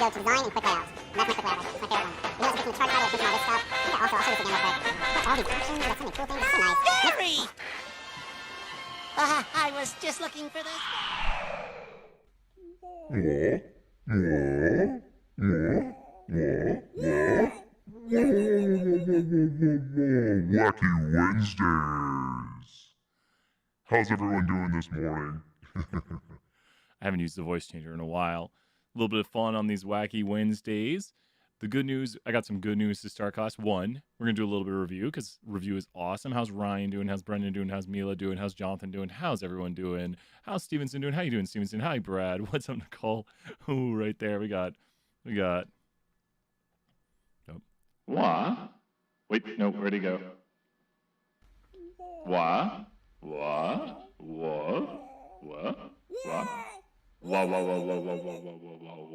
go to design and quick layout. And that's my quick layout. That's my favorite one. You know, it gets me chart title, it gets me all this stuff. I think I'll show this again real quick. Got all these options, got so many cool things. It's so nice. Gary! I was just looking for this. Wacky Wednesdays. How's everyone doing this morning? I haven't used the voice changer in a while. A little bit of fun on these Wacky Wednesdays. The good news, I got some good news to start class. One, we're going to do a little bit of review because review is awesome. How's Ryan doing? How's Brendan doing? How's Mila doing? How's Jonathan doing? How's everyone doing? How's Stevenson doing? How you doing, Stevenson? Hi, Brad. What's up, Nicole? Ooh, right there. We got. Nope. What? Wait, no, where'd he go? What?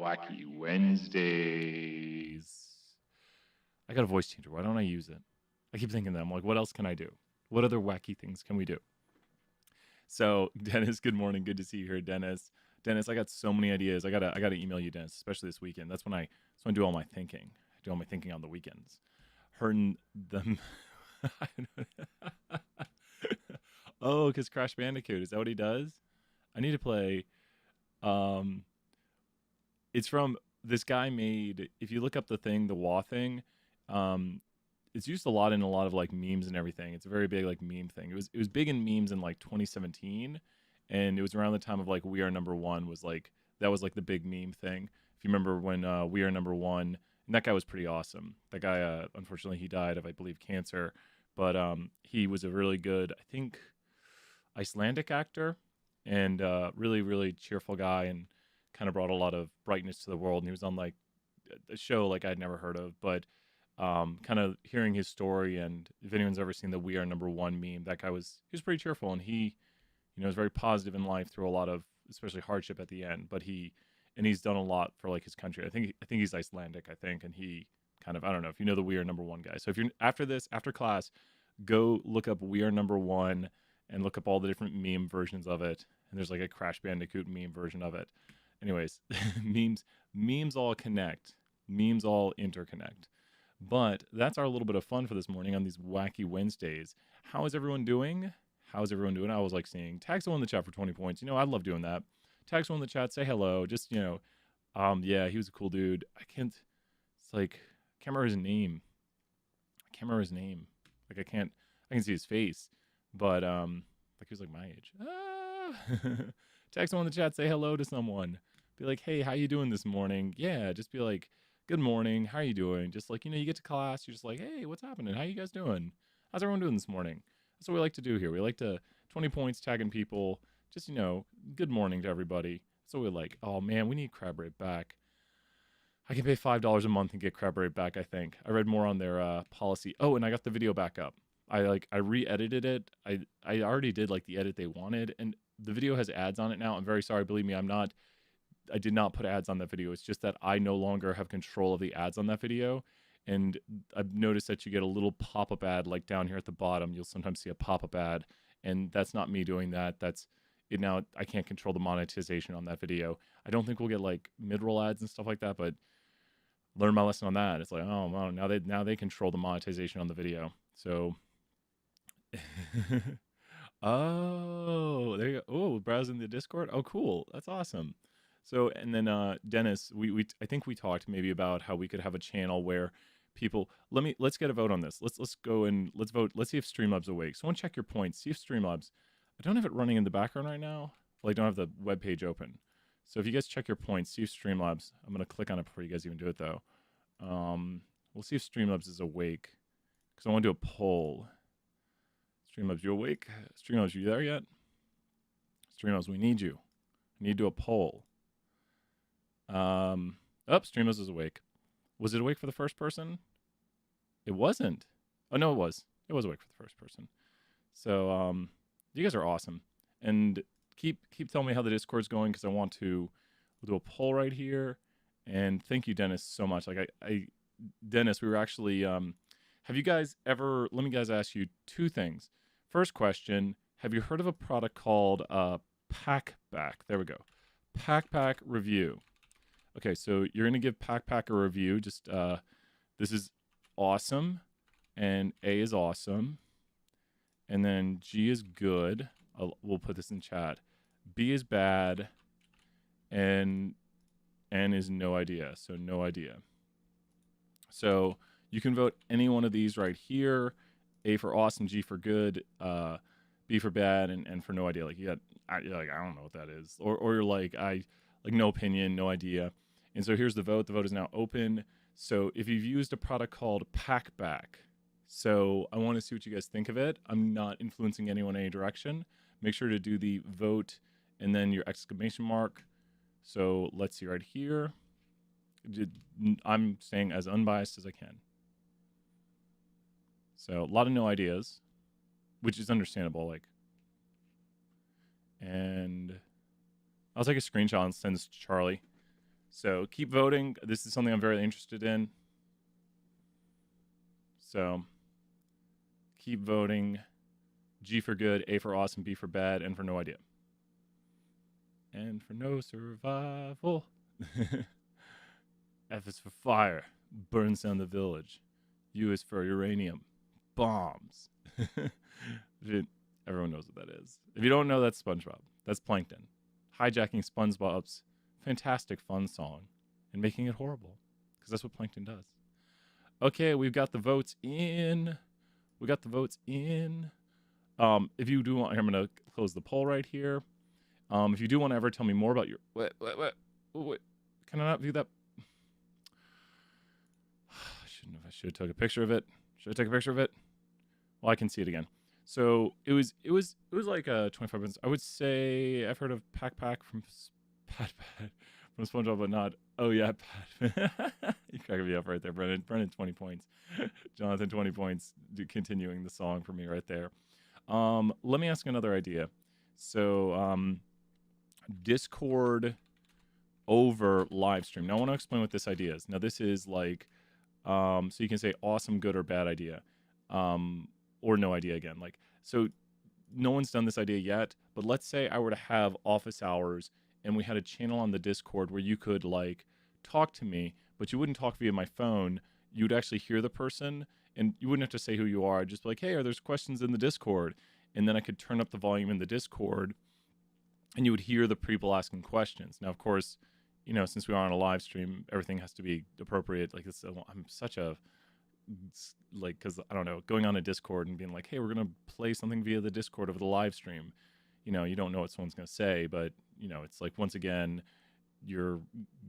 Wacky Wednesdays. I got a voice changer. Why don't I use it? I keep thinking that. I'm like, what else can I do? What other wacky things can we do? So, Dennis, good morning. Good to see you here, Dennis. Dennis, I got so many ideas. I gotta email you, Dennis, especially this weekend. That's when I do all my thinking. I do all my thinking on the weekends. Hurting them. Oh, because Crash Bandicoot. Is that what he does? I need to play. It's from this guy made, if you look up the thing, the WA thing, it's used a lot in a lot of like memes and everything. It's a very big like meme thing. It was big in memes in like 2017, and it was around the time of like We Are Number One was like, that was like the big meme thing. If you remember when We Are Number One, and that guy was pretty awesome. That guy, unfortunately, he died of, I believe, cancer, but he was a really good, I think, Icelandic actor, and really, really cheerful guy, and kind of brought a lot of brightness to the world. And he was on like a show like I'd never heard of, but kind of hearing his story, and if anyone's ever seen the We Are Number One meme, that guy he was pretty cheerful, and he, was very positive in life through a lot of, especially hardship at the end. But he's done a lot for like his country. I think he's Icelandic, and he kind of, I don't know if you know the We Are Number One guy. So if you're after class, go look up We Are Number One and look up all the different meme versions of it. And there's like a Crash Bandicoot meme version of it. Anyways, memes all connect. Memes all interconnect. But that's our little bit of fun for this morning on these Wacky Wednesdays. How is everyone doing? How's everyone doing? I was like saying, tag someone in the chat for 20 points. I love doing that. Tag someone in the chat, say hello. Just, yeah, he was a cool dude. I can't remember his name. Like I can see his face, but like he was like my age. Tag someone in the chat, say hello to someone. Be like, hey, how you doing this morning? Yeah, just be like, good morning, how are you doing? Just like, you get to class, you're just like, hey, what's happening? How you guys doing? How's everyone doing this morning? That's what we like to do here. We like to 20 points tagging people. Just, good morning to everybody. That's what we like. Oh man, we need crab rate back. I can pay $5 a month and get crab rate back, I think. I read more on their policy. Oh, and I got the video back up. I re-edited it. I already did like the edit they wanted, and the video has ads on it now. I'm very sorry. Believe me, I did not put ads on that video. It's just that I no longer have control of the ads on that video. And I've noticed that you get a little pop-up ad like down here at the bottom. You'll sometimes see a pop-up ad, and that's not me doing that. That's it now. I can't control the monetization on that video. I don't think we'll get like mid-roll ads and stuff like that, but learn my lesson on that. It's like, oh, wow, now they control the monetization on the video. So oh, there you go. Oh, browsing the Discord. Oh, cool. That's awesome. So, and then Dennis, I think we talked maybe about how we could have a channel where people, let's get a vote on this. Let's go and let's vote. Let's see if Streamlabs awake. Someone check your points. See if Streamlabs. I don't have it running in the background right now. Well, I don't have the web page open. So if you guys check your points, see if Streamlabs. I'm gonna click on it before you guys even do it though. We'll see if Streamlabs is awake because I want to do a poll. Streamlabs, you awake? Streamlabs, you there yet? Streamlabs, we need you. I need to do a poll. Streamlabs is awake. Was it awake for the first person? It wasn't. Oh no, it was. It was awake for the first person. So you guys are awesome. And keep telling me how the Discord's going because I want to. We'll do a poll right here. And thank you, Dennis, so much. Like Dennis, we were actually have you guys ever, let me guys ask you two things. First question, have you heard of a product called Packback? There we go. Packback Review. Okay, so you're gonna give Pack a review. Just this is awesome, and A is awesome, and then G is good. We'll put this in chat. B is bad, and N is no idea. So no idea. So you can vote any one of these right here. A for awesome, G for good, B for bad, and N for no idea. Like you're like, I don't know what that is, or you're like, no opinion, no idea. And so here's the vote. The vote is now open. So if you've used a product called Packback, so I want to see what you guys think of it. I'm not influencing anyone in any direction. Make sure to do the vote and then your exclamation mark. So let's see right here. I'm staying as unbiased as I can. So a lot of no ideas, which is understandable. Like, and I'll take a screenshot and send this to Charlie. So keep voting. This is something I'm very interested in. So keep voting. G for good, A for awesome, B for bad, N for no idea. And for no survival. F is for fire, burns down the village. U is for uranium, bombs. Everyone knows what that is. If you don't know, that's SpongeBob. That's Plankton. Hijacking SpongeBob's fantastic fun song and making it horrible. Because that's what Plankton does. Okay, we've got the votes in. If you do want, I'm going to close the poll right here. If you do want to ever tell me more about your... Wait. Can I not view that? I should have took a picture of it. Should I take a picture of it? Well, I can see it again. So it was like 25 minutes. I would say I've heard of Pack from from SpongeBob, but not. Oh yeah, Pat. You cracking me up right there, Brennan. Brennan 20 points. Jonathan 20 points. Continuing the song for me right there. Let me ask another idea. So Discord over live stream. Now I want to explain what this idea is. Now this is like so you can say awesome, good, or bad idea. Or no idea again. Like, so no one's done this idea yet, but let's say I were to have office hours and we had a channel on the Discord where you could like talk to me, but you wouldn't talk via my phone. You'd actually hear the person and you wouldn't have to say who you are. Just be like, hey, are there questions in the Discord? And then I could turn up the volume in the Discord and you would hear the people asking questions. Now, of course, you know, since we are on a live stream, everything has to be appropriate. Like, I'm such a, like, because I don't know, going on a Discord and being like, hey, we're gonna play something via the Discord over the live stream, you know, you don't know what someone's gonna say, but you know, it's like, once again, you're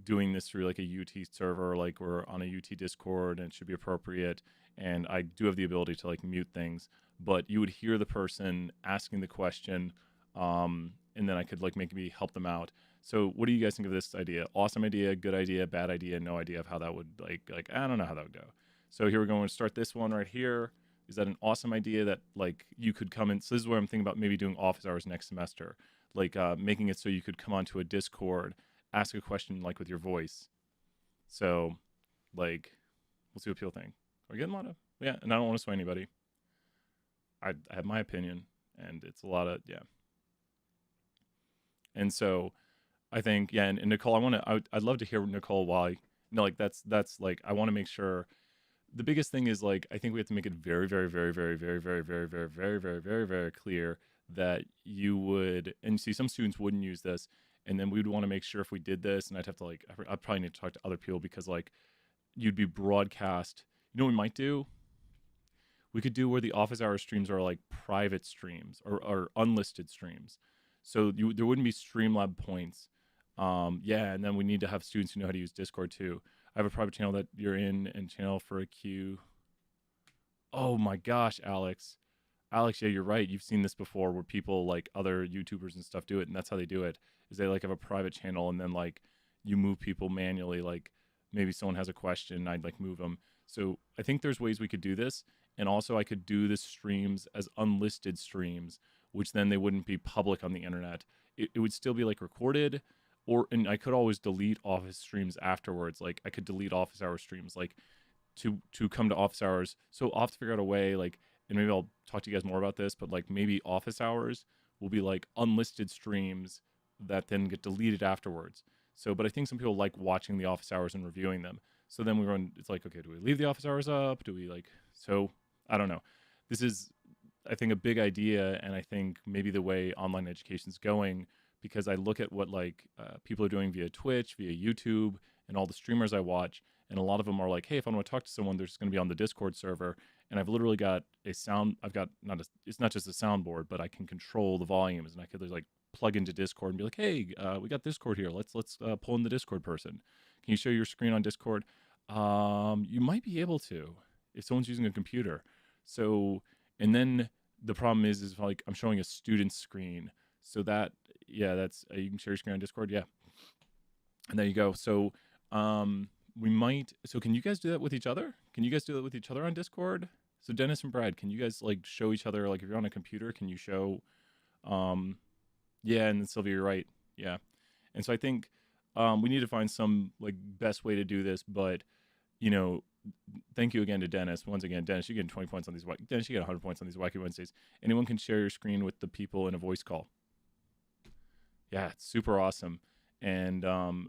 doing this through like a UT server, like we're on a UT Discord, and it should be appropriate. And I do have the ability to like mute things, but you would hear the person asking the question, and then I could like maybe help them out. So what do you guys think of this idea? Awesome idea, good idea, bad idea, no idea of how that would like I don't know how that would go. So here we're going to start this one right here. Is that an awesome idea that like you could come in? So this is where I'm thinking about maybe doing office hours next semester, like making it so you could come onto a Discord, ask a question like with your voice. So like, we'll see what people think. Are we getting a lot of, yeah, and I don't want to sway anybody. I have my opinion, and it's a lot of, yeah. And so I think, yeah, and Nicole, I'd love to hear Nicole why, like that's like, I want to make sure. The biggest thing is like, I think we have to make it very, very, very, very, very, very, very, very, very, very, very, very clear that you would, and see, some students wouldn't use this, and then we'd want to make sure if we did this, and I'd have to like, I'd probably need to talk to other people, because like, you'd be broadcast. You know what we might do? We could do where the office hour streams are like private streams or unlisted streams. So there wouldn't be Streamlab points. Yeah, and then we need to have students who know how to use Discord too. I have a private channel that you're in, and channel for a queue. Oh my gosh, Alex. Alex, yeah, you're right. You've seen this before where people like other YouTubers and stuff do it, and that's how they do it. Is they like have a private channel, and then like you move people manually. Like maybe someone has a question, I'd like move them. So I think there's ways we could do this, and also I could do the streams as unlisted streams, which then they wouldn't be public on the internet. It would still be like recorded. And I could always delete office streams afterwards. Like I could delete office hour streams, like to come to office hours. So I'll have to figure out a way, like, and maybe I'll talk to you guys more about this, but like maybe office hours will be like unlisted streams that then get deleted afterwards. So, but I think some people like watching the office hours and reviewing them. So then we run. It's like, okay, do we leave the office hours up? Do we like? So I don't know. This is, I think, a big idea, and I think maybe the way online education is going, because I look at what like people are doing via Twitch, via YouTube, and all the streamers I watch, and a lot of them are like, hey, if I want to talk to someone, they're just going to be on the Discord server, and I've literally got a sound. I've got not a, it's not just a soundboard, but I can control the volumes, and I could like plug into Discord and be like, hey, we got Discord here. Let's pull in the Discord person. Can you share your screen on Discord? You might be able to if someone's using a computer. So, and then the problem is like I'm showing a student's screen. So that, yeah, that's you can share your screen on Discord. Yeah, and there you go. So, we might. So, can you guys do that with each other? Can you guys do that with each other on Discord? So, Dennis and Brad, can you guys like show each other? Like, if you're on a computer, can you show? Yeah, and then Sylvia, you're right. Yeah, and so I think we need to find some like best way to do this. But you know, thank you again to Dennis. Once again, Dennis, you get 20 points on these. Dennis, you get 100 points on these Wacky Wednesdays. Anyone can share your screen with the people in a voice call. Yeah, it's super awesome. And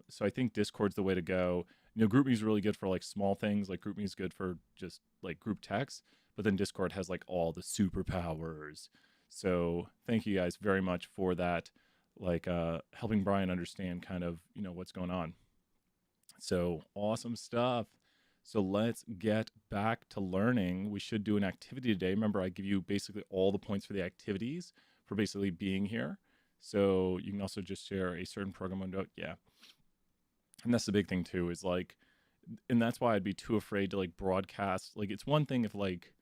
so I think Discord's the way to go. You know, GroupMe is really good for like small things. Like GroupMe is good for just like group text. But then Discord has like all the superpowers. So thank you guys very much for that. Like helping Brian understand kind of, you know, what's going on. So awesome stuff. So let's get back to learning. We should do an activity today. Remember, I give you basically all the points for the activities for basically being here. So you can also just share a certain program window. Yeah. And that's the big thing too, is like, and that's why I'd be too afraid to like broadcast. Like it's one thing if like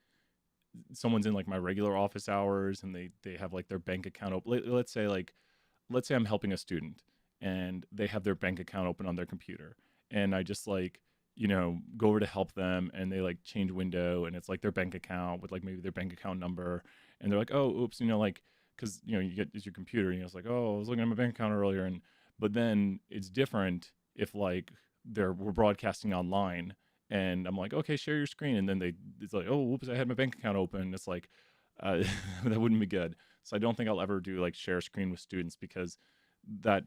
someone's in like my regular office hours and they have like their bank account open. Let's say I'm helping a student and they have their bank account open on their computer. And I just like, you know, go over to help them and they like change window and it's like their bank account with like maybe their bank account number. And they're like, oh, oops, you know, like, cause you know, you get, it's your computer and it's like, oh, I was looking at my bank account earlier. And, but then it's different if like we're broadcasting online and I'm like, okay, share your screen. And then it's like, oh, whoops, I had my bank account open. It's like, that wouldn't be good. So I don't think I'll ever do like share screen with students because that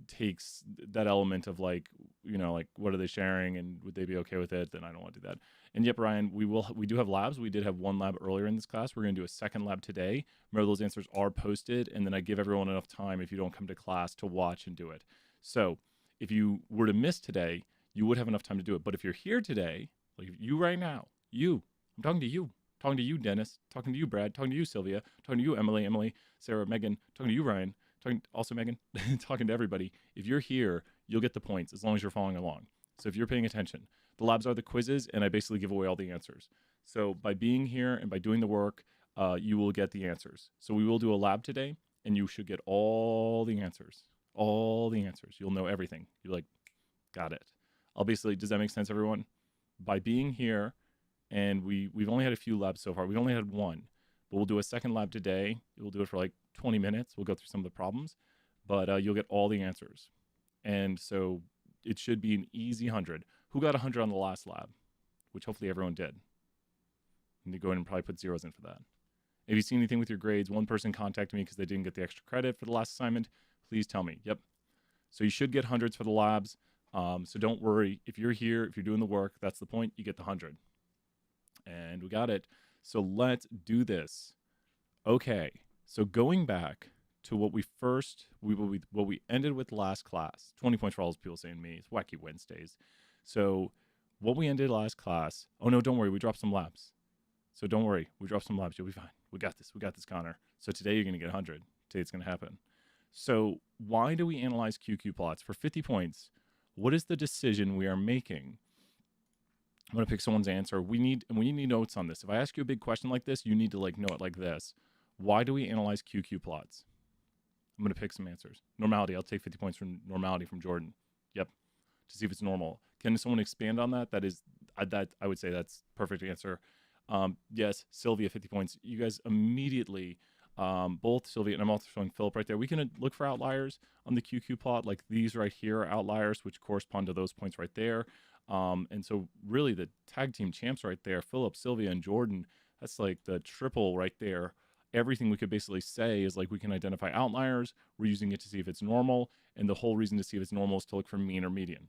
takes that element of like, you know, like what are they sharing and would they be okay with it? Then I don't want to do that. And yep, Ryan, we do have labs. We did have one lab earlier in this class. We're going to do a second lab today. Remember, those answers are posted, and then I give everyone enough time if you don't come to class to watch and do it. So if you were to miss today, you would have enough time to do it. But if you're here today, like you right now, I'm talking to you. Talking to you, Dennis. Talking to you, Brad. Talking to you, Sylvia. Talking to you, Emily, Sarah, Megan. Talking to you, Ryan. Talking also Megan. Talking to everybody. If you're here, you'll get the points as long as you're following along. So if you're paying attention, the labs are the quizzes, and I basically give away all the answers. So by being here and by doing the work, you will get the answers. So we will do a lab today, and you should get all the answers. All the answers. You'll know everything. You're like, got it. I'll basically, does that make sense, everyone? By being here, and we've only had a few labs so far. We've only had one, but we'll do a second lab today. We'll do it for like 20 minutes. We'll go through some of the problems, but you'll get all the answers. And so it should be an easy 100. Who got 100 on the last lab? Which hopefully everyone did. And you go in and probably put zeros in for that. If you see anything with your grades, one person contacted me because they didn't get the extra credit for the last assignment. Please tell me. Yep. So you should get hundreds for the labs. So don't worry. If you're here, if you're doing the work, that's the point. You get the 100. And we got it. So let's do this. Okay. So going back to what we ended with last class. 20 points for all those people saying me. It's Wacky Wednesdays. So what we ended last class. Oh no, don't worry. We dropped some labs. So don't worry. We dropped some labs. You'll be fine. We got this. We got this, Connor. So today you're going to get 100. Today it's going to happen. So why do we analyze QQ plots? For 50 points, what is the decision we are making? I'm going to pick someone's answer. We need notes on this. If I ask you a big question like this, you need to like know it like this. Why do we analyze QQ plots? I'm going to pick some answers. Normality. I'll take 50 points from normality from Jordan. Yep. To see if it's normal. Can someone expand on that? I would say that's perfect answer. Yes, Sylvia, 50 points. You guys immediately, both Sylvia and I'm also showing Philip right there. We can look for outliers on the QQ plot. Like these right here are outliers, which correspond to those points right there. And so really the tag team champs right there, Philip, Sylvia, and Jordan, that's like the triple right there. everything we could basically say is like we can identify outliers. We're using it to see if it's normal, and the whole reason to see if it's normal is to look for mean or median.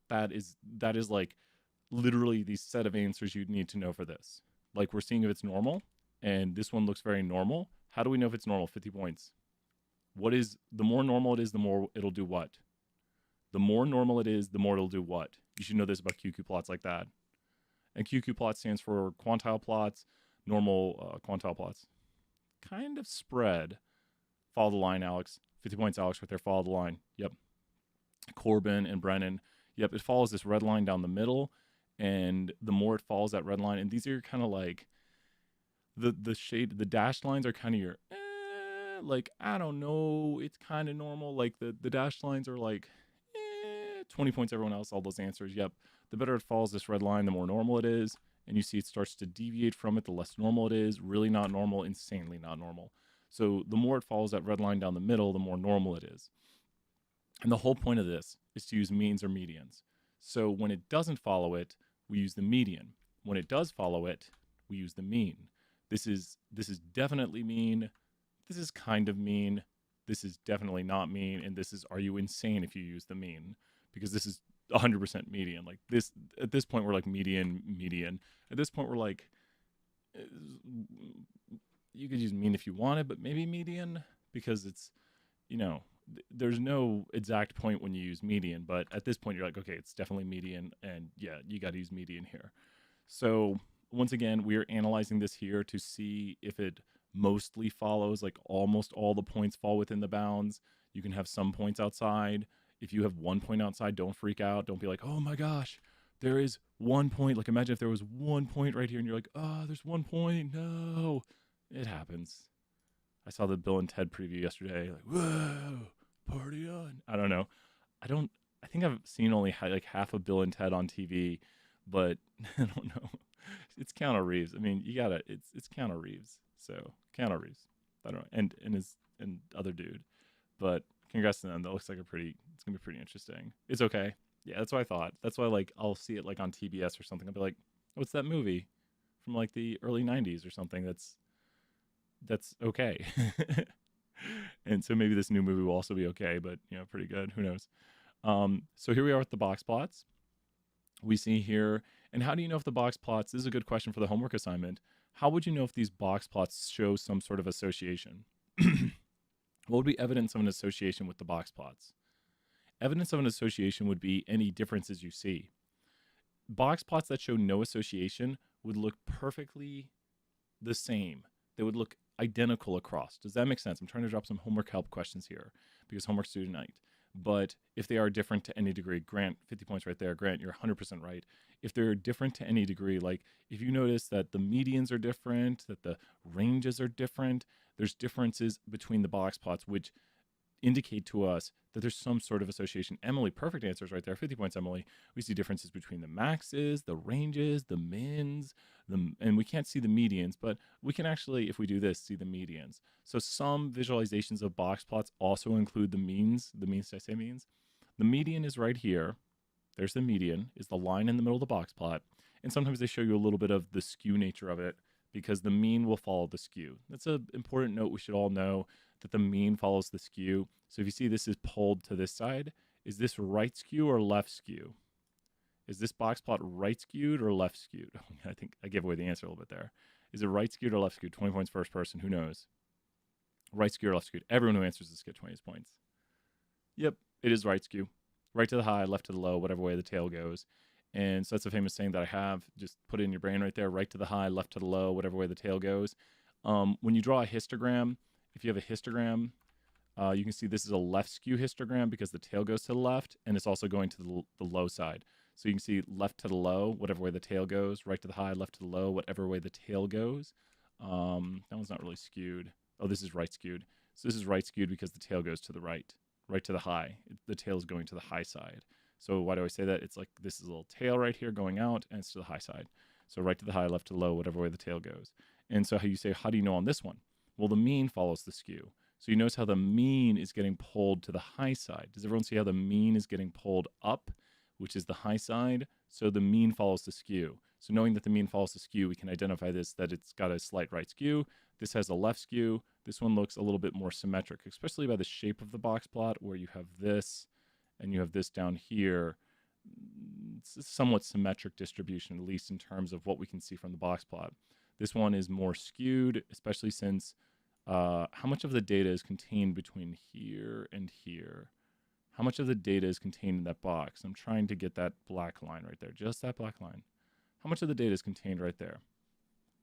That is like literally the set of answers you'd need to know for this. Like we're seeing if it's normal, and this one looks very normal. How do we know if it's normal? 50 points. What is, the more normal it is, the more it'll do what? The more normal it is, the more it'll do what? You should know this about QQ plots like that. And QQ plot stands for quantile plots, normal quantile plots. Kind of spread. Follow the line, Alex. 50 points, Alex, right there. Follow the line. Yep. Corbin and Brennan. Yep, it follows this red line down the middle. And the more it follows that red line, and these are kind of like the shade, the dashed lines are kind of your, like, I don't know, it's kind of normal. Like the dashed lines are like, 20 points, everyone else, all those answers. Yep. The better it follows this red line, the more normal it is. And you see it starts to deviate from it, the less normal it is. Really not normal, insanely not normal. So the more it follows that red line down the middle, the more normal it is. And the whole point of this is to use means or medians. So when it doesn't follow it, we use the median. When it does follow it, we use the mean. This is definitely mean. This is kind of mean. This is definitely not mean. And this is, are you insane if you use the mean? Because this is 100% median. Like this, at this point, we're like median. At this point, we're like, you could use mean if you wanted, but maybe median, because it's, you know, there's no exact point when you use median, but at this point you're like, okay, it's definitely median, and yeah, you got to use median here. So once again, we are analyzing this here to see if it mostly follows, like almost all the points fall within the bounds. You can have some points outside. If you have 1 point outside, don't freak out. Don't be like, oh my gosh, there is 1 point. Like imagine if there was 1 point right here and you're like, oh, there's 1 point. No, it happens. I saw the Bill and Ted preview yesterday. Like, whoa, party on. I don't know. I think I've seen only like half of Bill and Ted on TV, but I don't know. It's Keanu Reeves. I mean, you gotta, it's Keanu Reeves. So Keanu Reeves. I don't know. And other dude. But congrats to them. That looks like it's gonna be pretty interesting. It's okay. Yeah, that's what I thought. That's why like I'll see it like on TBS or something. I'll be like, what's that movie from like the early 90s or something that's okay. And so maybe this new movie will also be okay, but you know, pretty good. Who knows? So here we are with the box plots. We see here, and how do you know if the box plots, this is a good question for the homework assignment. How would you know if these box plots show some sort of association? What would be evidence of an association with the box plots? Evidence of an association would be any differences you see. Box plots that show no association would look perfectly the same. They would look identical across. Does that make sense? I'm trying to drop some homework help questions here because homework's due tonight. But if they are different to any degree, Grant, 50 points right there. Grant, you're 100% right. If they're different to any degree, like if you notice that the medians are different, that the ranges are different, there's differences between the box plots, which indicate to us that there's some sort of association. Emily, perfect answers right there. 50 points, Emily. We see differences between the maxes, the ranges, the mins, and we can't see the medians, but we can actually, if we do this, see the medians. So some visualizations of box plots also include the means. The means, did I say means? The median is right here. There's the median, is the line in the middle of the box plot. And sometimes they show you a little bit of the skew nature of it because the mean will follow the skew. That's an important note we should all know, that the mean follows the skew. So if you see this is pulled to this side, is this right skew or left skew? Is this box plot right skewed or left skewed? I think I gave away the answer a little bit there. Is it right skewed or left skewed? 20 points first person, who knows? Right skew or left skewed? Everyone who answers this gets 20 points. Yep, it is right skew. Right to the high, left to the low, whatever way the tail goes. And so that's a famous saying that I have. Just put it in your brain right there, right to the high, left to the low, whatever way the tail goes. When you draw a histogram, if you have a histogram, you can see this is a left skew histogram because the tail goes to the left, and it's also going to the low side. So you can see left to the low, whatever way the tail goes, right to the high, left to the low, whatever way the tail goes. That one's not really skewed. Oh, this is right skewed. So this is right skewed because the tail goes to the right to the high. The tail is going to the high side. So why do I say that? It's like this is a little tail right here going out, and it's to the high side. So right to the high, left to the low, whatever way the tail goes. And so how you say, how do you know on this one? Well, the mean follows the skew. So you notice how the mean is getting pulled to the high side. Does everyone see how the mean is getting pulled up, which is the high side? So the mean follows the skew. So knowing that the mean follows the skew, we can identify this, that it's got a slight right skew. This has a left skew. This one looks a little bit more symmetric, especially by the shape of the box plot where you have this and you have this down here. It's a somewhat symmetric distribution, at least in terms of what we can see from the box plot. This one is more skewed, especially since how much of the data is contained between here and here? How much of the data is contained in that box? I'm trying to get that black line right there, just that black line. How much of the data is contained right there?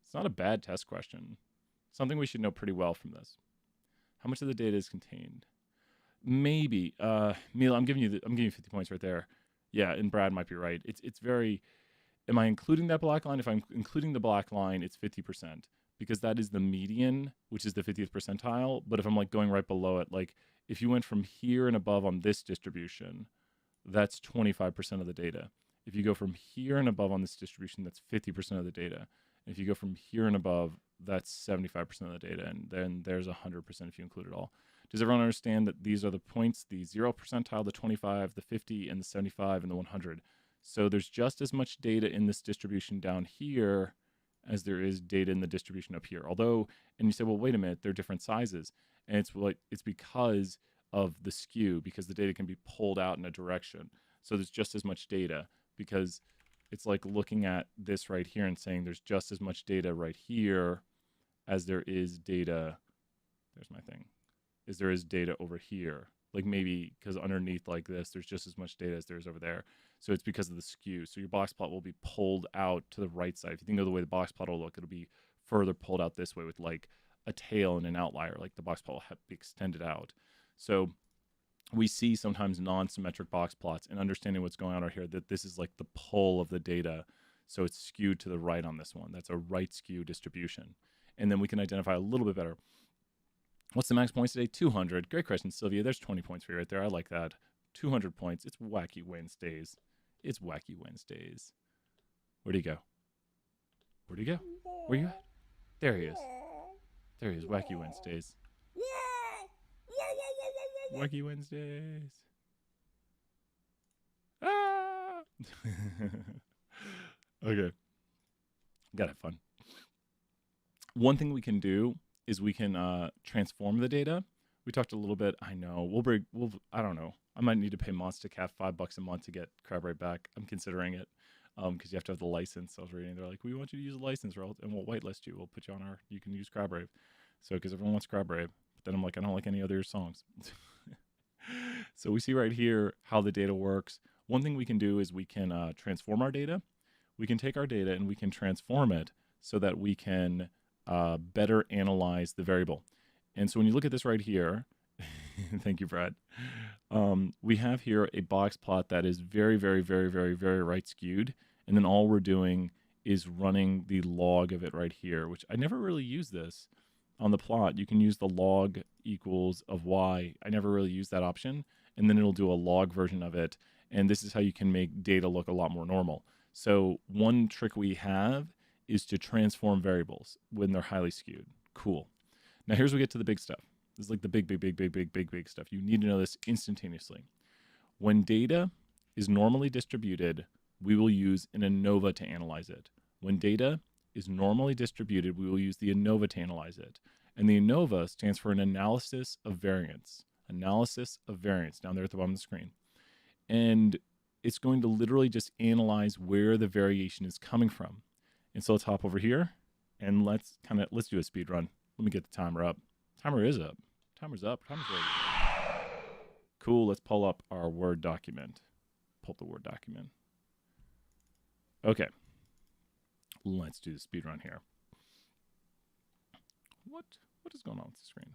It's not a bad test question. Something we should know pretty well from this. How much of the data is contained? Maybe. Mila, I'm giving you 50 points right there. Yeah, and Brad might be right. It's very. Am I including that black line? If I'm including the black line, it's 50% because that is the median, which is the 50th percentile. But if I'm like going right below it, like if you went from here and above on this distribution, that's 25% of the data. If you go from here and above on this distribution, that's 50% of the data. And if you go from here and above, that's 75% of the data. And then there's 100% if you include it all. Does everyone understand that these are the points, the 0 percentile, the 25, the 50, and the 75, and the 100? So there's just as much data in this distribution down here as there is data in the distribution up here. Although, and you say, well, wait a minute, they're different sizes. And it's because of the skew, because the data can be pulled out in a direction. So there's just as much data, because it's like looking at this right here and saying there's just as much data right here as there is data, there's my thing, as there is data over here. Like maybe because underneath like this, there's just as much data as there is over there. So it's because of the skew. So your box plot will be pulled out to the right side. If you think of the way the box plot will look, it'll be further pulled out this way with like a tail and an outlier. Like the box plot will be extended out. So we see sometimes non-symmetric box plots, and understanding what's going on right here, that this is like the pull of the data. So it's skewed to the right on this one. That's a right skew distribution. And then we can identify a little bit better. What's the max points today? 200. Great question, Sylvia. There's 20 points for you right there. I like that. 200 points. It's Wacky Wednesdays. It's Wacky Wednesdays. Where'd he go? Where'd he go? Where you at? There he is. There he is. Wacky Wednesdays. Wacky Wednesdays. Ah! Okay. Gotta have fun. One thing we can do is we can transform the data. We talked a little bit. I know. I don't know. I might need to pay Monstercat $5 a month to get CrabRave back. I'm considering it because you have to have the license. I was reading. They're like, we want you to use a license, and we'll whitelist you. We'll put you on you can use CrabRave. So because everyone wants CrabRave. But then I'm like, I don't like any other songs. So we see right here how the data works. One thing we can do is we can transform our data. We can take our data and we can transform it so that we can better analyze the variable. And so when you look at this right here, thank you, Brad. We have here a box plot that is very, very, very, very, very right skewed. And then all we're doing is running the log of it right here, which I never really use this on the plot. You can use the log equals of y. I never really use that option. And then it'll do a log version of it. And this is how you can make data look a lot more normal. So one trick we have is to transform variables when they're highly skewed. Cool. Now here's where we get to the big stuff. This is like the big stuff. You need to know this instantaneously. When data is normally distributed, we will use an ANOVA to analyze it. When data is normally distributed, we will use the ANOVA to analyze it. And the ANOVA stands for an analysis of variance. Analysis of variance down there at the bottom of the screen. And it's going to literally just analyze where the variation is coming from. And so let's hop over here and let's do a speed run. Let me get the timer up. Timer is up. Timer's up. Timer's ready. Cool. Let's pull up our Word document. Pull up the Word document. Okay. Let's do the speed run here. What is going on with the screen?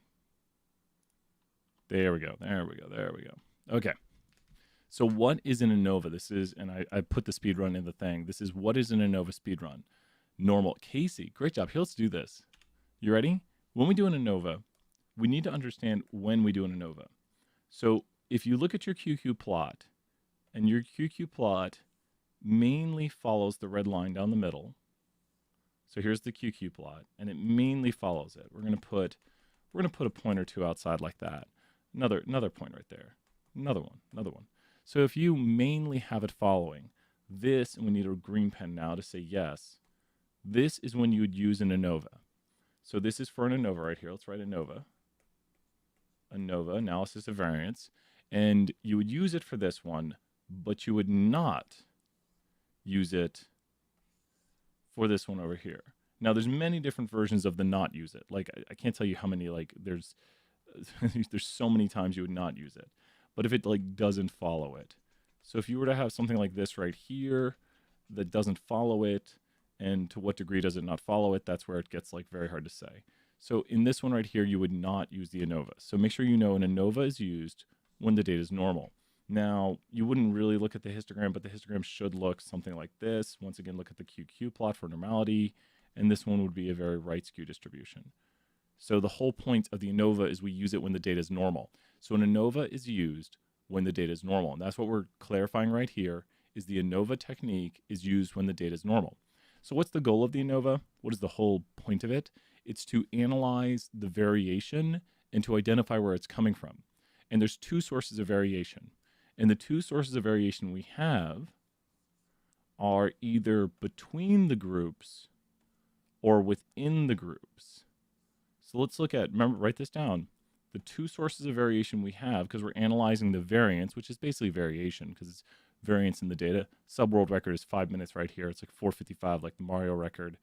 There we go. Okay. So what is an ANOVA? This is, and I put the speed run in the thing. This is what is an ANOVA speed run. Normal. Casey, great job. Here, let's do this. You ready? When we do an ANOVA, we need to understand when we do an ANOVA. So if you look at your QQ plot, and your QQ plot mainly follows the red line down the middle. So here's the QQ plot, and it mainly follows it. We're gonna put a point or two outside like that. Another point right there. Another one. So if you mainly have it following, This, and we need a green pen now to say yes, this is when you would use an ANOVA. So this is for an ANOVA right here. Let's write ANOVA. ANOVA, analysis of variance. And you would use it for this one, but you would not use it for this one over here. Now, there's many different versions of the not use it. Like, I can't tell you how many, like, there's so many times you would not use it. But if it, like, doesn't follow it. So if you were to have something like this right here that doesn't follow it, and to what degree does it not follow it, that's where it gets, like, very hard to say. So in this one right here, you would not use the ANOVA. So make sure you know an ANOVA is used when the data is normal. Now, you wouldn't really look at the histogram, but the histogram should look something like this. Once again, look at the QQ plot for normality, and this one would be a very right skew distribution. So the whole point of the ANOVA is we use it when the data is normal. So an ANOVA is used when the data is normal, and that's what we're clarifying right here, is the ANOVA technique is used when the data is normal. So what's the goal of the ANOVA? What is the whole point of it? It's to analyze the variation and to identify where it's coming from. And there's two sources of variation. And the two sources of variation we have are either between the groups or within the groups. So let's look at, remember, write this down. The two sources of variation we have, because we're analyzing the variance, which is basically variation, because it's variance in the data. Sub-world record is 5 minutes right here. It's like 4:55, like the Mario record.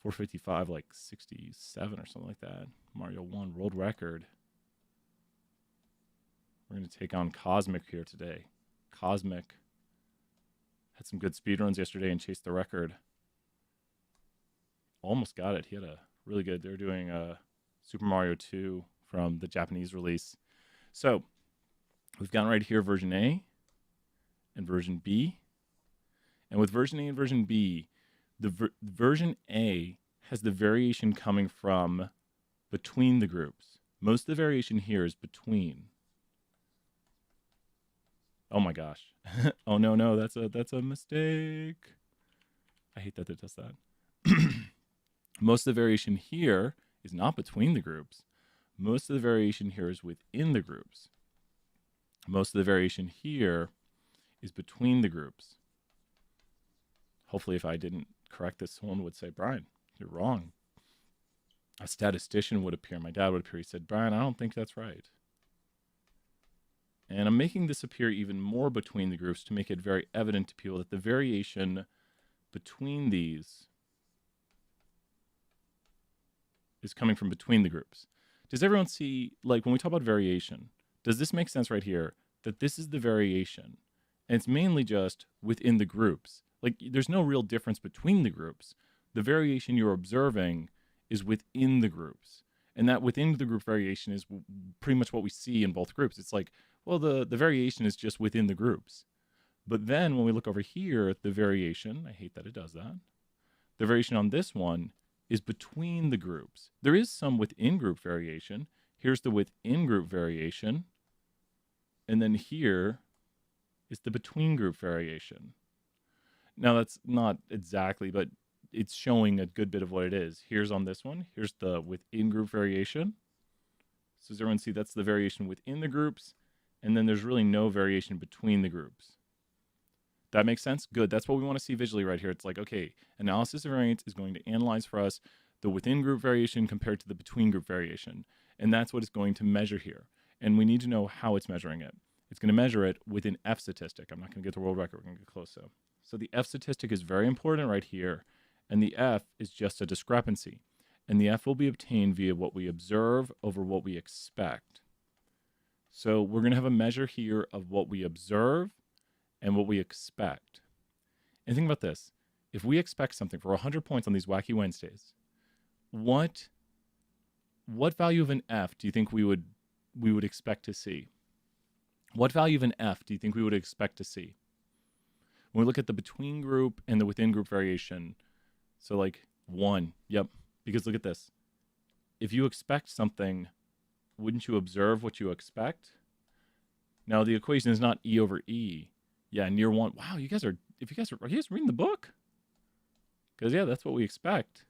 4:55, like 67 or something like that. Mario 1 world record. We're going to take on Cosmic here today. Cosmic had some good speedruns yesterday and chased the record. Almost got it. He had a really good, they're doing Super Mario 2 from the Japanese release. So we've got right here version A and version B. And with version A and version B, the version A has the variation coming from between the groups. Most of the variation here is between. Oh my gosh. Oh no, that's a mistake. I hate that it does that. Most of the variation here is not between the groups. Most of the variation here is within the groups. Most of the variation here is between the groups. Hopefully, if I didn't correct this, someone would say, Brian, you're wrong. A statistician would appear. My dad would appear. He said, Brian, I don't think that's right. And I'm making this appear even more between the groups to make it very evident to people that the variation between these is coming from between the groups. Does everyone see, like when we talk about variation, does this make sense right here? That this is the variation, and it's mainly just within the groups. Like there's no real difference between the groups. The variation you're observing is within the groups. And that within the group variation is pretty much what we see in both groups. It's like, well, the variation is just within the groups. But then when we look over here at the variation, I hate that it does that, the variation on this one is between the groups. There is some within group variation. Here's the within group variation. And then here is the between group variation. Now that's not exactly, but it's showing a good bit of what it is. Here's on this one. Here's the within group variation. So does everyone see that's the variation within the groups? And then there's really no variation between the groups. That makes sense? Good. That's what we want to see visually right here. It's like, okay, analysis of variance is going to analyze for us the within group variation compared to the between group variation. And that's what it's going to measure here. And we need to know how it's measuring it. It's going to measure it with an F statistic. I'm not going to get the world record. We're going to get close though. So the F statistic is very important right here. And the F is just a discrepancy. And the F will be obtained via what we observe over what we expect. So we're going to have a measure here of what we observe and what we expect. And think about this. If we expect something for 100 points on these Wacky Wednesdays, what value of an F do you think we would expect to see? What value of an F do you think we would expect to see? When we look at the between group and the within group variation, so like 1, yep, because look at this. If you expect something, wouldn't you observe what you expect? Now the equation is not E over E. Yeah, near 1. Wow, are you guys reading the book? Because yeah, that's what we expect.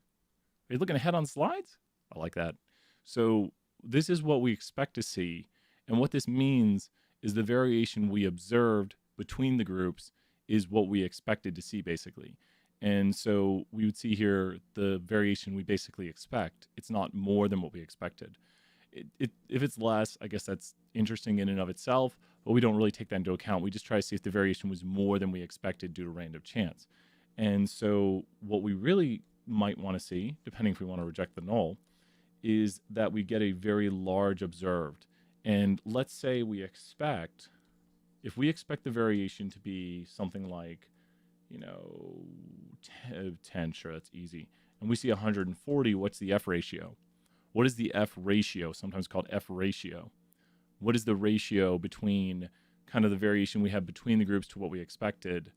Are you looking ahead on slides? I like that. So this is what we expect to see. And what this means is the variation we observed between the groups is what we expected to see, basically. And so we would see here the variation we basically expect. It's not more than what we expected. If it's less, I guess that's interesting in and of itself, but we don't really take that into account. We just try to see if the variation was more than we expected due to random chance. And so what we really might want to see, depending if we want to reject the null, is that we get a very large observed. And let's say we expect, if we expect the variation to be something like, 10, sure, that's easy. And we see 140, what's the F ratio? What is the F ratio, sometimes called F ratio? What is the ratio between kind of the variation we have between the groups to what we expected?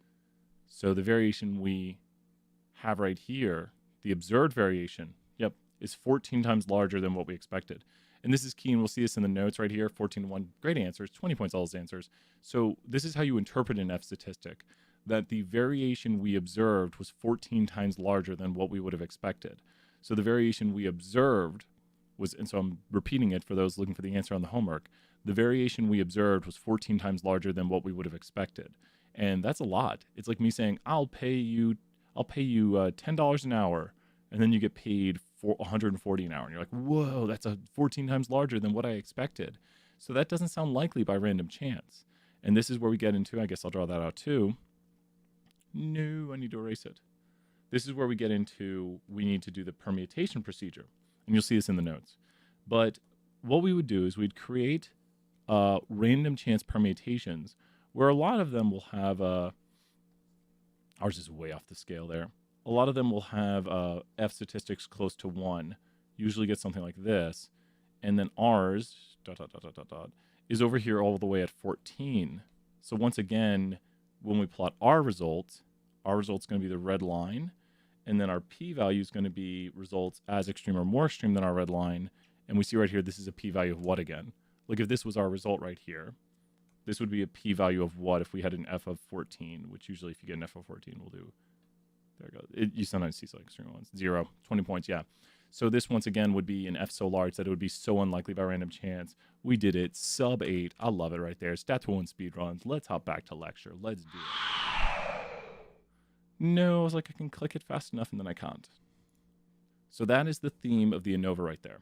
So the variation we have right here, the observed variation, is 14 times larger than what we expected. And this is key, and we'll see this in the notes right here, 14 to 1, great answers, 20 points all those answers. So this is how you interpret an F statistic, that the variation we observed was 14 times larger than what we would have expected. So the variation we observed was, and so I'm repeating it for those looking for the answer on the homework, the variation we observed was 14 times larger than what we would have expected. And that's a lot. It's like me saying, I'll pay you $10 an hour, and then you get paid for 140 an hour. And you're like, whoa, that's 14 times larger than what I expected. So that doesn't sound likely by random chance. And this is where we get into, I guess I'll draw that out too. No, I need to erase it. This is where we get into, we need to do the permutation procedure. And you'll see this in the notes. But what we would do is we'd create random chance permutations where a lot of them will have, ours is way off the scale there. A lot of them will have F statistics close to 1. Usually get something like this. And then ours, is over here all the way at 14. So once again, when we plot our result's going to be the red line. And then our p-value is going to be results as extreme or more extreme than our red line. And we see right here, this is a p-value of what again? Like if this was our result right here, this would be a p-value of what if we had an f of 14, which usually if you get an f of 14, we'll do, there we go. You sometimes see like extreme ones, 0, 20 points, yeah. So this once again would be an f so large that it would be so unlikely by random chance. We did it, sub 8, I love it right there. Stats 1 speed runs, let's hop back to lecture, let's do it. No, I was like, I can click it fast enough and then I can't. So that is the theme of the ANOVA right there.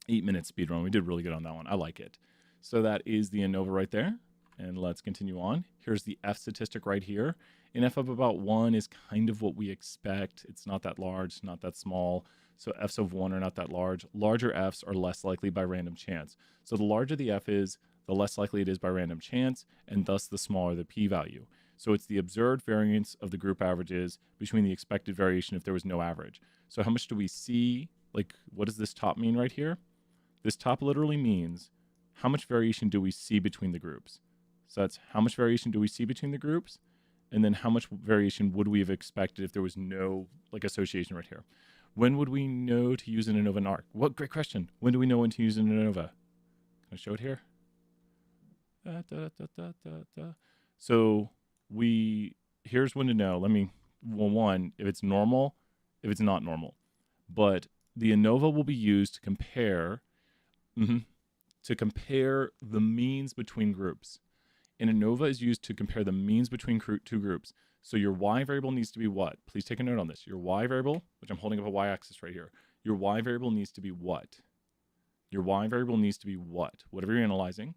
8-minute speedrun. We did really good on that one. I like it. So that is the ANOVA right there. And let's continue on. Here's the F statistic right here. An F of about 1 is kind of what we expect. It's not that large, it's not that small. So Fs of 1 are not that large. Larger Fs are less likely by random chance. So the larger the F is, the less likely it is by random chance, and thus the smaller the p-value. So it's the observed variance of the group averages between the expected variation if there was no average. So how much do we see? Like, what does this top mean right here? This top literally means how much variation do we see between the groups? So that's how much variation do we see between the groups? And then how much variation would we have expected if there was no like association right here? When would we know to use an ANOVA and ARC? What great question. When do we know when to use an ANOVA? Can I show it here? So here's when to know. One, if it's normal, if it's not normal. But the ANOVA will be used to compare the means between groups. And ANOVA is used to compare the means between two groups. So your y variable needs to be what? Please take a note on this. Your y variable, which I'm holding up a y-axis right here. Your y variable needs to be what? Your y variable needs to be what? Whatever you're analyzing.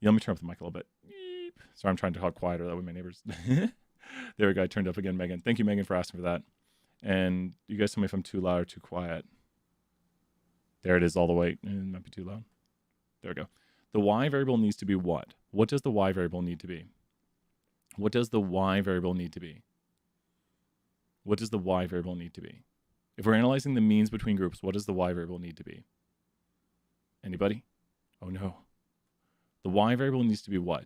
Yeah, let me turn up the mic a little bit. Beep. Sorry, I'm trying to talk quieter. That way my neighbors. There we go. I turned up again, Megan. Thank you, Megan, for asking for that. And you guys tell me if I'm too loud or too quiet. There it is all the way. It might be too loud. There we go. The y variable needs to be what? What does the y variable need to be? What does the y variable need to be? What does the y variable need to be? If we're analyzing the means between groups, what does the y variable need to be? Anybody? Oh no. The y variable needs to be what?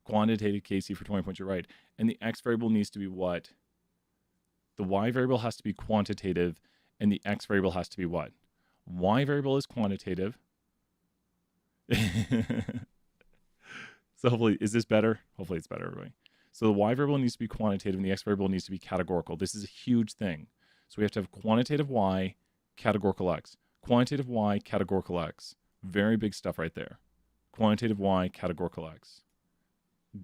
Quantitative KC for 20 points, you're right. And the x variable needs to be what? The y variable has to be quantitative, and the x variable has to be what? Y variable is quantitative. So hopefully, is this better? Hopefully it's better, everybody. So the y variable needs to be quantitative, and the x variable needs to be categorical. This is a huge thing. So we have to have quantitative y, categorical x. Quantitative y, categorical x. Very big stuff right there. Quantitative y, categorical x.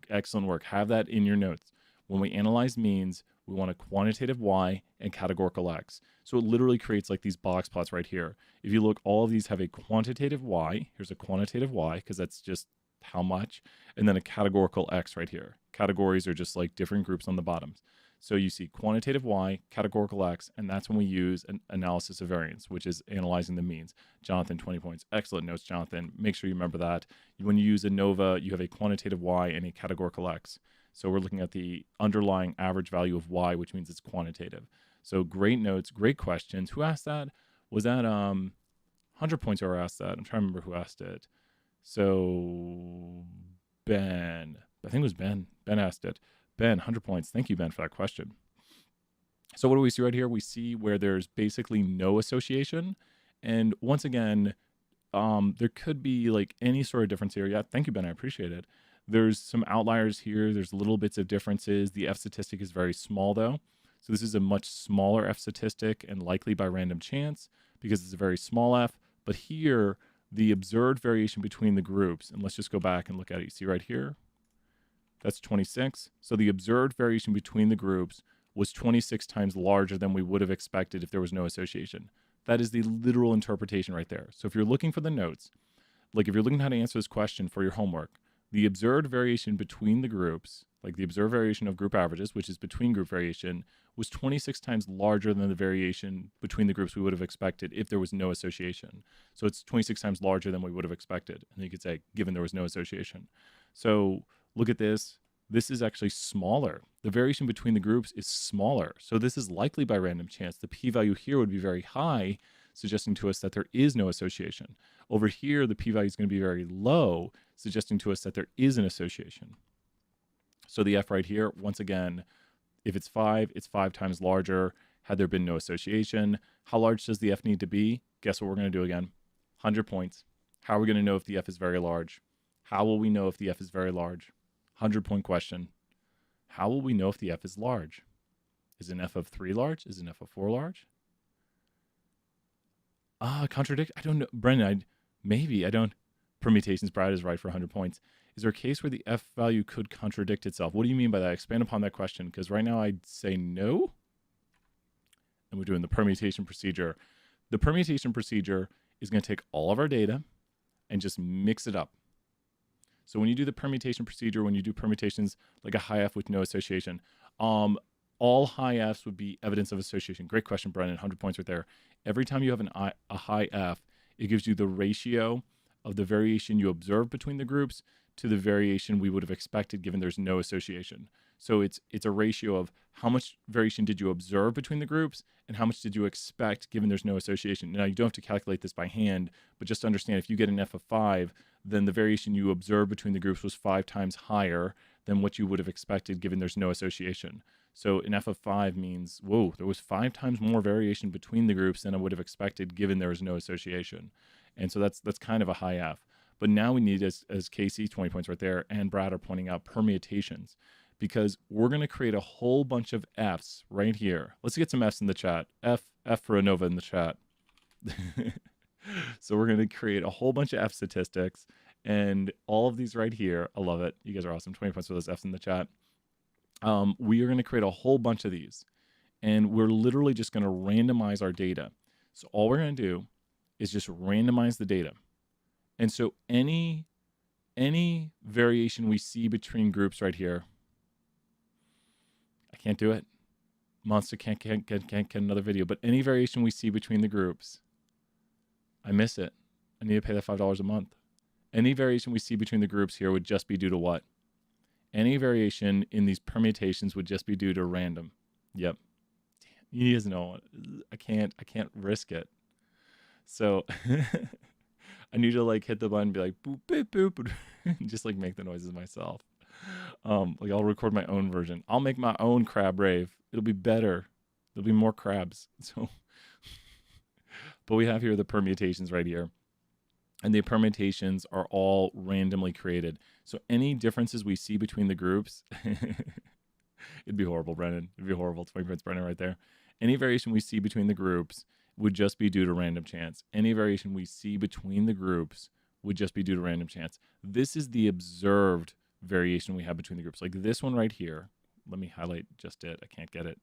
Excellent work. Have that in your notes. When we analyze means, we want a quantitative Y and categorical X. So it literally creates like these box plots right here. If you look, all of these have a quantitative Y. Here's a quantitative Y because that's just how much. And then a categorical X right here. Categories are just like different groups on the bottoms. So you see quantitative Y, categorical X, and that's when we use an analysis of variance, which is analyzing the means. Jonathan, 20 points. Excellent notes, Jonathan. Make sure you remember that. When you use ANOVA, you have a quantitative Y and a categorical X. So we're looking at the underlying average value of Y, which means it's quantitative. So great notes, great questions. Who asked that? Was that 100 points whoever asked that? I'm trying to remember who asked it. So Ben, I think it was Ben. Ben asked it. Ben, 100 points. Thank you, Ben, for that question. So what do we see right here? We see where there's basically no association. And once again, there could be like any sort of difference here. Yeah, thank you, Ben. I appreciate it. There's some outliers here. There's little bits of differences. The F statistic is very small, though. So this is a much smaller F statistic and likely by random chance because it's a very small F. But here, the observed variation between the groups, and let's just go back and look at it. You see right here? That's 26. So the observed variation between the groups was 26 times larger than we would have expected if there was no association. That is the literal interpretation right there. So if you're looking for the notes, like if you're looking at how to answer this question for your homework, the observed variation between the groups, like the observed variation of group averages, which is between group variation, was 26 times larger than the variation between the groups we would have expected if there was no association. So it's 26 times larger than we would have expected. And you could say, given there was no association. So look at this. This is actually smaller. The variation between the groups is smaller. So this is likely by random chance. The p-value here would be very high, suggesting to us that there is no association. Over here, the p-value is going to be very low, suggesting to us that there is an association. So the F right here, once again, if it's 5, it's 5 times larger had there been no association. How large does the F need to be? Guess what we're going to do again? 100 points. How are we going to know if the F is very large? How will we know if the F is very large? 100-point question. How will we know if the F is large? Is an F of 3 large? Is an F of 4 large? Contradict? I don't know. Brendan, maybe. I don't. Permutations, Brad is right for 100 points. Is there a case where the F value could contradict itself? What do you mean by that? Expand upon that question, because right now I'd say no. And we're doing the permutation procedure. The permutation procedure is going to take all of our data and just mix it up. So when you do the permutation procedure, when you do permutations like a high F with no association, all high Fs would be evidence of association. Great question, Brennan. 100 points right there. Every time you have a high F, it gives you the ratio of the variation you observe between the groups to the variation we would have expected given there's no association. So it's a ratio of how much variation did you observe between the groups and how much did you expect given there's no association. Now, you don't have to calculate this by hand, but just to understand, if you get an F of 5, then the variation you observed between the groups was 5 times higher than what you would have expected given there's no association. So an F of 5 means, whoa, there was 5 times more variation between the groups than I would have expected given there was no association. And so that's kind of a high F. But now we need, as Casey, 20 points right there, and Brad are pointing out, permutations, because we're going to create a whole bunch of Fs right here. Let's get some Fs in the chat. F for ANOVA in the chat. So we're going to create a whole bunch of F statistics, and all of these right here. I love it. You guys are awesome. 20 points for those Fs in the chat. We are going to create a whole bunch of these, and we're literally just going to randomize our data. So all we're going to do is just randomize the data. And so any variation we see between groups right here, I can't do it. Monster can't get another video, but any variation we see between the groups, I miss it. I need to pay that $5 a month. Any variation we see between the groups here would just be due to what? Any variation in these permutations would just be due to random. Yep. Damn, he doesn't know. I can't risk it. So I need to like hit the button and be like boop boop boop and just like make the noises myself. Like I'll record my own version. I'll make my own crab rave. It'll be better. There'll be more crabs. So but we have here the permutations right here. And the permutations are all randomly created. So any differences we see between the groups, it'd be horrible, Brennan. It'd be horrible. 20 points, Brennan, right there. Any variation we see between the groups would just be due to random chance. Any variation we see between the groups would just be due to random chance. This is the observed variation we have between the groups. Like this one right here. Let me highlight just it. I can't get it.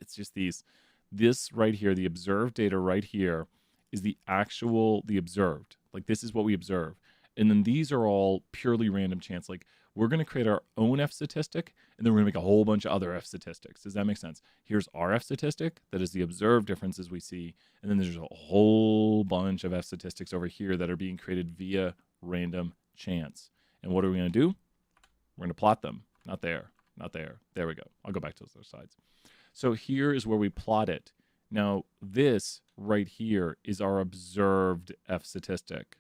It's just these. This right here, the observed data right here is the observed. Like this is what we observe. And then these are all purely random chance. Like we're going to create our own F statistic, and then we're going to make a whole bunch of other F statistics. Does that make sense? Here's our F statistic. That is the observed differences we see. And then there's a whole bunch of F statistics over here that are being created via random chance. And what are we going to do? We're going to plot them. Not there. Not there. There we go. I'll go back to those other sides. So here is where we plot it. Now, this right here is our observed F statistic.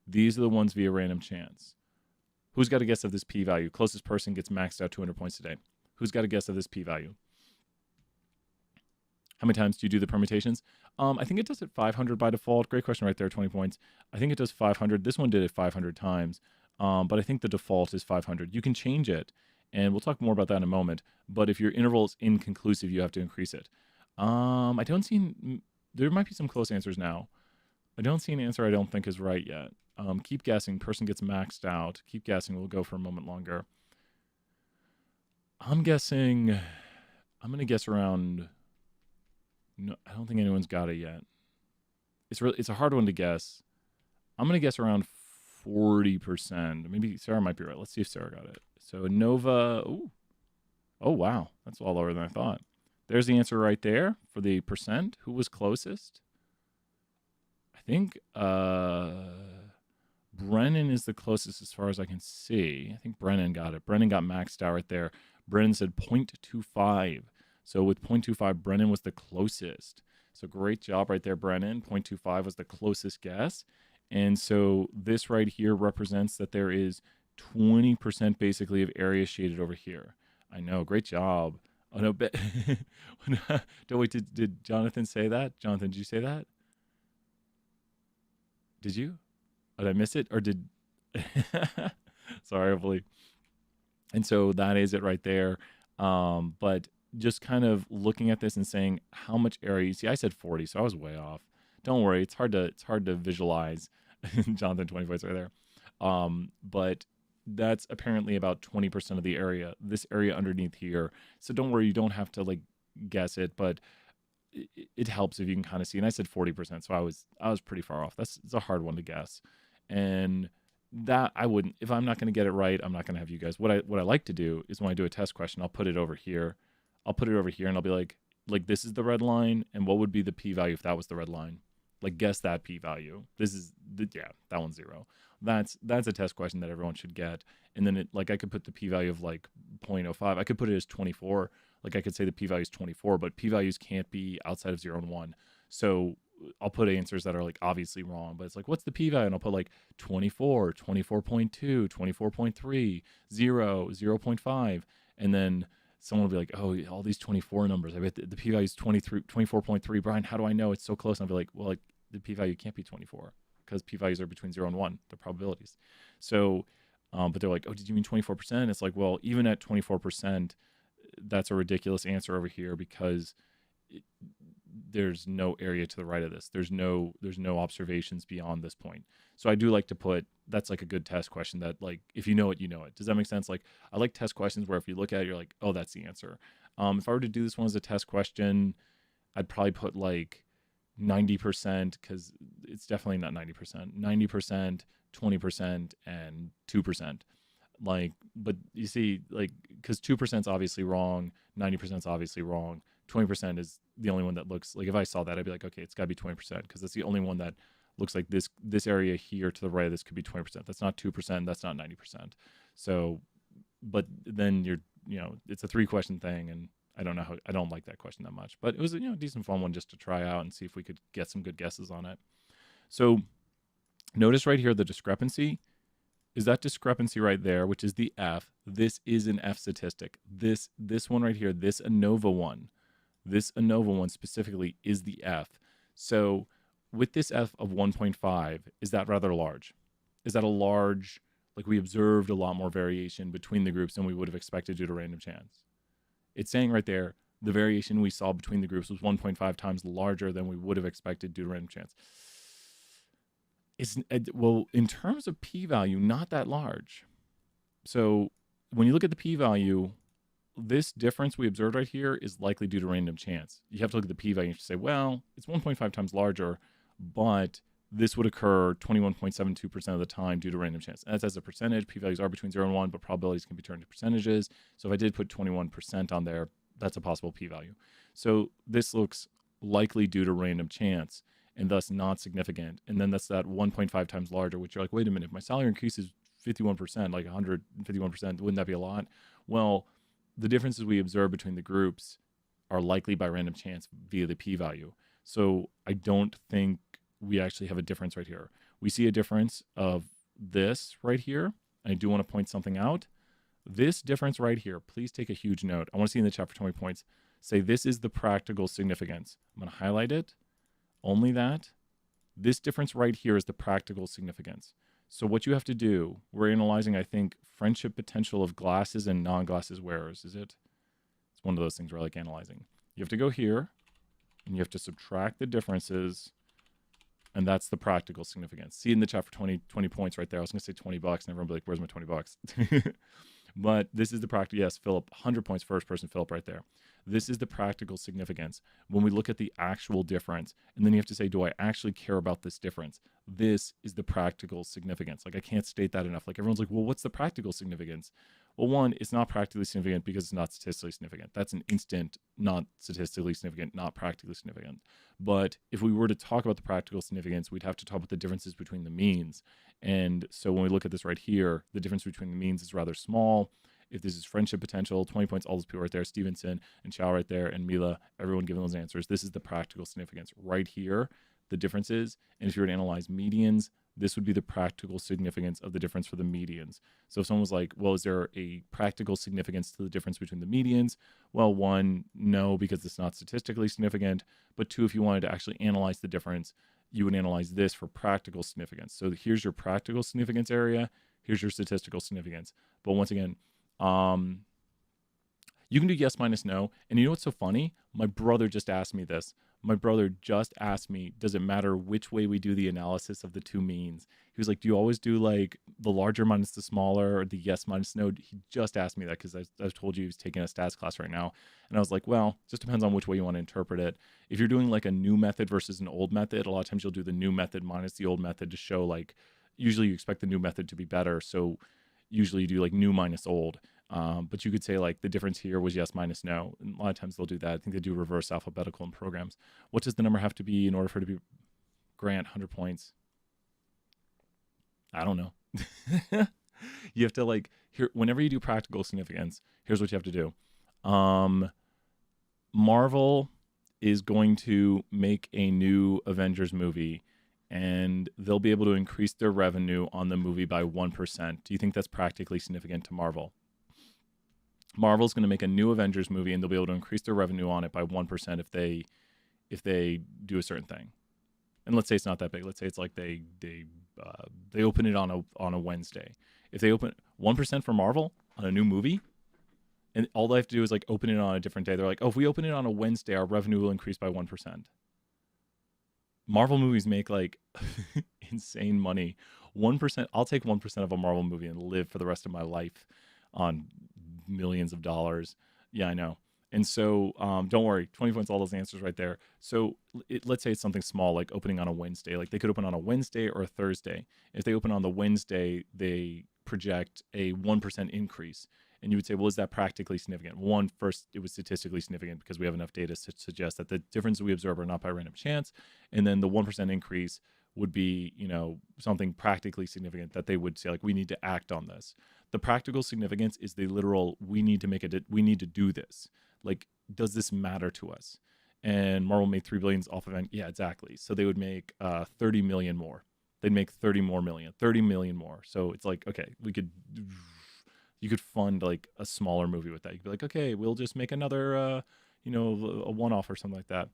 These are the ones via random chance. Who's got a guess of this p-value? Closest person gets maxed out 200 points today. Who's got a guess of this p-value? How many times do you do the permutations? I think it does it 500 by default. Great question right there, 20 points. I think it does 500. This one did it 500 times, but I think the default is 500. You can change it, and we'll talk more about that in a moment. But if your interval is inconclusive, you have to increase it. I don't see, there might be some close answers now. I don't see an answer I don't think is right yet. Keep guessing. Person gets maxed out. Keep guessing. We'll go for a moment longer. I'm guessing, I'm going to guess around, no, I don't think anyone's got it yet. It's a hard one to guess. I'm going to guess around 40%. Maybe Sarah might be right. Let's see if Sarah got it. So Nova, ooh. Oh, wow. That's a lot lower than I thought. There's the answer right there for the percent. Who was closest? I think Brennan is the closest as far as I can see. I think Brennan got it. Brennan got maxed out right there. Brennan said 0.25. So with 0.25, Brennan was the closest. So great job right there, Brennan. 0.25 was the closest guess. And so this right here represents that there is 20% basically of area shaded over here. I know, great job. Oh no, don't wait, did Jonathan say that? Jonathan, did you say that? Did you? Did I miss it? Or did, sorry, hopefully. And so that is it right there. But just kind of looking at this and saying how much area, you see, I said 40, so I was way off. Don't worry, it's hard to visualize. Jonathan, 20 points right there. But that's apparently about 20% of the area, this area underneath here. So don't worry, you don't have to like guess it, but it helps if you can kind of see. And I said 40%, so I was pretty far off. It's a hard one to guess. And that I wouldn't, if I'm not going to get it right, I'm not going to have you guys. What I like to do is when I do a test question, I'll put it over here. And I'll be like this is the red line, and what would be the p-value if that was the red line? Like guess that p-value. This is that one's 0. That's a test question that everyone should get. And then I could put the p-value of like 0.05. I could put it as 24. Like I could say the p-value is 24, but p-values can't be outside of 0 and 1. So I'll put answers that are like obviously wrong, but it's like, what's the p-value? And I'll put like 24, 24.2, 24.3, 0, 0.5. And then someone will be like, oh, all these 24 numbers. I bet the p-value is 24.3. Brian, how do I know it's so close? And I'll be like, well, like the p-value can't be 24 because p-values are between 0 and 1, the probabilities. So, but they're like, oh, did you mean 24%? It's like, well, even at 24%, that's a ridiculous answer over here because there's no area to the right of this. There's no observations beyond this point. So I do like to put, that's like a good test question that like, if you know it, you know it. Does that make sense? Like I like test questions where if you look at it, you're like, oh, that's the answer. If I were to do this one as a test question, I'd probably put like 90% because it's definitely not 90%, 90%, 20%, and 2%. Like, but you see, like, because 2% is obviously wrong, 90% is obviously wrong, 20% is the only one that looks like, if I saw that, I'd be like, okay, it's got to be 20% because that's the only one that looks like this area here to the right of this could be 20%. That's not 2%. That's not 90%. So, but then it's a 3-question thing, and I don't like that question that much. But it was a decent fun one just to try out and see if we could get some good guesses on it. So notice right here the discrepancy is that discrepancy right there, which is the F. This is an F statistic. This one right here, this ANOVA one specifically is the F. So with this F of 1.5, is that rather large? Is that a large, like we observed a lot more variation between the groups than we would have expected due to random chance? It's saying right there, the variation we saw between the groups was 1.5 times larger than we would have expected due to random chance. Well, in terms of p-value, not that large. So when you look at the p-value, this difference we observed right here is likely due to random chance. You have to look at the p-value and say, well, it's 1.5 times larger, but this would occur 21.72% of the time due to random chance. As a percentage, p-values are between 0 and 1, but probabilities can be turned into percentages. So if I did put 21% on there, that's a possible p-value. So this looks likely due to random chance and thus not significant. And then that's that 1.5 times larger, which you're like, wait a minute, if my salary increases 51%, like 151%, wouldn't that be a lot? Well, the differences we observe between the groups are likely by random chance via the p-value. So I don't think we actually have a difference right here. We see a difference of this right here. I do want to point something out. This difference right here, please take a huge note. I want to see in the chat for 20 points. Say this is the practical significance. I'm going to highlight it. Only that. This difference right here is the practical significance. So what you have to do, we're analyzing, I think, friendship potential of glasses and non-glasses wearers, is it? It's one of those things we're like analyzing. You have to go here, and you have to subtract the differences, and that's the practical significance. See in the chat for 20 points right there. I was going to say 20 bucks, and everyone will be like, where's my 20 bucks? But this is the practical, yes, Philip, 100 points, first person Philip right there. This is the practical significance when we look at the actual difference. And then you have to say, do I actually care about this difference? This is the practical significance. Like, I can't state that enough. Like, everyone's like, well, what's the practical significance? Well, one, it's not practically significant because it's not statistically significant. That's an instant, not statistically significant, not practically significant. But if we were to talk about the practical significance, we'd have to talk about the differences between the means. And so when we look at this right here, the difference between the means is rather small. If this is friendship potential, 20 points, all those people right there, Stevenson and Chow right there, and Mila, everyone giving those answers. This is the practical significance right here, the differences. And if you were to analyze medians, this would be the practical significance of the difference for the medians. So if someone was like, well, is there a practical significance to the difference between the medians? Well, one, no, because it's not statistically significant. But two, if you wanted to actually analyze the difference, you would analyze this for practical significance. So here's your practical significance area. Here's your statistical significance. But once again, you can do yes minus no. And you know what's so funny? My brother just asked me this. My brother just asked me, does it matter which way we do the analysis of the two means? He was like, do you always do like the larger minus the smaller or the yes minus no? He just asked me that because I've told you he was taking a stats class right now. And I was like, well, it just depends on which way you want to interpret it. If you're doing like a new method versus an old method, a lot of times you'll do the new method minus the old method to show like, usually you expect the new method to be better. So usually you do like new minus old. But you could say like the difference here was yes minus no. And a lot of times they'll do that. I think they do reverse alphabetical in programs. What does the number have to be in order for it to be grant 100 points? I don't know. You have to like here whenever you do practical significance, here's what you have to do. Marvel is going to make a new Avengers movie and they'll be able to increase their revenue on the movie by 1%. Do you think that's practically significant to Marvel? Marvel's going to make a new Avengers movie and they'll be able to increase their revenue on it by 1% if they do a certain thing. And let's say it's not that big. Let's say it's like they open it on a Wednesday. If they open 1% for Marvel on a new movie, and all they have to do is like open it on a different day. They're like, oh, if we open it on a Wednesday, our revenue will increase by 1%. Marvel movies make like insane money. 1%, I'll take 1% of a Marvel movie and live for the rest of my life on millions of dollars. Yeah, I know. And so don't worry, 20 points, all those answers right there. So let's say it's something small like opening on a Wednesday. Like they could open on a Wednesday or a Thursday. If they open on the Wednesday, they project a 1% increase. And you would say, well, is that practically significant? One, first, it was statistically significant because we have enough data to suggest that the differences we observe are not by random chance. And then the 1% increase would be, something practically significant that they would say, like, we need to act on this. The practical significance is the literal, we need to do this. Like, does this matter to us? And Marvel made $3 billion off of it. Yeah, exactly. So they would make 30 million more. They'd make 30 million more. So it's like, okay, you could fund like a smaller movie with that. You could be like, okay, we'll just make another, a one-off or something like that.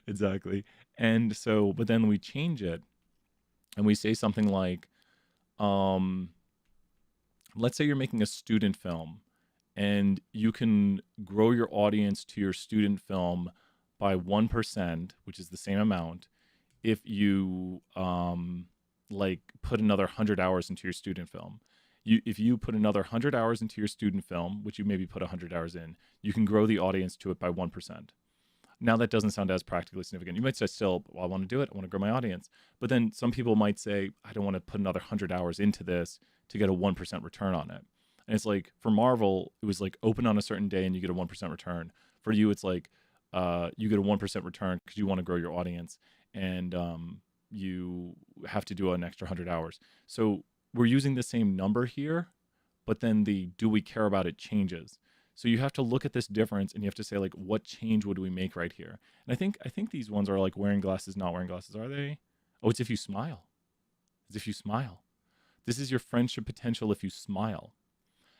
Exactly. And so, but then we change it and we say something like, let's say you're making a student film and you can grow your audience to your student film by 1%, which is the same amount, if you like put another 100 hours into your student film. If you put another 100 hours into your student film, which you maybe put 100 hours in, you can grow the audience to it by 1%. Now that doesn't sound as practically significant. You might say still, well, I want to do it. I want to grow my audience. But then some people might say, I don't want to put another 100 hours into this to get a 1% return on it. And it's like for Marvel, it was like open on a certain day and you get a 1% return. For you, it's like you get a 1% return because you want to grow your audience and you have to do an extra 100 hours. So we're using the same number here, but then the do we care about it changes. So you have to look at this difference and you have to say like, what change would we make right here? And I think these ones are like wearing glasses, not wearing glasses. Are they? Oh, it's if you smile. It's if you smile. This is your friendship potential if you smile.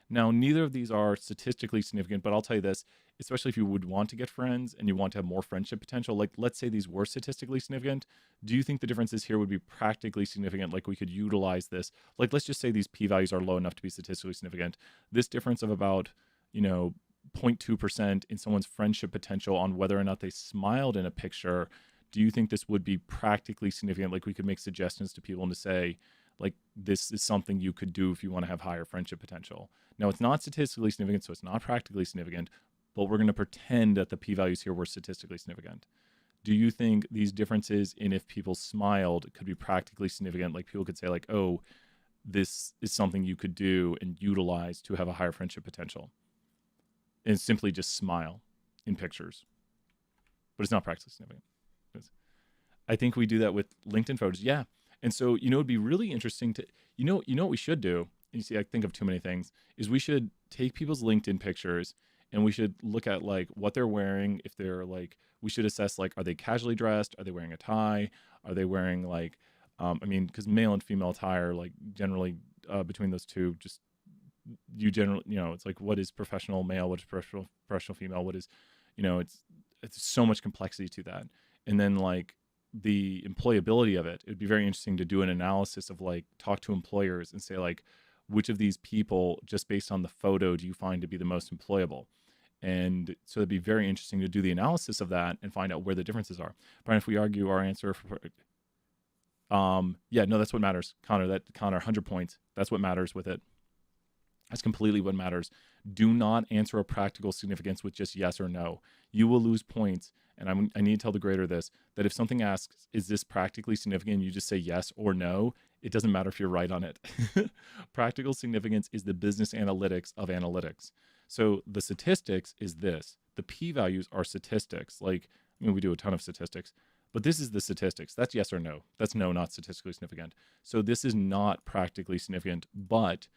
Now, neither of these are statistically significant, but I'll tell you this, especially if you would want to get friends and you want to have more friendship potential, like let's say these were statistically significant, do you think the differences here would be practically significant? Like we could utilize this, like let's just say these p-values are low enough to be statistically significant. This difference of about, 0.2% in someone's friendship potential on whether or not they smiled in a picture, do you think this would be practically significant? Like we could make suggestions to people and to say, like, this is something you could do if you want to have higher friendship potential. Now, it's not statistically significant, so it's not practically significant, but we're going to pretend that the p-values here were statistically significant. Do you think these differences in if people smiled could be practically significant? Like people could say like, oh, this is something you could do and utilize to have a higher friendship potential. And simply just smile in pictures. But it's not practically significant. I think we do that with LinkedIn photos. Yeah. And so, it'd be really interesting to, what we should do, you see, I think of too many things, is we should take people's LinkedIn pictures and we should look at like what they're wearing. If they're like, we should assess like, are they casually dressed? Are they wearing a tie? Are they wearing like, because male and female attire, like generally between those two, just you generally, it's like, what is professional male? What is professional female? What is, it's so much complexity to that. And then like the employability of it, it'd be very interesting to do an analysis of like, talk to employers and say like, which of these people, just based on the photo, do you find to be the most employable? And so it'd be very interesting to do the analysis of that and find out where the differences are. Brian, if we argue our answer for, yeah, no, that's what matters. Connor, 100 points. That's what matters with it. That's completely what matters. Do not answer a practical significance with just yes or no. You will lose points. And I need to tell the grader this, that if something asks, is this practically significant? You just say yes or no. It doesn't matter if you're right on it. Practical significance is the business analytics of analytics. So the statistics is this. The p-values are statistics. Like, we do a ton of statistics, but this is the statistics. That's yes or no. That's no, not statistically significant. So this is not practically significant, but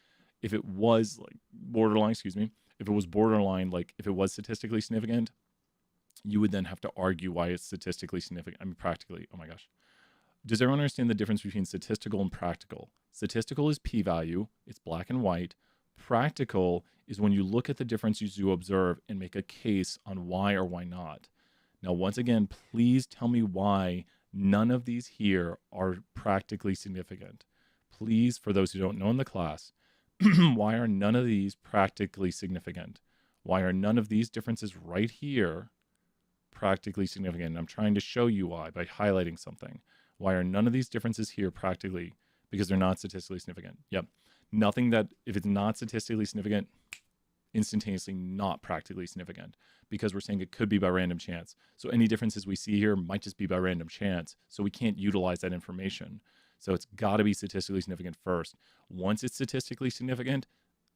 if it was like borderline, if it was borderline, like if it was statistically significant, you would then have to argue why it's statistically significant. Practically, oh my gosh. Does everyone understand the difference between statistical and practical? Statistical is p-value, it's black and white. Practical is when you look at the differences you observe and make a case on why or why not. Now, once again, please tell me why none of these here are practically significant. Please, for those who don't know in the class, why are none of these practically significant? Why are none of these differences right here practically significant? And I'm trying to show you why by highlighting something. Why are none of these differences here practically? Because they're not statistically significant. Yep. Nothing that, if it's not statistically significant, instantaneously not practically significant, because we're saying it could be by random chance. So any differences we see here might just be by random chance. So we can't utilize that information. So it's got to be statistically significant first. Once it's statistically significant,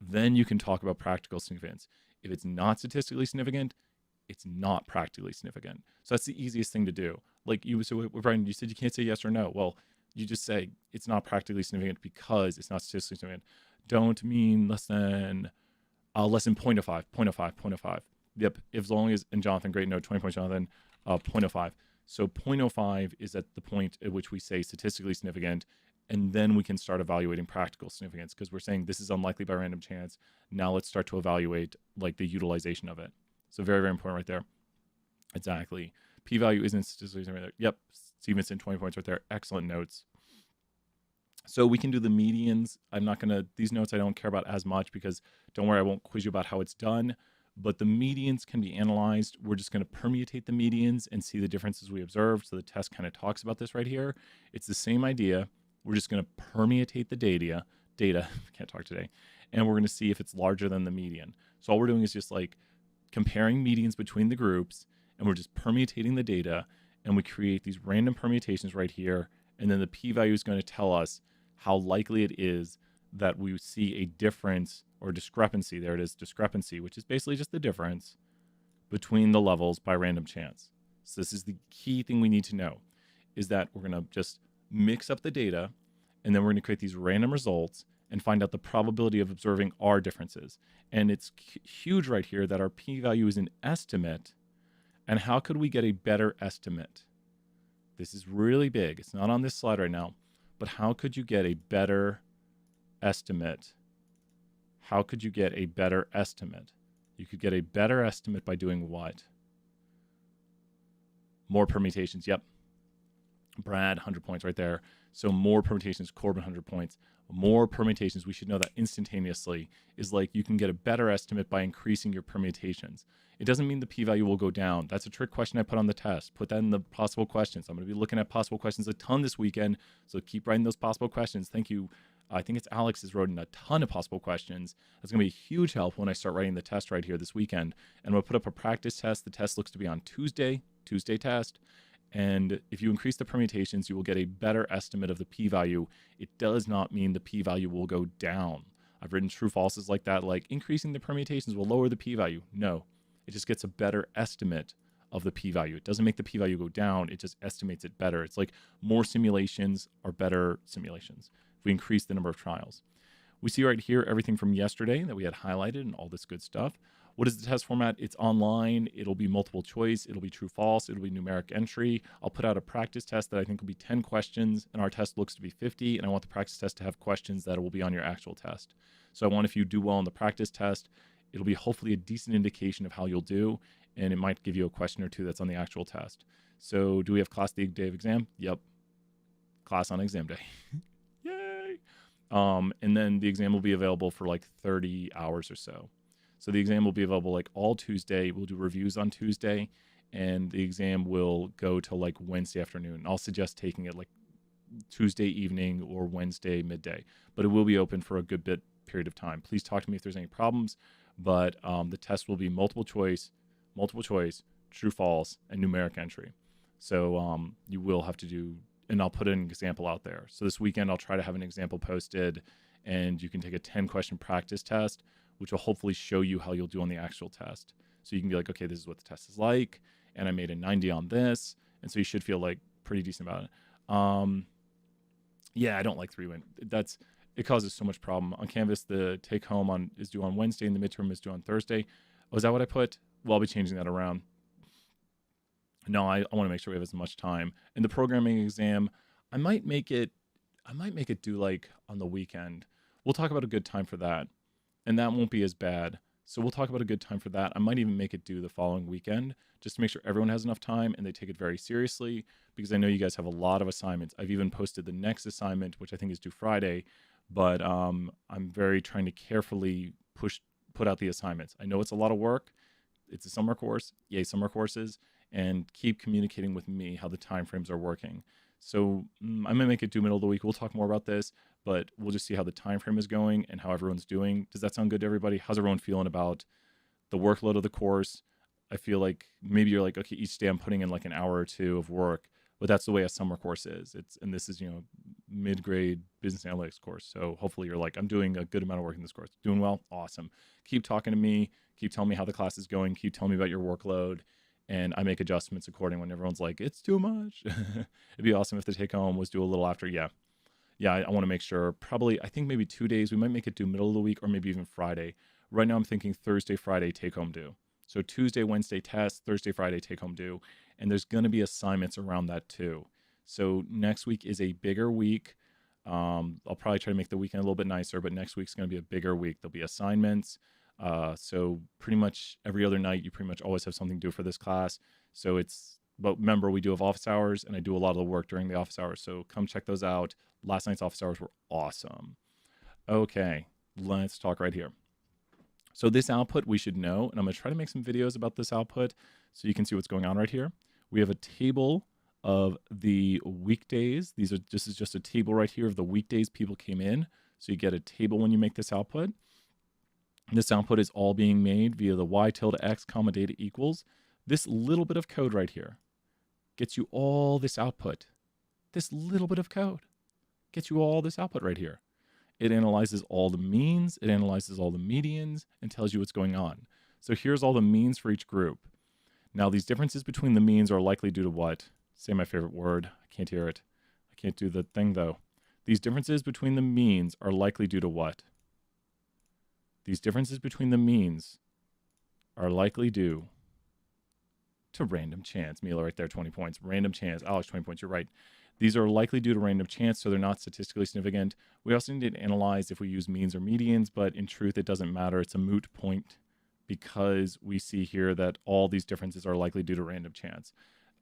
then you can talk about practical significance. If it's not statistically significant, it's not practically significant. So that's the easiest thing to do. Like Brian, you said you can't say yes or no. Well, you just say it's not practically significant because it's not statistically significant. Don't mean less than 0.05, 0.05. Yep, as long as, and Jonathan, great note, 20 points, Jonathan, 0.05. So 0.05 is at the point at which we say statistically significant, and then we can start evaluating practical significance, because we're saying this is unlikely by random chance. Now let's start to evaluate like the utilization of it. So very, very important right there. Exactly. P-value isn't statistically significant. Yep, Stevenson, 20 points right there. Excellent notes. So we can do the medians. These notes I don't care about as much, because don't worry, I won't quiz you about how it's done, but the medians can be analyzed. We're just going to permutate the medians and see the differences we observed. So the test kind of talks about this right here. It's the same idea. We're just going to permutate the data, can't talk today, and we're going to see if it's larger than the median. So all we're doing is just like comparing medians between the groups, and we're just permutating the data, and we create these random permutations right here, and then the p-value is going to tell us how likely it is that we see a difference or discrepancy. There it is, discrepancy, which is basically just the difference between the levels by random chance. So this is the key thing we need to know, is that we're going to just mix up the data, and then we're going to create these random results and find out the probability of observing our differences. And it's huge right here that our p-value is an estimate. And how could we get a better estimate? This is really big. It's not on this slide right now, but how could you get a better estimate? How could you get a better estimate? You could get a better estimate by doing what? More permutations. Yep. Brad, 100 points right there. So more permutations, Corbin, 100 points. More permutations, we should know that instantaneously, is like you can get a better estimate by increasing your permutations. It doesn't mean the p-value will go down. That's a trick question I put on the test. Put that in the possible questions. I'm going to be looking at possible questions a ton this weekend, so keep writing those possible questions. Thank you. I think it's Alex has written a ton of possible questions. That's going to be a huge help when I start writing the test right here this weekend. And I'm going to put up a practice test. The test looks to be on Tuesday test. And if you increase the permutations, you will get a better estimate of the p-value. It does not mean the p-value will go down. I've written true falses like that, like increasing the permutations will lower the p-value. No, it just gets a better estimate of the p-value. It doesn't make the p-value go down. It just estimates it better. It's like more simulations are better simulations if we increase the number of trials. We see right here everything from yesterday that we had highlighted and all this good stuff. What is the test format? It's online. It'll be multiple choice. It'll be true, false. It'll be numeric entry. I'll put out a practice test that I think will be 10 questions, and our test looks to be 50, and I want the practice test to have questions that will be on your actual test. So I want, if you do well on the practice test, it'll be hopefully a decent indication of how you'll do, and it might give you a question or two that's on the actual test. So do we have class the day of exam? Yep. Class on exam day. Yay! And then the exam will be available for like 30 hours or so. So the exam will be available like all Tuesday. We'll do reviews on Tuesday, and the exam will go till like Wednesday afternoon. I'll suggest taking it like Tuesday evening or Wednesday midday, but it will be open for a good period of time. Please talk to me if there's any problems, but the test will be multiple choice, true, false, and numeric entry. So you will have to do, and I'll put an example out there. So this weekend, I'll try to have an example posted, and you can take a 10-question practice test, which will hopefully show you how you'll do on the actual test. So you can be like, okay, this is what the test is like, and I made a 90 on this, and so you should feel like pretty decent about it. Yeah, I don't like 3-win. It causes so much problem. On Canvas, the take-home is due on Wednesday, and the midterm is due on Thursday. Oh, is that what I put? Well, I'll be changing that around. No, I want to make sure we have as much time. And the programming exam, I might make it due like on the weekend. We'll talk about a good time for that. And that won't be as bad. So we'll talk about a good time for that. I might even make it due the following weekend, just to make sure everyone has enough time and they take it very seriously, because I know you guys have a lot of assignments. I've even posted the next assignment, which I think is due Friday, but I'm very trying to carefully put out the assignments. I know it's a lot of work. It's a summer course. Yay, summer courses. And keep communicating with me how the timeframes are working. So I'm going to make it due middle of the week. We'll talk more about this, but we'll just see how the time frame is going and how everyone's doing. Does that sound good to everybody? How's everyone feeling about the workload of the course? I feel like maybe you're like, okay, each day I'm putting in like an hour or two of work, but that's the way a summer course is. And this is, mid-grade business analytics course. So hopefully you're like, I'm doing a good amount of work in this course. Doing well? Awesome. Keep talking to me. Keep telling me how the class is going. Keep telling me about your workload. And I make adjustments according when everyone's like, it's too much. It'd be awesome if the take home was due a little after. Yeah, I want to make sure. Probably, I think maybe 2 days. We might make it due middle of the week or maybe even Friday. Right now I'm thinking Thursday, Friday, take home due. So Tuesday, Wednesday test, Thursday, Friday, take home due. And there's going to be assignments around that too. So next week is a bigger week. I'll probably try to make the weekend a little bit nicer, but next week's going to be a bigger week. There'll be assignments. So pretty much every other night, you pretty much always have something to do for this class. But remember, we do have office hours, and I do a lot of the work during the office hours. So come check those out. Last night's office hours were awesome. Okay, let's talk right here. So this output we should know, and I'm going to try to make some videos about this output so you can see what's going on right here. We have a table of the weekdays. This is just a table right here of the weekdays people came in. So you get a table when you make this output. This output is all being made via the y tilde x comma data equals. This little bit of code right here gets you all this output. This little bit of code gets you all this output right here. It analyzes all the means, it analyzes all the medians, and tells you what's going on. So here's all the means for each group. Now these differences between the means are likely due to what? Say my favorite word. I can't hear it. I can't do the thing though. These differences between the means are likely due to what? These differences between the means are likely due to random chance. Mila right there, 20 points. Random chance. Alex, 20 points. You're right. These are likely due to random chance, so they're not statistically significant. We also need to analyze if we use means or medians, but in truth, it doesn't matter. It's a moot point because we see here that all these differences are likely due to random chance.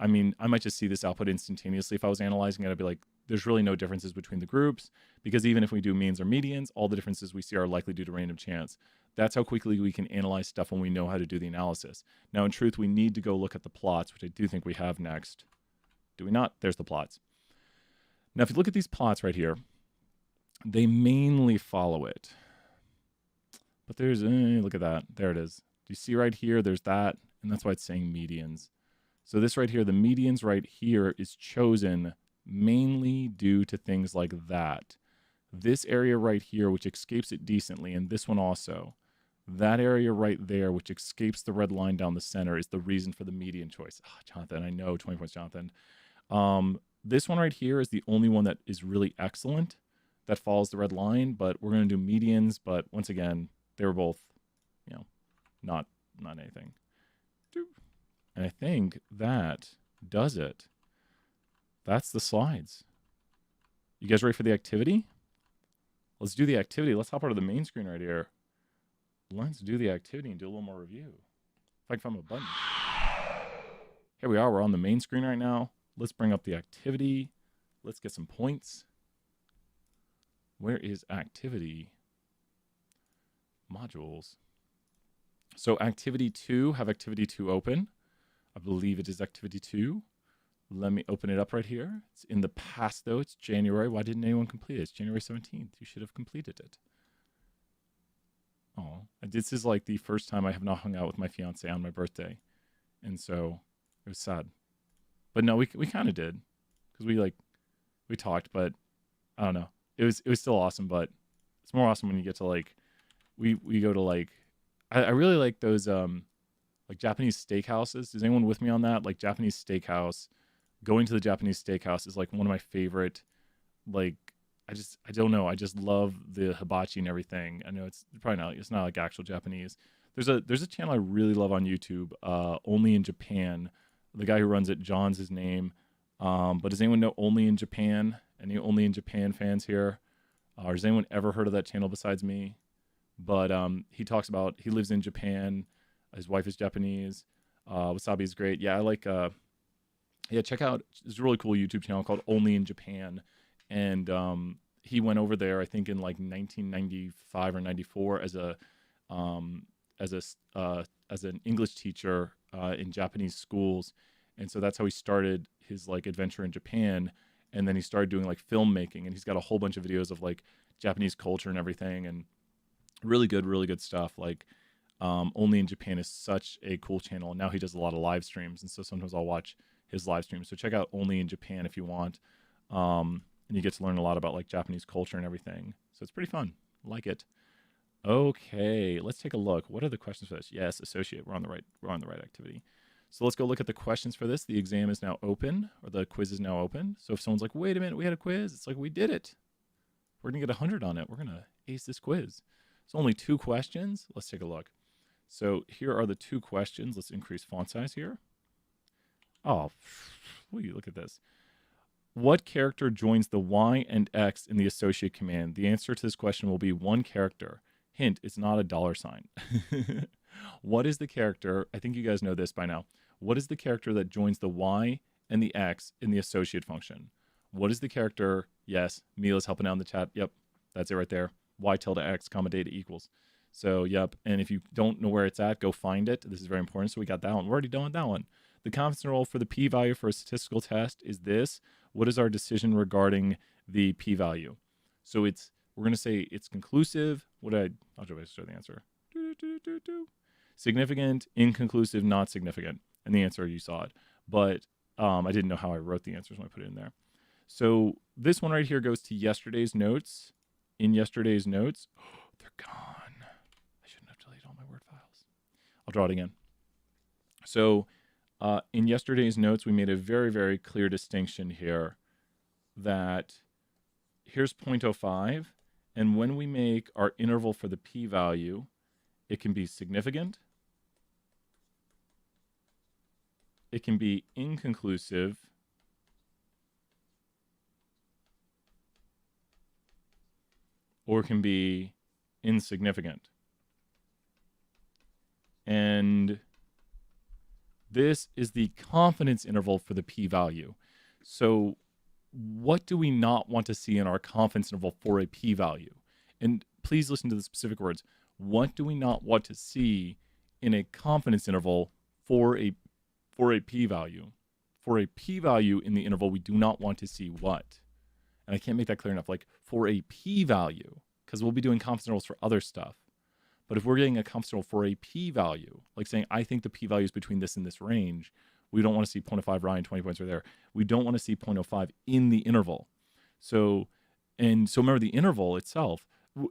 I mean, I might just see this output instantaneously. If I was analyzing it, I'd be like, there's really no differences between the groups because even if we do means or medians, all the differences we see are likely due to random chance. That's how quickly we can analyze stuff when we know how to do the analysis. Now, in truth, we need to go look at the plots, which I do think we have next. Do we not? There's the plots. Now, if you look at these plots right here, they mainly follow it. But there's, look at that. There it is. Do you see right here? There's that, and that's why it's saying medians. So this right here, the medians right here is chosen mainly due to things like that. This area right here, which escapes it decently, and this one also. That area right there, which escapes the red line down the center, is the reason for the median choice. Oh, Jonathan, I know, 20 points, Jonathan. This one right here is the only one that is really excellent that follows the red line, but we're going to do medians. But once again, they were both, you know, not anything. And I think that does it. That's the slides. You guys ready for the activity? Let's do the activity. Let's hop out of the main screen right here. Let's do the activity and do a little more review. If I can find my button. Here we are. We're on the main screen right now. Let's bring up the activity. Let's get some points. Where is activity? Modules. So activity 2, have activity 2 open. I believe it is activity 2. Let me open it up right here. It's in the past though. It's January. Why didn't anyone complete it? It's January 17th. You should have completed it. Oh, this is like the first time I have not hung out with my fiance on my birthday. And so it was sad. But no, we kind of did because we talked, but I don't know. It was still awesome, but it's more awesome when you get to like, we go to like, I really like those, like Japanese steakhouses. Is anyone with me on that? Like Japanese steakhouse, going to the Japanese steakhouse is like one of my favorite, like, I don't know. I just love the hibachi and everything. I know it's probably not, it's not like actual Japanese. There's a channel I really love on YouTube, Only in Japan. The guy who runs it, John's his name. But does anyone know Only in Japan? Any Only in Japan fans here? Or has anyone ever heard of that channel besides me? But he talks about, he lives in Japan. His wife is Japanese. Wasabi is great. Yeah, I like, yeah, check out, it's a really cool YouTube channel called Only in Japan. And he went over there, I think in like 1995 or 94 as an English teacher in Japanese schools. And so that's how he started his like adventure in Japan. And then he started doing like filmmaking, and he's got a whole bunch of videos of like Japanese culture and everything, and really good stuff. Like Only in Japan is such a cool channel. And now he does a lot of live streams. And so sometimes I'll watch his live streams. So check out Only in Japan if you want. And you get to learn a lot about like Japanese culture and everything. So it's pretty fun. Like it. Okay, let's take a look. What are the questions for this? Yes, associate. We're on the right activity. So let's go look at the questions for this. The exam is now open, or the quiz is now open. So if someone's like, wait a minute, we had a quiz. It's like, we did it. We're going to get 100 on it. We're going to ace this quiz. It's only 2 questions. Let's take a look. So here are the 2 questions. Let's increase font size here. Oh, look at this. What character joins the Y and X in the associate command? The answer to this question will be one character. Hint, it's not a $sign. What is the character? I think you guys know this by now. What is the character that joins the Y and the X in the associate function? What is the character? Yes, Mila's helping out in the chat. Yep, that's it right there. Y tilde X comma data equals. So, yep. And if you don't know where it's at, go find it. This is very important. So we got that one. We're already done with that one. The confidence interval for the p-value for a statistical test is this. What is our decision regarding the p-value? So we're going to say it's conclusive. I'll try to show the answer. Significant, inconclusive, not significant. And the answer, you saw it. But I didn't know how I wrote the answers when I put it in there. So this one right here goes to yesterday's notes. In yesterday's notes, they're gone. I shouldn't have deleted all my Word files. I'll draw it again. So in yesterday's notes, we made a very, very clear distinction here that here's 0.05. And when we make our interval for the p-value, it can be significant. It can be inconclusive. Or it can be insignificant. And this is the confidence interval for the p-value. So what do we not want to see in our confidence interval for a p-value? And please listen to the specific words. What do we not want to see in a confidence interval for a p-value? For a p-value in the interval, we do not want to see what? And I can't make that clear enough. Like for a p-value, because we'll be doing confidence intervals for other stuff. But if we're getting a confidence interval for a p-value, like saying, I think the p-value is between this and this range, we don't want to see 0.05 Ryan, 20 points right there. We don't want to see 0.05 in the interval. So remember the interval itself,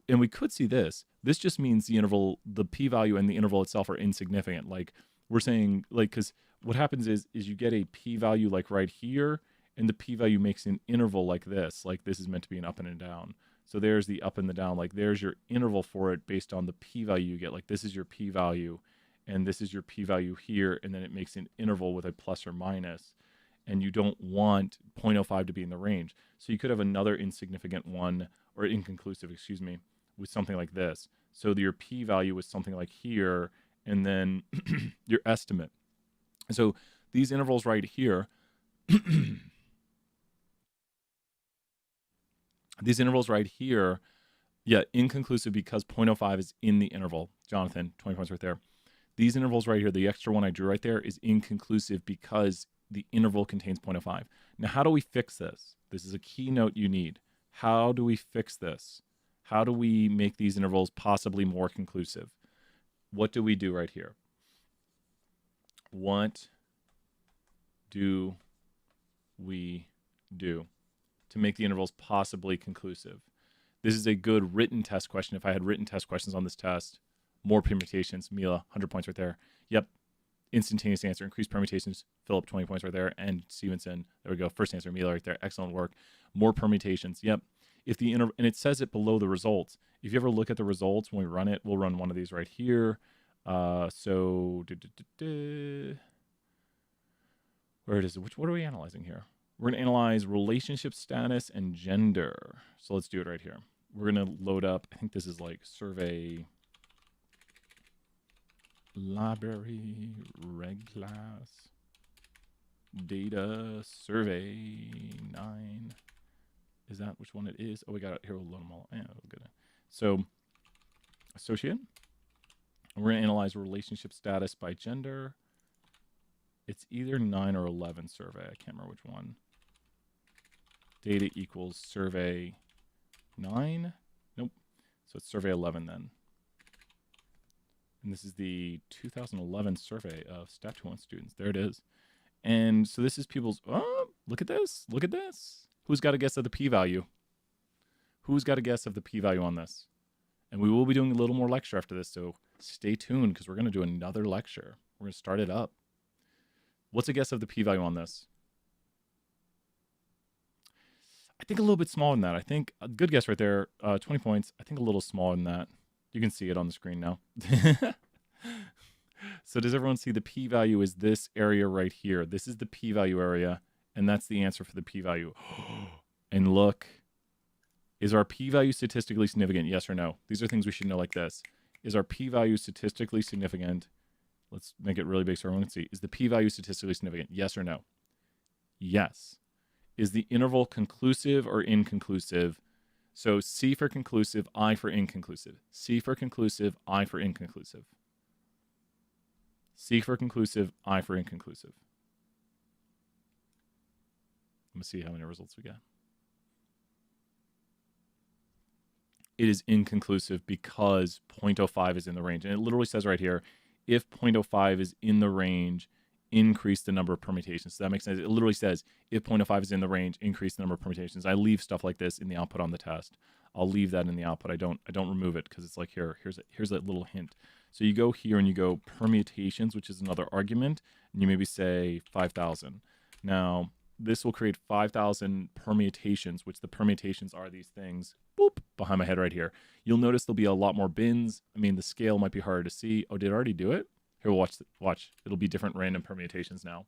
and we could see this. This just means the interval, the p-value and the interval itself are insignificant. Like we're saying, like, because what happens is you get a p-value like right here, and the p-value makes an interval like this. Like this is meant to be an up and a down. So there's the up and the down. Like there's your interval for it based on the p-value you get. Like this is your p-value, and this is your p-value here, and then it makes an interval with a plus or minus. And you don't want 0.05 to be in the range. So you could have another insignificant one, or inconclusive, excuse me, with something like this. So your p-value was something like here, and then your estimate. So these intervals right here, these intervals right here, yeah, inconclusive because 0.05 is in the interval. Jonathan, 20 points right there. These intervals right here, the extra one I drew right there is inconclusive because the interval contains 0.05. Now, how do we fix this? This is a key note you need. How do we fix this? How do we make these intervals possibly more conclusive? What do we do right here? What do we do to make the intervals possibly conclusive? This is a good written test question. If I had written test questions on this test, more permutations. Mila, 100 points right there. Yep. Instantaneous answer. Increased permutations. Philip, 20 points right there. And Stevenson, there we go. First answer, Mila right there. Excellent work. More permutations. Yep. If the and it says it below the results. If you ever look at the results when we run it, we'll run one of these right here. Where it is? What are we analyzing here? We're going to analyze relationship status and gender. So let's do it right here. We're going to load up, I think this is like survey library reg class data survey 9. Is that which one it is? Oh, we got it here. We'll load them all. Yeah, we're good. So associate. We're going to analyze relationship status by gender. It's either 9 or 11 survey. I can't remember which one. Data equals survey 9. Nope. So it's survey 11 then. And this is the 2011 survey of Stat 201 students. There it is. And so this is people's, oh, look at this. Look at this. Who's got a guess of the p-value? Who's got a guess of the p-value on this? And we will be doing a little more lecture after this, so stay tuned because we're going to do another lecture. We're going to start it up. What's a guess of the p-value on this? I think a little bit smaller than that. I think a good guess right there, 20 points. I think a little smaller than that. You can see it on the screen now. So does everyone see the p-value is this area right here? This is the p-value area, and that's the answer for the p-value. And look, is our p-value statistically significant? Yes or no? These are things we should know like this. Is our p-value statistically significant? Let's make it really big so everyone can see. Is the p-value statistically significant? Yes or no? Yes. Is the interval conclusive or inconclusive? So C for conclusive, I for inconclusive. C for conclusive, I for inconclusive. C for conclusive, I for inconclusive. Let's see how many results we get. It is inconclusive because 0.05 is in the range. And it literally says right here, if 0.05 is in the range, increase the number of permutations. So that makes sense. It literally says, if 0.05 is in the range, increase the number of permutations. I leave stuff like this in the output on the test. I'll leave that in the output. I don't remove it because it's like here's a little hint. So you go here and you go permutations, which is another argument, and you maybe say 5,000. Now, this will create 5,000 permutations, which the permutations are these things, boop, behind my head right here. You'll notice there'll be a lot more bins. I mean, the scale might be harder to see. Oh, did it already do it? Here, watch. It'll be different random permutations now.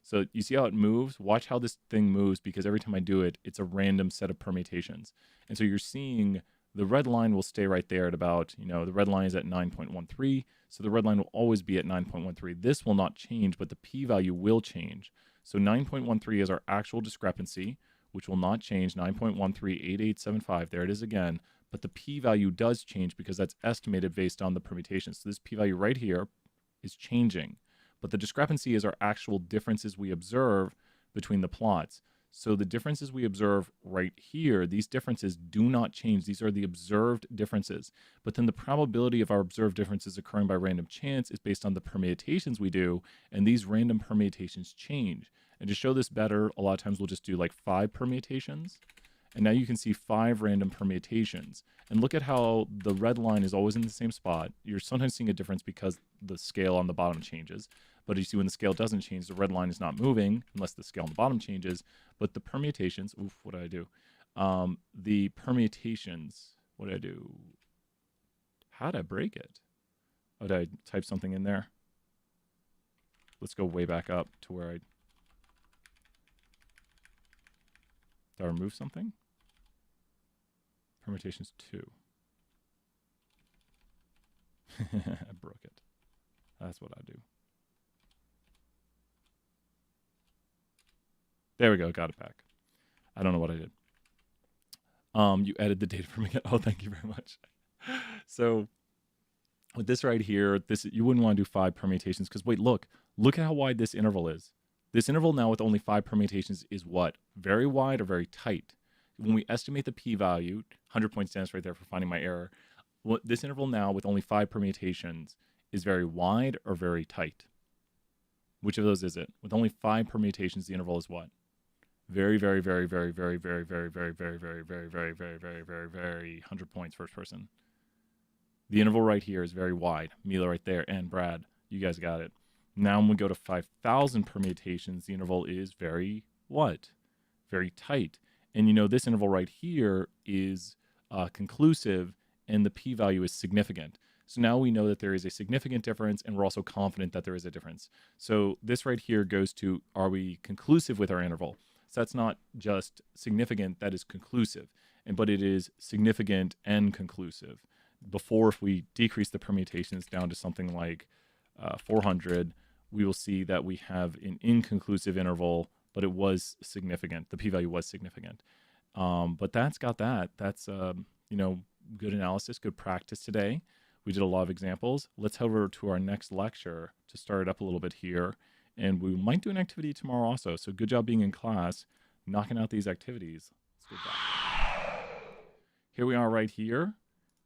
So you see how it moves? Watch how this thing moves, because every time I do it, it's a random set of permutations. And so you're seeing the red line will stay right there at about, the red line is at 9.13. So the red line will always be at 9.13. This will not change, but the p-value will change. So 9.13 is our actual discrepancy, which will not change, 9.138875. There it is again. But the p-value does change because that's estimated based on the permutations. So this p-value right here is changing. But the discrepancy is our actual differences we observe between the plots. So the differences we observe right here, these differences do not change. These are the observed differences. But then the probability of our observed differences occurring by random chance is based on the permutations we do, and these random permutations change. And to show this better, a lot of times we'll just do like 5 permutations. And now you can see 5 random permutations. And look at how the red line is always in the same spot. You're sometimes seeing a difference because the scale on the bottom changes. But you see when the scale doesn't change, the red line is not moving unless the scale on the bottom changes. But the permutations, oof, what did I do? The permutations, what did I do? How did I break it? Oh, did I type something in there? Let's go way back up to where did I remove something? Permutations 2. I broke it. That's what I do. There we go. Got it back. I don't know what I did. You added the data from again. Oh, thank you very much. So with this right here, you wouldn't want to do 5 permutations because wait, look at how wide this interval is. This interval now with only 5 permutations is what? Very wide or very tight? When we estimate the p-value, 100 point stands right there for finding my error. This interval now with only 5 permutations is very wide or very tight? Which of those is it? With only 5 permutations, the interval is what? Very, very, very, very, very, very, very, very, very, very, very, very, very, very, very, very 100 points first person. The interval right here is very wide. Mila right there and Brad, you guys got it. Now when we go to 5,000 permutations, the interval is very what? Very tight. And this interval right here is conclusive and the p-value is significant. So now we know that there is a significant difference and we're also confident that there is a difference. So this right here goes to, are we conclusive with our interval? So that's not just significant, that is conclusive. But it is significant and conclusive. Before, if we decrease the permutations down to something like 400, we will see that we have an inconclusive interval, but it was significant. The p-value was significant. But that's got that. That's, good analysis, good practice today. We did a lot of examples. Let's head over to our next lecture to start it up a little bit here. And we might do an activity tomorrow also. So good job being in class, knocking out these activities. Let's get that. Here we are right here.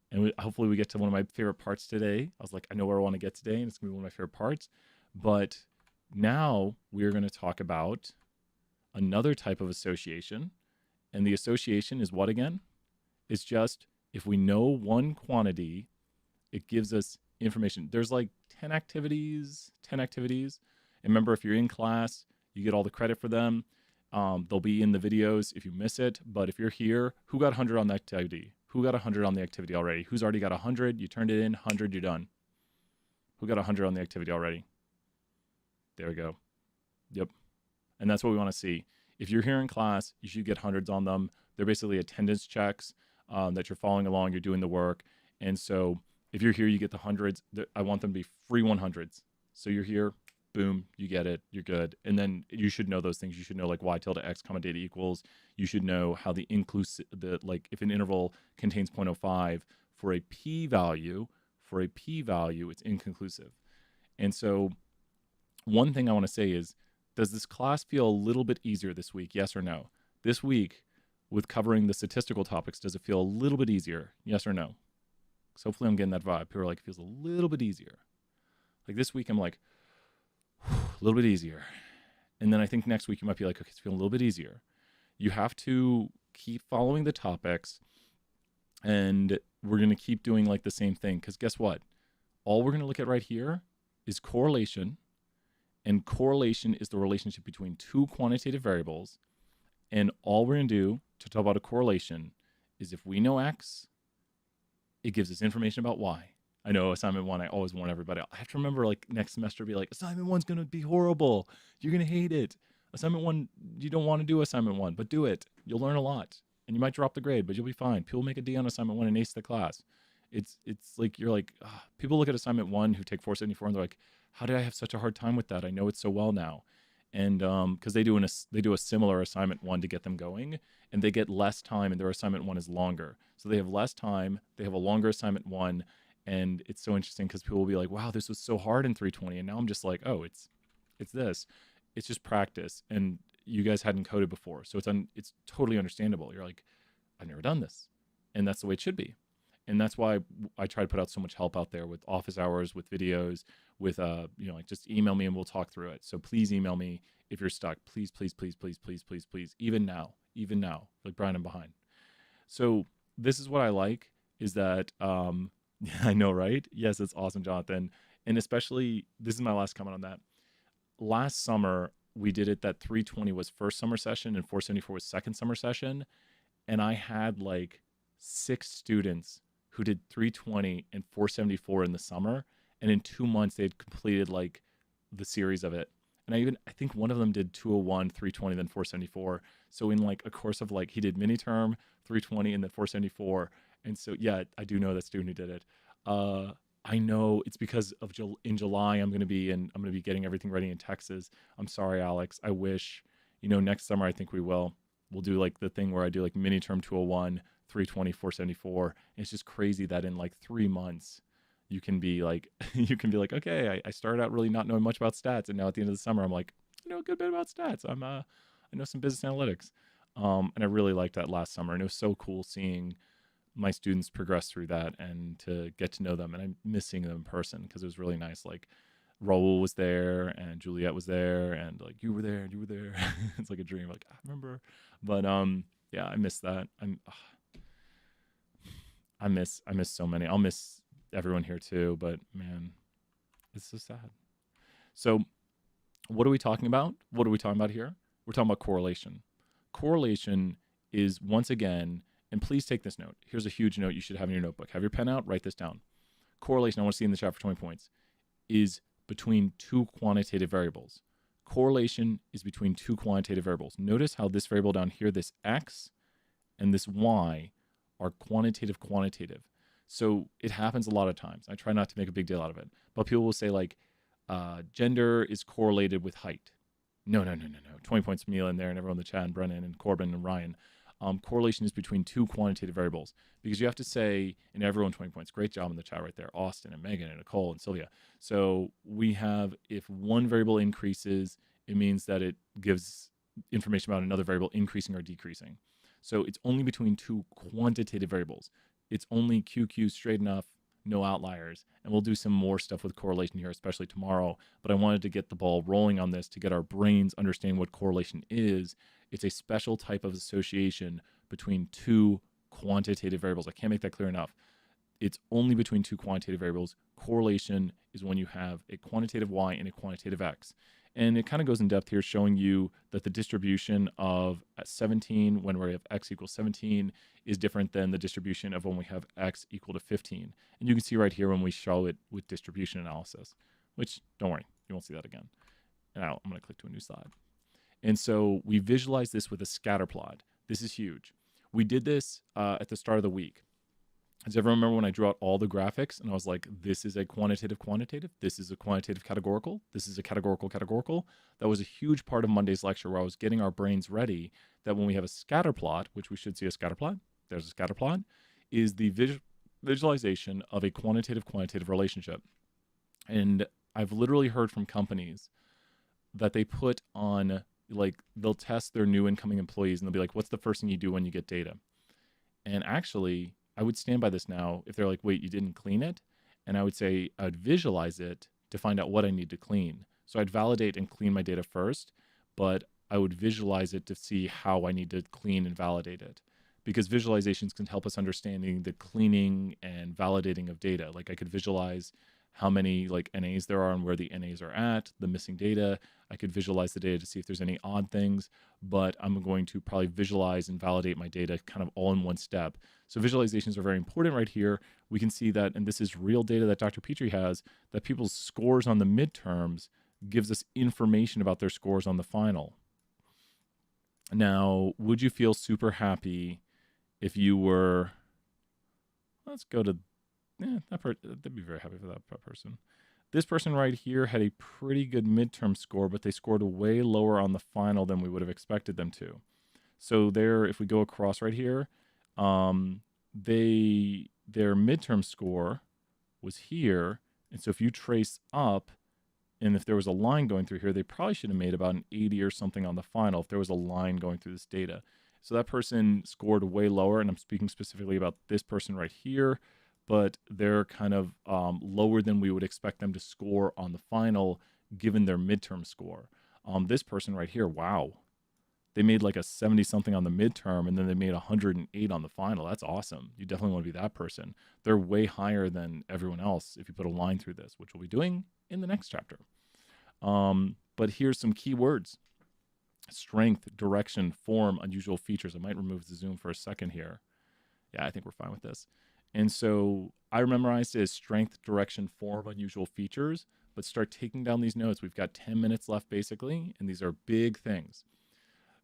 And hopefully we get to one of my favorite parts today. I was like, I know where I want to get today, and it's going to be one of my favorite parts. But now we're going to talk about another type of association. And the association is what again? It's just if we know one quantity, it gives us information. There's like 10 activities. And remember, if you're in class, you get all the credit for them. They'll be in the videos if you miss it. But if you're here, who got 100 on the activity? Who got 100 on the activity already? Who's already got 100? You turned it in, 100, you're done. Who got 100 on the activity already? There we go. Yep. And that's what we want to see. If you're here in class, you should get hundreds on them. They're basically attendance checks that you're following along, you're doing the work. And so if you're here, you get the hundreds. I want them to be free 100s. So you're here, boom, you get it, you're good. And then you should know those things. You should know like y tilde x comma data equals. You should know how the inclusive, like if an interval contains 0.05 for a p-value, it's inconclusive. And so one thing I want to say is Does this class feel a little bit easier this week? Yes or no? This week, with covering the statistical topics, does it feel a little bit easier? Yes or no? So hopefully I'm getting that vibe. People are like, it feels a little bit easier. Like this week, I'm like, a little bit easier. And then I think next week you might be like, okay, it's feeling a little bit easier. You have to keep following the topics, and we're going to keep doing like the same thing. Because guess what? All we're going to look at right here is correlation. And correlation is the relationship between two quantitative variables. And all we're going to do to talk about a correlation is if we know X, it gives us information about Y. I know assignment 1, I always warn everybody. I have to remember like next semester be like, assignment 1's going to be horrible. You're going to hate it. Assignment 1, you don't want to do assignment 1, but do it. You'll learn a lot. And you might drop the grade, but you'll be fine. People make a D on assignment 1 and ace the class. It's like, you're like, ugh. People look at assignment 1 who take 474 and they're like, how did I have such a hard time with that? I know it so well now. And because they do a similar assignment 1 to get them going, and they get less time, and their assignment 1 is longer. So they have less time, they have a longer assignment 1, and it's so interesting because people will be like, wow, this was so hard in 320, and now I'm just like, oh, it's this. It's just practice, and you guys hadn't coded before, so it's totally understandable. You're like, I've never done this, and that's the way it should be. And that's why I try to put out so much help out there with office hours, with videos, with like just email me and we'll talk through it. So please email me if you're stuck. Please, please, please, please, please, please, please. Even now. Like Brian, I'm behind. So this is what I like is that I know, right? Yes, it's awesome, Jonathan. And especially, this is my last comment on that. Last summer, we did it that 320 was first summer session and 474 was second summer session. And I had like 6 students who did 320 and 474 in the summer. And in 2 months, they had completed like the series of it. And I think one of them did 201, 320, then 474. So in like a course of like, he did mini term, 320, and then 474. And so, yeah, I do know that student who did it. I know it's because of in July, I'm going to be getting everything ready in Texas. I'm sorry, Alex. I wish, next summer, I think we'll do like the thing where I do like mini term 201, 320, 474. And it's just crazy that in like 3 months, you can be like, okay, I started out really not knowing much about stats. And now at the end of the summer, I'm like, I know a good bit about stats. I know some business analytics. And I really liked that last summer. And it was so cool seeing my students progress through that and to get to know them. And I'm missing them in person because it was really nice. Like Raul was there and Juliet was there and like, you were there. It's like a dream. Like, I remember, but yeah, I miss that. I miss so many. I'll miss everyone here too, but man, it's so sad. So what are we talking about? What are we talking about here? We're talking about correlation. Correlation is, once again, and please take this note. Here's a huge note you should have in your notebook. Have your pen out, write this down. Correlation, I want to see in the chat for 20 points, is between two quantitative variables. Correlation is between two quantitative variables. Notice how this variable down here, this x and this y, are quantitative. So it happens a lot of times. I try not to make a big deal out of it. But people will say like, gender is correlated with height. No. 20 points, Mila in there, and everyone in the chat, and Brennan and Corbin and Ryan. Correlation is between two quantitative variables because you have to say, and everyone 20 points. Great job in the chat right there. Austin and Megan and Nicole and Sylvia. So we have, if one variable increases, it means that it gives information about another variable increasing or decreasing. So it's only between two quantitative variables. It's only QQ straight enough, no outliers. And we'll do some more stuff with correlation here, especially tomorrow. But I wanted to get the ball rolling on this to get our brains understanding what correlation is. It's a special type of association between two quantitative variables. I can't make that clear enough. It's only between two quantitative variables. Correlation is when you have a quantitative y and a quantitative x. And it kind of goes in depth here, showing you that the distribution of 17, when we have x equals 17, is different than the distribution of when we have x equal to 15. And you can see right here when we show it with distribution analysis, which, don't worry, you won't see that again. Now, I'm going to click to a new slide. And so we visualize this with a scatter plot. This is huge. We did this at the start of the week. Does everyone remember when I drew out all the graphics and I was like, this is a quantitative, this is a quantitative categorical, this is a categorical? That was a huge part of Monday's lecture where I was getting our brains ready that when we have a scatter plot, which we should see a scatter plot, there's a scatter plot, is the visualization of a quantitative relationship. And I've literally heard from companies that they put on, like, they'll test their new incoming employees and they'll be like, what's the first thing you do when you get data? And actually, I would stand by this now if they're like, wait, you didn't clean it? And I would say I'd visualize it to find out what I need to clean. So I'd validate and clean my data first, but I would visualize it to see how I need to clean and validate it. Because visualizations can help us understanding the cleaning and validating of data. Like I could visualize how many like NAs there are and where the NAs are at, the missing data. I could visualize the data to see if there's any odd things, but I'm going to probably visualize and validate my data kind of all in one step. So visualizations are very important right here. We can see that, and this is real data that Dr. Petrie has, that people's scores on the midterms gives us information about their scores on the final. Now, would you feel super happy if you were, let's go to, they'd be very happy for that person. This person right here had a pretty good midterm score, but they scored way lower on the final than we would have expected them to. So there, if we go across right here, their midterm score was here. And so if you trace up, and if there was a line going through here, they probably should have made about an 80 or something on the final if there was a line going through this data. So that person scored way lower, and I'm speaking specifically about this person right here, but they're kind of lower than we would expect them to score on the final given their midterm score. This person right here, wow. They made like a 70 something on the midterm, and then they made 108 on the final. That's awesome. You definitely want to be that person. They're way higher than everyone else if you put a line through this, which we'll be doing in the next chapter. But here's some key words: strength, direction, form, unusual features. I might remove the zoom for a second here. Yeah, I think we're fine with this. And so I memorized it as strength, direction, form, unusual features, but start taking down these notes. We've got 10 minutes left basically, and these are big things.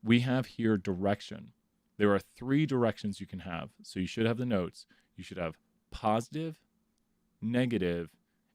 We have here direction. There are 3 directions you can have. So you should have the notes. You should have positive, negative,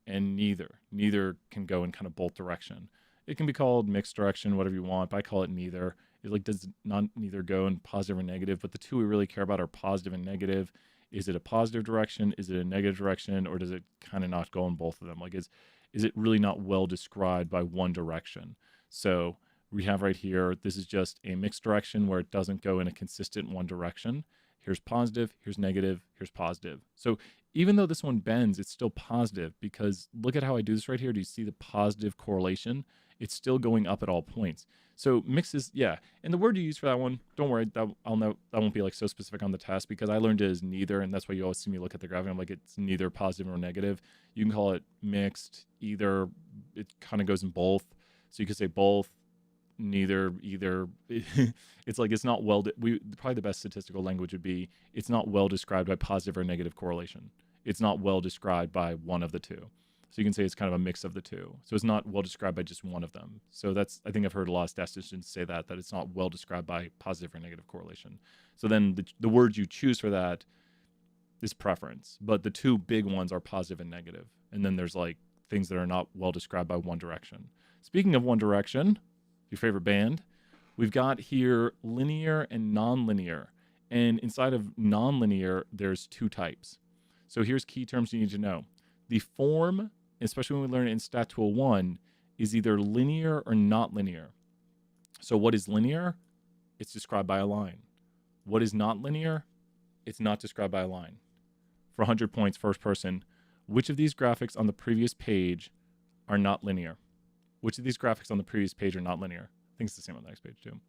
and neither. Neither can go in kind of both direction. It can be called mixed direction, whatever you want, but I call it neither. It like does not neither go in positive or negative, but the 2 we really care about are positive and negative. Is it a positive direction? Is it a negative direction? Or does it kind of not go in both of them? Like is it really not well described by one direction? So we have right here, this is just a mixed direction where it doesn't go in a consistent one direction. Here's positive, here's negative, here's positive. So even though this one bends, it's still positive because look at how I do this right here. Do you see the positive correlation? It's still going up at all points. So mix is, yeah. And the word you use for that one, don't worry, that I'll know that won't be like so specific on the test because I learned it as neither, and that's why you always see me look at the graphic. I'm like, it's neither positive or negative. You can call it mixed, either. It kind of goes in both. So you could say both, neither, either. It's like it's not well. Probably the best statistical language would be it's not well described by positive or negative correlation. It's not well described by one of the two. So you can say it's kind of a mix of the two. So it's not well described by just one of them. So that's, I think I've heard a lot of statisticians say that it's not well described by positive or negative correlation. So then the words you choose for that is preference. But the 2 big ones are positive and negative. And then there's like things that are not well described by one direction. Speaking of one direction, your favorite band, we've got here linear and nonlinear. And inside of nonlinear, there's 2 types. So here's key terms you need to know. The form, especially when we learn it in Stat Tool 1, is either linear or not linear. So what is linear? It's described by a line. What is not linear? It's not described by a line. For 100 points, first person, which of these graphics on the previous page are not linear? Which of these graphics on the previous page are not linear? I think it's the same on the next page too.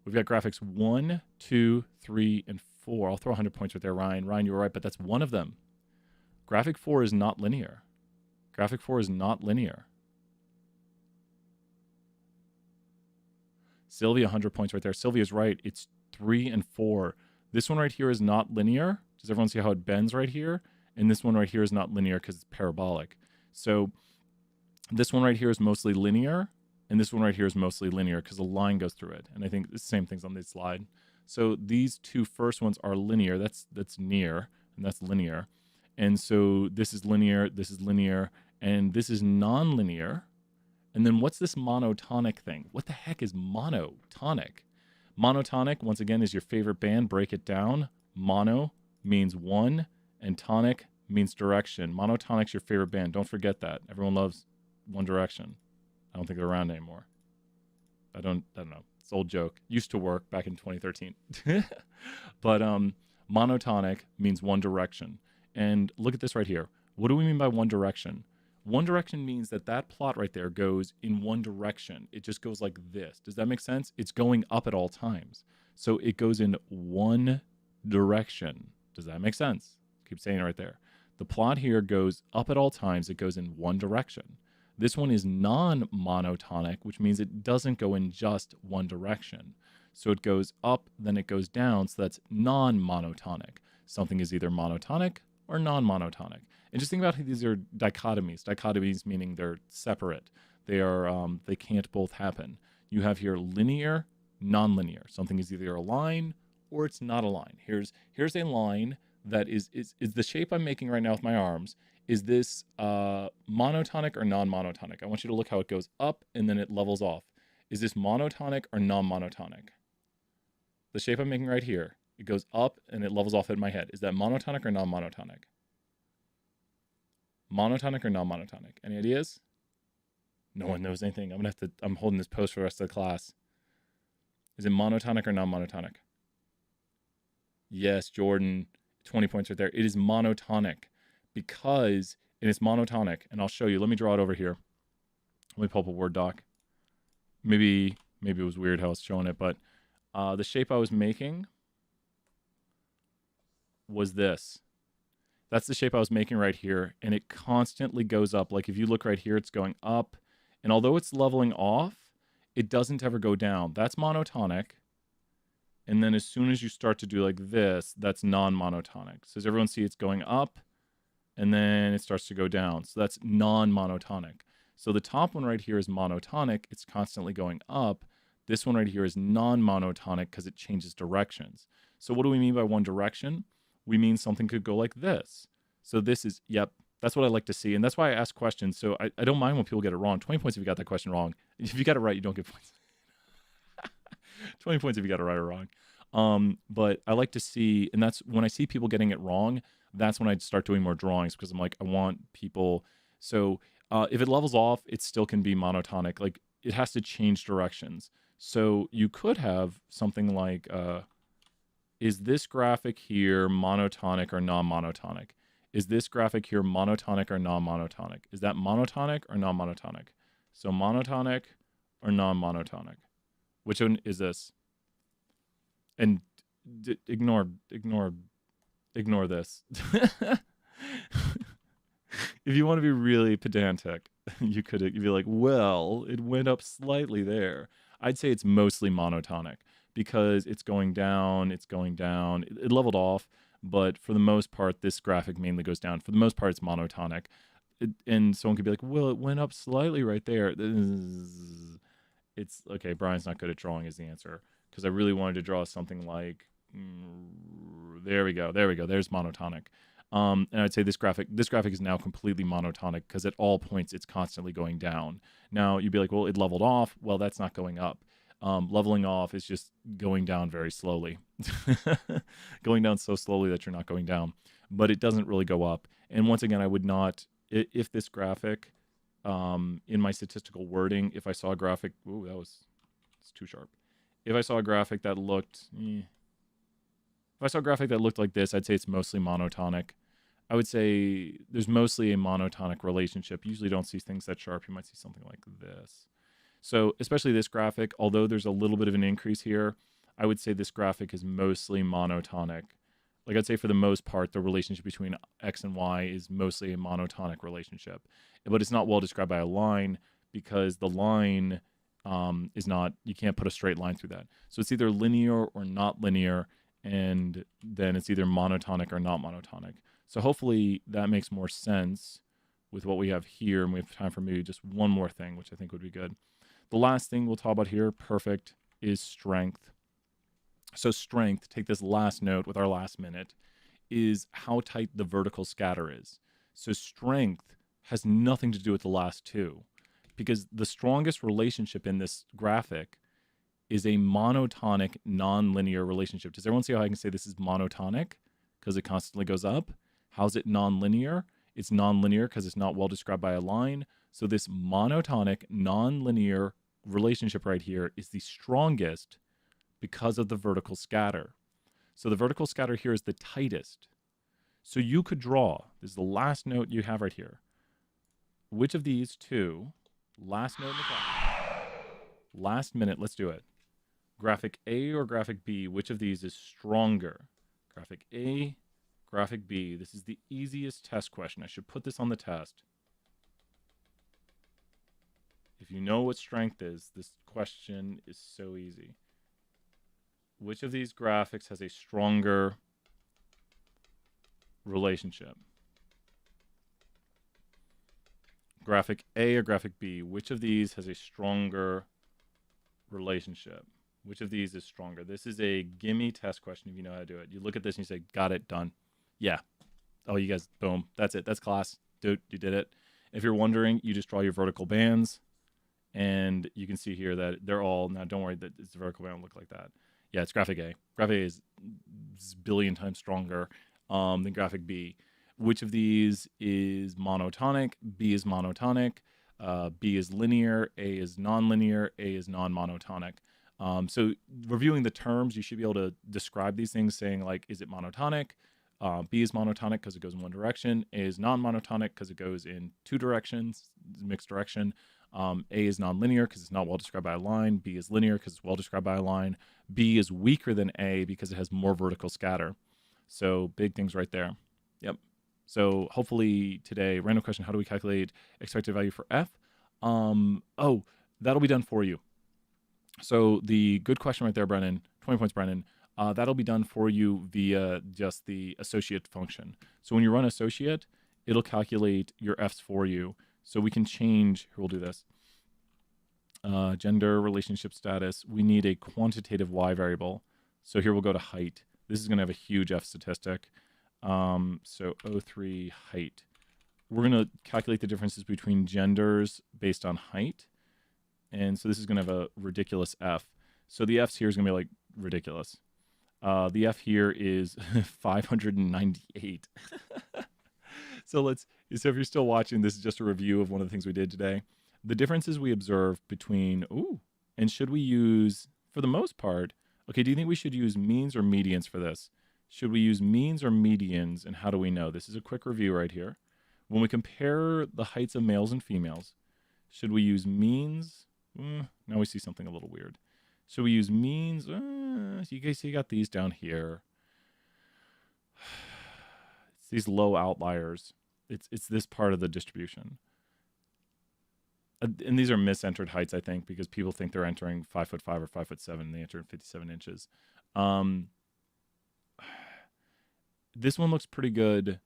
We've got graphics 1, 2, 3, and 4. I'll throw 100 points right there, Ryan. Ryan, you were right, but that's one of them. Graphic 4 is not linear. Graphic 4 is not linear. Sylvia, 100 points right there. Sylvia's right. It's 3 and 4. This one right here is not linear. Does everyone see how it bends right here? And this one right here is not linear because it's parabolic. So this one right here is mostly linear. And this one right here is mostly linear because a line goes through it. And I think the same thing's on this slide. So these 2 first ones are linear. That's near, and that's linear. And so this is linear, and this is nonlinear. And then what's this monotonic thing? What the heck is monotonic? Monotonic, once again, is your favorite band. Break it down. Mono means one, and tonic means direction. Monotonic's your favorite band. Don't forget that. Everyone loves One Direction. I don't think they're around anymore. I don't know. It's an old joke. Used to work back in 2013. But monotonic means one direction. And look at this right here. What do we mean by one direction? One direction means that that plot right there goes in one direction. It just goes like this. Does that make sense? It's going up at all times. So it goes in one direction. Does that make sense? Keep saying it right there. The plot here goes up at all times. It goes in one direction. This one is non-monotonic, which means it doesn't go in just one direction. So it goes up, then it goes down. So that's non-monotonic. Something is either monotonic or non-monotonic. And just think about how these are dichotomies. Dichotomies meaning they're separate. They are they can't both happen. You have here linear, non-linear. Something is either a line or it's not a line. Here's a line that is the shape I'm making right now with my arms. Is this monotonic or non-monotonic? I want you to look how it goes up and then it levels off. Is this monotonic or non-monotonic? The shape I'm making right here, it goes up and it levels off at my head. Is that monotonic or non-monotonic? Monotonic or non-monotonic? Any ideas? No one knows anything. I'm holding this post for the rest of the class. Is it monotonic or non-monotonic? Yes, Jordan, 20 points right there. It is monotonic because it is monotonic. And I'll show you. Let me draw it over here. Let me pull up a Word doc. Maybe it was weird how I was showing it, but the shape I was making was this. That's the shape I was making right here, and it constantly goes up. Like if you look right here, it's going up, and although it's leveling off, it doesn't ever go down. That's monotonic, and then as soon as you start to do like this, that's non-monotonic. So does everyone see it's going up, and then it starts to go down? So that's non-monotonic. So the top one right here is monotonic. It's constantly going up. This one right here is non-monotonic because it changes directions. So what do we mean by one direction? We mean something could go like this. So this is, yep, that's what I like to see. And that's why I ask questions. So I don't mind when people get it wrong. 20 points if you got that question wrong. If you got it right, you don't get points. 20 points if you got it right or wrong. But I like to see, and that's when I see people getting it wrong, that's when I start doing more drawings because I'm like, I want people. So if it levels off, it still can be monotonic. Like it has to change directions. So you could have something like, is this graphic here monotonic or non-monotonic? Is this graphic here monotonic or non-monotonic? Is that monotonic or non-monotonic? So monotonic or non-monotonic? Which one is this? And ignore this. If you want to be really pedantic, you'd be like, well, it went up slightly there. I'd say it's mostly monotonic because it's going down. It leveled off, but for the most part, this graphic mainly goes down. For the most part, it's monotonic. And someone could be like, well, it went up slightly right there. It's okay. Brian's not good at drawing is the answer because I really wanted to draw something like, there we go. There's monotonic. And I'd say this graphic is now completely monotonic because at all points it's constantly going down. Now you'd be like, well, it leveled off. Well, that's not going up. Leveling off is just going down very slowly. Going down so slowly that you're not going down. But it doesn't really go up. And once again, I would not, if this graphic, in my statistical wording, if I saw a graphic, it's too sharp. If I saw a graphic that looked, like this, I'd say it's mostly monotonic. I would say there's mostly a monotonic relationship. You usually don't see things that sharp. You might see something like this. So especially this graphic, although there's a little bit of an increase here, I would say this graphic is mostly monotonic. Like I'd say for the most part, the relationship between X and Y is mostly a monotonic relationship. But it's not well described by a line because the line is not, you can't put a straight line through that. So it's either linear or not linear, and then it's either monotonic or not monotonic. So hopefully that makes more sense with what we have here, and we have time for maybe just one more thing, which I think would be good. The last thing we'll talk about here, perfect, is strength. So strength, take this last note with our last minute, is how tight the vertical scatter is. So strength has nothing to do with the last two, because the strongest relationship in this graphic is a monotonic, non-linear relationship. Does everyone see how I can say this is monotonic? Because it constantly goes up. How's it non-linear? It's non-linear because it's not well described by a line. So this monotonic, non-linear relationship right here is the strongest because of the vertical scatter. So the vertical scatter here is the tightest. So you could draw, this is the last note you have right here. Which of these two, last note in the class, last minute, let's do it. Graphic A or graphic B, which of these is stronger? Graphic A, graphic B. This is the easiest test question. I should put this on the test. If you know what strength is, this question is so easy. Which of these graphics has a stronger relationship? Graphic A or graphic B, which of these has a stronger relationship? Which of these is stronger? This is a gimme test question if you know how to do it. You look at this and you say, got it, done. Yeah. Oh, you guys, boom. That's it. That's class. Dude, you did it. If you're wondering, you just draw your vertical bands. And you can see here that they're all, now don't worry that it's the vertical band look like that. Yeah, it's graphic A. Graphic A is a billion times stronger than graphic B. Which of these is monotonic? B is monotonic. B is linear. A is nonlinear. A is non-monotonic. So reviewing the terms, you should be able to describe these things saying like, is it monotonic? B is monotonic because it goes in one direction. A is non-monotonic because it goes in two directions, mixed direction. A is nonlinear because it's not well described by a line. B is linear because it's well described by a line. B is weaker than A because it has more vertical scatter. So big things right there. Yep. So hopefully today, random question, how do we calculate expected value for F? Oh, that'll be done for you. So the good question right there, Brennan, 20 points, Brennan. That'll be done for you via just the associate function. So when you run associate, it'll calculate your Fs for you. So we can change, we'll do this. Gender, relationship status. We need a quantitative Y variable. So here we'll go to height. This is going to have a huge F statistic. So O3 height. We're going to calculate the differences between genders based on height. And so this is going to have a ridiculous F. So the F's here is going to be like ridiculous. The F here is 598. So if you're still watching, this is just a review of one of the things we did today. The differences we observed between, and should we use, for the most part, okay, do you think we should use means or medians for this? Should we use means or medians, and how do we know? This is a quick review right here. When we compare the heights of males and females, should we use means? Now we see something a little weird. Should we use means? You guys see, you got these down here. It's these low outliers. It's this part of the distribution. And these are misentered heights, I think, because people think they're entering 5'5" or 5'7", and they enter 57 inches. This one looks pretty good.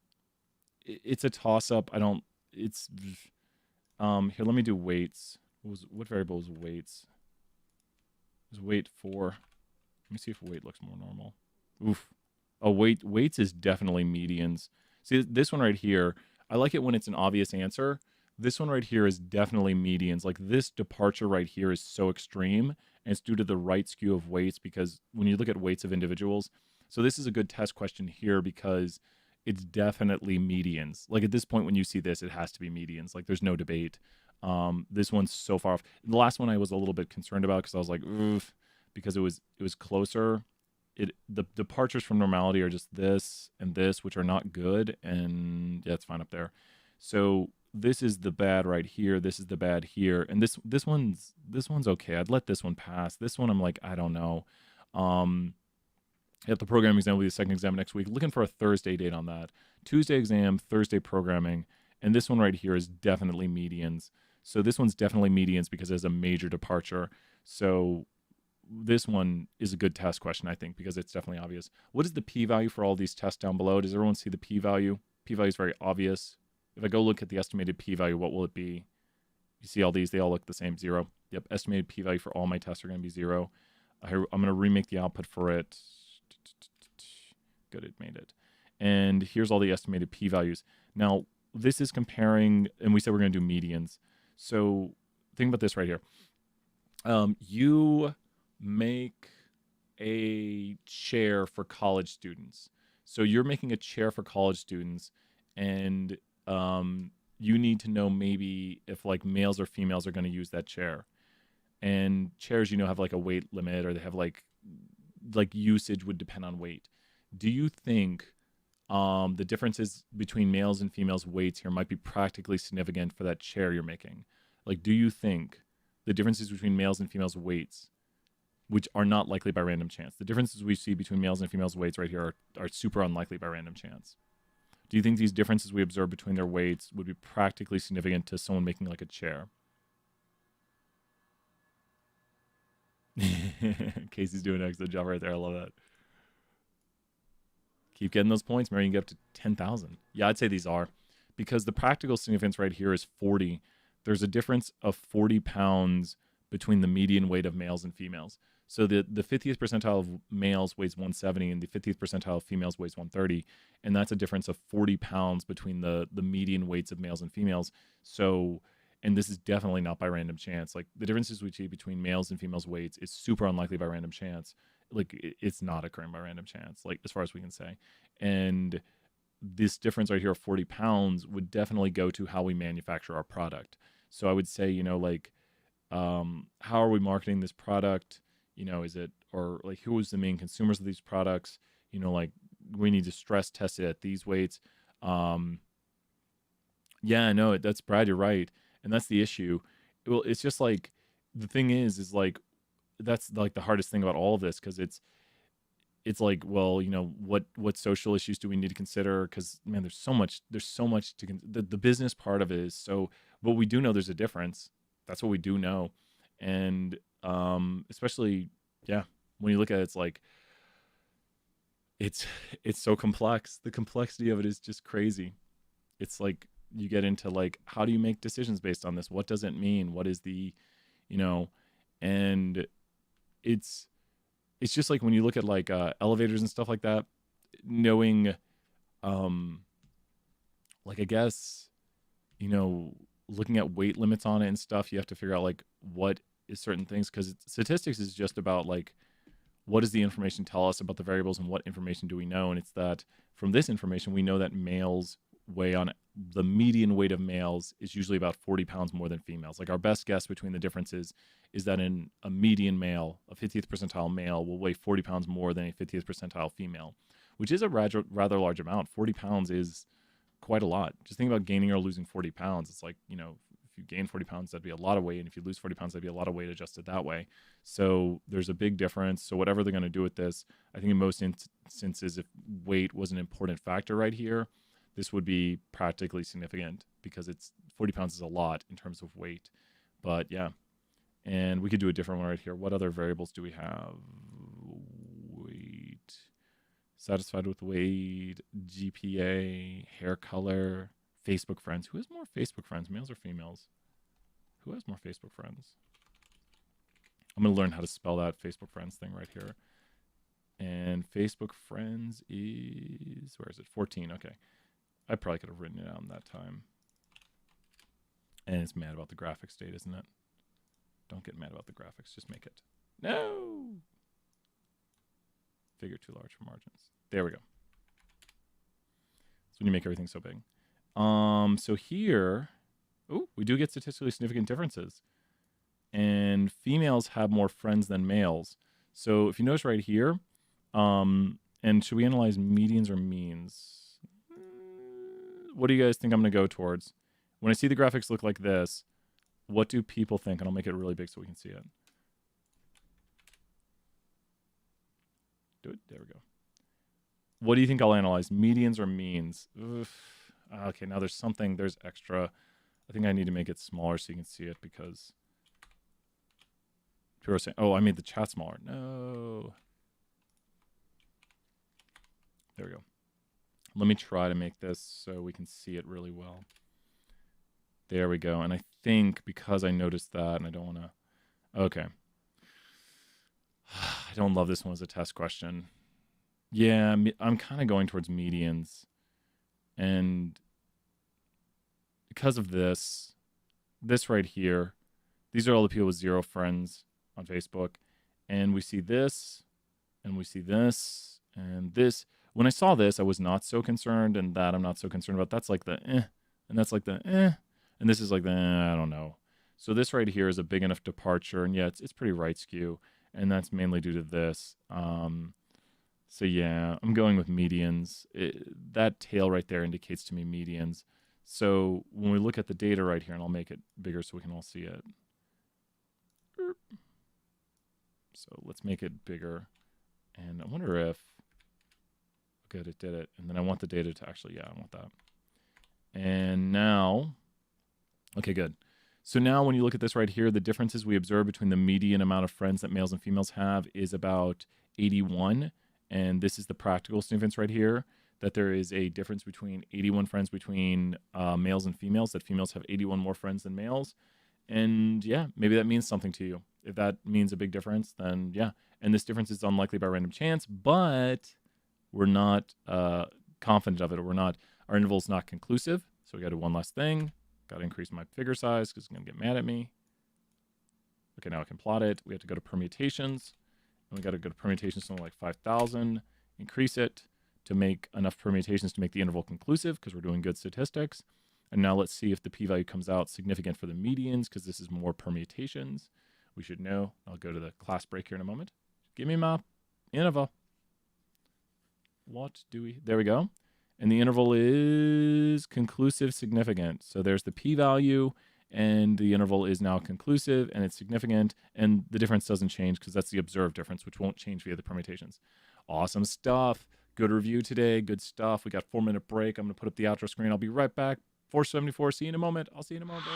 It's a toss-up. Here, let me do weights. What variable was weights? It was weight 4. Let me see if weight looks more normal. Oof. Oh, weights is definitely medians. See, this one right here, I like it when it's an obvious answer. This one right here is definitely medians. Like this departure right here is so extreme, and it's due to the right skew of weights, because when you look at weights of individuals, so this is a good test question here because it's definitely medians. Like at this point when you see this, it has to be medians. Like there's no debate. This one's so far off. The last one I was a little bit concerned about because I was like, oof, because it was closer. The departures from normality are just this and this, which are not good, and yeah, it's fine up there. So this is the bad right here. This is the bad here, and this one's okay. I'd let this one pass. This one I'm like, I don't know. If the programming exam will be the second exam next week, looking for a Thursday date on that. Tuesday exam, Thursday programming, and this one right here is definitely medians. So this one's definitely medians because it has a major departure. So this one is a good test question, I think, because it's definitely obvious. What is the p-value for all these tests down below? Does everyone see the p-value? P-value is very obvious. If I go look at the estimated p-value, what will it be? You see all these, they all look the same, 0. Yep, estimated p-value for all my tests are going to be 0. I'm going to remake the output for it. Good, it made it. And here's all the estimated p-values. Now, this is comparing, and we said we're going to do medians. So think about this right here. You make a chair for college students. So you're making a chair for college students, and you need to know maybe if like males or females are going to use that chair. And chairs, have like a weight limit, or they have like usage would depend on weight. Do you think the differences between males and females weights here might be practically significant for that chair you're making? Like, do you think the differences between males and females weights, which are not likely by random chance, the differences we see between males and females weights right here are super unlikely by random chance? Do you think these differences we observe between their weights would be practically significant to someone making like a chair? Casey's doing an excellent job right there. I love that. Keep getting those points, Mary. You can get up to 10,000. Yeah, I'd say these are. Because the practical significance right here is 40. There's a difference of 40 pounds between the median weight of males and females. So the 50th percentile of males weighs 170 and the 50th percentile of females weighs 130. And that's a difference of 40 pounds between the median weights of males and females. So, and this is definitely not by random chance. Like, the differences we see between males and females weights is super unlikely by random chance. Like, it's not occurring by random chance, like, as far as we can say. And this difference right here of 40 pounds would definitely go to how we manufacture our product. So I would say, how are we marketing this product? Is it, or like, who is the main consumers of these products? Like, we need to stress test it at these weights. Yeah, no, that's Brad, you're right. And that's the issue. Well, it's just like, the thing is like, that's like the hardest thing about all of this, because it's like, well, what social issues do we need to consider? Because, man, there's so much to the business part of it is so. But we do know there's a difference. That's what we do know, and especially, yeah, when you look at it, it's like it's so complex. The complexity of it is just crazy. It's like, you get into like, how do you make decisions based on this? What does it mean? What is the, and it's just like, when you look at like elevators and stuff like that, knowing, like, I guess, looking at weight limits on it and stuff, you have to figure out like what is certain things, because statistics is just about like, what does the information tell us about the variables and what information do we know? And it's that from this information, we know that males weigh on the median weight of males is usually about 40 pounds more than females. Like, our best guess between the differences is that in a median male, a 50th percentile male will weigh 40 pounds more than a 50th percentile female, which is a rather large amount. 40 pounds is quite a lot. Just think about gaining or losing 40 pounds. It's like, if you gain 40 pounds, that'd be a lot of weight. And if you lose 40 pounds, that'd be a lot of weight adjusted that way. So there's a big difference. So whatever they're going to do with this, I think in most instances, if weight was an important factor right here, this would be practically significant, because it's 40 pounds is a lot in terms of weight. But yeah, and we could do a different one right here. What other variables do we have? Weight, satisfied with weight, GPA, hair color, Facebook friends. Who has more Facebook friends, males or females? Who has more Facebook friends? I'm going to learn how to spell that Facebook friends thing right here. And Facebook friends is, where is it? 14. Okay. I probably could have written it out in that time. And it's mad about the graphics state, isn't it? Don't get mad about the graphics. Just make it. No! Figure too large for margins. There we go. That's when you make everything so big. So here, we do get statistically significant differences. And females have more friends than males. So if you notice right here, and should we analyze medians or means? What do you guys think I'm going to go towards? When I see the graphics look like this, what do people think? And I'll make it really big so we can see it. Do it. There we go. What do you think I'll analyze? Medians or means? Oof. Okay, now there's extra. I think I need to make it smaller so you can see it, because people are saying, oh, I made the chat smaller. No. There we go. Let me try to make this so we can see it really well. There we go. And I think because I noticed that, and I don't want to... Okay. I don't love this one as a test question. Yeah, I'm kind of going towards medians. And because of this right here, these are all the people with 0 friends on Facebook. And we see this, and we see this, and this. When I saw this, I was not so concerned, and that I'm not so concerned about. That's like the and that's like the and this is like the I don't know. So this right here is a big enough departure, and yeah, it's pretty right skew, and that's mainly due to this. So yeah, I'm going with medians. That tail right there indicates to me medians. So when we look at the data right here, and I'll make it bigger so we can all see it. So let's make it bigger. And I wonder if, good, it did it. And then I want the data to actually, yeah, I want that. And now, okay, good. So now when you look at this right here, the differences we observe between the median amount of friends that males and females have is about 81. And this is the practical significance right here, that there is a difference between 81 friends between males and females, that females have 81 more friends than males. And yeah, maybe that means something to you. If that means a big difference, then yeah. And this difference is unlikely by random chance, but we're not confident of it, or our interval's not conclusive. So we got to do one last thing. Got to increase my figure size because it's going to get mad at me. Okay, now I can plot it. We have to go to permutations. And we got to go to permutations something like 5,000. Increase it to make enough permutations to make the interval conclusive because we're doing good statistics. And now let's see if the p-value comes out significant for the medians because this is more permutations. We should know. I'll go to the class break here in a moment. Give me my interval. What do we... There we go. And the interval is conclusive significant. So there's the p-value, and the interval is now conclusive, and it's significant, and the difference doesn't change because that's the observed difference, which won't change via the permutations. Awesome stuff. Good review today. Good stuff. We got 4-minute break. I'm going to put up the outro screen. I'll be right back. 474. See you in a moment. I'll see you in a moment.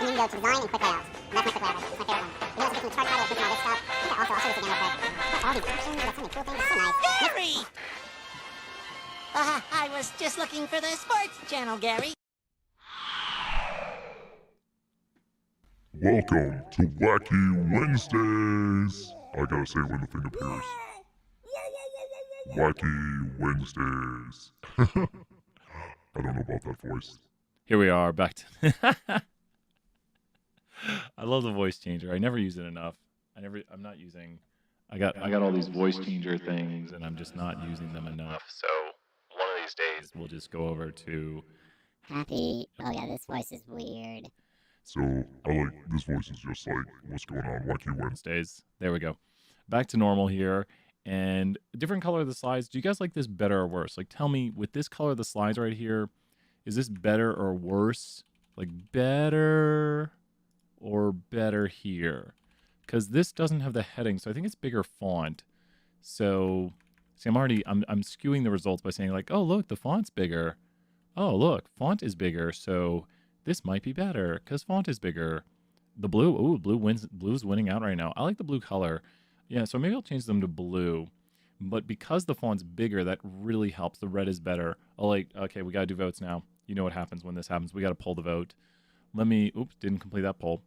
then you can go to design and quick layout. And that's my quick layout. It's my favorite one. You know, it's the chart title, all this stuff. I think I'll show this again real quick. Look at all these options. We got so many cool things. It's so nice. Gary! I was just looking for the sports channel, Gary. Welcome to Wacky Wednesdays. I gotta say when the thing appears. Wacky Wednesdays. I don't know about that voice. Here we are back to. I love the voice changer. I never use it enough. I'm not using. I got all these voice changer things, and I'm just not using them enough. So one of these days we'll just go over to. Happy. Oh yeah, this voice is weird. So I like this voice is just like what's going on, Wacky Wednesdays. Wednesdays. There we go. Back to normal here. And different color of the slides. Do you guys like this better or worse? Like, tell me, with this color of the slides right here, is this better or worse? Like, better or better here? Because this doesn't have the heading, so I think it's bigger font. So, see, I'm skewing the results by saying, like, oh, look, the font's bigger. Oh, look, font is bigger, so this might be better because font is bigger. The blue, ooh, blue's winning out right now. I like the blue color. Yeah, so maybe I'll change them to blue. But because the font's bigger, that really helps. The red is better. Oh, like, okay, we got to do votes now. You know what happens when this happens. We got to pull the vote. Oops, didn't complete that poll.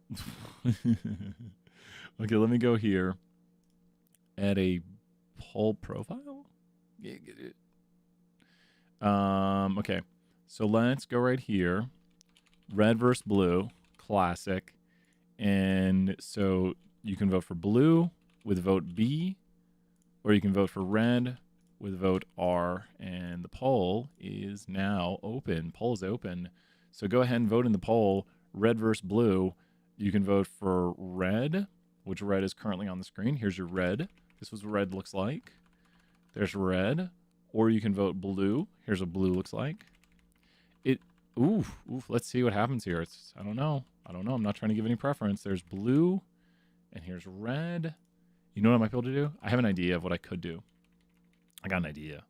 Okay, let me go here. Add a poll profile? Okay, so let's go right here. Red versus blue, classic. And so you can vote for blue with vote B, or you can vote for red with vote R, and the poll is now open. Poll is open. So go ahead and vote in the poll, red versus blue. You can vote for red, which red is currently on the screen. Here's your red. This is what red looks like. There's red. Or you can vote blue. Here's what blue looks like. Oof, let's see what happens here. I don't know. I'm not trying to give any preference. There's blue, and here's red. You know what I might be able to do? I have an idea of what I could do. I got an idea.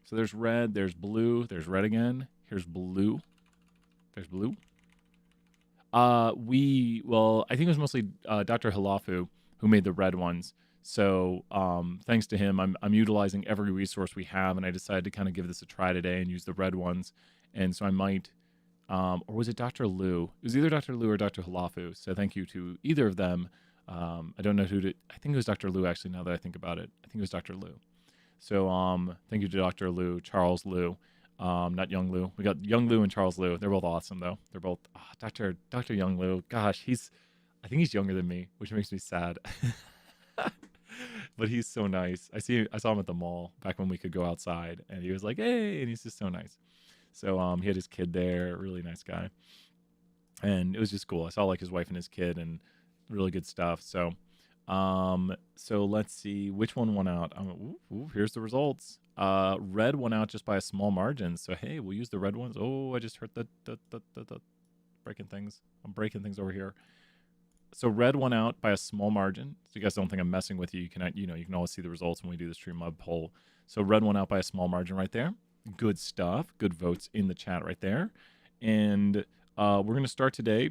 So there's red, there's blue, there's red again. Here's blue. There's blue. I think it was mostly Dr. Hilafu who made the red ones. So thanks to him, I'm utilizing every resource we have, and I decided to kind of give this a try today and use the red ones. And so I might, or was it Dr. Liu? It was either Dr. Liu or Dr. Hilafu. So thank you to either of them. I don't know I think it was Dr. Liu, actually, now that I think about it. I think it was Dr. Liu. So thank you to Dr. Liu, Charles Liu, not Young Liu. We got Young Liu and Charles Liu. They're both awesome, though. They're both, Dr. Young Liu. Gosh, I think he's younger than me, which makes me sad. But he's so nice. I saw him at the mall back when we could go outside, and he was like, hey, and he's just so nice. So he had his kid there, really nice guy. And it was just cool. I saw like his wife and his kid and really good stuff. So so let's see which one won out. Here's the results. Red won out just by a small margin. So hey, we'll use the red ones. Oh, I just heard the breaking things. I'm breaking things over here. So red won out by a small margin. So you guys don't think I'm messing with you. You can always see the results when we do the Streamlab poll. So red won out by a small margin right there. Good stuff. Good votes in the chat right there. And we're going to start today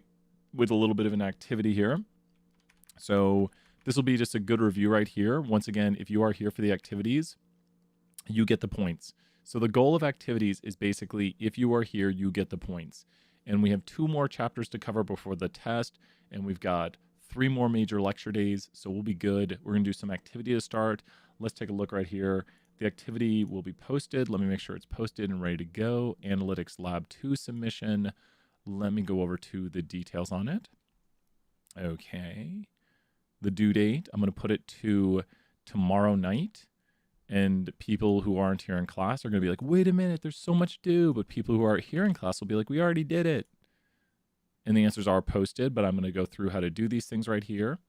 with a little bit of an activity here. So this will be just a good review right here. Once again, if you are here for the activities, you get the points. So the goal of activities is basically if you are here, you get the points. And we have 2 more chapters to cover before the test. And we've got 3 more major lecture days. So we'll be good. We're going to do some activity to start. Let's take a look right here. The activity will be posted. Let me make sure it's posted and ready to go. Analytics Lab 2 submission. Let me go over to the details on it. Okay. The due date, I'm going to put it to tomorrow night. And people who aren't here in class are going to be like, wait a minute, there's so much due. But people who are here in class will be like, we already did it. And the answers are posted, but I'm going to go through how to do these things right here.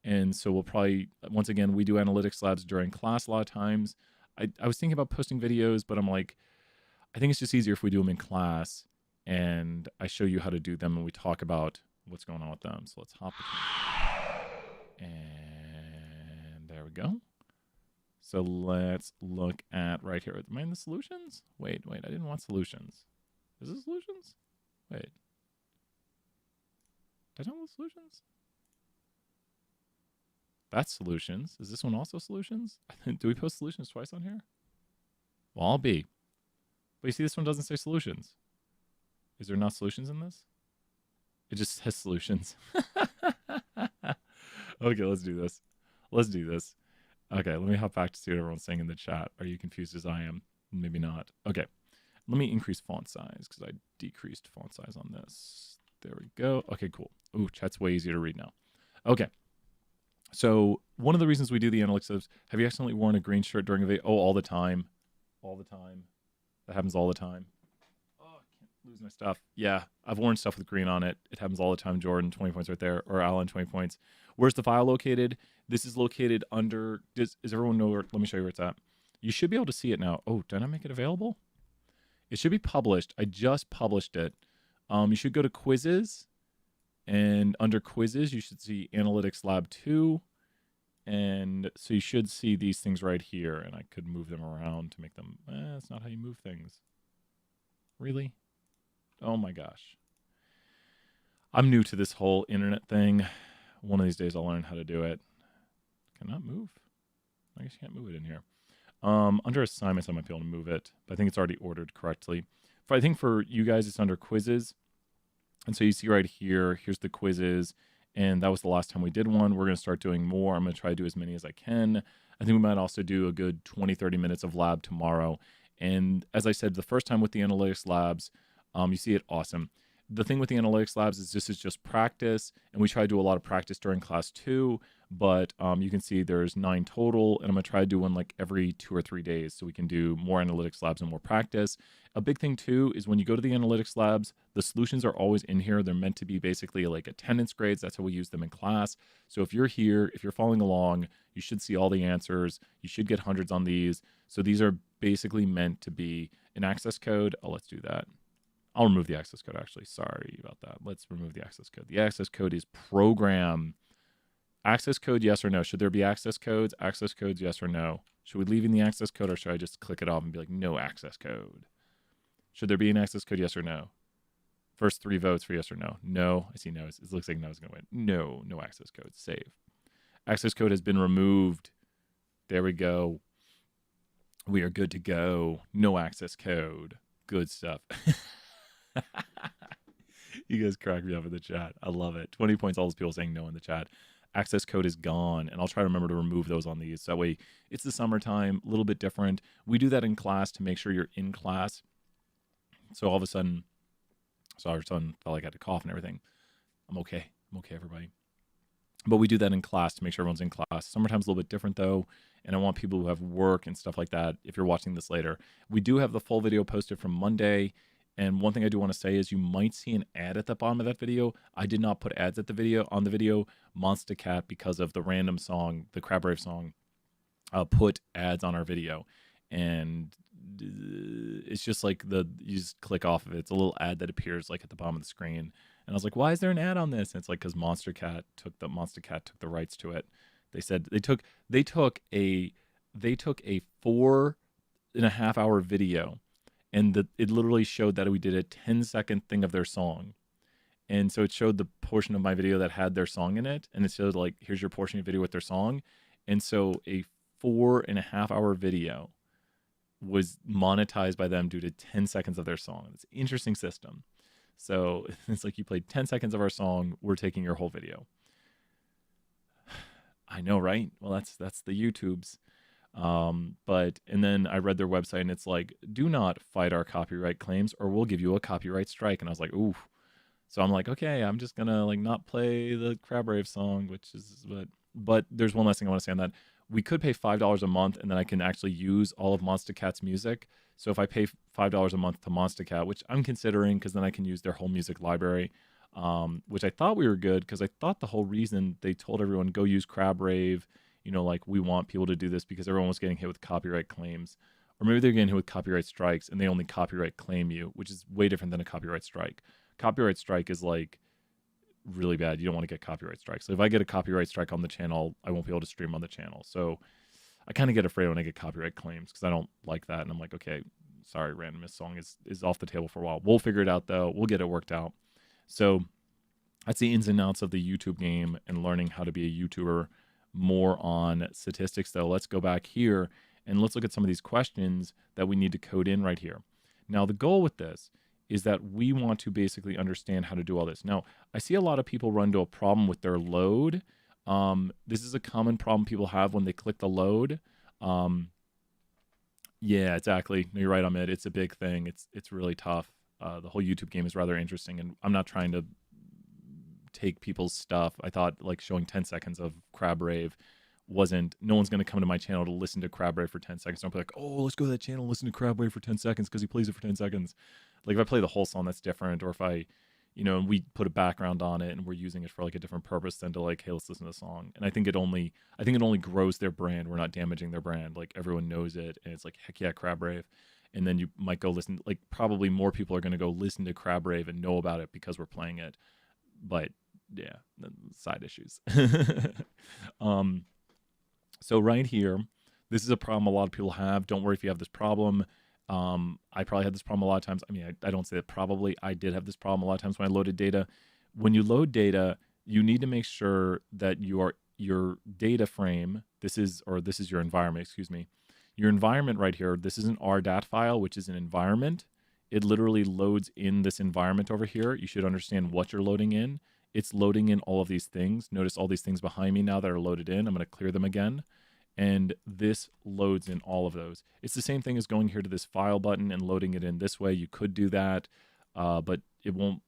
And so we'll probably, once again, we do analytics labs during class a lot of times. I was thinking about posting videos, but I'm like, I think it's just easier if we do them in class and I show you how to do them and we talk about what's going on with them. So let's hop between. And there we go. So let's look at right here. Am I in the solutions? Wait, I didn't want solutions. Is this solutions? Wait. Did I download solutions? That's solutions. Is this one also solutions? Do we post solutions twice on here? Well, I'll be. But you see, this one doesn't say solutions. Is there not solutions in this? It just says solutions. Okay, let's do this. Let's do this. Okay, let me hop back to see what everyone's saying in the chat. Are you confused as I am? Maybe not. Okay, let me increase font size because I decreased font size on this. There we go. Okay, cool. Ooh, chat's way easier to read now. Okay. So one of the reasons we do the analytics is, have you accidentally worn a green shirt during a video? Oh, all the time. All the time. That happens all the time. Oh, I can't lose my stuff. Yeah, I've worn stuff with green on it. It happens all the time. Jordan, 20 points right there. Or Alan, 20 points. Where's the file located? This is located under... Does everyone know where... Let me show you where it's at. You should be able to see it now. Oh, did I make it available? It should be published. I just published it. You should go to quizzes. And under quizzes, you should see Analytics Lab 2. And so you should see these things right here. And I could move them around to make them... that's not how you move things. Really? Oh my gosh. I'm new to this whole internet thing. One of these days I'll learn how to do it. Cannot move? I guess you can't move it in here. Under assignments, I might be able to move it. But I think it's already ordered correctly. I think for you guys, it's under quizzes. And so you see right here, here's the quizzes. And that was the last time we did one. We're going to start doing more. I'm going to try to do as many as I can. I think we might also do a good 20, 30 minutes of lab tomorrow. And as I said, the first time with the analytics labs, you see it awesome. The thing with the analytics labs is this is just practice. And we try to do a lot of practice during class 2. But you can see there's 9 total. And I'm going to try to do one like every 2 or 3 days so we can do more analytics labs and more practice. A big thing too is when you go to the analytics labs, the solutions are always in here. They're meant to be basically like attendance grades. That's how we use them in class. So if you're here, if you're following along, you should see all the answers. You should get hundreds on these. So these are basically meant to be an access code. Oh, let's do that. I'll remove the access code actually. Sorry about that. Let's remove the access code. The access code is program. Access code, yes or no? Should there be access codes? Access codes, yes or no? Should we leave in the access code or should I just click it off and be like, no access code? Should there be an access code, yes or no? First 3 votes for yes or no. No, I see no. It looks like no is going to win. No, no access code. Save. Access code has been removed. There we go. We are good to go. No access code. Good stuff. You guys crack me up in the chat. I love it. 20 points, all those people saying no in the chat. Access code is gone, and I'll try to remember to remove those on these. So that way, it's the summertime, a little bit different. We do that in class to make sure you're in class. So all of a sudden, felt like I had to cough and everything. I'm okay. I'm okay, everybody. But we do that in class to make sure everyone's in class. Summertime's a little bit different, though, and I want people who have work and stuff like that, if you're watching this later. We do have the full video posted from Monday. And one thing I do want to say is you might see an ad at the bottom of that video. I did not put ads at the video on the video. Monster Cat, because of the random song, the Crab Rave song, put ads on our video. And it's just like you just click off of it. It's a little ad that appears like at the bottom of the screen. And I was like, why is there an ad on this? And it's like because Monster Cat took the rights to it. They said they took a 4.5-hour video. And it literally showed that we did a 10-second thing of their song. And so it showed the portion of my video that had their song in it. And it showed like, here's your portion of video with their song. And so a 4.5-hour video was monetized by them due to 10 seconds of their song. It's an interesting system. So it's like you played 10 seconds of our song. We're taking your whole video. I know, right? Well, that's the YouTubes. And then I read their website and it's like, do not fight our copyright claims or we'll give you a copyright strike. And I was like, ooh. So I'm like, okay, I'm just gonna like not play the Crab Rave song, but there's one last thing I want to say on that. We could pay $5 a month and then I can actually use all of Monster Cat's music. So if I pay $5 a month to Monster Cat, which I'm considering because then I can use their whole music library, which I thought we were good because I thought the whole reason they told everyone go use Crab Rave, like we want people to do this because everyone was getting hit with copyright claims. Or maybe they're getting hit with copyright strikes and they only copyright claim you, which is way different than a copyright strike. Copyright strike is like really bad. You don't want to get copyright strikes. So if I get a copyright strike on the channel, I won't be able to stream on the channel. So I kind of get afraid when I get copyright claims because I don't like that. And I'm like, okay, sorry, Randomist song is off the table for a while. We'll figure it out though. We'll get it worked out. So that's the ins and outs of the YouTube game and learning how to be a YouTuber more on statistics, though. Let's go back here and let's look at some of these questions that we need to code in right here. Now, the goal with this is that we want to basically understand how to do all this. Now, I see a lot of people run into a problem with their load. This is a common problem people have when they click the load. Yeah, exactly. No, you're right, Ahmed. It's a big thing. It's really tough. The whole YouTube game is rather interesting, and I'm not trying to take people's stuff. I thought like showing 10 seconds of Crab Rave wasn't, no one's going to come to my channel to listen to Crab Rave for 10 seconds. Don't be like, oh, let's go to that channel and listen to Crab Rave for 10 seconds because he plays it for 10 seconds. Like if I play the whole song, that's different. Or if I, and we put a background on it and we're using it for like a different purpose than to like, hey, let's listen to the song. And I think it only grows their brand. We're not damaging their brand. Like everyone knows it. And it's like, heck yeah, Crab Rave. And then you might go listen, like probably more people are going to go listen to Crab Rave and know about it because we're playing it. But yeah, side issues. So right here, this is a problem a lot of people have. Don't worry if you have this problem. I probably had this problem a lot of times. I mean, I don't say that probably. I did have this problem a lot of times when I loaded data. When you load data, you need to make sure that your data frame, this is your environment, excuse me. Your environment right here, this is an RDAT file, which is an environment. It literally loads in this environment over here. You should understand what you're loading in. It's loading in all of these things. Notice all these things behind me now that are loaded in. I'm going to clear them again. And this loads in all of those. It's the same thing as going here to this file button and loading it in this way. You could do that, but it won't,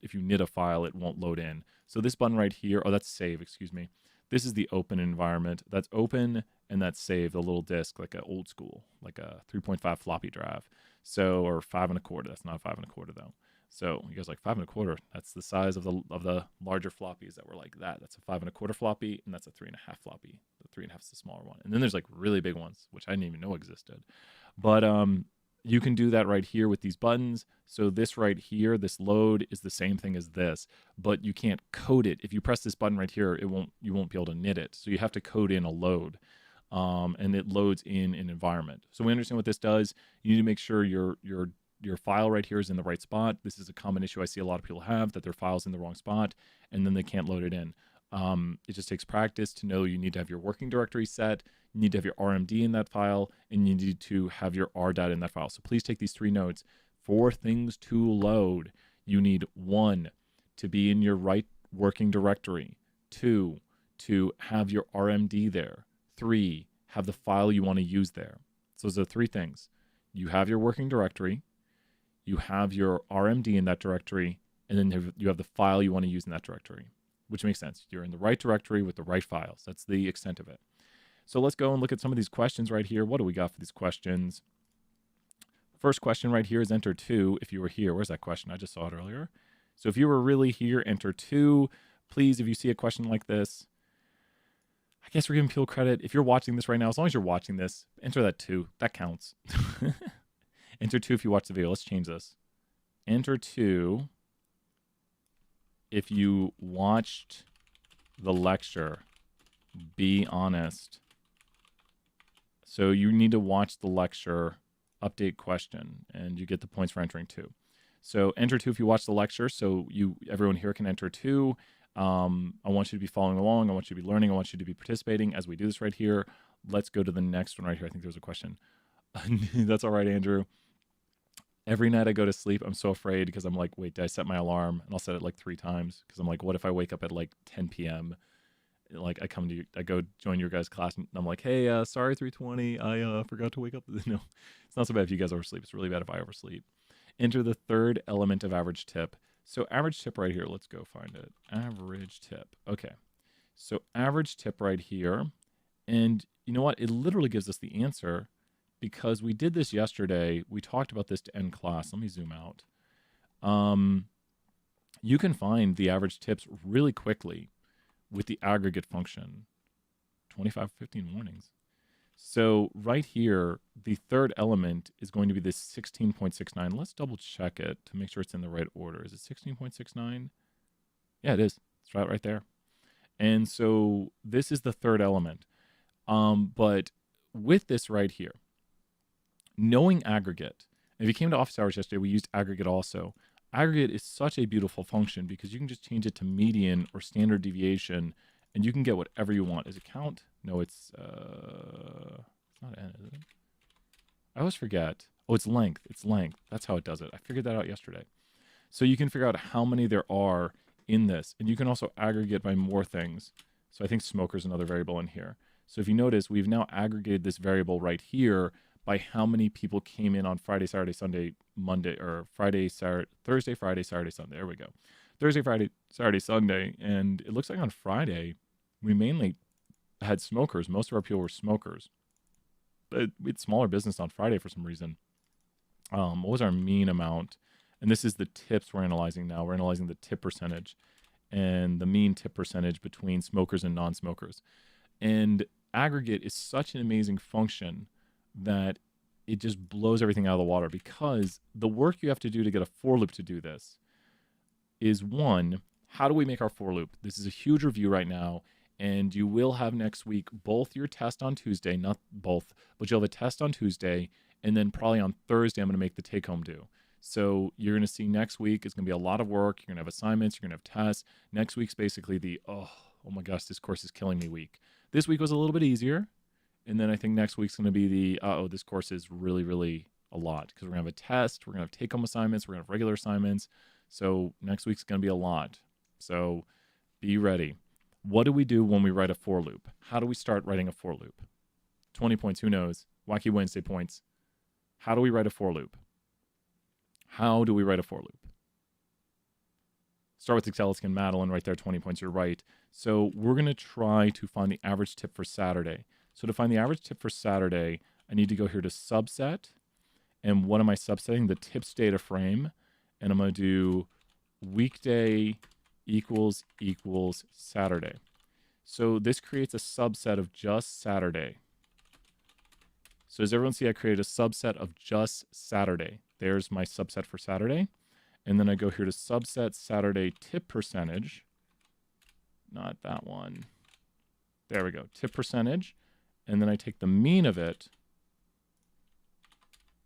if you knit a file, it won't load in. So this button right here, oh, that's save, excuse me. This is the open environment. That's open and that's save, the little disk, like an old school, like a 3.5 floppy drive. So, or 5 1/4. That's not 5 1/4 though. So you guys are like 5 1/4. That's the size of the larger floppies that were like that. That's a 5 1/4 floppy, and that's a 3.5 floppy. The 3.5 is the smaller one. And then there's like really big ones, which I didn't even know existed. But you can do that right here with these buttons. So this right here, this load is the same thing as this, but you can't code it. If you press this button right here, you won't be able to knit it. So you have to code in a load. And it loads in an environment. So we understand what this does. You need to make sure your file right here is in the right spot. This is a common issue I see a lot of people have, that their file's in the wrong spot and then they can't load it in. It just takes practice to know you need to have your working directory set, you need to have your RMD in that file, and you need to have your RDAT in that file. So please take these 3 notes. For things to load, you need 1, to be in your right working directory, 2, to have your RMD there, 3, have the file you want to use there. So those are 3 things. You have your working directory, you have your RMD in that directory, and then you have the file you want to use in that directory, which makes sense. You're in the right directory with the right files. That's the extent of it. So let's go and look at some of these questions right here. What do we got for these questions? First question right here is enter 2 if you were here. Where's that question? I just saw it earlier. So if you were really here, enter 2. Please, if you see a question like this, I guess we're giving people credit. If you're watching this right now, as long as you're watching this, enter that 2. That counts. Enter 2 if you watch the video. Let's change this. Enter 2 if you watched the lecture. Be honest. So you need to watch the lecture, update question, and you get the points for entering 2. So enter 2 if you watch the lecture. So everyone here can enter 2. I want you to be following along. I want you to be learning. I want you to be participating as we do this right here. Let's go to the next one right here. I think there's a question. That's all right, Andrew. Every night I go to sleep, I'm so afraid because I'm like, wait, did I set my alarm? And I'll set it like 3 times because I'm like, what if I wake up at like 10 p.m.? Like I go join your guys' class and I'm like, hey, sorry, 3:20. I forgot to wake up. No, it's not so bad if you guys oversleep. It's really bad if I oversleep. Enter the 3rd element of average tip. So average tip right here, let's go find it. Average tip. Okay. So average tip right here. And you know what? It literally gives us the answer because we did this yesterday. We talked about this to end class. Let me zoom out. You can find the average tips really quickly with the aggregate function. 15 warnings. So right here, the 3rd element is going to be this 16.69. Let's double check it to make sure it's in the right order. Is it 16.69? Yeah, it is. It's right there. And so this is the 3rd element. But with this right here, knowing aggregate, if you came to office hours yesterday, we used aggregate also. aggregate is such a beautiful function because you can just change it to median or standard deviation, and you can get whatever you want. Is it count? No, it's not n, is it? I always forget. Oh, it's length. It's length. That's how it does it. I figured that out yesterday. So you can figure out how many there are in this, and you can also aggregate by more things. So I think smoker is another variable in here. So if you notice, we've now aggregated this variable right here by how many people came in on Friday, Saturday, Sunday, Monday, or Friday, Saturday, Thursday, Friday, Saturday, Sunday. There we go. Thursday, Friday, Saturday, Sunday. And it looks like on Friday, we mainly had smokers. Most of our people were smokers. But we had smaller business on Friday for some reason. What was our mean amount? And this is the tips we're analyzing now. We're analyzing the tip percentage and the mean tip percentage between smokers and non-smokers. And aggregate is such an amazing function that it just blows everything out of the water, because the work you have to do to get a for loop to do this is, one, how do we make our for loop? This is a huge review right now, and you will have next week both your test on Tuesday, not both, but you'll have a test on Tuesday, and then probably on Thursday I'm going to make the take-home due. So you're going to see next week is going to be a lot of work. You're going to have assignments. You're going to have tests. Next week's basically the, oh my gosh, this course is killing me week. This week was a little bit easier. And then I think next week's going to be the, this course is really, really a lot, because we're going to have a test. We're going to have take-home assignments. We're going to have regular assignments. So next week's going to be a lot. So be ready. What do we do when we write a for loop? How do we start writing a for loop? 20 points, who knows? Wacky Wednesday points. How do we write a for loop? How do we write a for loop? Start with Exceliskin, Madeline, right there, 20 points, you're right. So we're going to try to find the average tip for Saturday. So to find the average tip for Saturday, I need to go here to subset. And what am I subsetting? The tips data frame. And I'm going to do weekday equals Saturday. So this creates a subset of just Saturday. So as everyone see, I created a subset of just Saturday. There's my subset for Saturday. And then I go here to subset Saturday tip percentage. Not that one. There we go, tip percentage. And then I take the mean of it.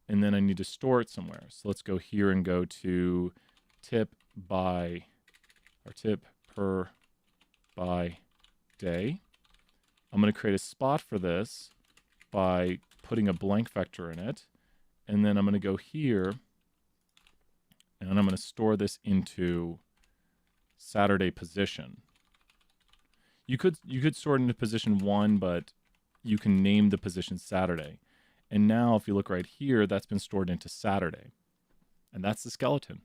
And then I need to store it somewhere. So let's go here and go to tip by, or tip per by day. I'm going to create a spot for this by putting a blank vector in it. And then I'm going to go here and I'm going to store this into Saturday position. You could store it into position 1, but you can name the position Saturday. And now if you look right here, that's been stored into Saturday. And that's the skeleton.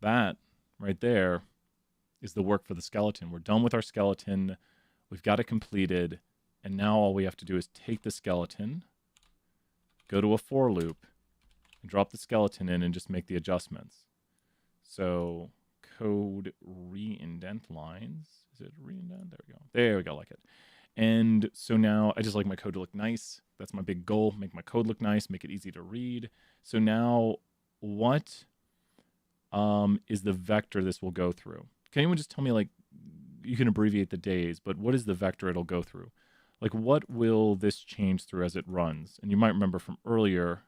That right there is the work for the skeleton. We're done with our skeleton. We've got it completed. And now all we have to do is take the skeleton, go to a for loop, and drop the skeleton in and just make the adjustments. So code re-indent lines. Is it re-indent? There we go. There we go, like it. And so now I just like my code to look nice. That's my big goal. Make my code look nice, make it easy to read. So now what is the vector this will go through? Can anyone just tell me, like, you can abbreviate the days, but what is the vector it'll go through? Like, what will this change through as it runs? And you might remember from earlier,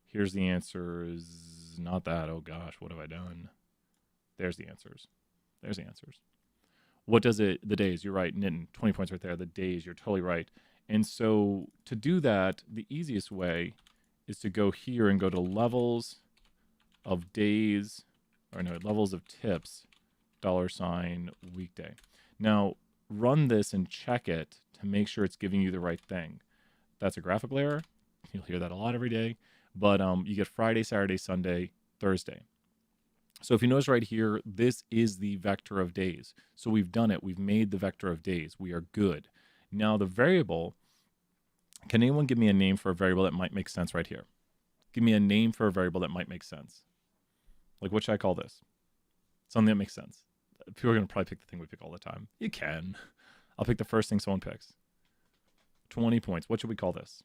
here's the answers. Not that. Oh gosh, what have I done? There's the answers. There's the answers. What does it, the days, you're right, Nitin, 20 points right there, the days, you're totally right. And so to do that, the easiest way is to go here and go to levels of days, or no, levels of tips, $ weekday. Now, run this and check it to make sure it's giving you the right thing. That's a graphical error. You'll hear that a lot every day. But you get Friday, Saturday, Sunday, Thursday. So if you notice right here, this is the vector of days. So we've done it. We've made the vector of days. We are good. Now the variable, can anyone give me a name for a variable that might make sense right here? Give me a name for a variable that might make sense. Like, what should I call this? Something that makes sense. People are going to probably pick the thing we pick all the time. You can. I'll pick the first thing someone picks. 20 points. What should we call this?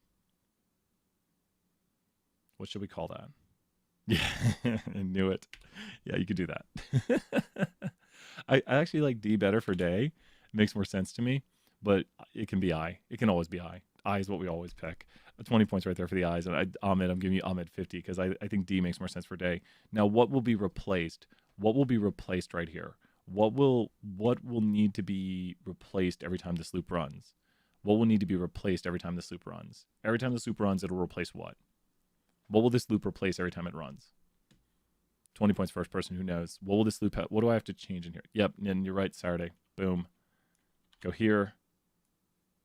What should we call that? Yeah, I knew it. Yeah, you could do that. I actually like D better for day. It makes more sense to me, but it can be I. It can always be I. I is what we always pick. 20 points right there for the eyes. And Ahmed, I'm giving you Ahmed 50 because I think D makes more sense for day. Now, what will be replaced? What will be replaced right here? What will need to be replaced every time this loop runs? What will need to be replaced every time this loop runs? Every time this loop runs, it'll replace what? What will this loop replace every time it runs? 20 points first person, who knows? What will this loop have? What do I have to change in here? Yep, and you're right, Saturday. Boom. Go here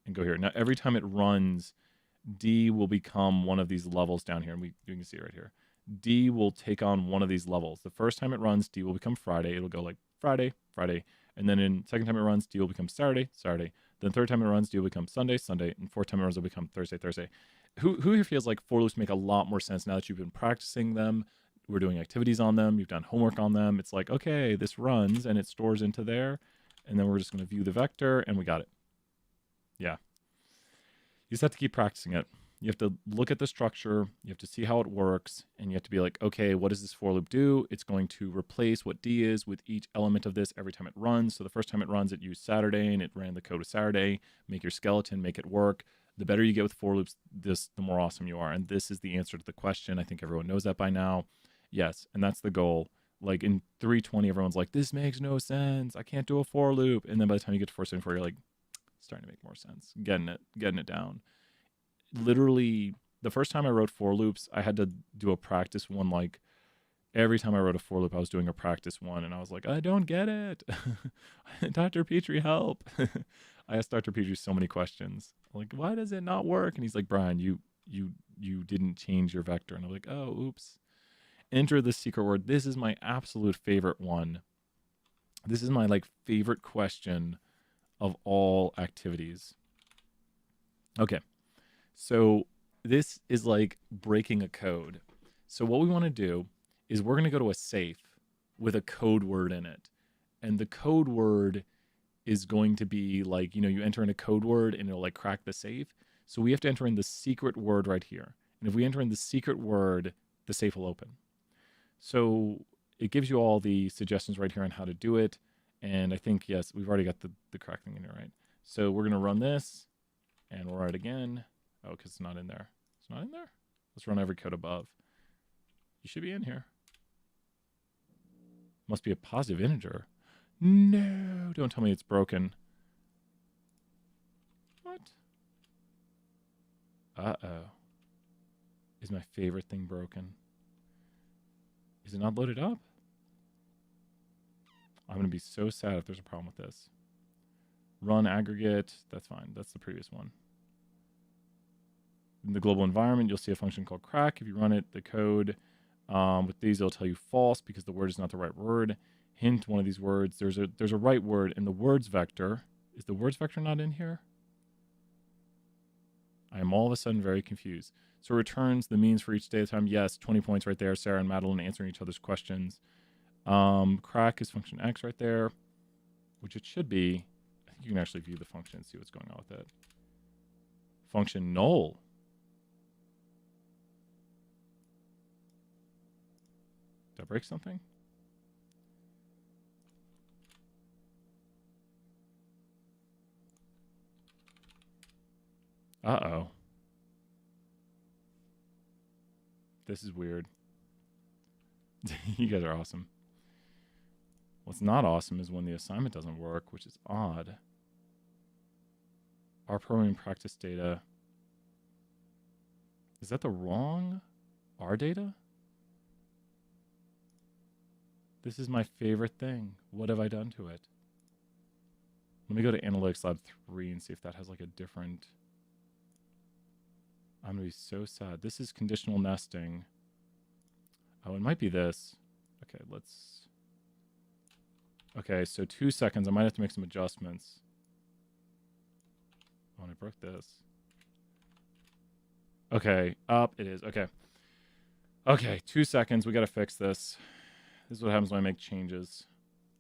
and go here. Now, every time it runs, D will become one of these levels down here. And you can see it right here. D will take on one of these levels. The first time it runs, D will become Friday. It'll go like Friday, Friday. And then in second time it runs, D will become Saturday, Saturday. Then third time it runs, D will become Sunday, Sunday. And fourth time it runs, it'll become Thursday, Thursday. Who here feels like for loops make a lot more sense now that you've been practicing them? We're doing activities on them. You've done homework on them. It's like, okay, this runs and it stores into there. And then we're just going to view the vector and we got it. Yeah. You just have to keep practicing it. You have to look at the structure. You have to see how it works. And you have to be like, okay, what does this for loop do? It's going to replace what D is with each element of this every time it runs. So the first time it runs, it used Saturday and it ran the code of Saturday. Make your skeleton, make it work. The better you get with for loops, the more awesome you are. And this is the answer to the question. I think everyone knows that by now. Yes, and that's the goal. Like in 320, everyone's like, this makes no sense. I can't do a for loop. And then by the time you get to 474, you're like, it's starting to make more sense. Getting it down. Literally, the first time I wrote for loops, I had to do a practice one. Like every time I wrote a for loop, I was doing a practice one. And I was like, I don't get it. Dr. Petrie, help. I asked Dr. Petrie so many questions. Like, why does it not work? And he's like, Brian, you didn't change your vector. And I'm like, oh, oops. Enter the secret word. This is my absolute favorite one. This is my favorite question of all activities. Okay. So this is like breaking a code. So what we want to do is we're going to go to a safe with a code word in it. And the code word is going to be like, you enter in a code word and it'll crack the safe. So we have to enter in the secret word right here. And if we enter in the secret word, the safe will open. So it gives you all the suggestions right here on how to do it. And I think, yes, we've already got the correct thing in here, right? So we're going to run this and we'll run it again. Oh, because it's not in there. It's not in there? Let's run every code above. You should be in here. Must be a positive integer. No, don't tell me it's broken. What? Uh-oh. Is my favorite thing broken? Is it not loaded up? I'm going to be so sad if there's a problem with this. Run aggregate. That's fine. That's the previous one. In the global environment, you'll see a function called crack. If you run it, the code with these, it'll tell you false because the word is not the right word. Hint, one of these words, there's a right word in the words vector. Is the words vector not in here? I am all of a sudden very confused. So it returns the means for each day of time. Yes, 20 points right there. Sarah and Madeline answering each other's questions. Crack is function X right there, which it should be. I think you can actually view the function and see what's going on with it. Function null. Did I break something? Uh-oh. This is weird. You guys are awesome. What's not awesome is when the assignment doesn't work, which is odd. Our programming practice data. Is that the wrong R data? This is my favorite thing. What have I done to it? Let me go to Analytics Lab 3 and see if that has a different... I'm going to be so sad. This is conditional nesting. Oh, it might be this. Okay, let's... Okay, so 2 seconds. I might have to make some adjustments. Oh, and I broke this. Okay, up it is. Okay. Okay, 2 seconds. We got to fix this. This is what happens when I make changes.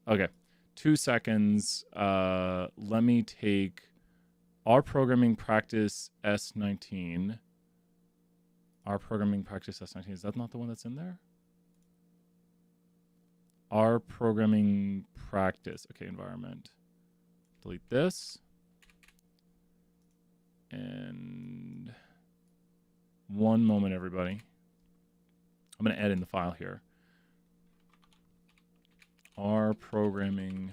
Okay, 2 seconds. Let me take our programming practice S19. Our programming practice S19. Is that not the one that's in there? Our programming practice. Okay, environment. Delete this. And one moment, everybody. I'm going to add in the file here. R programming.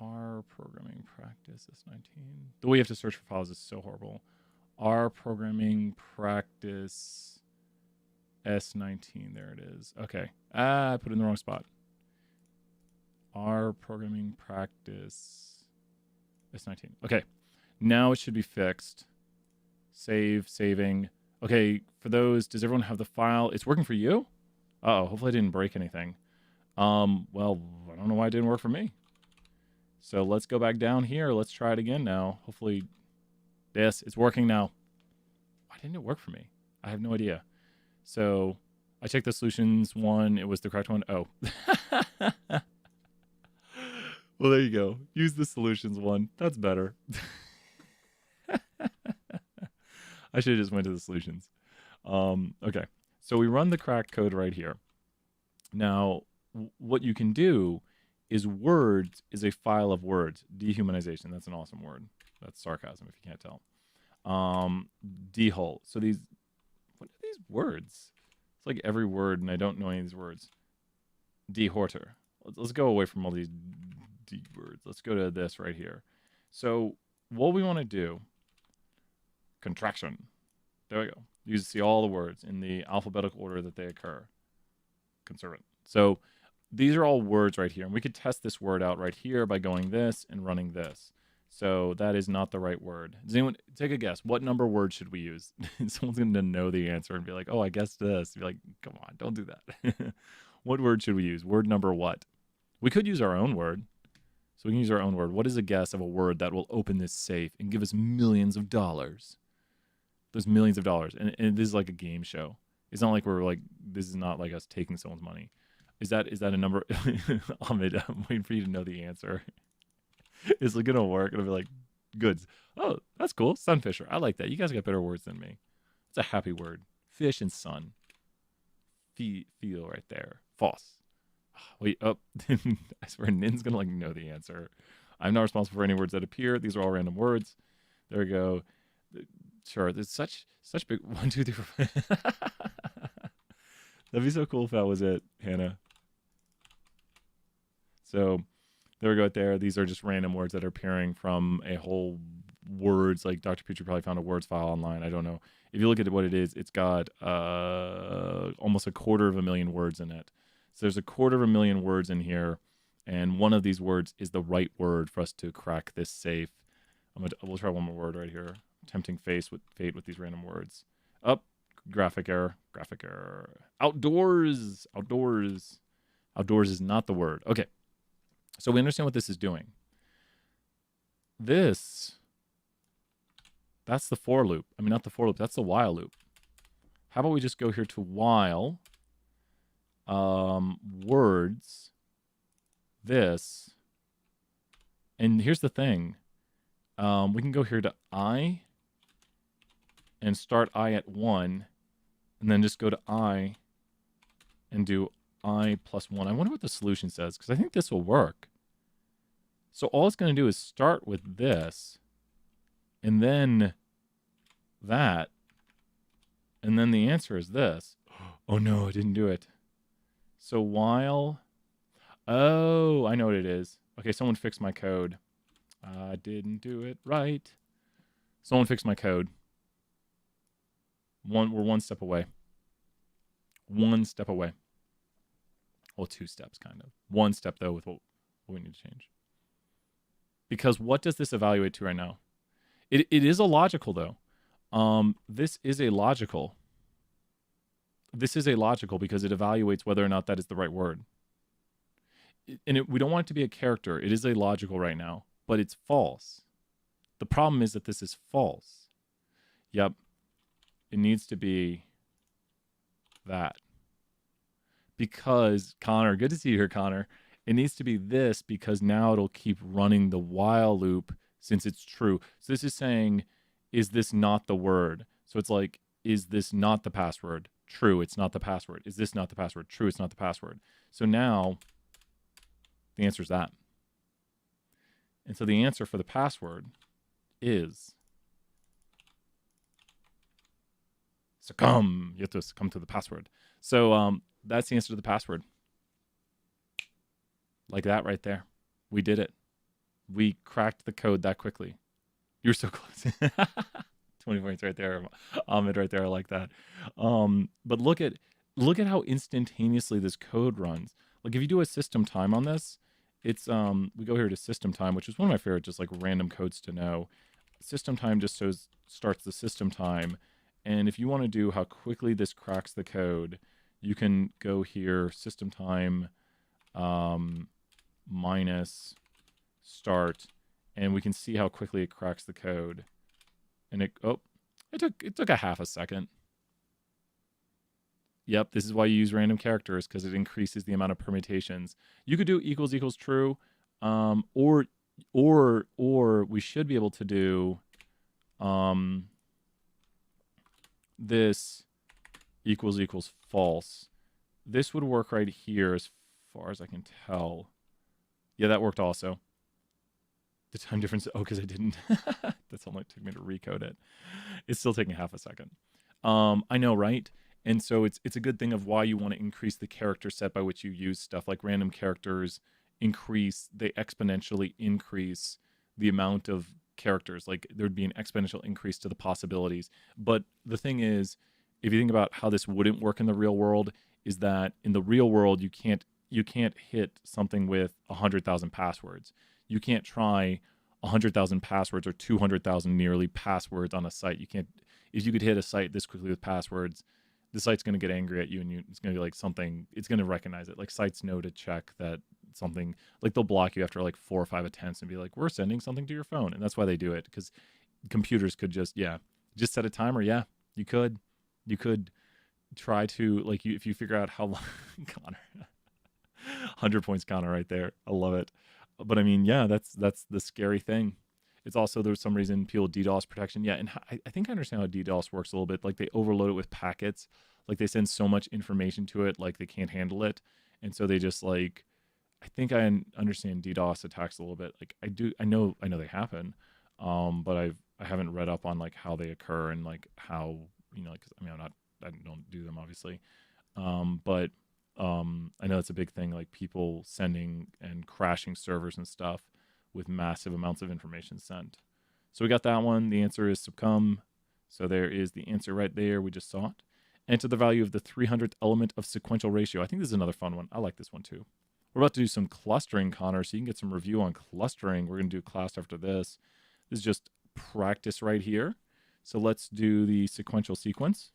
R programming practice S19. The way you have to search for files is so horrible. R programming practice S19. There it is. Okay. I put it in the wrong spot. R programming practice S19. Okay. Now it should be fixed. Saving. Okay, for those, does everyone have the file? It's working for you? Uh-oh, hopefully I didn't break anything. Well, I don't know why it didn't work for me. So let's go back down here. Let's try it again now. Hopefully, yes, it's working now. Why didn't it work for me? I have no idea. So I checked the solutions one. It was the correct one. Oh. Well, there you go. Use the solutions one. That's better. I should have just went to the solutions. Okay. So we run the crack code right here. Now, what you can do is words is a file of words. Dehumanization. That's an awesome word. That's sarcasm if you can't tell. Dehul. So these, what are these words? It's like every word, and I don't know any of these words. Dehorter. Let's go away from all these D words. Let's go to this right here. So what we want to do, contraction. There we go. You see all the words in the alphabetical order that they occur. Conservant. So these are all words right here. And we could test this word out right here by going this and running this. So that is not the right word. Does anyone take a guess? What number word should we use? Someone's going to know the answer and be like, oh, I guessed this. Be like, come on, don't do that. What word should we use? Word number what? We could use our own word. So we can use our own word. What is a guess of a word that will open this safe and give us millions of dollars? There's millions of dollars. And this is like a game show. It's not like we're like, this is not like us taking someone's money. Is that a number? Ahmed, I'm waiting for you to know the answer. Is it going to work? And I'll be like, goods. Oh, that's cool. Sunfisher. I like that. You guys got better words than me. It's a happy word. Fish and sun. Feel right there. False. Wait, oh, I swear Nin's going to like know the answer. I'm not responsible for any words that appear. These are all random words. There we go. Sure, there's such big 1, 2, 3, 4. That'd be so cool if that was it, Hannah. So there we go. Right there. These are just random words that are appearing from a whole words. Like Dr. Petrie probably found a words file online. I don't know. If you look at what it is, it's got almost 250,000 words in it. So there's 250,000 words in here, and one of these words is the right word for us to crack this safe. We'll try one more word right here. Tempting fate with these random words. Up, graphic error. Outdoors is not the word. Okay, so we understand what this is doing. That's the for loop. I mean, not the for loop. That's the while loop. How about we just go here to while words this, and here's the thing. We can go here to I and start I at 1, and then just go to I and do I plus 1. I wonder what the solution says, because I think this will work. So all it's going to do is start with this, and then that, and then the answer is this. Oh no, I didn't do it. So while, oh, I know what it is. Okay, someone fixed my code. I didn't do it right. Someone fixed my code. We're one step away. One step away. Well, 2 steps, kind of. 1 step, though, with what we need to change. Because what does this evaluate to right now? It is a logical, though. This is a logical. This is a logical because it evaluates whether or not that is the right word. And we don't want it to be a character. It is a logical right now, but it's false. The problem is that this is false. Yep. It needs to be that. Because, Connor, good to see you here, Connor. It needs to be this because now it'll keep running the while loop since it's true. So this is saying, is this not the word? So it's like, is this not the password? True, it's not the password. Is this not the password? True, it's not the password. So now the answer is that. And so the answer for the password is succumb. You have to succumb to the password. So that's the answer to the password. Like that right there. We did it. We cracked the code that quickly. You're so close. 20 points right there. Ahmed right there. I like that. But look at how instantaneously this code runs. Like if you do a system time on this, it's we go here to system time, which is one of my favorite just like random codes to know. System time just starts the system time. And if you want to do how quickly this cracks the code, you can go here, system time minus start, and we can see how quickly it cracks the code. And it took a half a second. Yep, this is why you use random characters, because it increases the amount of permutations. You could do equals equals true, or we should be able to do this equals equals false. This would work right here as far as I can tell. Yeah, that worked also. The time difference, oh, because I didn't. That's only took me to recode it. It's still taking half a second. I know, right? And so it's a good thing of why you want to increase the character set by which you use stuff. Like random characters they exponentially increase the amount of characters. Like there'd be an exponential increase to the possibilities. But the thing is, if you think about how this wouldn't work in the real world, is that in the real world you can't hit something with 100,000 passwords. You can't try 100,000 passwords or 200,000 nearly passwords on a site. You can't. If you could hit a site this quickly with passwords, the site's going to get angry at you, and it's going to be like something. It's going to recognize it. Like sites know to check that something. Like they'll block you after like 4 or 5 attempts and be like, "We're sending something to your phone," and that's why they do it, because computers could just set a timer. Yeah, you could try to if you figure out how long. Connor, 100 points, Connor, right there. I love it. But I mean, yeah, that's the scary thing. It's also, there's some reason people DDoS protection. Yeah, and I think I understand how DDoS works a little bit. Like they overload it with packets. Like they send so much information to it, like they can't handle it. And so they just I think I understand DDoS attacks a little bit. Like I know they happen. But I haven't read up on like how they occur and like how, cause I don't do them obviously. But I know it's a big thing, like people sending and crashing servers and stuff with massive amounts of information sent. So we got that one. The answer is succumb. So there is the answer right there. We just saw it. Enter the value of the 300th element of sequential ratio. I think this is another fun one. I like this one too. We're about to do some clustering, Connor, so you can get some review on clustering. We're going to do a class after this. This is just practice right here. So let's do the sequential sequence.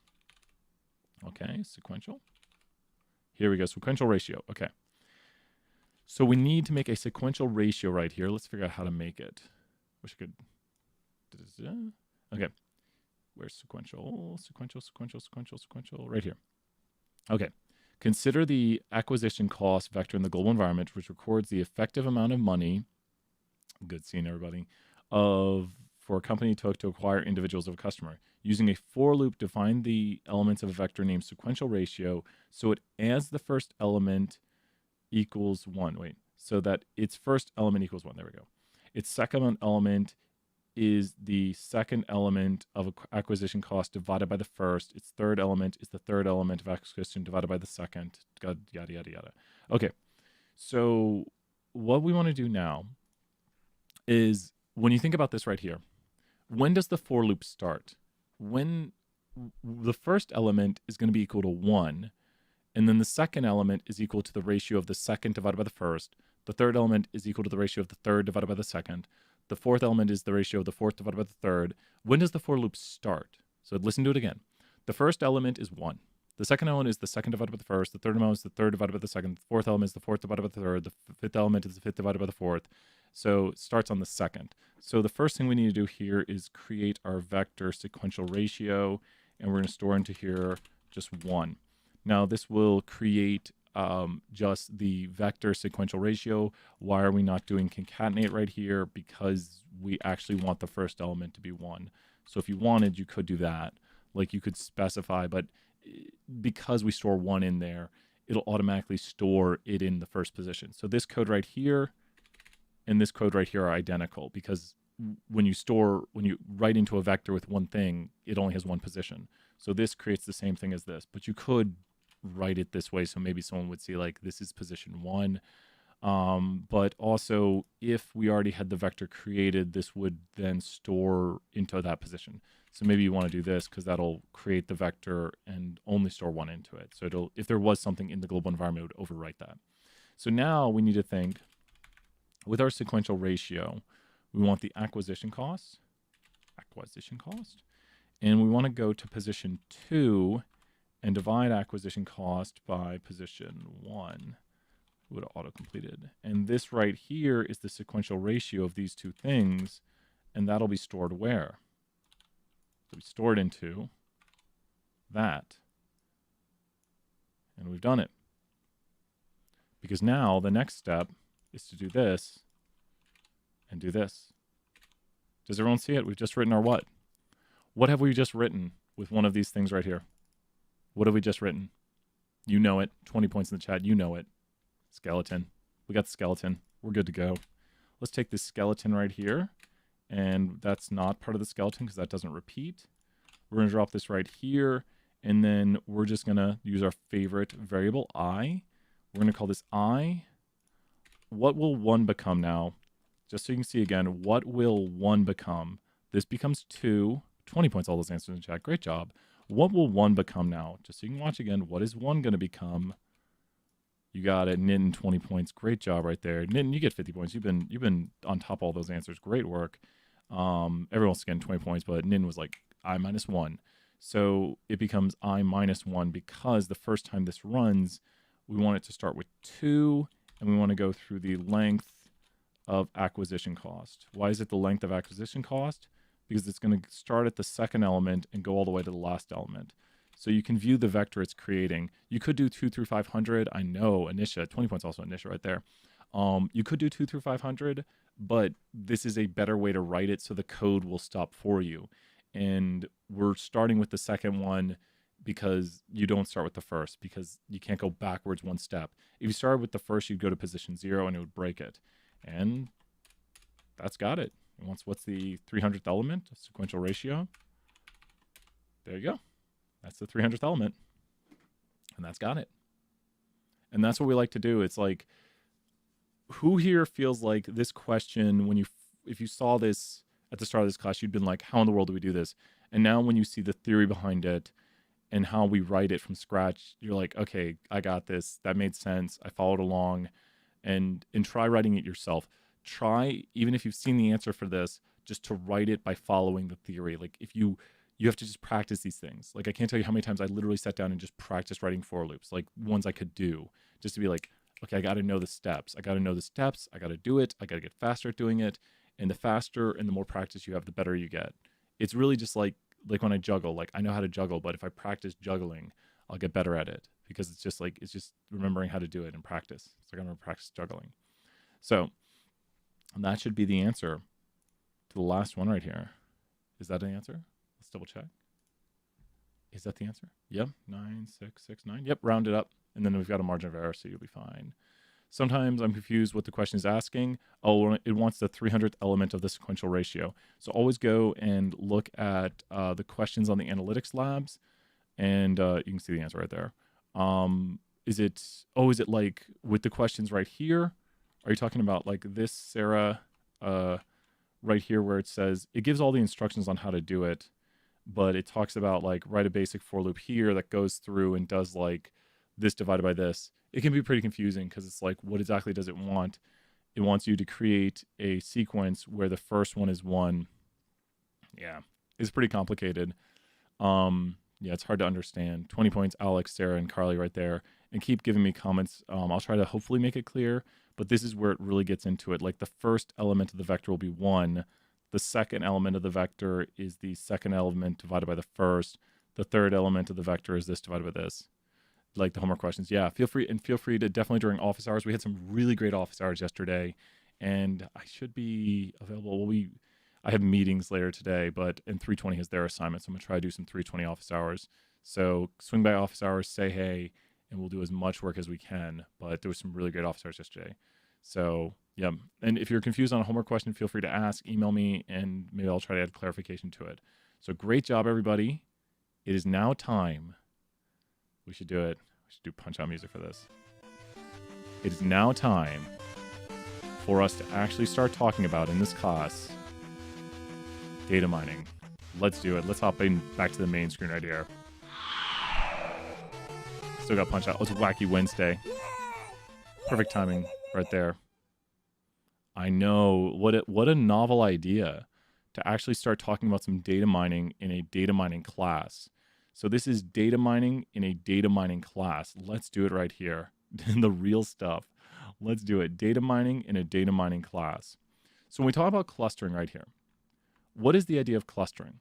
Okay, sequential. Here we go, sequential ratio. Okay. So we need to make a sequential ratio right here. Let's figure out how to make it. Wish I could. Okay. Where's sequential? Sequential. Right here. Okay. Consider the acquisition cost vector in the global environment, which records the effective amount of money. Good seeing everybody. For a company to acquire individuals of a customer. Using a for loop, define the elements of a vector named sequential ratio so it adds the first element equals 1. Wait, so that its first element equals 1. There we go. Its second element is the second element of acquisition cost divided by the first. Its third element is the third element of acquisition divided by the second. Yada, yada, yada. Okay, so what we want to do now is, when you think about this right here, when does the for loop start? When the first element is going to be equal to 1, and then the second element is equal to the ratio of the second divided by the first. The third element is equal to the ratio of the third divided by the second. The fourth element is the ratio of the fourth divided by the third. When does the for loop start? So listen to it again. The first element is 1. The second element is the second divided by the first. The third element is the third divided by the second. The fourth element is the fourth divided by the third. The fifth element is the fifth divided by the fourth. So it starts on the second. So the first thing we need to do here is create our vector sequential ratio, and we're going to store into here just 1. Now this will create just the vector sequential ratio. Why are we not doing concatenate right here? Because we actually want the first element to be 1. So if you wanted, you could do that. Like you could specify, but because we store 1 in there, it'll automatically store it in the first position. So this code right here and this code right here are identical, because when you write into a vector with one thing, it only has one position. So this creates the same thing as this, but you could write it this way. So maybe someone would see like this is position 1. But also if we already had the vector created, this would then store into that position. So maybe you want to do this because that'll create the vector and only store 1 into it. So it'll, if there was something in the global environment, it would overwrite that. So now we need to think with our sequential ratio, we want the acquisition cost, and we want to go to position 2 and divide acquisition cost by position 1. Would have auto-completed. And this right here is the sequential ratio of these two things, and that'll be stored where? It'll be stored into that. And we've done it. Because now the next step is to do this and do this. Does everyone see it? We've just written our what? What have we just written with one of these things right here? What have we just written? You know it. 20 points in the chat. You know it. Skeleton. We got the skeleton. We're good to go. Let's take this skeleton right here. And that's not part of the skeleton because that doesn't repeat. We're going to drop this right here. And then we're just going to use our favorite variable, I. We're going to call this I. What will 1 become now? Just so you can see again, what will 1 become? This becomes 2. 20 points, all those answers in the chat. Great job. What will 1 become now? Just so you can watch again, what is 1 going to become? You got it. Nitin, 20 points. Great job right there. Nitin, you get 50 points. You've been on top of all those answers. Great work. Everyone else getting 20 points, but Nitin was like I minus 1. So it becomes I minus 1 because the first time this runs, we want it to start with 2, and we want to go through the length of acquisition cost. Why is it the length of acquisition cost? Because it's going to start at the second element and go all the way to the last element. So you can view the vector it's creating. You could do 2 through 500. I know, Anisha, 20 points also Anisha right there. You could do 2 through 500, but this is a better way to write it so the code will stop for you. And we're starting with the second one because you don't start with the first, because you can't go backwards one step. If you started with the first, you'd go to position 0 and it would break it. And that's got it. And what's the 300th element? Sequential ratio. There you go. That's the 300th element. And that's got it. And that's what we like to do. It's like, who here feels like this question, when if you saw this at the start of this class, you'd been like, how in the world do we do this? And now when you see the theory behind it and how we write it from scratch, you're like, okay, I got this. That made sense. I followed along. And try writing it yourself. Try, even if you've seen the answer for this, just to write it by following the theory. Like if you have to just practice these things. Like I can't tell you how many times I literally sat down and just practiced writing for loops, like ones I could do, just to be like, okay, I got to know the steps. I got to do it. I got to get faster at doing it. And the faster and the more practice you have, the better you get. It's really just like when I juggle, like I know how to juggle, but if I practice juggling, I'll get better at it, because it's just remembering how to do it in practice. It's like I'm going to practice juggling. So that should be the answer to the last one right here. Is that an answer? Let's double check. Is that the answer? Yep, 9669. Yep, round it up. And then we've got a margin of error, so you'll be fine. Sometimes I'm confused what the question is asking. Oh, it wants the 300th element of the sequential ratio. So always go and look at the questions on the analytics labs, and you can see the answer right there. Is it like with the questions right here? Are you talking about like this, Sarah, right here where it says, it gives all the instructions on how to do it, but it talks about like write a basic for loop here that goes through and does like this divided by this. It can be pretty confusing because it's like, what exactly does it want? It wants you to create a sequence where the first one is 1. Yeah, it's pretty complicated. Yeah, it's hard to understand. 20 points, Alex, Sarah, and Carly right there. And keep giving me comments. I'll try to hopefully make it clear, but this is where it really gets into it. Like the first element of the vector will be 1. The second element of the vector is the second element divided by the first. The third element of the vector is this divided by this. Like the homework questions. Yeah, feel free to definitely during office hours. We had some really great office hours yesterday, and I should be available. I have meetings later today, but in 320 has their assignment, so I'm gonna try to do some 320 office hours. So swing by office hours, say hey, and we'll do as much work as we can. But there was some really great office hours yesterday. So Yeah. And if you're confused on a homework question, feel free to ask, email me, and maybe I'll try to add clarification to it. So great job, everybody. It is now time. We should do it. We should do punch-out music for this. It is now time for us to actually start talking about in this class data mining. Let's do it. Let's hop in back to the main screen right here. Still got punch out. It's Wacky Wednesday. Perfect timing right there. I know. What a novel idea to actually start talking about some data mining in a data mining class. So this is data mining in a data mining class. Let's do it right here. The real stuff. Let's do it. Data mining in a data mining class. So when we talk about clustering right here, what is the idea of clustering?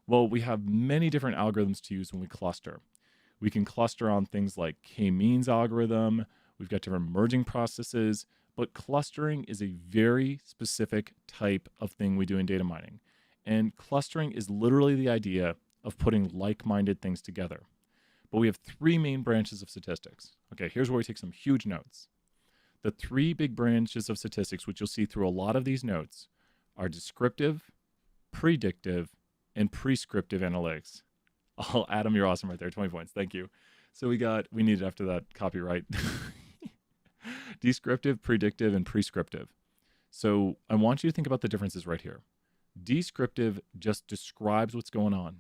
Well, we have many different algorithms to use when we cluster. We can cluster on things like k-means algorithm. We've got different merging processes, but clustering is a very specific type of thing we do in data mining. And clustering is literally the idea of putting like-minded things together. But we have three main branches of statistics. Okay, here's where we take some huge notes. The three big branches of statistics, which you'll see through a lot of these notes, are descriptive, predictive, and prescriptive analytics. Oh, Adam, you're awesome right there. 20 points. Thank you. So we need it after that copyright. Descriptive, predictive, and prescriptive. So I want you to think about the differences right here. Descriptive just describes what's going on.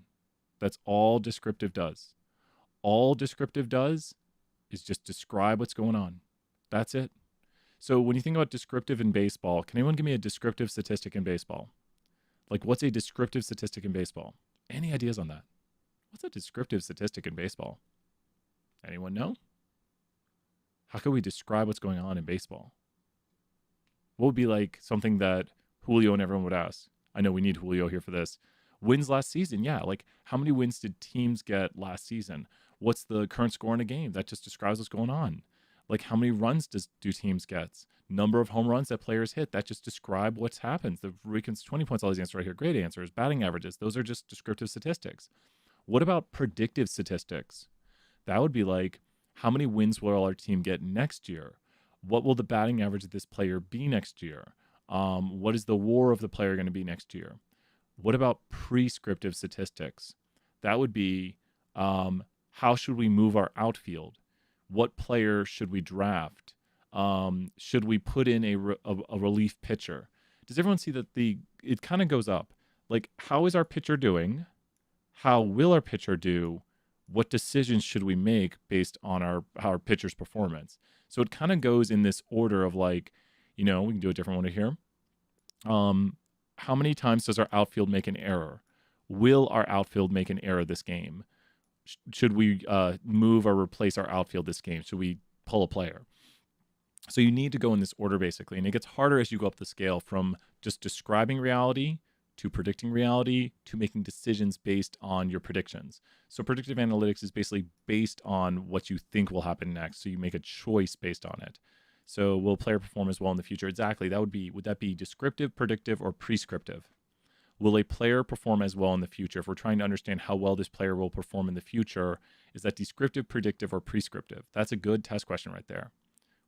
That's all descriptive does. All descriptive does is just describe what's going on. That's it. So when you think about descriptive in baseball, can anyone give me a descriptive statistic in baseball? Like, what's a descriptive statistic in baseball? Any ideas on that? What's a descriptive statistic in baseball? Anyone know? How can we describe what's going on in baseball? What would be like something that Julio and everyone would ask? I know we need Julio here for this. Wins last season, yeah. Like, how many wins did teams get last season? What's the current score in a game? That just describes what's going on. Like, how many runs do teams get? Number of home runs that players hit. That just describe what's happened. The Ricans 20 points, all these answers right here. Great answers. Batting averages. Those are just descriptive statistics. What about predictive statistics? That would be like, how many wins will our team get next year? What will the batting average of this player be next year? What is the WAR of the player going to be next year? What about prescriptive statistics? That would be, how should we move our outfield? What player should we draft? Should we put in a relief pitcher? Does everyone see that it kind of goes up? Like, how is our pitcher doing? How will our pitcher do? What decisions should we make based on our pitcher's performance? So it kind of goes in this order of like, we can do a different one here. How many times does our outfield make an error? Will our outfield make an error this game? Should we move or replace our outfield this game? Should we pull a player? So you need to go in this order basically. And it gets harder as you go up the scale from just describing reality to predicting reality to making decisions based on your predictions. So predictive analytics is basically based on what you think will happen next. So you make a choice based on it. So will a player perform as well in the future? Exactly. Would that be descriptive, predictive, or prescriptive? Will a player perform as well in the future? If we're trying to understand how well this player will perform in the future, is that descriptive, predictive, or prescriptive? That's a good test question right there.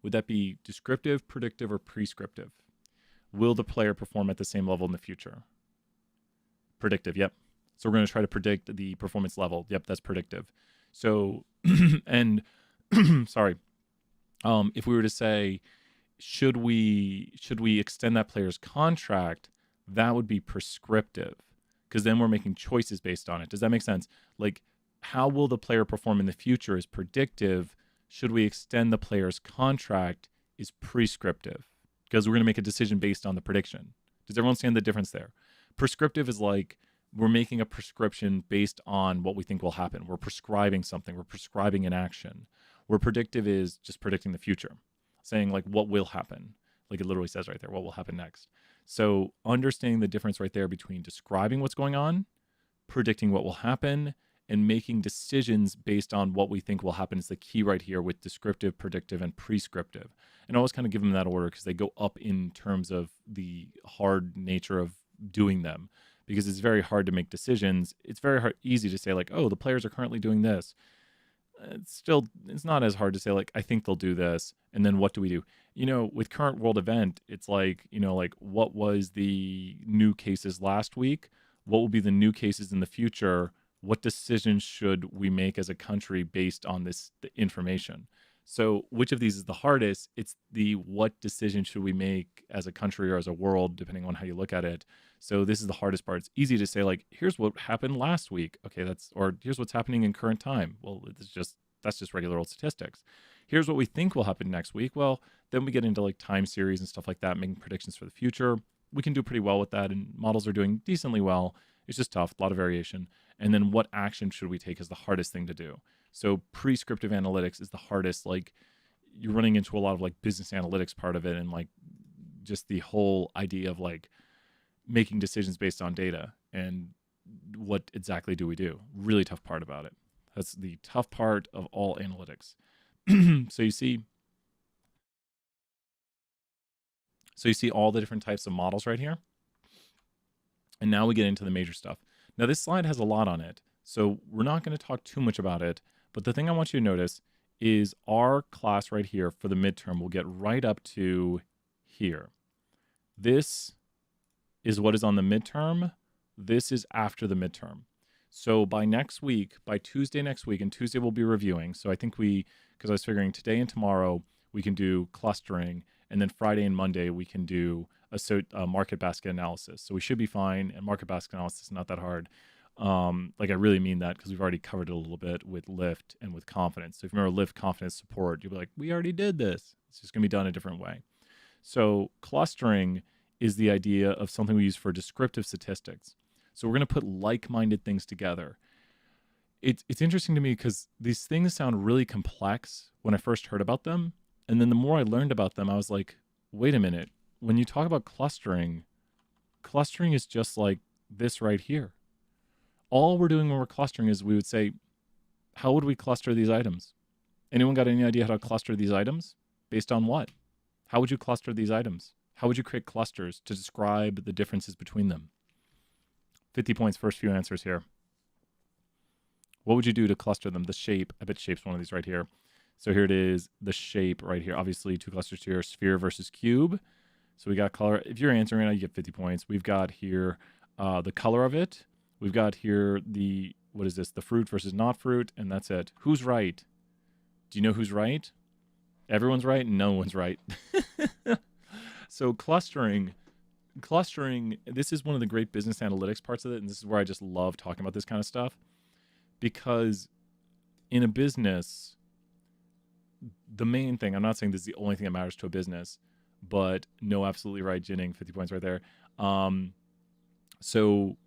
Would that be descriptive, predictive, or prescriptive? Will the player perform at the same level in the future? Predictive, yep. So we're going to try to predict the performance level. Yep, that's predictive. So, and sorry, if we were to say, should we extend that player's contract? That would be prescriptive, because then we're making choices based on it. Does that make sense? Like, how will the player perform in the future is predictive. Should we extend the player's contract is prescriptive, because we're going to make a decision based on the prediction. Does everyone understand the difference there? Prescriptive is like we're making a prescription based on what we think will happen. We're prescribing something. We're prescribing an action. Where predictive is just predicting the future, saying like what will happen. Like it literally says right there, what will happen next. So understanding the difference right there between describing what's going on, predicting what will happen, and making decisions based on what we think will happen is the key right here with descriptive, predictive, and prescriptive. And I always kind of give them that order because they go up in terms of the hard nature of doing them, because it's very hard to make decisions. It's very easy to say like, oh, the players are currently doing this. it's not as hard to say like I think they'll do this, and then what do we do? With current world event, it's like like what was the new cases last week? What will be the new cases in the future? What decisions should we make as a country based on the information? So which of these is the hardest? It's the what decision should we make as a country or as a world, depending on how you look at it. So this is the hardest part. It's easy to say like, here's what happened last week. Okay, or here's what's happening in current time. Well, that's just regular old statistics. Here's what we think will happen next week. Well, then we get into like time series and stuff like that, making predictions for the future. We can do pretty well with that, and models are doing decently well. It's just tough, a lot of variation. And then what action should we take is the hardest thing to do. So prescriptive analytics is the hardest. Like you're running into a lot of like business analytics part of it, and like just the whole idea of like making decisions based on data and what exactly do we do. Really tough part about it. That's the tough part of all analytics. So you see all the different types of models right here. And now we get into the major stuff. Now this slide has a lot on it, so we're not going to talk too much about it. But the thing I want you to notice is our class right here for the midterm will get right up to here. This is what is on the midterm. This is after the midterm. So by next week, by Tuesday next week, and Tuesday we'll be reviewing. So I think because I was figuring today and tomorrow we can do clustering, and then Friday and Monday we can do a market basket analysis. So we should be fine. And market basket analysis is not that hard. Like I really mean that because we've already covered it a little bit with lift and with confidence. So if you remember lift, confidence, support, you'll be like, we already did this. It's just going to be done a different way. So clustering is the idea of something we use for descriptive statistics. So we're going to put like-minded things together. It's interesting to me because these things sound really complex when I first heard about them. And then the more I learned about them, I was like, wait a minute. When you talk about clustering is just like this right here. All we're doing when we're clustering is we would say, how would we cluster these items? Anyone got any idea how to cluster these items? Based on what? How would you cluster these items? How would you create clusters to describe the differences between them? 50 points, first few answers here. What would you do to cluster them? The shape, I bet shape's one of these right here. So here it is, the shape right here. Obviously, two clusters here, sphere versus cube. So we got color. If you're answering right now, you get 50 points. We've got here the color of it. We've got here what is this? The fruit versus not fruit, and that's it. Who's right? Do you know who's right? Everyone's right, and no one's right. So clustering, this is one of the great business analytics parts of it, and this is where I just love talking about this kind of stuff. Because in a business, the main thing, I'm not saying this is the only thing that matters to a business, but no, absolutely right, Jinning, 50 points right there. So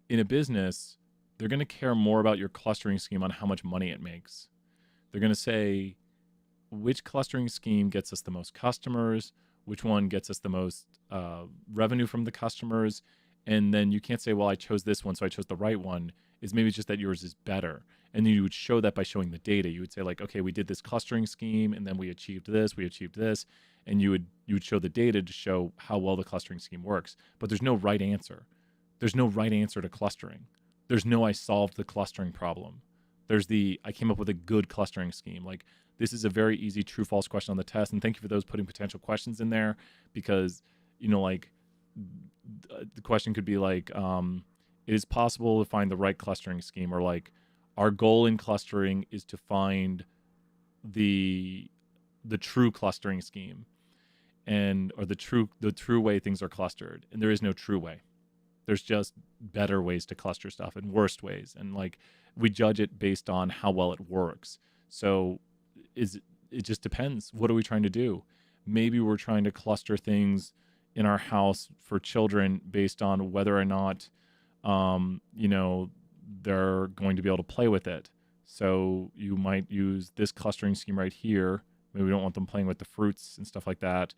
in a business, they're going to care more about your clustering scheme on how much money it makes. They're going to say, which clustering scheme gets us the most customers, which one gets us the most revenue from the customers, and then you can't say, well, I chose this one, so I chose the right one. Is maybe just that yours is better. And then you would show that by showing the data. You would say like, okay, we did this clustering scheme, and then we achieved this, and you would show the data to show how well the clustering scheme works. But there's no right answer. There's no right answer to clustering. There's no I solved the clustering problem. There's I came up with a good clustering scheme. Like this is a very easy true-false question on the test. And thank you for those putting potential questions in there because, like the question could be like, it is possible to find the right clustering scheme, or like our goal in clustering is to find the true clustering scheme or the true way things are clustered. And there is no true way. There's just better ways to cluster stuff and worst ways. And like we judge it based on how well it works. So it just depends. What are we trying to do? Maybe we're trying to cluster things in our house for children based on whether or not, they're going to be able to play with it. So you might use this clustering scheme right here. Maybe we don't want them playing with the fruits and stuff like that.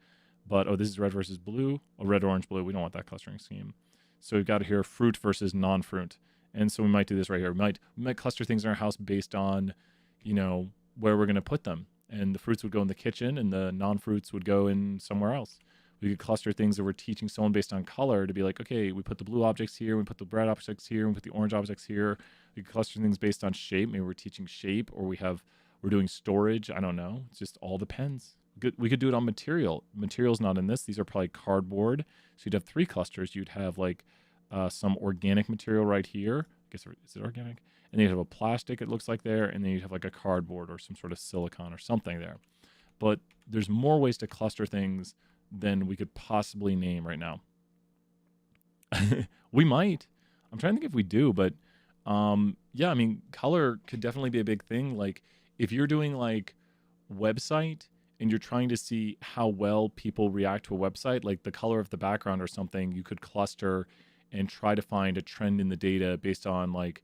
But, this is red versus blue. Oh, red, orange, blue. We don't want that clustering scheme. So we've got here fruit versus non-fruit. And so we might do this right here. We might cluster things in our house based on, where we're going to put them. And the fruits would go in the kitchen and the non-fruits would go in somewhere else. We could cluster things that we're teaching someone based on color to be like, okay, we put the blue objects here, we put the red objects here, we put the orange objects here. We could cluster things based on shape. Maybe we're teaching shape, or we're doing storage. I don't know. It just all depends. We could do it on material. Material's not in this. These are probably cardboard. So you'd have 3 clusters. You'd have like some organic material right here. I guess, is it organic? And then you'd have a plastic, it looks like there. And then you'd have like a cardboard or some sort of silicon or something there. But there's more ways to cluster things than we could possibly name right now. We might. I'm trying to think if we do, but yeah, I mean, color could definitely be a big thing. Like if you're doing like website and you're trying to see how well people react to a website, like the color of the background or something, you could cluster and try to find a trend in the data based on like,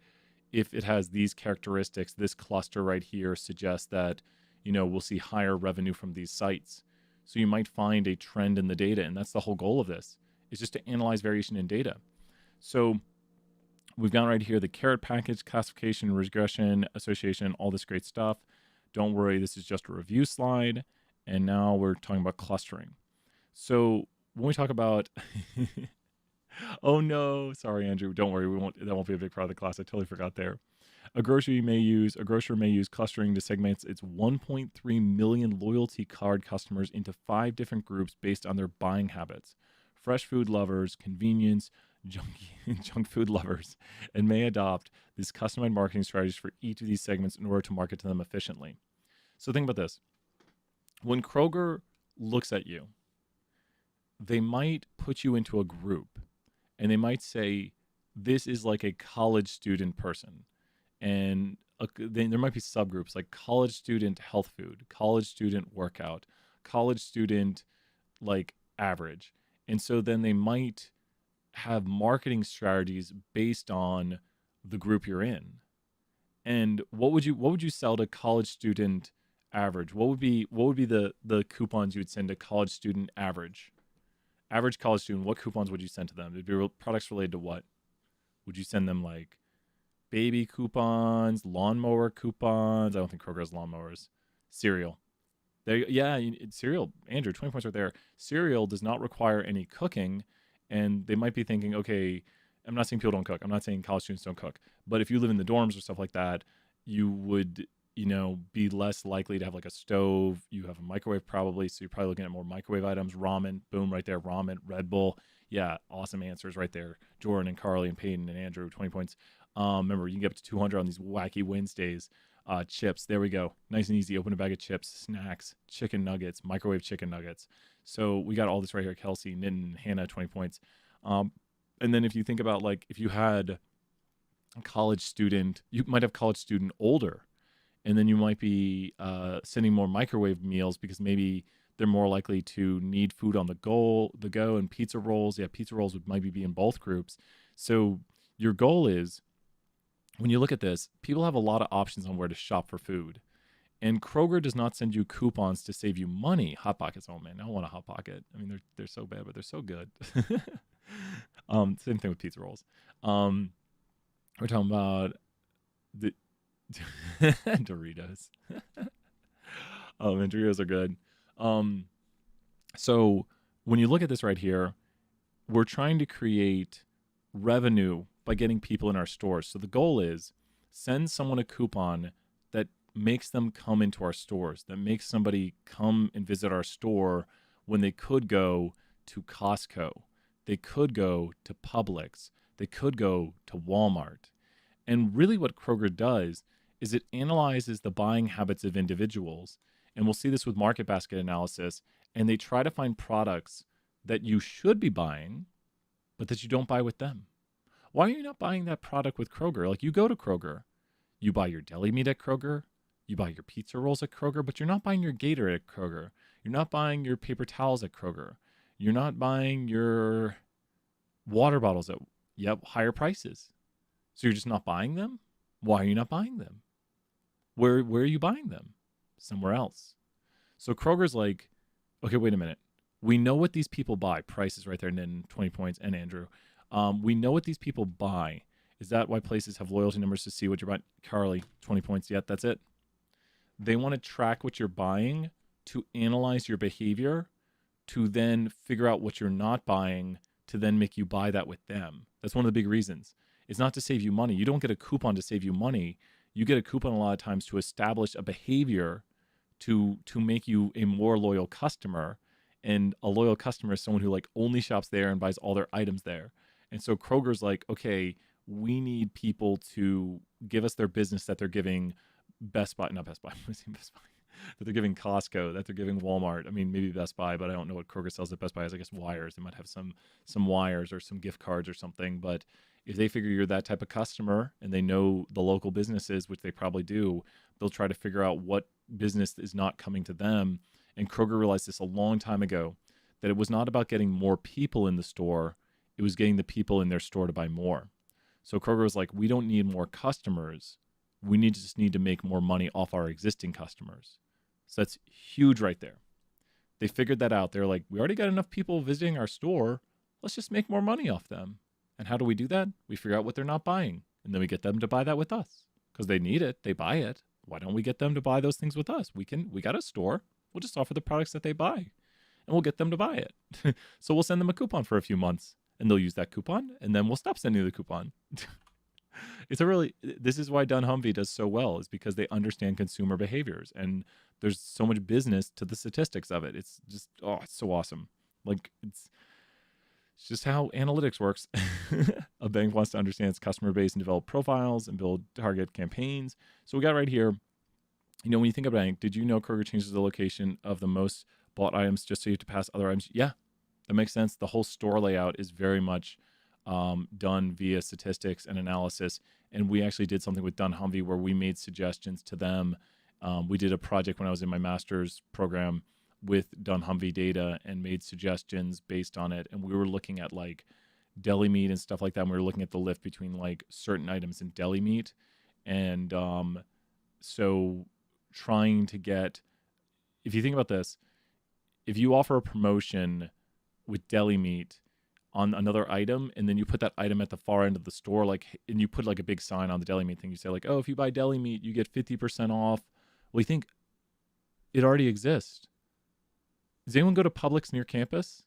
if it has these characteristics, this cluster right here suggests that, you know, we'll see higher revenue from these sites. So you might find a trend in the data, and that's the whole goal of this, is just to analyze variation in data. So we've got right here the carrot package, classification, regression, association, all this great stuff. Don't worry, this is just a review slide. And now we're talking about clustering. So when we talk about, oh no, sorry, Andrew, don't worry, that won't be a big part of the class. I totally forgot there. A grocer may use clustering to segment its 1.3 million loyalty card customers into 5 different groups based on their buying habits. Fresh food lovers, convenience, junk food lovers, and may adopt these customized marketing strategies for each of these segments in order to market to them efficiently. So think about this. When Kroger looks at you, they might put you into a group and they might say, this is like a college student person. And there might be subgroups like college student health food, college student workout, college student like average. And so then they might have marketing strategies based on the group you're in. And what would you sell to college student average? What would be the coupons you would send to college student average? Average college student, what coupons would you send to them? It'd be products related to what? Would you send them like baby coupons, lawnmower coupons? I don't think Kroger has lawnmowers. Cereal. Cereal. Andrew, 20 points right there. Cereal does not require any cooking, and they might be thinking, okay, I'm not saying people don't cook. I'm not saying college students don't cook. But if you live in the dorms or stuff like that, you would, be less likely to have like a stove. You have a microwave probably, so you're probably looking at more microwave items. Ramen, boom, right there. Ramen, Red Bull. Yeah, awesome answers right there. Jordan and Carly and Peyton and Andrew, 20 points. Remember, you can get up to 200 on these wacky Wednesdays. Chips, there we go. Nice and easy. Open a bag of chips, snacks, chicken nuggets, microwave chicken nuggets. So we got all this right here. Kelsey, Nitin, Hannah, 20 points. And then if you think about like, if you had a college student, you might have college student older, and then you might be sending more microwave meals because maybe they're more likely to need food on the go, and pizza rolls. Yeah, pizza rolls would maybe be in both groups. So your goal is, when you look at this, people have a lot of options on where to shop for food. And Kroger does not send you coupons to save you money. Hot Pockets, oh man, I want a Hot Pocket. I mean, they're so bad, but they're so good. Same thing with pizza rolls. We're talking about the Doritos. Oh man, Doritos are good. So when you look at this right here, we're trying to create revenue by getting people in our stores. So the goal is send someone a coupon that makes them come into our stores, that makes somebody come and visit our store when they could go to Costco. They could go to Publix. They could go to Walmart. And really what Kroger does is it analyzes the buying habits of individuals. And we'll see this with market basket analysis. And they try to find products that you should be buying, but that you don't buy with them. Why are you not buying that product with Kroger? Like, you go to Kroger, you buy your deli meat at Kroger, you buy your pizza rolls at Kroger, but you're not buying your Gator at Kroger. You're not buying your paper towels at Kroger. You're not buying your water bottles at, higher prices. So you're just not buying them? Why are you not buying them? Where are you buying them? Somewhere else. So Kroger's like, okay, wait a minute. We know what these people buy. Prices right there, and then 20 points, and Andrew. We know what these people buy. Is that why places have loyalty numbers to see what you're buying? Carly, 20 points. Yet, that's it. They want to track what you're buying to analyze your behavior, to then figure out what you're not buying, to then make you buy that with them. That's one of the big reasons. It's not to save you money. You don't get a coupon to save you money. You get a coupon a lot of times to establish a behavior to make you a more loyal customer. And a loyal customer is someone who like only shops there and buys all their items there. And so Kroger's like, okay, we need people to give us their business that they're giving Best Buy, not Best Buy, I'm saying Best Buy, that they're giving Costco, that they're giving Walmart. I mean, maybe Best Buy, but I don't know what Kroger sells at Best Buy. I guess wires. They might have some wires or some gift cards or something. But if they figure you're that type of customer and they know the local businesses, which they probably do, they'll try to figure out what business is not coming to them. And Kroger realized this a long time ago, that it was not about getting more people in the store. It was getting the people in their store to buy more. So Kroger was like, we don't need more customers. We just need to make more money off our existing customers. So that's huge right there. They figured that out. They're like, we already got enough people visiting our store. Let's just make more money off them. And how do we do that? We figure out what they're not buying. And then we get them to buy that with us because they need it. They buy it. Why don't we get them to buy those things with us? We got a store. We'll just offer the products that they buy and we'll get them to buy it. So we'll send them a coupon for a few months and they'll use that coupon and then we'll stop sending the coupon. This is why dunnhumby does so well, is because they understand consumer behaviors and there's so much business to the statistics of it. It's just, it's so awesome. Like it's just how analytics works. A bank wants to understand its customer base and develop profiles and build target campaigns. So we got right here, when you think of a bank, did you know Kroger changes the location of the most bought items just so you have to pass other items? Yeah, that makes sense. The whole store layout is very much done via statistics and analysis. And we actually did something with dunnhumby where we made suggestions to them. We did a project when I was in my master's program with dunnhumby data and made suggestions based on it. And we were looking at like deli meat and stuff like that. And we were looking at the lift between like certain items in deli meat. And so trying to get, if you think about this, if you offer a promotion with deli meat on another item, and then you put that item at the far end of the store, and you put like a big sign on the deli meat thing, you say like, oh, if you buy deli meat, you get 50% off. Well, you think it already exists. Does anyone go to Publix near campus?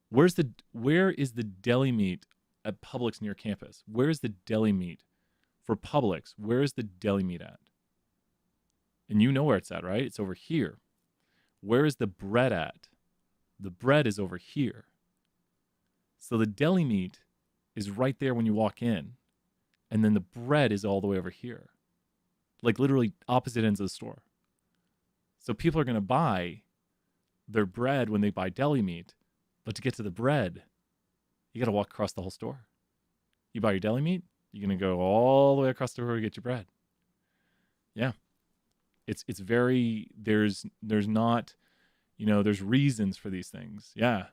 Where is the deli meat at Publix near campus? Where is the deli meat for Publix? Where is the deli meat at? And you know where it's at, right? It's over here. Where is the bread at? The bread is over here. So the deli meat is right there when you walk in. And then the bread is all the way over here. Like literally opposite ends of the store. So people are going to buy their bread when they buy deli meat. But to get to the bread, you got to walk across the whole store. You buy your deli meat, you're going to go all the way across the store to get your bread. Yeah. It's very, there's not, there's reasons for these things. Yeah.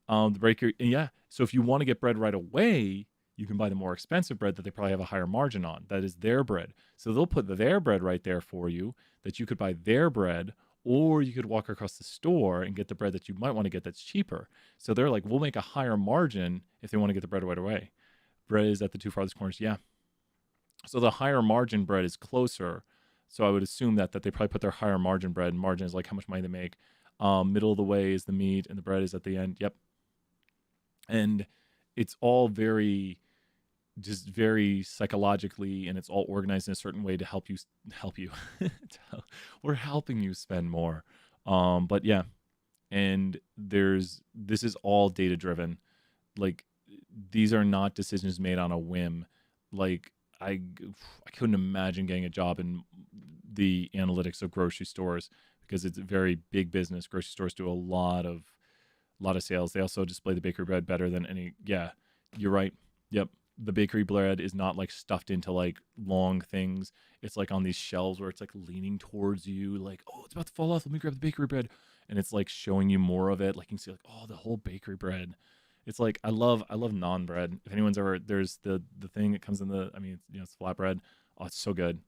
The breaker, yeah. So if you want to get bread right away, you can buy the more expensive bread that they probably have a higher margin on. That is their bread. So they'll put their bread right there for you, that you could buy their bread, or you could walk across the store and get the bread that you might want to get that's cheaper. So they're like, we'll make a higher margin if they want to get the bread right away. Bread is at the two farthest corners. Yeah. So the higher margin bread is closer. So I would assume that they probably put their higher margin bread, and margin is like how much money they make. Middle of the way is the meat, and the bread is at the end. Yep. And it's all very psychologically, and it's all organized in a certain way to help you. We're helping you spend more. But yeah, and this is all data driven. Like these are not decisions made on a whim. Like I couldn't imagine getting a job in the analytics of grocery stores because it's a very big business. Grocery stores do a lot of sales. They also display the bakery bread better than any. Yeah, you're right. Yep. The bakery bread is not like stuffed into like long things. It's like on these shelves where it's like leaning towards you, like, oh, it's about to fall off. Let me grab the bakery bread. And it's like showing you more of it. Like you can see like, oh, the whole bakery bread. It's like, I love naan bread. If anyone's ever, there's the thing that comes in it's flatbread. Oh, it's so good.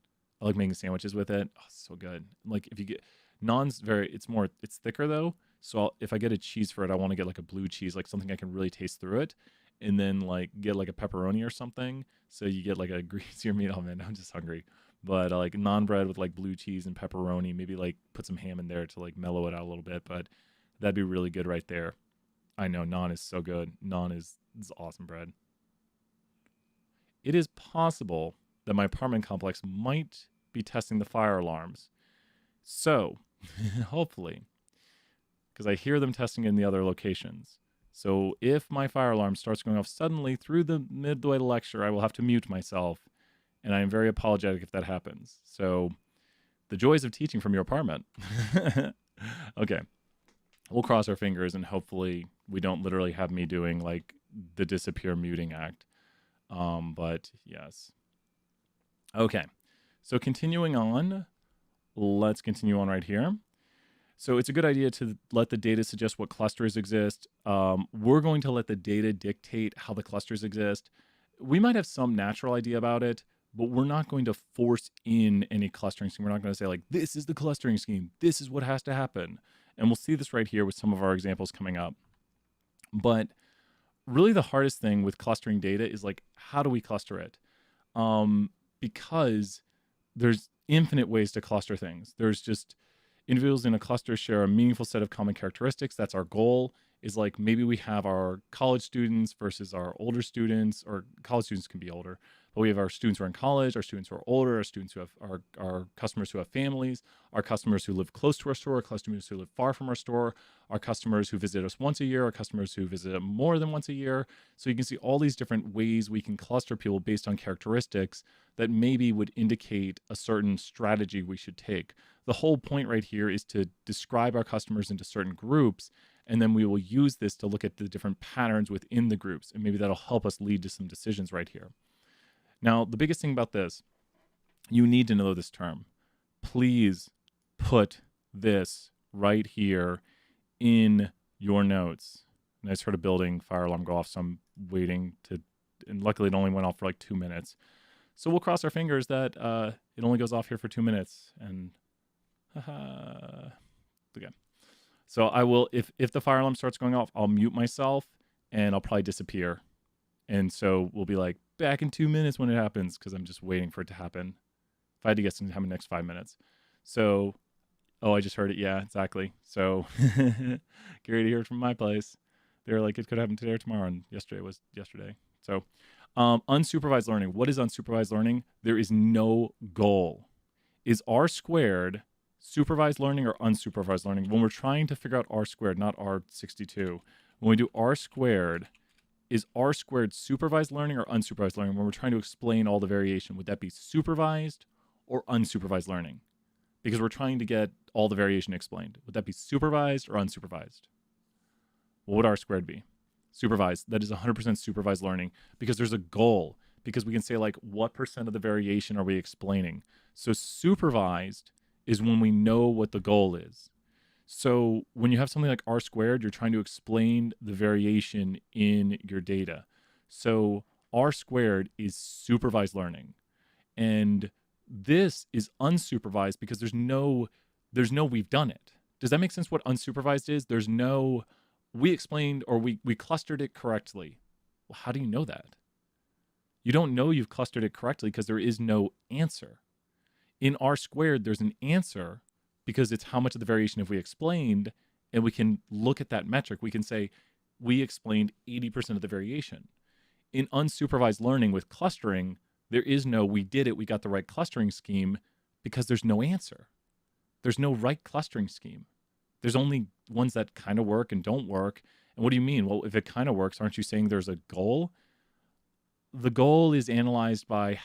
I like making sandwiches with it. Oh, it's so good. Like if you get naan's it's thicker though. So if I get a cheese for it, I want to get like a blue cheese, like something I can really taste through it. And then like get like a pepperoni or something. So you get like a greasier meat. Oh man, I'm just hungry. But like naan bread with like blue cheese and pepperoni, maybe like put some ham in there to like mellow it out a little bit. But that'd be really good right there. I know naan is so good. Naan is awesome bread. it is possible that my apartment complex might be testing the fire alarms. So, hopefully, because I hear them testing in the other locations. So if my fire alarm starts going off suddenly through the midway to lecture, I will have to mute myself, and I am very apologetic if that happens. So the joys of teaching from your apartment. Okay. We'll cross our fingers and hopefully we don't literally have me doing like the disappear muting act. But yes. Okay. So continuing on, let's continue on right here. So it's a good idea to let the data suggest what clusters exist. We're going to let the data dictate how the clusters exist. We might have some natural idea about it, but we're not going to force in any clustering scheme. We're not going to say like, this is the clustering scheme. This is what has to happen. And we'll see this right here with some of our examples coming up. But really the hardest thing with clustering data is like, how do we cluster it? Because there's infinite ways to cluster things. There's just individuals in a cluster share a meaningful set of common characteristics. That's our goal, is like maybe we have our college students versus our older students, or college students can be older, but we have our students who are in college, our students who are older, our students who have our customers who have families, our customers who live close to our store, our customers who live far from our store, our customers who visit us once a year, our customers who visit more than once a year. So you can see all these different ways we can cluster people based on characteristics that maybe would indicate a certain strategy we should take. The whole point right here is to describe our customers into certain groups, and then we will use this to look at the different patterns within the groups, and maybe that'll help us lead to some decisions right here. Now, the biggest thing about this, you need to know this term. Please put this right here in your notes. And I just heard a building fire alarm go off, so I'm waiting to, and luckily it only went off for like 2 minutes. So we'll cross our fingers that it only goes off here for 2 minutes, and okay. So I will, if the fire alarm starts going off, I'll mute myself and I'll probably disappear. And so we'll be like back in 2 minutes when it happens, because I'm just waiting for it to happen. If I had to guess, it's in the next 5 minutes. So, oh, I just heard it. Yeah, exactly. So get ready to hear it from my place. They're like, it could happen today or tomorrow. And yesterday was yesterday. So unsupervised learning. What is unsupervised learning? There is no goal. Is R squared supervised learning or unsupervised learning? When we're trying to figure out R squared, not R62, when we do R squared, is R squared supervised learning or unsupervised learning? When we're trying to explain all the variation, would that be supervised or unsupervised learning? Because we're trying to get all the variation explained. Would that be supervised or unsupervised? What would R squared be? Supervised. That is 100% supervised learning, because there's a goal, because we can say like, what percent of the variation are we explaining? So supervised is when we know what the goal is. So when you have something like R squared, you're trying to explain the variation in your data. So R squared is supervised learning. And this is unsupervised because there's no we've done it. Does that make sense what unsupervised is? There's no, we explained or we clustered it correctly. Well, how do you know that? You don't know you've clustered it correctly because there is no answer. In R squared, there's an answer because it's how much of the variation have we explained, and we can look at that metric. We can say, we explained 80% of the variation. In unsupervised learning with clustering, there is no, we did it, we got the right clustering scheme, because there's no answer. There's no right clustering scheme. There's only ones that kind of work and don't work. And what do you mean? Well, if it kind of works, aren't you saying there's a goal? The goal is analyzed by,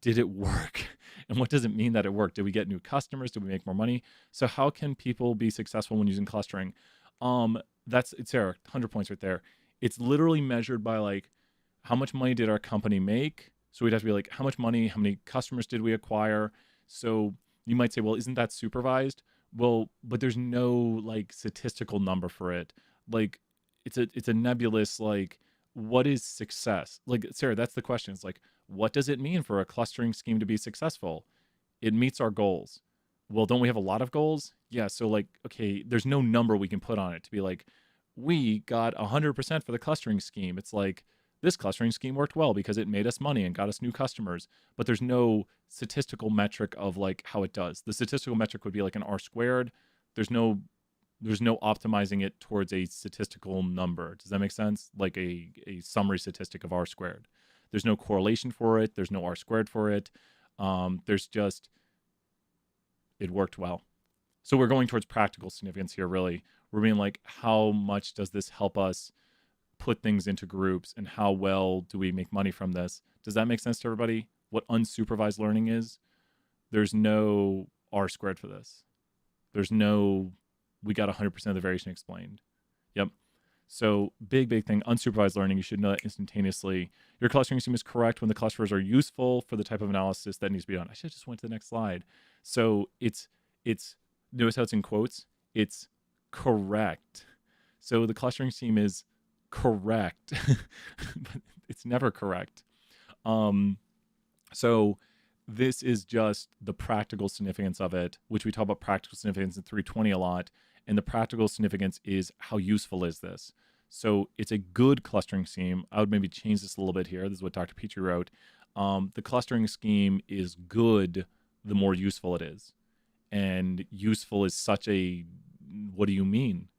did it work? And what does it mean that it worked? Did we get new customers? Did we make more money? So how can people be successful when using clustering? It's there, 100 points right there. It's literally measured by like, how much money did our company make? So we'd have to be like, how much money, how many customers did we acquire? So you might say, well, isn't that supervised? Well, but there's no like statistical number for it. Like it's a nebulous, like, what is success? Like, Sarah, that's the question. It's like, what does it mean for a clustering scheme to be successful? It meets our goals. Well, don't we have a lot of goals? Yeah. So like, okay, there's no number we can put on it to be like, we got 100% for the clustering scheme. It's like, this clustering scheme worked well because it made us money and got us new customers, but there's no statistical metric of like how it does. The statistical metric would be like an R squared. There's no optimizing it towards a statistical number. Does that make sense? Like a summary statistic of R squared. There's no correlation for it. There's no R squared for it. There's just, it worked well. So we're going towards practical significance here, really. We're being like, how much does this help us put things into groups, and how well do we make money from this? Does that make sense to everybody? What unsupervised learning is? There's no R squared for this. There's no, we got 100% of the variation explained. Yep. So big thing, unsupervised learning, you should know that instantaneously. Your clustering scheme is correct when the clusters are useful for the type of analysis that needs to be done. I should have just went to the next slide. So it's notice how it's in quotes. It's correct. So the clustering scheme is correct, but it's never correct. So this is just the practical significance of it, which we talk about practical significance in 320 a lot. And the practical significance is how useful is this? So it's a good clustering scheme. I would maybe change this a little bit here. This is what Dr. Petrie wrote. The clustering scheme is good the more useful it is. And useful is such a, what do you mean?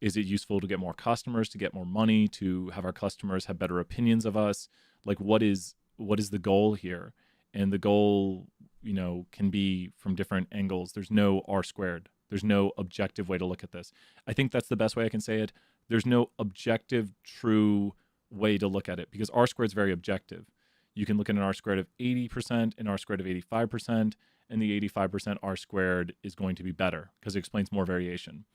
Is it useful to get more customers, to get more money, to have our customers have better opinions of us? Like, what is the goal here? And the goal, can be from different angles. There's no R squared. There's no objective way to look at this. I think that's the best way I can say it. There's no objective, true way to look at it, because R squared is very objective. You can look at an R squared of 80%, an R squared of 85%, and the 85% R squared is going to be better because it explains more variation.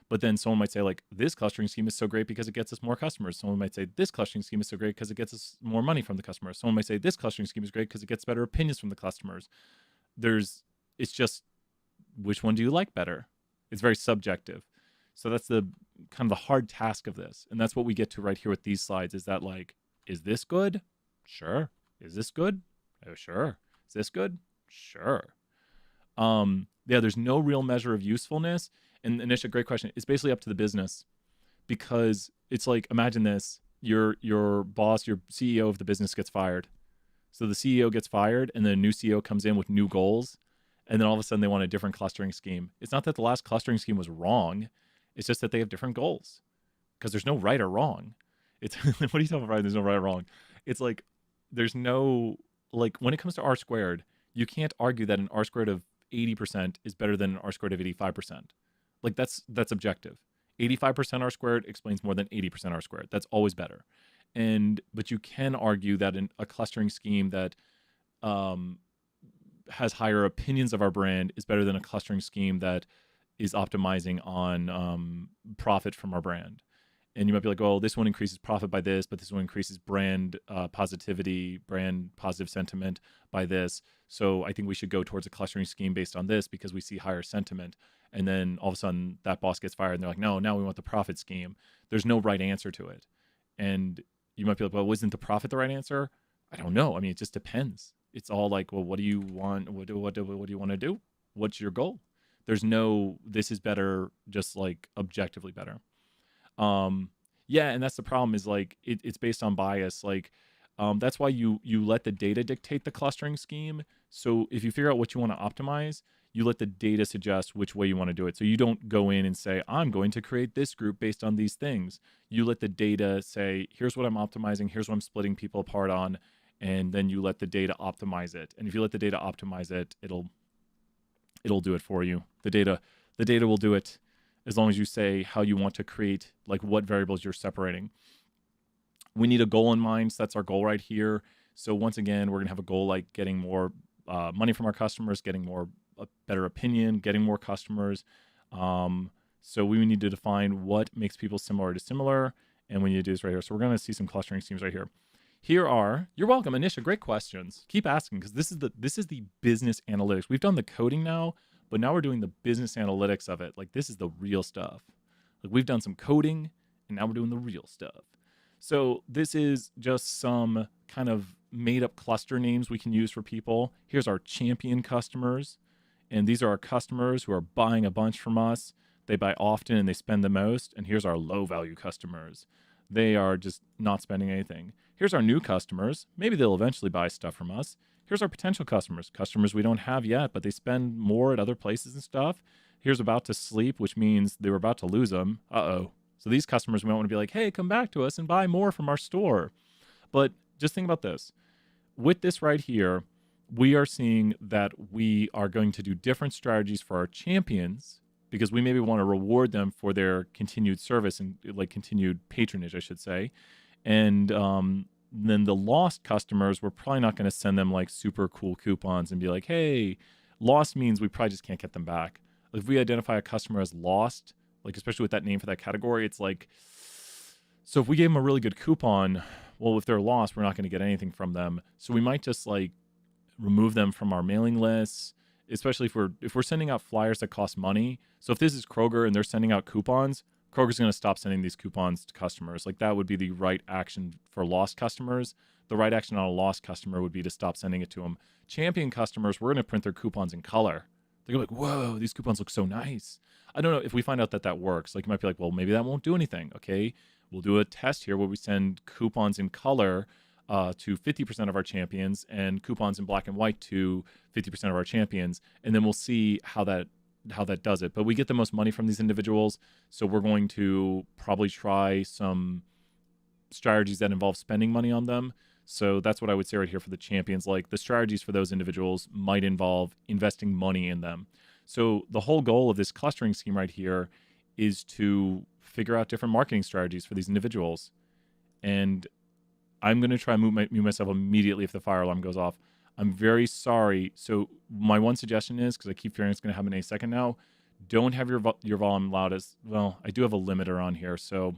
But then someone might say, like, this clustering scheme is so great because it gets us more customers. Someone might say this clustering scheme is so great because it gets us more money from the customers. Someone might say this clustering scheme is great because it gets better opinions from the customers. It's just, which one do you like better? It's very subjective. So that's the kind of the hard task of this. And that's what we get to right here with these slides, is that, like, is this good? Sure. Is this good? Oh, sure. Is this good? Sure. There's no real measure of usefulness. And Anisha, great question. It's basically up to the business, because it's like, imagine this, your boss, your CEO of the business gets fired. So the CEO gets fired, and then a new CEO comes in with new goals. And then all of a sudden they want a different clustering scheme. It's not that the last clustering scheme was wrong. It's just that they have different goals, because there's no right or wrong. It's what are you talking about? There's no right or wrong. It's like, there's no, like, when it comes to R squared, you can't argue that an R squared of 80% is better than an R squared of 85%. Like, that's objective. 85% R squared explains more than 80% R squared. That's always better. But you can argue that a clustering scheme that has higher opinions of our brand is better than a clustering scheme that is optimizing on profit from our brand. And you might be like, oh, this one increases profit by this, but this one increases brand positivity, brand positive sentiment by this. So I think we should go towards a clustering scheme based on this because we see higher sentiment. And then all of a sudden that boss gets fired and they're like, no, now we want the profit scheme. There's no right answer to it. And you might be like, well, wasn't the profit the right answer? I don't know. I mean, it just depends. It's all like, well, what do you want? What do you want to do? What's your goal? There's no, this is better, just like objectively better. Yeah, and that's the problem, is like it's based on bias. Like that's why you let the data dictate the clustering scheme. So if you figure out what you want to optimize, you let the data suggest which way you want to do it. So you don't go in and say, I'm going to create this group based on these things. You let the data say, here's what I'm optimizing, here's what I'm splitting people apart on, and then you let the data optimize it. And if you let the data optimize it, it'll do it for you. The data will do it, as long as you say how you want to create, like what variables you're separating. We need a goal in mind. So that's our goal right here. So once again, we're going to have a goal like getting more money from our customers, getting a better opinion, getting more customers. So we need to define what makes people similar to similar. And we need to do this right here. So we're going to see some clustering schemes right here. You're welcome, Anisha. Great questions. Keep asking, because this is the business analytics. We've done the coding now, but now we're doing the business analytics of it. Like, this is the real stuff. Like, we've done some coding, and now we're doing the real stuff. So this is just some kind of made up cluster names we can use for people. Here's our champion customers. And these are our customers who are buying a bunch from us. They buy often and they spend the most. And here's our low value customers. They are just not spending anything. Here's our new customers. Maybe they'll eventually buy stuff from us. Here's our potential customers we don't have yet, but they spend more at other places and stuff. Here's about to sleep, which means they were about to lose them. Uh-oh. So these customers, we might want to be like, hey, come back to us and buy more from our store. But just think about this. With this right here, we are seeing that we are going to do different strategies for our champions because we maybe want to reward them for their continued service and like continued patronage, I should say. And then the lost customers, we're probably not going to send them like super cool coupons and be like, hey, lost means we probably just can't get them back. Like if we identify a customer as lost, like especially with that name for that category, it's like, so if we gave them a really good coupon, well, if they're lost, we're not going to get anything from them. So we might just like remove them from our mailing lists, especially if we're sending out flyers that cost money. So if this is Kroger and they're sending out coupons, Kroger's going to stop sending these coupons to customers. Like that would be the right action for lost customers. The right action on a lost customer would be to stop sending it to them. Champion customers, we're going to print their coupons in color. They're like, whoa, these coupons look so nice. I don't know if we find out that that works. Like you might be like, well, maybe that won't do anything. Okay, we'll do a test here where we send coupons in color to 50% of our champions and coupons in black and white to 50% of our champions. And then we'll see how that does it. But we get the most money from these individuals. So we're going to probably try some strategies that involve spending money on them. So that's what I would say right here for the champions. Like the strategies for those individuals might involve investing money in them. So the whole goal of this clustering scheme right here is to figure out different marketing strategies for these individuals. And I'm going to try and mute myself immediately if the fire alarm goes off. I'm very sorry. So my one suggestion is, because I keep fearing it's going to happen any second now, don't have your volume loud as well. I do have a limiter on here, so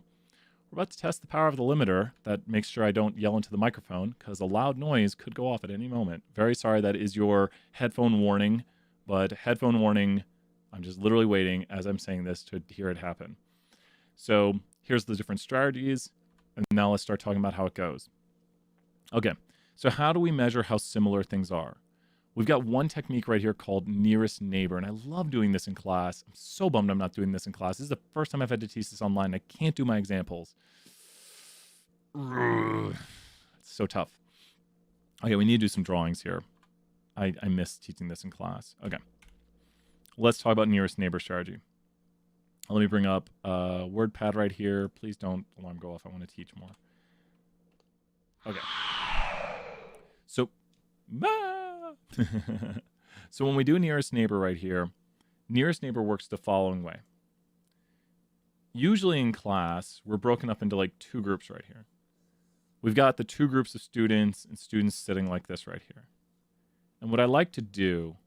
we're about to test the power of the limiter. That makes sure I don't yell into the microphone because a loud noise could go off at any moment. Very sorry. That is your headphone warning, but headphone warning. I'm just literally waiting as I'm saying this to hear it happen. So here's the different strategies, and now let's start talking about how it goes. Okay. So how do we measure how similar things are? We've got one technique right here called nearest neighbor, and I love doing this in class. I'm so bummed I'm not doing this in class. This is the first time I've had to teach this online. I can't do my examples. It's so tough. Okay, we need to do some drawings here. I miss teaching this in class. Okay. Let's talk about nearest neighbor strategy. Let me bring up WordPad right here. Please don't alarm go off. I want to teach more. Okay. So, so when we do nearest neighbor right here, nearest neighbor works the following way. Usually in class, we're broken up into like two groups right here. We've got the two groups of students and students sitting like this right here. And what I like to do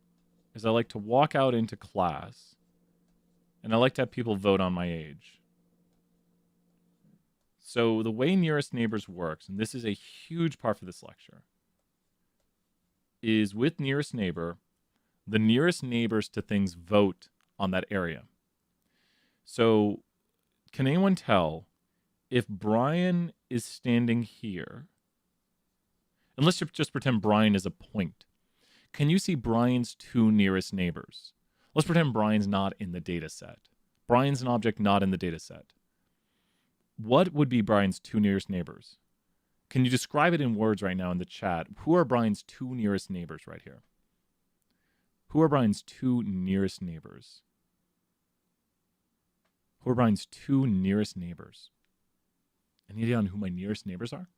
is I like to walk out into class and I like to have people vote on my age. So the way nearest neighbors works, and this is a huge part for this lecture, is with nearest neighbor, the nearest neighbors to things vote on that area. So can anyone tell if Brian is standing here, and let's just pretend Brian is a point. Can you see Brian's two nearest neighbors? Let's pretend Brian's not in the data set. Brian's an object not in the data set. What would be Brian's two nearest neighbors? Can you describe it in words right now in the chat? Who are Brian's two nearest neighbors right here? Who are Brian's two nearest neighbors? Who are Brian's two nearest neighbors? Any idea on who my nearest neighbors are?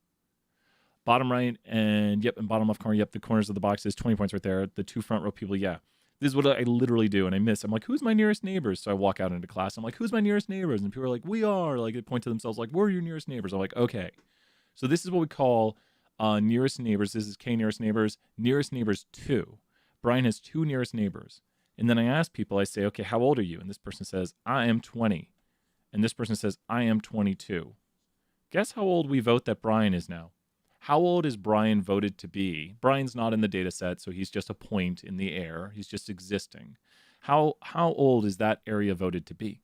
Bottom right and yep, and bottom left corner, yep, the corners of the boxes, 20 points right there. The two front row people, yeah. This is what I literally do, and I miss. I'm like, who's my nearest neighbors? So I walk out into class. I'm like, who's my nearest neighbors? And people are like, we are. Like, they point to themselves like, we're your nearest neighbors. I'm like, okay. So this is what we call nearest neighbors. This is K nearest neighbors. Nearest neighbors 2. Brian has 2 nearest neighbors. And then I ask people, I say, okay, how old are you? And this person says, I am 20. And this person says, I am 22. Guess how old we vote that Brian is now? How old is Brian voted to be? Brian's not in the data set, so he's just a point in the air. He's just existing. How old is that area voted to be?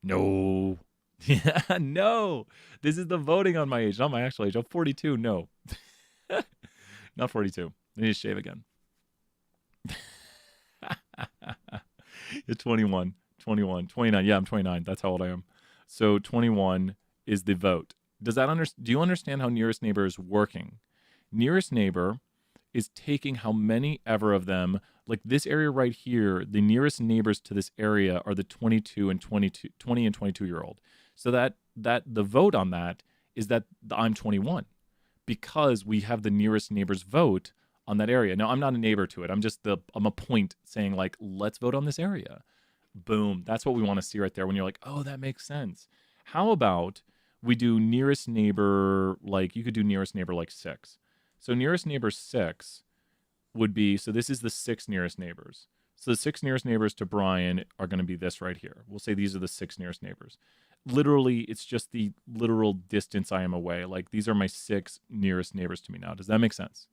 No. Yeah, no. This is the voting on my age, not my actual age. I'm 42. No. Not 42. I need to shave again. It's 21, 21, 29. Yeah, I'm 29. That's how old I am. So 21 is the vote. Do you understand how nearest neighbor is working? Nearest neighbor is taking how many ever of them, like this area right here, the nearest neighbors to this area are the 20 and 22 year old. So that the vote on that is that I'm 21. because we have the nearest neighbor's vote on that area. Now, I'm not a neighbor to it. I'm a point saying like, let's vote on this area. Boom. That's what we want to see right there when you're like, oh, that makes sense. How about we do nearest neighbor, like you could do nearest neighbor like 6. So nearest neighbor 6 would be, so this is the 6 nearest neighbors. So the 6 nearest neighbors to Brian are going to be this right here. We'll say these are the 6 nearest neighbors. Literally, it's just the literal distance I am away. Like these are my 6 nearest neighbors to me now. Does that make sense?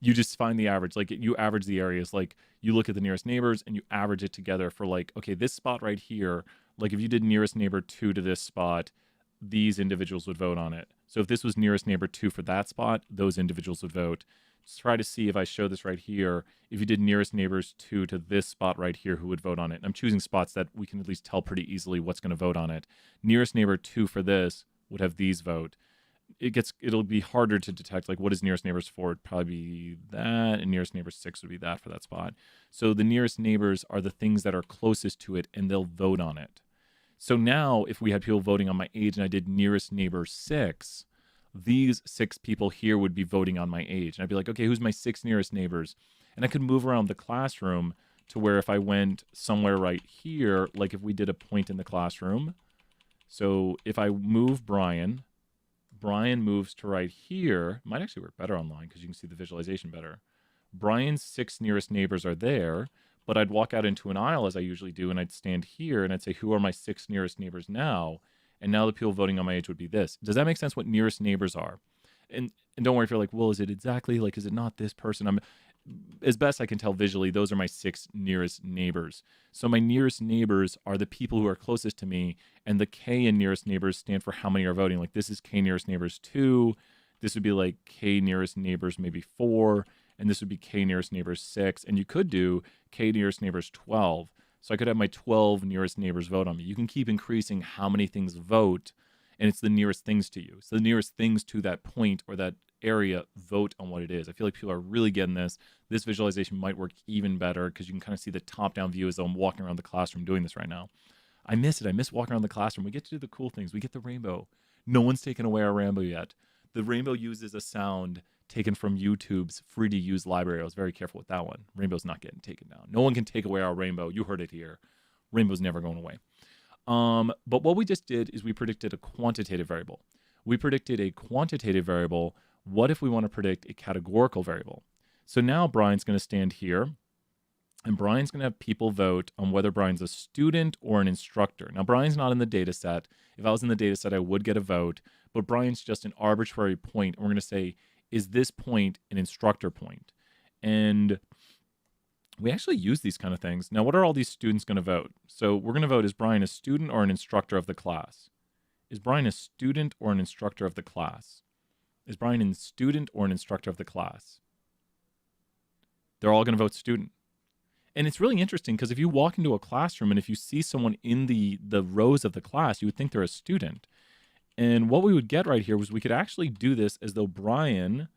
You just find the average. Like you average the areas. Like you look at the nearest neighbors and you average it together for like, okay, this spot right here, like if you did nearest neighbor 2 to this spot, these individuals would vote on it. So if this was nearest neighbor 2 for that spot, those individuals would vote. Just try to see if I show this right here, if you did nearest neighbors 2 to this spot right here, who would vote on it. And I'm choosing spots that we can at least tell pretty easily what's going to vote on it. Nearest neighbor 2 for this would have these vote. It'll be harder to detect, like what is nearest neighbors 4? It'd probably be that, and nearest neighbor 6 would be that for that spot. So the nearest neighbors are the things that are closest to it, and they'll vote on it. So now if we had people voting on my age and I did nearest neighbor 6, these 6 people here would be voting on my age. And I'd be like, okay, who's my 6 nearest neighbors? And I could move around the classroom to where if I went somewhere right here, like if we did a point in the classroom. So if I move Brian moves to right here. Might actually work better online because you can see the visualization better. Brian's 6 nearest neighbors are there, but I'd walk out into an aisle as I usually do, and I'd stand here and I'd say, who are my 6 nearest neighbors now? And now the people voting on my age would be this. Does that make sense what nearest neighbors are? And don't worry if you're like, well, is it exactly, like, is it not this person? As best I can tell visually, those are my 6 nearest neighbors. So my nearest neighbors are the people who are closest to me, and the K in nearest neighbors stand for how many are voting. Like this is K nearest neighbors 2. This would be like K nearest neighbors maybe 4, and this would be K nearest neighbors 6. And you could do K nearest neighbors 12. So I could have my 12 nearest neighbors vote on me. You can keep increasing how many things vote, and it's the nearest things to you. So the nearest things to that point or that area vote on what it is. I feel like people are really getting this. This visualization might work even better because you can kind of see the top-down view as though I'm walking around the classroom doing this right now. I miss it. I miss walking around the classroom. We get to do the cool things. We get the rainbow. No one's taken away our rainbow yet. The rainbow uses a sound taken from YouTube's free-to-use library. I was very careful with that one. Rainbow's not getting taken down. No one can take away our rainbow. You heard it here. Rainbow's never going away. But what we just did is we predicted a quantitative variable. We predicted a quantitative variable. What if we want to predict a categorical variable? So now Brian's going to stand here, and Brian's going to have people vote on whether Brian's a student or an instructor. Now, Brian's not in the data set. If I was in the data set, I would get a vote, but Brian's just an arbitrary point. And we're going to say, is this point an instructor point? And we actually use these kind of things. Now, what are all these students going to vote? So we're going to vote, is Brian a student or an instructor of the class? Is Brian a student or an instructor of the class? Is Brian a student or an instructor of the class? They're all going to vote student. And it's really interesting because if you walk into a classroom and if you see someone in the rows of the class, you would think they're a student. And what we would get right here was we could actually do this as though Brian,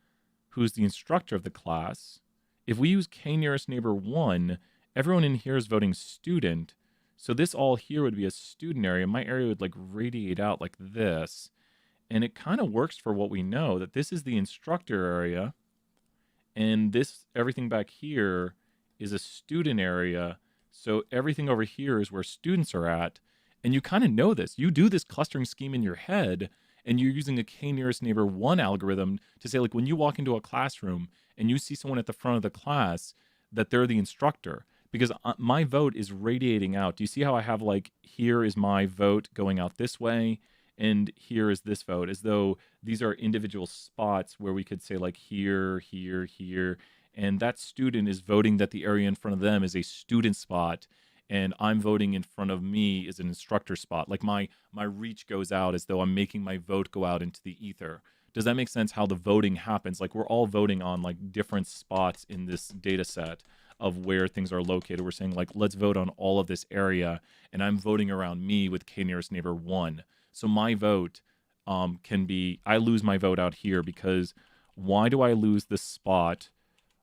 who's the instructor of the class, if we use K nearest neighbor 1, everyone in here is voting student. So this all here would be a student area. My area would like radiate out like this. And it kind of works for what we know, that this is the instructor area. And this, everything back here is a student area. So everything over here is where students are at. And you kind of know this. You do this clustering scheme in your head, and you're using a K nearest neighbor 1 algorithm to say, like, when you walk into a classroom and you see someone at the front of the class, that they're the instructor. Because my vote is radiating out. Do you see how I have, like, here is my vote going out this way, and here is this vote, as though these are individual spots where we could say, like, here, here, here. And that student is voting that the area in front of them is a student spot, and I'm voting in front of me is an instructor spot. Like my reach goes out as though I'm making my vote go out into the ether. Does that make sense how the voting happens? Like we're all voting on like different spots in this data set of where things are located. We're saying like, let's vote on all of this area, and I'm voting around me with K nearest neighbor 1. So my vote can be, I lose my vote out here because why do I lose this spot?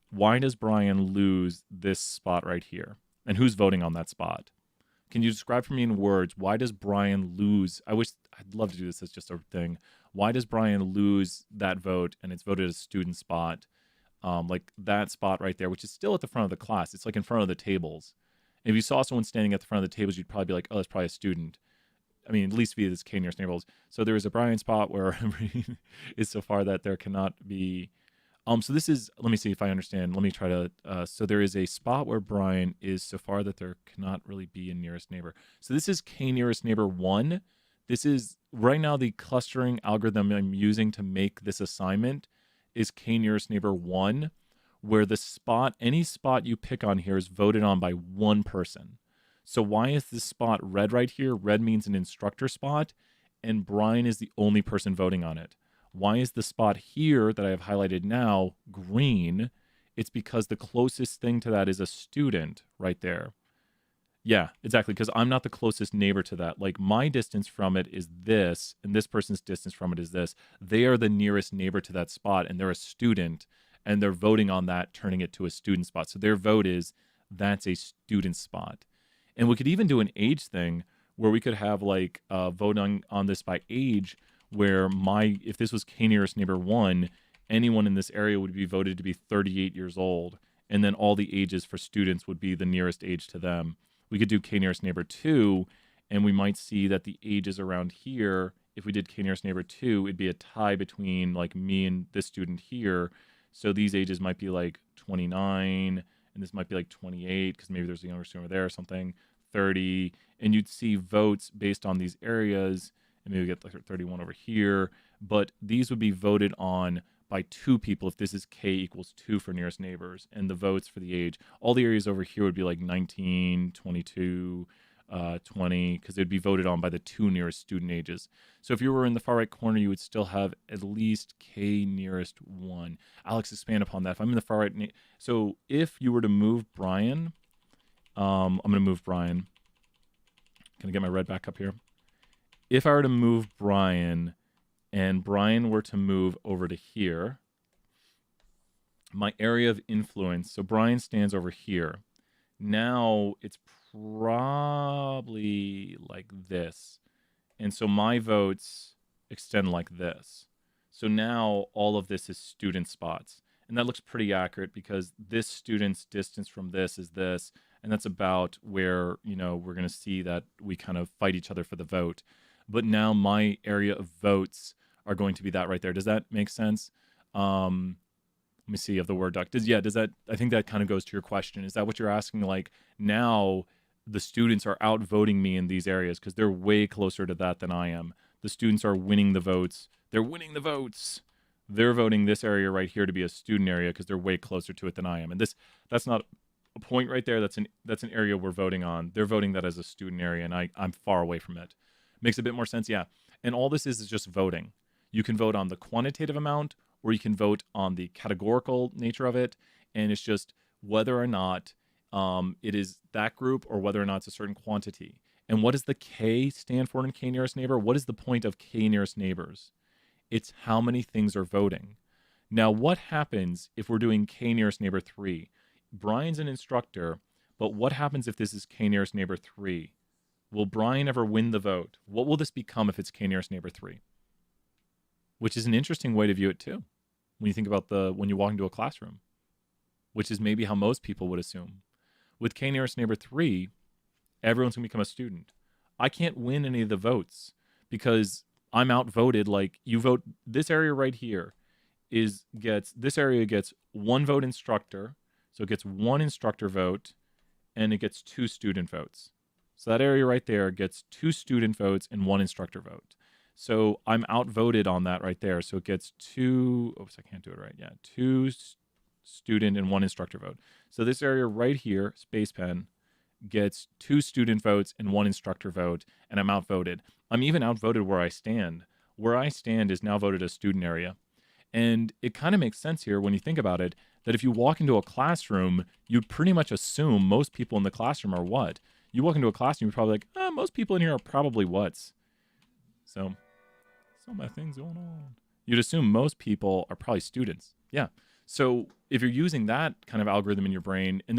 Why does Brian lose this spot right here? And who's voting on that spot? Can you describe for me in words, why does Brian lose? I'd love to do this as just a thing. Why does Brian lose that vote and it's voted as student spot? Like that spot right there, which is still at the front of the class. It's like in front of the tables. And if you saw someone standing at the front of the tables, you'd probably be like, oh, that's probably a student. I mean, at least via this K nearest neighborhoods. So there is a Brian spot where is so far that there cannot be. So this is, let me see if I understand. Let me try to, so there is a spot where Brian is so far that there cannot really be a nearest neighbor. So this is K nearest neighbor 1. This is right now the clustering algorithm I'm using to make this assignment is K nearest neighbor 1, where the spot, any spot you pick on here is voted on by one person. So why is this spot red right here? Red means an instructor spot, and Brian is the only person voting on it. Why is the spot here that I have highlighted now green? It's because the closest thing to that is a student right there. Yeah, exactly, because I'm not the closest neighbor to that. Like my distance from it is this, and this person's distance from it is this. They are the nearest neighbor to that spot, and they're a student, and they're voting on that, turning it to a student spot. So their vote is, that's a student spot. And we could even do an age thing where we could have like voting on this by age, where if this was K nearest neighbor 1, anyone in this area would be voted to be 38 years old. And then all the ages for students would be the nearest age to them. We could do K nearest neighbor 2, and we might see that the ages around here, if we did K nearest neighbor 2, it'd be a tie between like me and this student here. So these ages might be like 29, and this might be like 28, because maybe there's a younger student over there or something, 30, and you'd see votes based on these areas, and maybe we get like 31 over here, but these would be voted on by 2 people if this is K equals 2 for nearest neighbors, and the votes for the age. All the areas over here would be like 19, 22, 20, because they'd be voted on by the 2 nearest student ages. So if you were in the far right corner, you would still have at least K nearest 1. Alex, expand upon that. If I'm in the far right, so if you were to move Brian, I'm going to move Brian. Can I get my red back up here? If I were to move Brian, and Brian were to move over to here, my area of influence, so Brian stands over here. Now it's probably like this. And so my votes extend like this. So now all of this is student spots. And that looks pretty accurate because this student's distance from this is this. And that's about where, we're going to see that we kind of fight each other for the vote. But now my area of votes are going to be that right there. Does that make sense? Let me see if the Word doc does. Yeah, does that? I think that kind of goes to your question. Is that what you're asking? Like now the students are outvoting me in these areas because they're way closer to that than I am. The students are winning the votes. They're winning the votes. They're voting this area right here to be a student area because they're way closer to it than I am. And that's not a point right there. That's an area we're voting on. They're voting that as a student area, and I'm far away from it. Makes a bit more sense, yeah. And all this is just voting. You can vote on the quantitative amount, or you can vote on the categorical nature of it, and it's just whether or not it is that group or whether or not it's a certain quantity. And what does the K stand for in K nearest neighbor? What is the point of K nearest neighbors? It's how many things are voting. Now, what happens if we're doing K nearest neighbor 3? Brian's an instructor, but what happens if this is K nearest neighbor 3? Will Brian ever win the vote? What will this become if it's K nearest neighbor 3? Which is an interesting way to view it too, when you think about when you walk into a classroom, which is maybe how most people would assume. With K nearest neighbor 3, everyone's going to become a student. I can't win any of the votes because I'm outvoted. Like you vote this area right here this area gets 1 vote instructor. So it gets 1 instructor vote and it gets 2 student votes. So that area right there gets 2 student votes and 1 instructor vote. So I'm outvoted on that right there. So it gets 2, oops, I can't do it right. Yeah, 2 student and 1 instructor vote. So this area right here, space pen, gets 2 student votes and 1 instructor vote, and I'm outvoted. I'm even outvoted where I stand. Where I stand is now voted a student area. And it kind of makes sense here when you think about it, that if you walk into a classroom, you'd pretty much assume most people in the classroom are what? You walk into a classroom, you're probably like, most people in here are probably what's. So many things going on. You'd assume most people are probably students. Yeah. So if you're using that kind of algorithm in your brain, and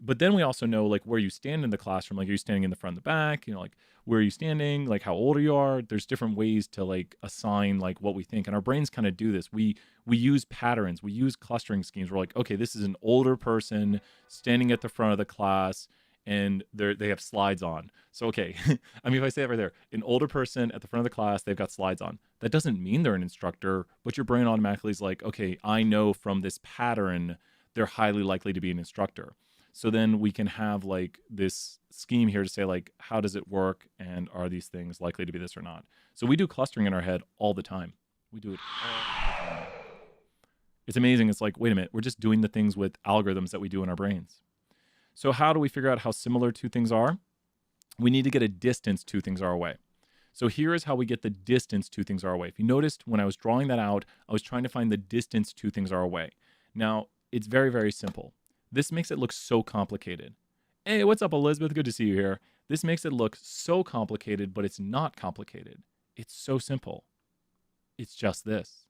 but then we also know like where you stand in the classroom. Like, are you standing in the front and the back? You know, like where are you standing? Like how old you are? There's different ways to like assign like what we think, and our brains kind of do this. We use patterns. We use clustering schemes. We're like, okay, this is an older person standing at the front of the class, and they have slides on. So okay, I mean, if I say it right there, an older person at the front of the class, they've got slides on. That doesn't mean they're an instructor, but your brain automatically is like, okay, I know from this pattern they're highly likely to be an instructor. So then we can have like this scheme here to say like, how does it work, and are these things likely to be this or not? So we do clustering in our head all the time. We do it all the time. It's amazing. It's like, wait a minute, we're just doing the things with algorithms that we do in our brains. So how do we figure out how similar two things are? We need to get a distance two things are away. So here is how we get the distance two things are away. If you noticed when I was drawing that out, I was trying to find the distance two things are away. Now, it's very, very simple. This makes it look so complicated. Hey, what's up, Elizabeth? Good to see you here. This makes it look so complicated, but it's not complicated. It's so simple. It's just this.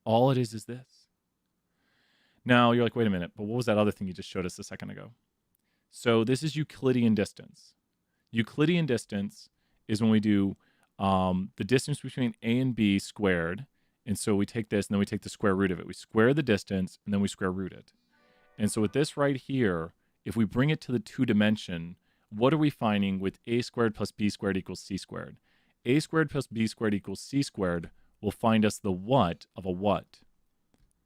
All it is this. Now, you're like, wait a minute, but what was that other thing you just showed us a second ago? So this is Euclidean distance. Euclidean distance is when we do the distance between A and B squared. And so we take this, and then we take the square root of it. We square the distance, and then we square root it. And so with this right here, if we bring it to the two-dimension, what are we finding with a squared plus b squared equals c squared? A squared plus b squared equals c squared will find us the what of a what?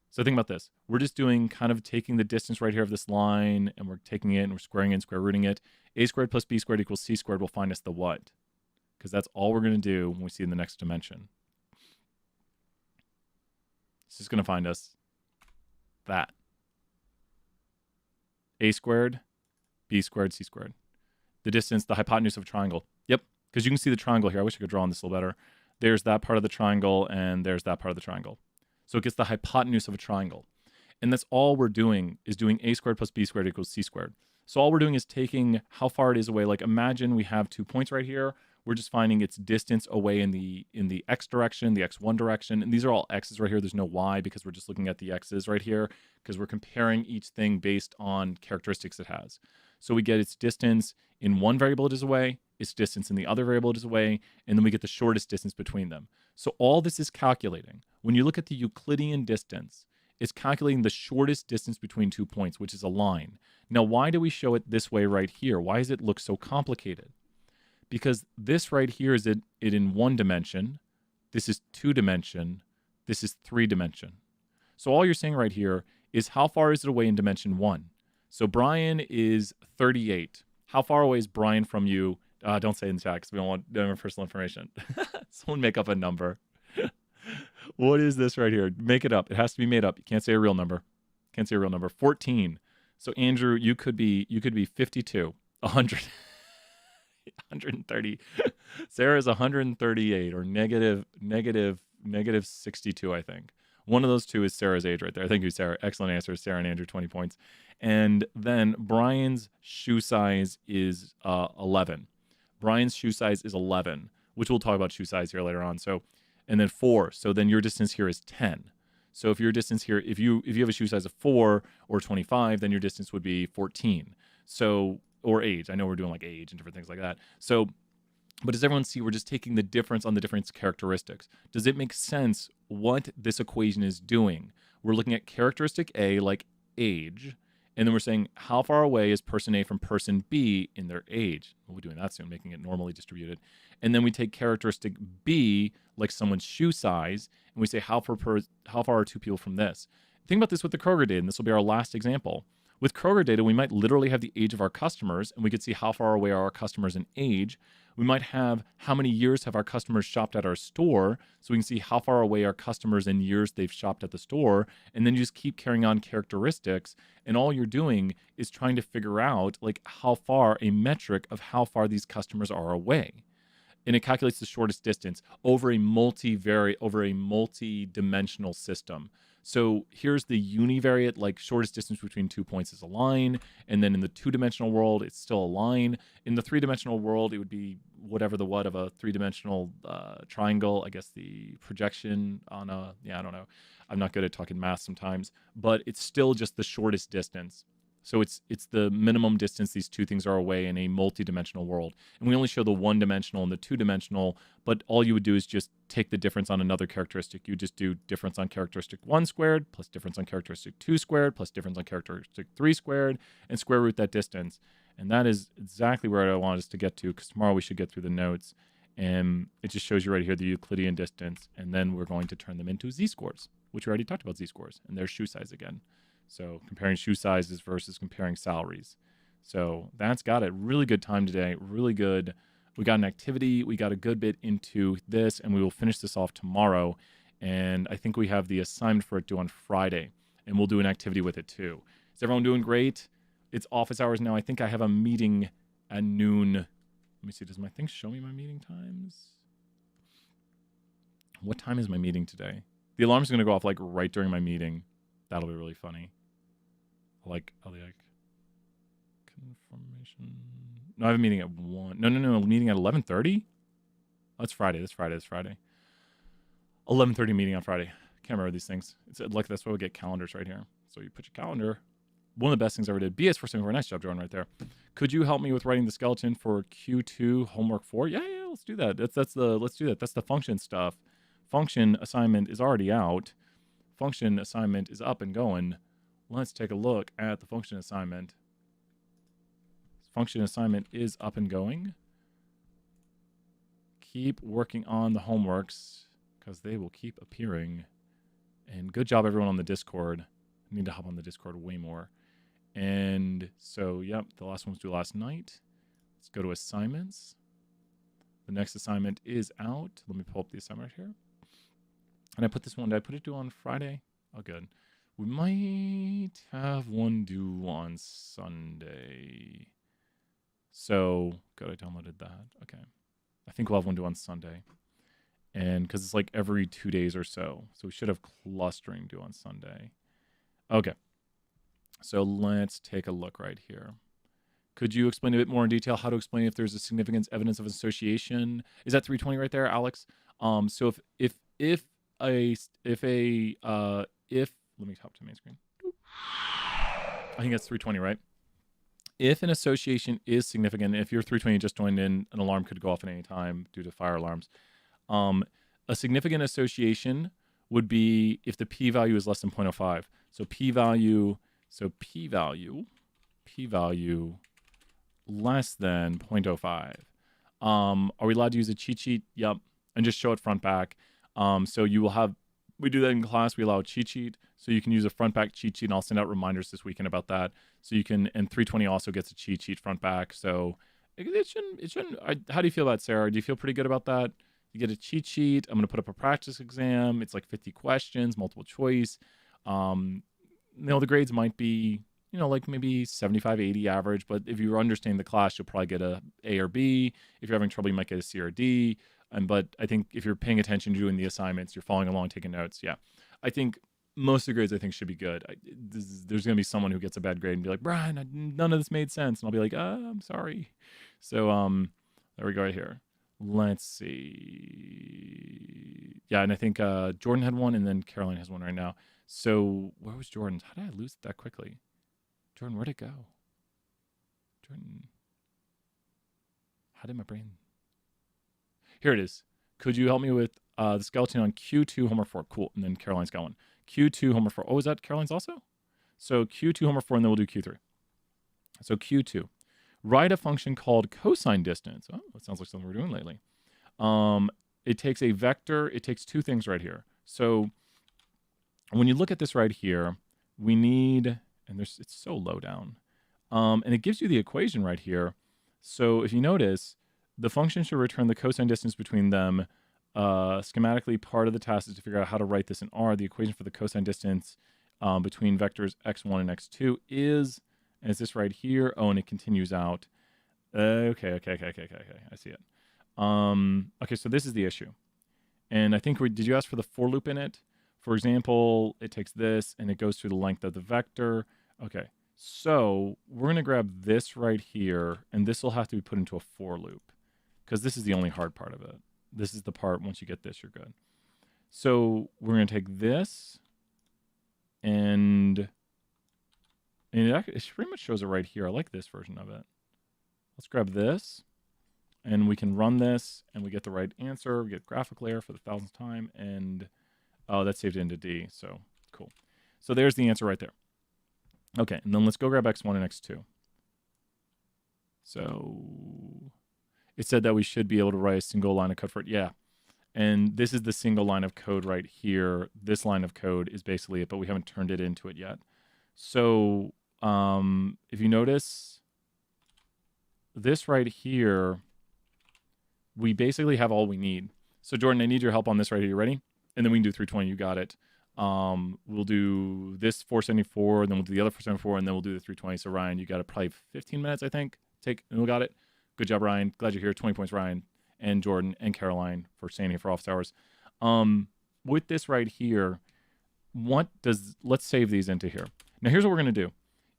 So think about this. We're just doing kind of taking the distance right here of this line, and we're taking it and we're squaring it and square rooting it. A squared plus b squared equals c squared will find us the what? Because that's all we're going to do when we see in the next dimension. It's just going to find us that. A squared, b squared, c squared. The distance, the hypotenuse of a triangle. Yep, because you can see the triangle here. I wish I could draw on this a little better. There's that part of the triangle, and there's that part of the triangle. So it gets the hypotenuse of a triangle. And that's all we're doing, is doing a squared plus b squared equals c squared. So all we're doing is taking how far it is away. Like imagine we have 2 points right here. We're just finding its distance away in the x direction, the x1 direction. And these are all x's right here. There's no y because we're just looking at the x's right here because we're comparing each thing based on characteristics it has. So we get its distance in one variable it is away, its distance in the other variable it is away, and then we get the shortest distance between them. So all this is calculating. When you look at the Euclidean distance, it's calculating the shortest distance between 2 points, which is a line. Now, why do we show it this way right here? Why does it look so complicated? Because this right here is it in 1 dimension, this is 2 dimension, this is 3 dimension. So all you're saying right here is how far is it away in dimension 1? So Brian is 38. How far away is Brian from you? Don't say it in the chat because we don't want personal information. Someone make up a number. What is this right here? Make it up. It has to be made up. You can't say a real number. Can't say a real number. 14. So Andrew, you could be 52. 100. 130. Sarah's 138 or negative 62, I think. One of those two is Sarah's age right there. Thank you, Sarah. Excellent answer. Sarah and Andrew, 20 points. And then Brian's shoe size is 11. Brian's shoe size is 11, which we'll talk about shoe size here later on. So, and then 4. So then your distance here is 10. So if your distance here, if you have a shoe size of 4 or 25, then your distance would be 14. So, or age. I know we're doing like age and different things like that. So, but does everyone see we're just taking the difference on the different characteristics? Does it make sense what this equation is doing? We're looking at characteristic A, like age, and then we're saying how far away is person A from person B in their age? We'll be doing that soon, making it normally distributed. And then we take characteristic B, like someone's shoe size, and we say how far are 2 people from this? Think about this with the Kroger data, and this will be our last example. With Kroger data, we might literally have the age of our customers, and we could see how far away are our customers in age. We might have how many years have our customers shopped at our store, so we can see how far away our customers in years they've shopped at the store, and then you just keep carrying on characteristics, and all you're doing is trying to figure out like how far, a metric of how far these customers are away. And it calculates the shortest distance over a multi-dimensional system. So here's the univariate, like shortest distance between 2 points is a line. And then in the 2-dimensional world, it's still a line. In the 3-dimensional world, it would be whatever the what of a 3-dimensional triangle. I guess the projection on a, I don't know. I'm not good at talking math sometimes, but it's still just the shortest distance. So it's the minimum distance these two things are away in a multi-dimensional world. And we only show the one-dimensional and the two-dimensional, but all you would do is just take the difference on another characteristic. You just do difference on characteristic 1 squared plus difference on characteristic 2 squared plus difference on characteristic 3 squared and square root that distance. And that is exactly where I want us to get to, because tomorrow we should get through the notes. And it just shows you right here the Euclidean distance. And then we're going to turn them into z-scores, which we already talked about z-scores. And there's shoe size again. So comparing shoe sizes versus comparing salaries. So that's got it. Really good time today. Really good. We got an activity. We got a good bit into this, and we will finish this off tomorrow. And I think we have the assignment for it due on Friday, and we'll do an activity with it too. Is everyone doing great? It's office hours now. I think I have a meeting at noon. Let me see. Does my thing show me my meeting times? What time is my meeting today? The alarm's going to go off like right during my meeting. That'll be really funny. Like confirmation. No, I have a meeting at 1. No. Meeting at 11:30? That's Friday. That's Friday. 11:30 meeting on Friday. Can't remember these things. It's like that's why we get calendars right here. So you put your calendar. One of the best things I ever did. BS for a nice job, Jordan, right there. Could you help me with writing the skeleton for Q2 homework 4? Yeah, let's do that. Let's do that. That's the function stuff. Function assignment is already out. Function assignment is up and going. Let's take a look at the function assignment. Function assignment is up and going. Keep working on the homeworks because they will keep appearing. And good job, everyone on the Discord. I need to hop on the Discord way more. And so, yep, the last one was due last night. Let's go to assignments. The next assignment is out. Let me pull up the assignment right here. And I put this one, did I put it due on Friday? Oh, good. We might have one due on Sunday. So, good, I downloaded that. Okay. I think we'll have one due on Sunday. And because it's like every 2 days or so. So we should have clustering due on Sunday. Okay. So let's take a look right here. Could you explain a bit more in detail how to explain if there's a significant evidence of association? Is that 320 right there, Alex? So if let me hop to main screen. I think that's 320, right? If an association is significant, if you're 320 just joined in, an alarm could go off at any time due to fire alarms. A significant association would be if the p-value is less than 0.05. So p-value less than 0.05. Are we allowed to use a cheat sheet? Yep. And just show it front back. So you will have, we do that in class. We allow a cheat sheet. So you can use a front back cheat sheet, and I'll send out reminders this weekend about that. So you can, and 320 also gets a cheat sheet front back. So it shouldn't, how do you feel about it, Sarah? Do you feel pretty good about that? You get a cheat sheet. I'm going to put up a practice exam. It's like 50 questions, multiple choice. The grades might be, like maybe 75, 80 average. But if you're understanding the class, you'll probably get a A or B. If you're having trouble, you might get a C or D. But I think if you're paying attention to doing the assignments, you're following along, taking notes. Yeah. I think most of the grades I think should be good. There's going to be someone who gets a bad grade and be like, Brian, none of this made sense. And I'll be like, I'm sorry. So there we go right here. Let's see. Yeah, and I think Jordan had one, and then Caroline has one right now. So where was Jordan's? How did I lose it that quickly? Jordan, where'd it go? Jordan. How did my brain... Here it is. Could you help me with the skeleton on Q2 homework 4? Cool. And then Caroline's got one. Q2 homework 4. Oh, is that Caroline's also? So Q2 homework 4, and then we'll do Q3. So Q2. Write a function called cosine distance. Oh, that sounds like something we're doing lately. It takes a vector. It takes two things right here. So when you look at this right here, we need, and it's so low down. And it gives you the equation right here. So if you notice, the function should return the cosine distance between them. Schematically, part of the task is to figure out how to write this in R. The equation for the cosine distance between vectors x1 and x2 is this right here. Oh, and it continues out. Okay. I see it. Okay, so this is the issue. And I think, did you ask for the for loop in it? For example, it takes this and it goes through the length of the vector. Okay, so we're going to grab this right here, and this will have to be put into a for loop because this is the only hard part of it. This is the part, once you get this, you're good. So we're going to take this and And it pretty much shows it right here. I like this version of it. Let's grab this, and we can run this, and we get the right answer. We get graphic layer for the 1000th time, and oh, that's saved into D, so cool. So there's the answer right there. Okay, and then let's go grab x1 and x2. So it said that we should be able to write a single line of code for it. Yeah, and this is the single line of code right here. This line of code is basically it, but we haven't turned it into it yet. So if you notice, this right here, we basically have all we need. So Jordan, I need your help on this right here. You ready? And then we can do 320. You got it. We'll do this 474, then we'll do the other 474, and then we'll do the 320. So Ryan, you got it probably 15 minutes, I think. And we got it. Good job, Ryan. Glad you're here. 20 points, Ryan, and Jordan, and Caroline for staying here for office hours. With this right here, let's save these into here. Now here's what we're going to do.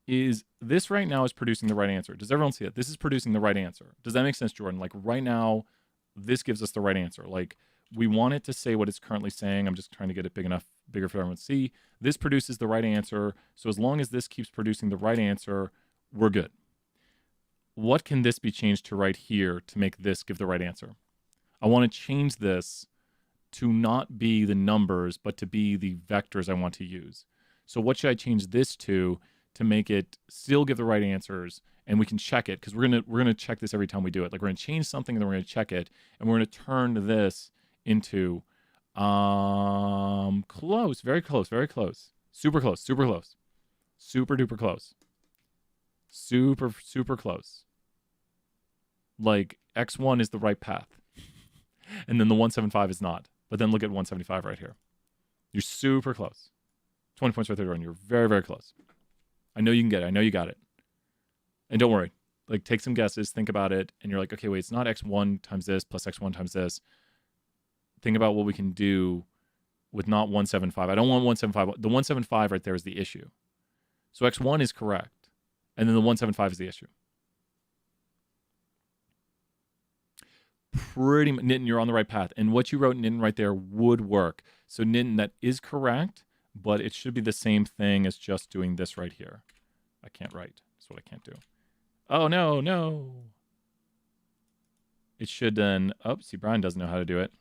Is this right now is producing the right answer. Does everyone see it? This is producing the right answer. Does that make sense, Jordan? Like right now, this gives us the right answer. Like we want it to say what it's currently saying. I'm just trying to get it bigger for everyone to see. This produces the right answer. So as long as this keeps producing the right answer, we're good. What can this be changed to right here to make this give the right answer? I want to change this to not be the numbers, but to be the vectors I want to use. So what should I change this to make it still give the right answers, and we can check it, because we're gonna check this every time we do it. Like we're gonna change something and then we're gonna check it, and we're gonna turn this into close, very close, very close, super close, super close, super duper close, super close. Like x1 is the right path, and then the 175 is not. But then look at 175 right here. You're super close. 20 points right there, and you're very, very close. I know you can get it. I know you got it. And don't worry. Like, take some guesses. Think about it. And you're like, okay, wait, it's not x1 times this plus x1 times this. Think about what we can do with not 175. I don't want 175. The 175 right there is the issue. So x1 is correct. And then the 175 is the issue. Pretty much, Nitin, you're on the right path. And what you wrote, Nitin, right there would work. So Nitin, that is correct. But it should be the same thing as just doing this right here. I can't write. That's what I can't do. Oh, no. It should then... Oh, see, Brian doesn't know how to do it.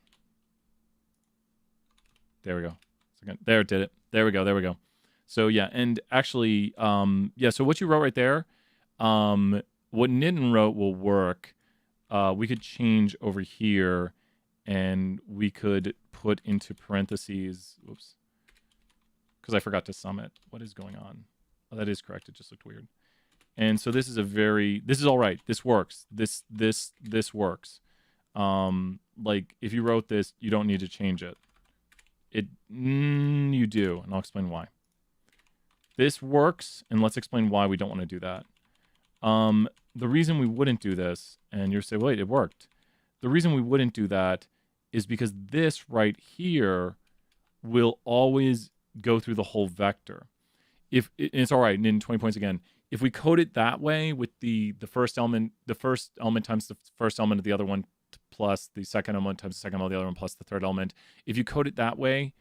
There we go. There, it did it. There we go. So, yeah, and actually, so what you wrote right there, what Nitin wrote will work. We could change over here, and we could put into parentheses... Whoops. Because I forgot to sum it. What is going on? Oh, that is correct. It just looked weird. And so this is this is all right. This works. This works. Like if you wrote this, you don't need to change it. You do, and I'll explain why. This works, and let's explain why we don't want to do that. The reason we wouldn't do this, and you're saying, wait, it worked. The reason we wouldn't do that is because this right here will always go through the whole vector. And it's all right, and in 20 points again. If we code it that way with the first element times the first element of the other one plus the second element times the second element of the other one plus the third element, if you code it that way,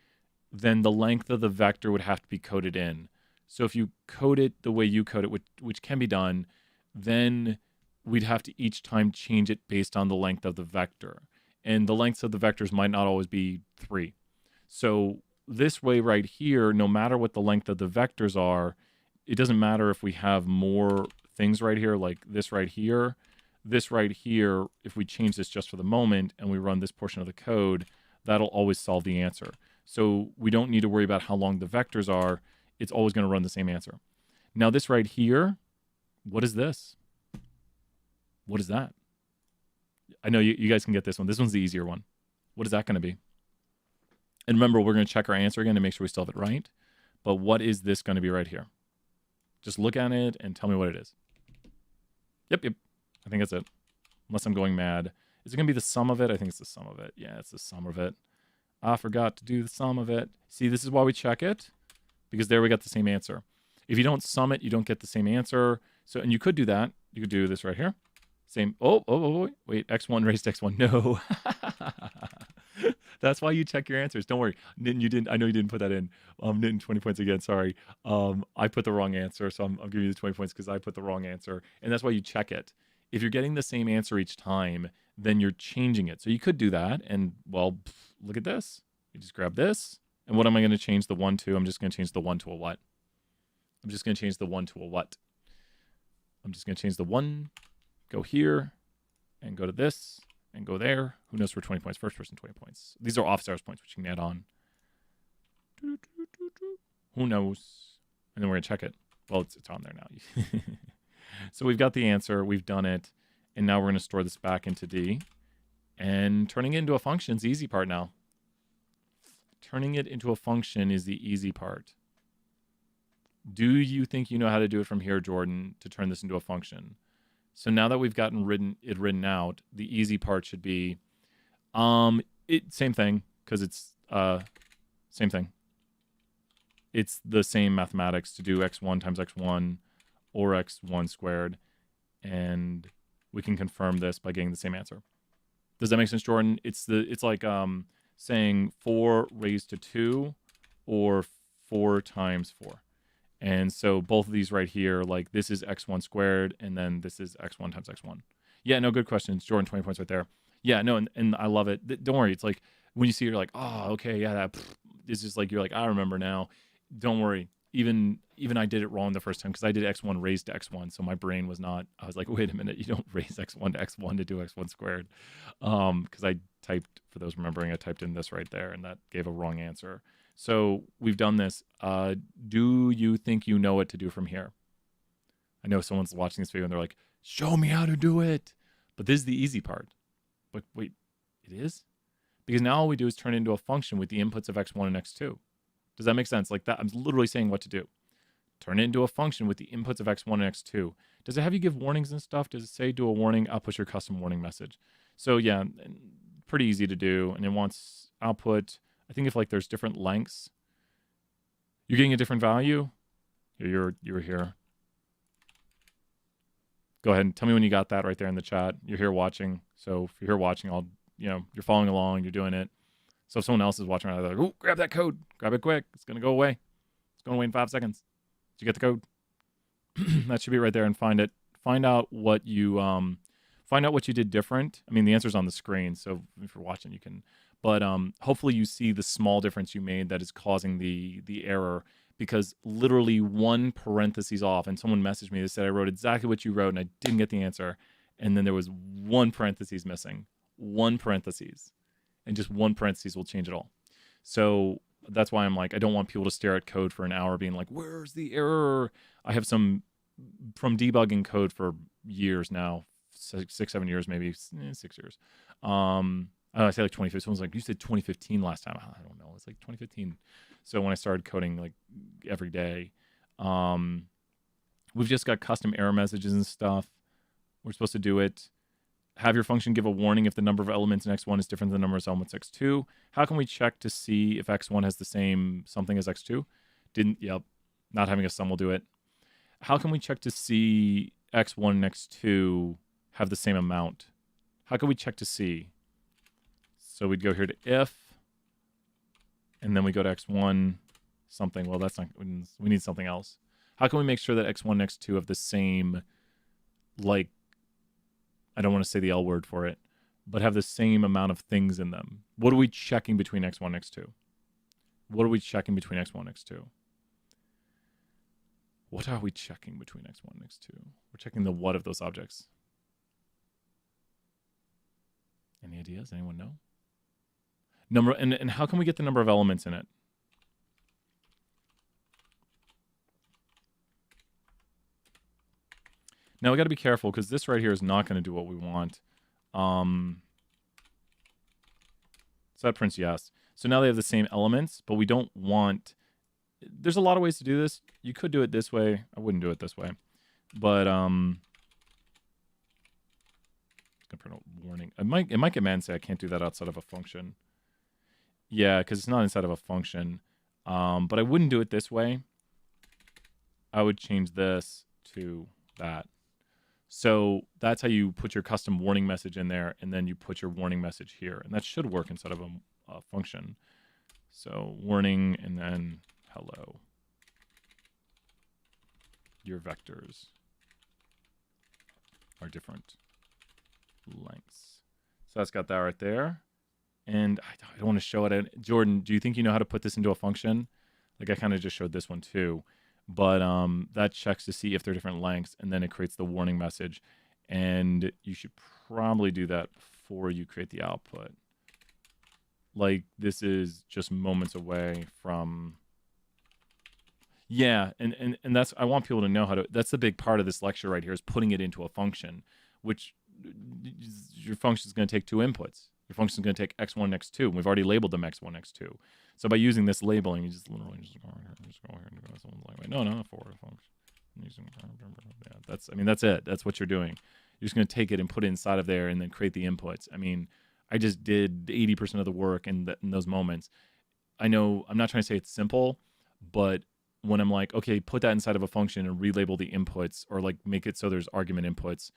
then the length of the vector would have to be coded in. So if you code it the way you code it, which can be done, then we'd have to each time change it based on the length of the vector. And the lengths of the vectors might not always be 3. So this way right here, no matter what the length of the vectors are, it doesn't matter if we have more things right here, like this right here, if we change this just for the moment and we run this portion of the code, that'll always solve the answer. So we don't need to worry about how long the vectors are. It's always going to run the same answer. Now this right here, what is this? What is that? I know you guys can get this one. This one's the easier one. What is that going to be? And remember, we're going to check our answer again to make sure we still have it right. But what is this going to be right here? Just look at it and tell me what it is. Yep. I think that's it. Unless I'm going mad. Is it going to be the sum of it? I think it's the sum of it. Yeah, it's the sum of it. I forgot to do the sum of it. See, this is why we check it. Because there we got the same answer. If you don't sum it, you don't get the same answer. So, and you could do that. You could do this right here. Same. Oh, wait. X1 raised to X1. No. That's why you check your answers. Don't worry. Nitin, you didn't. I know you didn't put that in. Nitin, 20 points again. Sorry. I put the wrong answer, so I'm giving you the 20 points because I put the wrong answer, and that's why you check it. If you're getting the same answer each time, then you're changing it. So you could do that, and well, look at this. You just grab this, and what am I going to change the 1 to? I'm just going to change the 1 to a what? I'm just going to change the 1 to a what? I'm just going to change the 1, go here, and go to this, and go there. Who knows for 20 points? First person, 20 points. These are office hours points, which you can add on. Who knows? And then we're going to check it. Well, it's on there now. So we've got the answer. We've done it. And now we're going to store this back into D. And turning it into a function is the easy part now. Turning it into a function is the easy part. Do you think you know how to do it from here, Jordan, to turn this into a function? So now that we've gotten it written out, the easy part should be same thing, because it's same thing. It's the same mathematics to do x1 times x1 or x1 squared, and we can confirm this by getting the same answer. Does that make sense, Jordan? It's like saying 4 raised to 2 or 4 times 4. And so both of these right here, like this is x1 squared, and then this is x1 times x1. Yeah, no, good questions. Jordan, 20 points right there. Yeah, no, and I love it. Don't worry. It's like when you see it, you're like, oh, okay, yeah, it's just like, you're like, I remember now. Don't worry. Even I did it wrong the first time because I did x1 raised to x1. So my brain was not, I was like, wait a minute, you don't raise x1 to x1 to do x1 squared. Because I typed, for those remembering, I typed in this right there, and that gave a wrong answer. So we've done this. Do you think you know what to do from here? I know someone's watching this video and they're like, show me how to do it. But this is the easy part. But wait, it is? Because now all we do is turn it into a function with the inputs of x1 and x2. Does that make sense? Like that, I'm literally saying what to do. Turn it into a function with the inputs of x1 and x2. Does it have you give warnings and stuff? Does it say do a warning? Output your custom warning message. So yeah, pretty easy to do. And it wants output. I think if like there's different lengths, you're getting a different value. You're here. Go ahead and tell me when you got that right there in the chat. You're here watching. So if you're here watching, you're following along, you're doing it. So if someone else is watching, they're like, oh, grab that code. Grab it quick. It's going to go away. It's going away in 5 seconds. Did you get the code? That should be right there, and find it. Find out what you did different. I mean, the answer's on the screen, so if you're watching, you can. But hopefully you see the small difference you made that is causing the error, because literally 1 parenthesis off, and someone messaged me that said I wrote exactly what you wrote and I didn't get the answer, and then there was 1 parenthesis missing. 1 parenthesis. And just 1 parenthesis will change it all. So that's why I'm like, I don't want people to stare at code for an hour being like, where's the error? I have some from debugging code for years now, 6, 7 years, maybe 6 years. I say like 2015. Someone's like, you said 2015 last time. I don't know. It's like 2015. So when I started coding like every day, we've just got custom error messages and stuff. We're supposed to do it. Have your function give a warning if the number of elements in x1 is different than the number of elements in x2. How can we check to see if x1 has the same something as x2? Yep. Not having a sum will do it. How can we check to see x1 and x2 have the same amount? How can we check to see? So we'd go here to if, and then we go to x1 something. Well, that's not, we need something else. How can we make sure that x1 and x2 have the same, like, I don't want to say the L word for it, but have the same amount of things in them? What are we checking between x1 and x2? What are we checking between x1 and x2? What are we checking between x1 and x2? We're checking the what of those objects. Any ideas? Anyone know? And how can we get the number of elements in it? Now we got to be careful because this right here is not going to do what we want. So that prints yes. So now they have the same elements, but we don't want. There's a lot of ways to do this. You could do it this way. I wouldn't do it this way, but it's gonna print a warning. It might get mad and say I can't do that outside of a function. Yeah, because it's not inside of a function. But I wouldn't do it this way. I would change this to that. So that's how you put your custom warning message in there, and then you put your warning message here. And that should work inside of function. So warning and then hello. Your vectors are different lengths. So that's got that right there. And I don't want to show it. Jordan, do you think you know how to put this into a function? Like I kind of just showed this one too. But that checks to see if they're different lengths, and then it creates the warning message. And you should probably do that before you create the output. Like this is just moments away from... Yeah, and that's, I want people to know how to, that's the big part of this lecture right here, is putting it into a function, which your function is going to take two inputs. Your function is going to take x1, x2, and we've already labeled them x1, x2. So by using this labeling, you just literally just go here and go something like, no, for a function. Yeah, that's, I mean, that's it. That's what you're doing. You're just going to take it and put it inside of there and then create the inputs. I mean, I just did 80% of the work in those moments. I know I'm not trying to say it's simple, but when I'm like, okay, put that inside of a function and relabel the inputs, or like make it so there's argument inputs,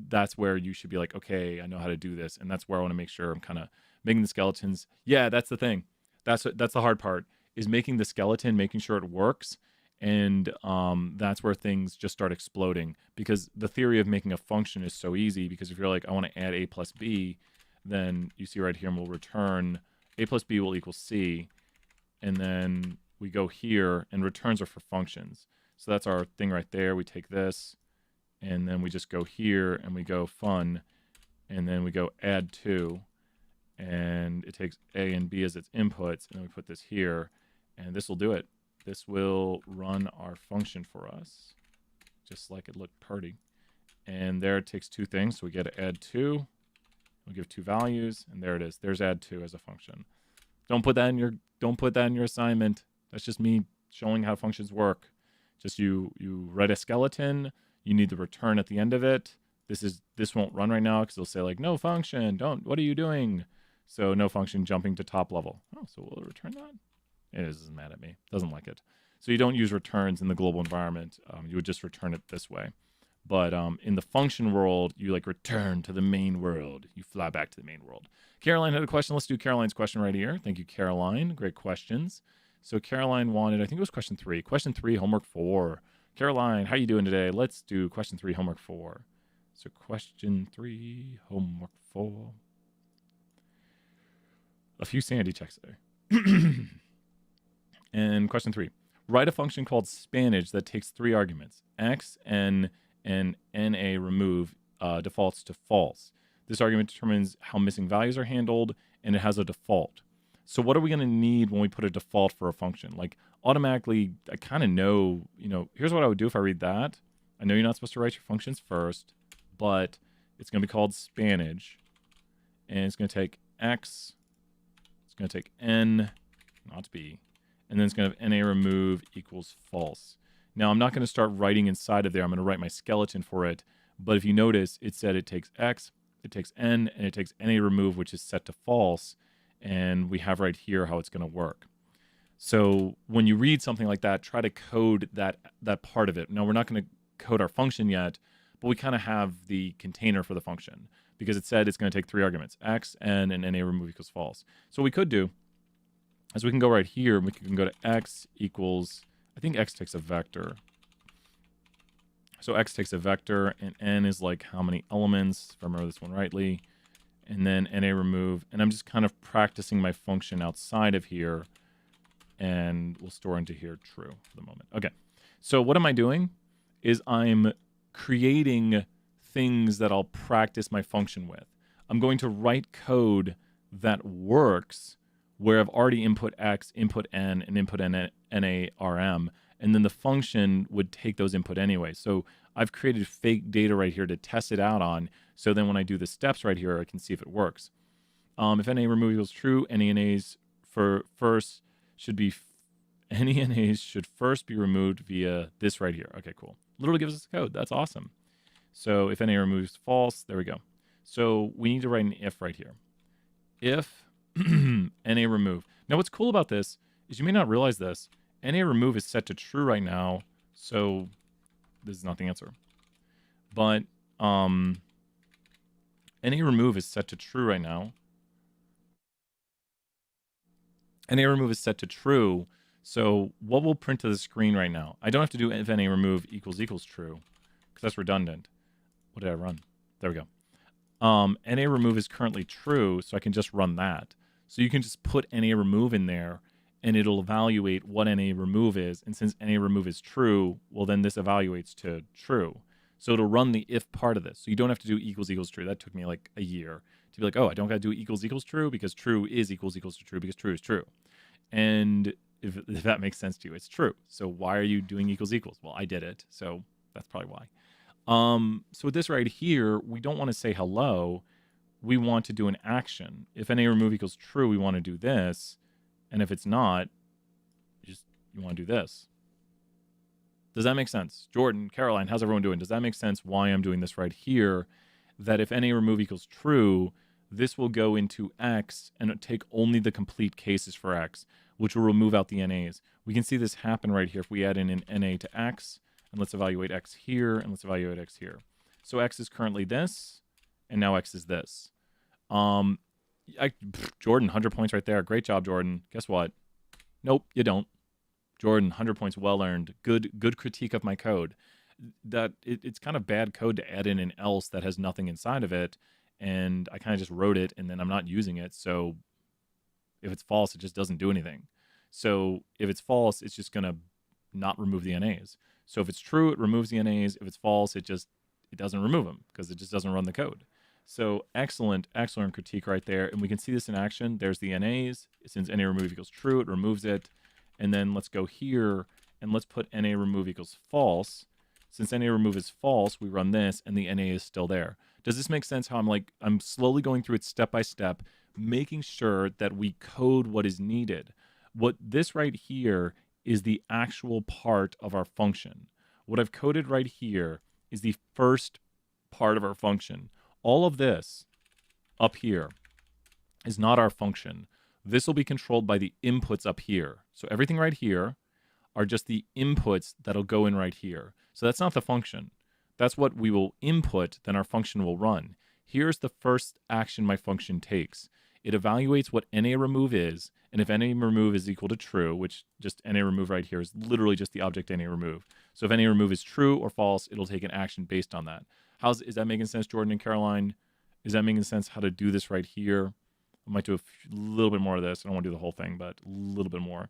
that's where you should be like, okay, I know how to do this. And that's where I want to make sure I'm kind of making the skeletons. Yeah, that's the thing. That's the hard part, is making the skeleton, making sure it works. And that's where things just start exploding, because the theory of making a function is so easy. Because if you're like, I want to add a plus b, then you see right here, and we'll return a plus b will equal c. And then we go here, and returns are for functions. So that's our thing right there. We take this, and then we just go here, and we go fun, and then we go add to, and it takes a and b as its inputs, and then we put this here, and this will do it. This will run our function for us, just like it looked pretty. And there it takes two things. So we get to add two. We'll give two values, and there it is. There's add two as a function. Don't put that in your assignment. That's just me showing how functions work. Just you write a skeleton. You need the return at the end of it. This won't run right now because it'll say like, no function. What are you doing? So no function jumping to top level. Oh, so will it return that? It isn't mad at me. Doesn't like it. So you don't use returns in the global environment. You would just return it this way. But in the function world, you like return to the main world. You fly back to the main world. Caroline had a question. Let's do Caroline's question right here. Thank you, Caroline. Great questions. So Caroline wanted, I think it was question 3. Question 3, homework 4. Caroline, how you doing today? Let's do question 3, homework 4. So question 3, homework 4. A few sanity checks there. And question 3, write a function called Spanish that takes 3 arguments, x, n, and na remove defaults to false. This argument determines how missing values are handled, and it has a default. So what are we going to need when we put a default for a function? Like automatically, I kind of know, here's what I would do if I read that. I know you're not supposed to write your functions first, but it's going to be called Spanish, and it's going to take x, it's going to take n, not b, and then it's going to have na remove equals false. Now, I'm not going to start writing inside of there. I'm going to write my skeleton for it. But if you notice, it said it takes x, it takes n, and it takes na remove, which is set to false. And we have right here how it's going to work. So when you read something like that, try to code that part of it. Now, we're not going to code our function yet, but we kind of have the container for the function, because it said it's going to take 3 arguments, x, n, and na remove equals false. So what we could do is we can go right here, and we can go to x equals, I think x takes a vector. So x takes a vector, and n is like how many elements, if I remember this one rightly, and then na remove. And I'm just kind of practicing my function outside of here, and we'll store into here true for the moment. Okay, so what am I doing is I'm creating things that I'll practice my function with. I'm going to write code that works where I've already input x, input n, and input NARM, and then the function would take those input anyway. So I've created fake data right here to test it out on, so then when I do the steps right here, I can see if it works. If NA remove equals true, any NAs should first be removed via this right here. Okay, cool. Literally gives us the code. That's awesome. So if NA removes false, there we go. So we need to write an if right here. If NA remove. Now what's cool about this is you may not realize this. NA remove is set to true right now, so this is not the answer. But NA remove is set to true right now. NA remove is set to true. So what will print to the screen right now? I don't have to do if NA remove equals true, because that's redundant. What did I run? There we go. NA remove is currently true, so I can just run that. So you can just put NA remove in there, and it'll evaluate what NA remove is. And since NA remove is true, well, then this evaluates to true. So it'll run the if part of this. So you don't have to do equals true. That took me like a year to be like, oh, I don't got to do equals true because true is equals to true because true is true. And if that makes sense to you, it's true. So why are you doing equals? Well, I did it, so that's probably why. So with this right here, we don't want to say hello. We want to do an action. If NA remove equals true, we want to do this. And if it's not, you want to do this. Does that make sense? Jordan, Caroline, how's everyone doing? Does that make sense why I'm doing this right here? That if NA remove equals true, this will go into X and take only the complete cases for X, which will remove out the NAs. We can see this happen right here if we add in an NA to X, and let's evaluate X here, and let's evaluate X here. So X is currently this, and now X is this. Jordan, 100 points right there. Great job, Jordan. Guess what? Nope, you don't. Jordan, 100 points, well earned. Good critique of my code. That it's kind of bad code to add in an else that has nothing inside of it, and I kind of just wrote it, and then I'm not using it. So if it's false, it just doesn't do anything. So if it's false, it's just gonna not remove the NAs. So if it's true, it removes the NAs. If it's false, it doesn't remove them because it just doesn't run the code. So excellent critique right there. And we can see this in action. There's the NAs. Since NA remove equals true, it removes it. And then let's go here and let's put NA remove equals false. Since NA remove is false, we run this and the NA is still there. Does this make sense how I'm slowly going through it step by step, making sure that we code what is needed? What this right here is the actual part of our function. What I've coded right here is the first part of our function. All of this up here is not our function. This will be controlled by the inputs up here. So everything right here are just the inputs that'll go in right here. So that's not the function. That's what we will input, then our function will run. Here's the first action my function takes. It evaluates what NA remove is, and if NA remove is equal to true, which just NA remove right here is literally just the object NA remove. So if NA remove is true or false, it'll take an action based on that. Is that making sense, Jordan and Caroline? Is that making sense how to do this right here? I might do a little bit more of this. I don't want to do the whole thing, but a little bit more.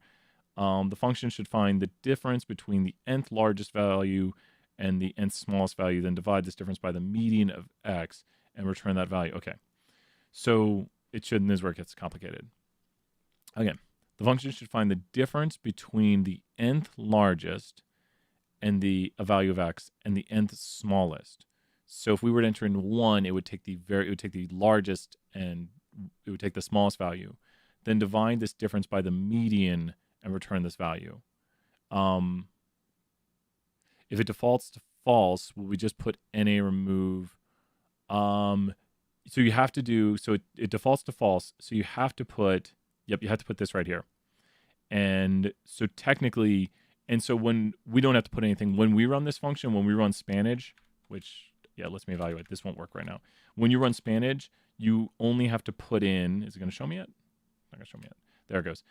The function should find the difference between the nth largest value and the nth smallest value, then divide this difference by the median of x and return that value. Okay, so it shouldn't, this is where it gets complicated. Again, the function should find the difference between the nth largest and the value of x and the nth smallest. So if we were to enter in 1, it would take the largest and it would take the smallest value. Then divide this difference by the median and return this value. If it defaults to false, will we just put NA remove? So you have to do, so it defaults to false. So you have to put, you have to put this right here. And so technically, and so when we don't have to put anything, when we run this function, when we run Spanage, which, yeah, lets me evaluate. This won't work right now. When you run Spanage, you only have to put in, is it going to show me yet? Not going to show me yet. There it goes.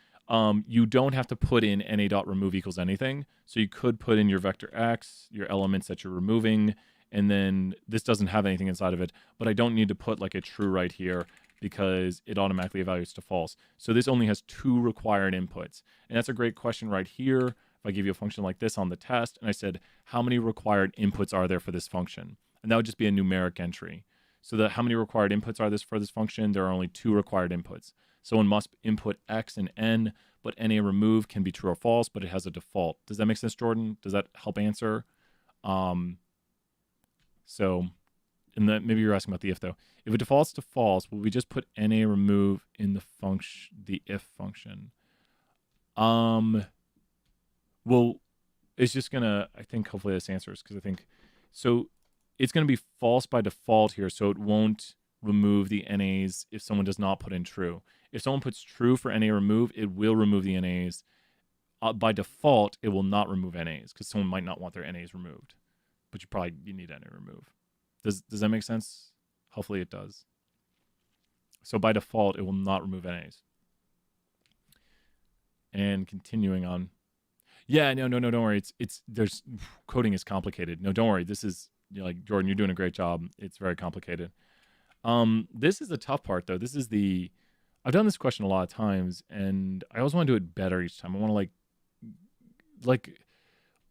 You don't have to put in na.remove equals anything. So you could put in your vector x, your elements that you're removing, and then this doesn't have anything inside of it, but I don't need to put like a true right here because it automatically evaluates to false. So this only has 2 required inputs. And that's a great question right here. If I give you a function like this on the test, and I said, how many required inputs are there for this function? And that would just be a numeric entry. So how many required inputs are for this function? There are only 2 required inputs. Someone must input x and n, but NA remove can be true or false, but it has a default. Does that make sense, Jordan? Does that help answer? So, and that maybe you're asking about the if though. If it defaults to false, will we just put NA remove in the function, the if function? Well, it's just gonna, I think hopefully this answers, because I think, so it's gonna be false by default here, so it won't remove the NAs if someone does not put in true. If someone puts true for NA remove, it will remove the NAs. By default, it will not remove NAs because someone might not want their NAs removed. But you need NA remove. Does that make sense? Hopefully it does. So by default, it will not remove NAs. And continuing on. Yeah, no, don't worry. There's coding is complicated. No, don't worry. This is like Jordan, you're doing a great job. It's very complicated. This is the tough part though. I've done this question a lot of times, and I always want to do it better each time. I want to like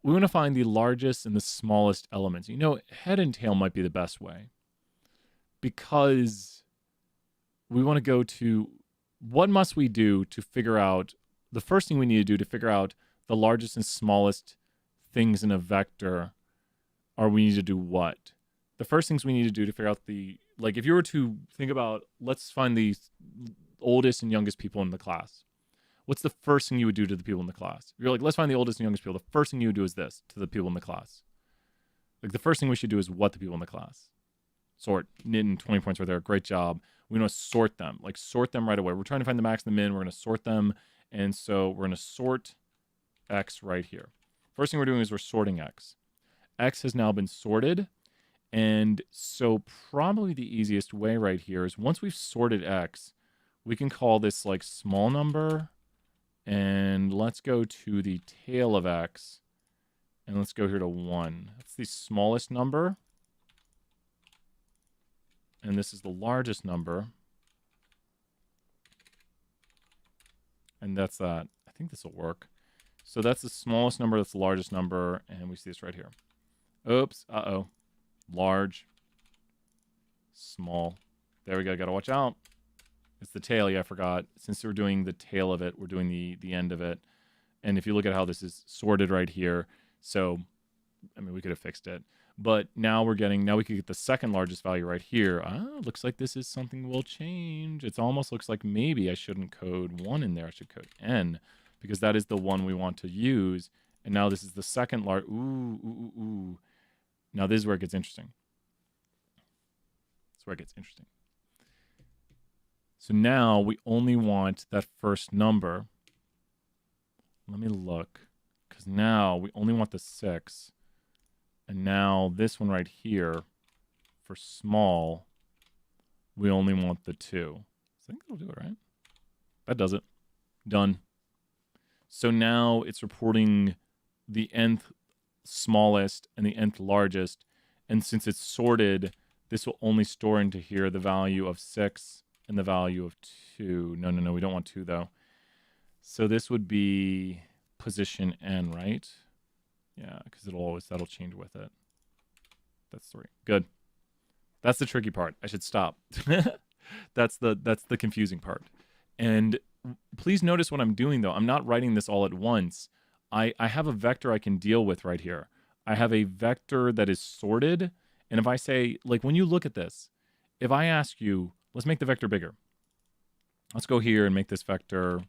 we want to find the largest and the smallest elements. Head and tail might be the best way, because we want to go to what must we do to figure out the first thing we need to do to figure out the largest and smallest things in a vector are we need to do what? The first things we need to do to figure out if you were to think about, let's find the oldest and youngest people in the class. What's the first thing you would do to the people in the class? If you're like, let's find the oldest and youngest people. The first thing you would do is this to the people in the class. Like the first thing we should do is what the people in the class. Sort. Knitting 20 points right there. Great job. We want to sort them. Like sort them right away. We're trying to find the max and the min. We're going to sort them. And so we're going to sort X right here. First thing we're doing is we're sorting X. X has now been sorted. And so probably the easiest way right here is once we've sorted X, we can call this like small number. And let's go to the tail of X. And let's go here to 1. That's the smallest number. And this is the largest number. And that's that. I think this will work. So that's the smallest number, that's the largest number, and we see this right here. Oops, uh-oh. Large, small. There we go, gotta watch out. It's the tail, yeah, I forgot. Since we're doing the tail of it, we're doing the end of it. And if you look at how this is sorted right here, so, I mean, we could have fixed it. But now we could get the second largest value right here. Looks like this is something we'll change. It almost looks like maybe I shouldn't code 1 in there. I should code N, because that is the one we want to use. And now this is the second large. Ooh. Now this is where it gets interesting. So now we only want that first number. Let me look, because now we only want the 6. And now this one right here, for small, we only want the 2. I think that'll do it, right? That does it. Done. So now it's reporting the nth smallest and the nth largest. And since it's sorted, this will only store into here the value of 6 and the value of 2. No, we don't want 2 though. So this would be position n, right? Yeah, because that'll change with it. That's 3. Good. That's the tricky part. I should stop. That's the confusing part. And please notice what I'm doing though. I'm not writing this all at once. I have a vector I can deal with right here. I have a vector that is sorted. And if I say, like when you look at this, if I ask you, let's make the vector bigger. Let's go here and make this vector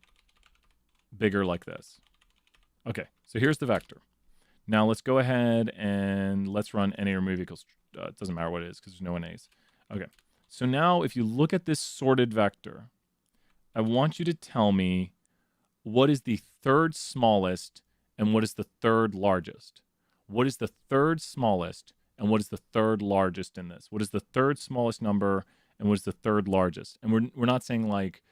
bigger like this. Okay, so here's the vector. Now let's go ahead and let's run NA remove equals, it doesn't matter what it is because there's no NAs. Okay, so now if you look at this sorted vector, I want you to tell me what is the third smallest and what is the third largest. What is the third smallest and what is the third largest in this? What is the third smallest number and what is the third largest? And we're not saying like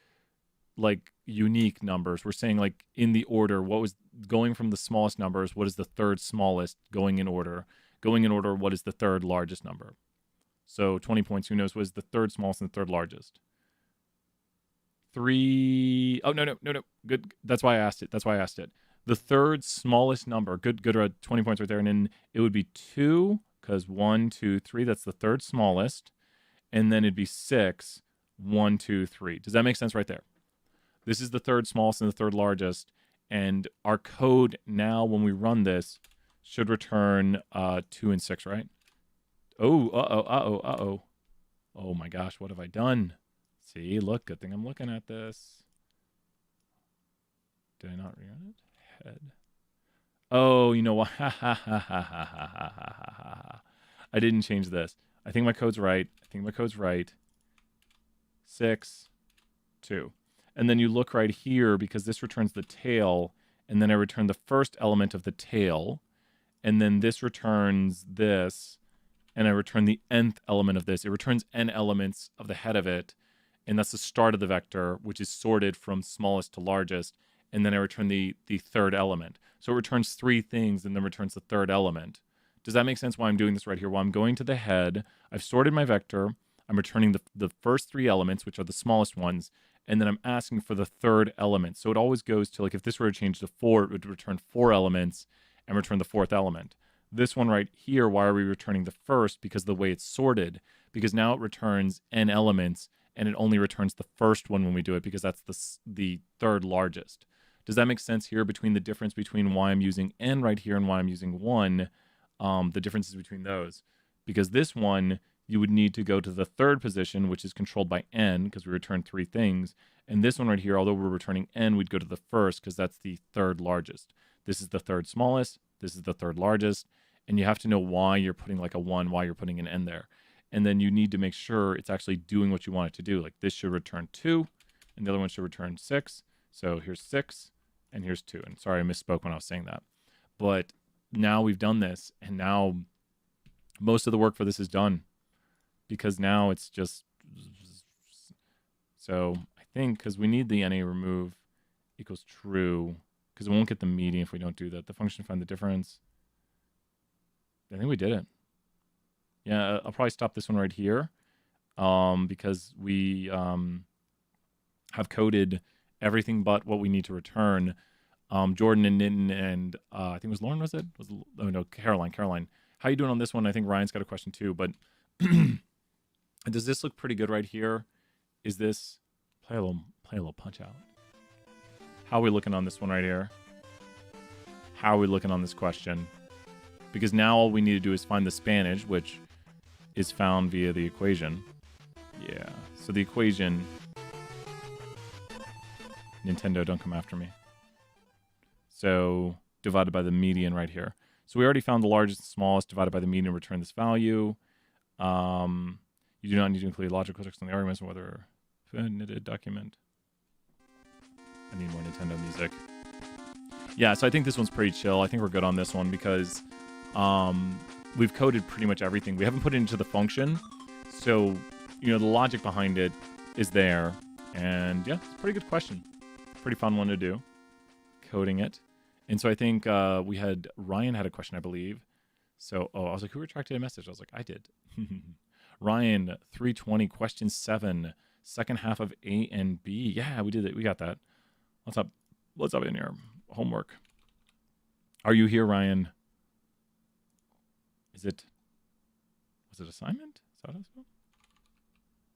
unique numbers. We're saying like in the order, what was going from the smallest numbers, what is the third smallest going in order? Going in order, what is the third largest number? So 20 points, who knows what is the third smallest and the third largest? 3, oh, no. Good, that's why I asked it. The third smallest number, good, 20 points right there. And then it would be 2, because 1, 2, 3, that's the third smallest. And then it'd be 6, 1, 2, 3. Does that make sense right there? This is the third smallest and the third largest. And our code now, when we run this, should return 2 and 6, right? Oh, uh-oh. Oh my gosh, what have I done? See, look, good thing I'm looking at this. Did I not rerun it? Head. Oh, you know what? I didn't change this. I think my code's right. 6, 2. And then you look right here because this returns the tail, and then I return the first element of the tail, and then this returns this, and I return the nth element of this. It returns n elements of the head of it, and that's the start of the vector, which is sorted from smallest to largest. and then I return the third element. So it returns 3 things and then returns the third element. Does that make sense why I'm doing this right here? Well, I'm going to the head. I've sorted my vector. I'm returning the first 3 elements, which are the smallest ones, and then I'm asking for the third element. So it always goes to, like, if this were to change to 4, it would return 4 elements and return the 4th element. This one right here, why are we returning the first? Because of the way it's sorted. Because now it returns n elements, and it only returns the first one when we do it, because that's the third largest. Does that make sense here between the difference between why I'm using n right here and why I'm using 1? The differences between those. Because this one, you would need to go to the third position, which is controlled by n, because we return 3 things. And this one right here, although we're returning n, we'd go to the first, because that's the third largest. This is the third smallest. This is the third largest. And you have to know why you're putting like a 1, why you're putting an n there. And then you need to make sure it's actually doing what you want it to do. Like this should return 2, and the other one should return 6. So here's 6, and here's 2. And sorry, I misspoke when I was saying that. But now we've done this, and now most of the work for this is done. Because now it's just... So I think, because we need the NA remove equals true, because it won't get the median if we don't do that. The function find the difference. I think we did it. Yeah, I'll probably stop this one right here, because we have coded everything but what we need to return. Jordan and Nitin and I think it was Lauren, was it? Oh no, Caroline. How you doing on this one? I think Ryan's got a question too, but does this look pretty good right here? Is this play a little punch out? How are we looking on this one right here? How are we looking on this question? Because now all we need to do is find the Spanish, which is found via the equation. Yeah. So the equation... Nintendo, don't come after me. So divided by the median right here. So we already found the largest and smallest divided by the median, return this value. You do not need to include logical text on the arguments or whether knitted document. I need more Nintendo music. Yeah, so I think this one's pretty chill. I think we're good on this one because we've coded pretty much everything. We haven't put it into the function. So, you know, the logic behind it is there. And yeah, it's a pretty good question. Pretty fun one to do. Coding it. And so I think Ryan had a question, I believe. So, I was like, who retracted a message? I was like, I did. Ryan, 320, question 7, second half of A and B. Yeah, we did it. We got that. What's up? What's up in here? Homework. Are you here, Ryan? Was it assignment? Is that what it's called?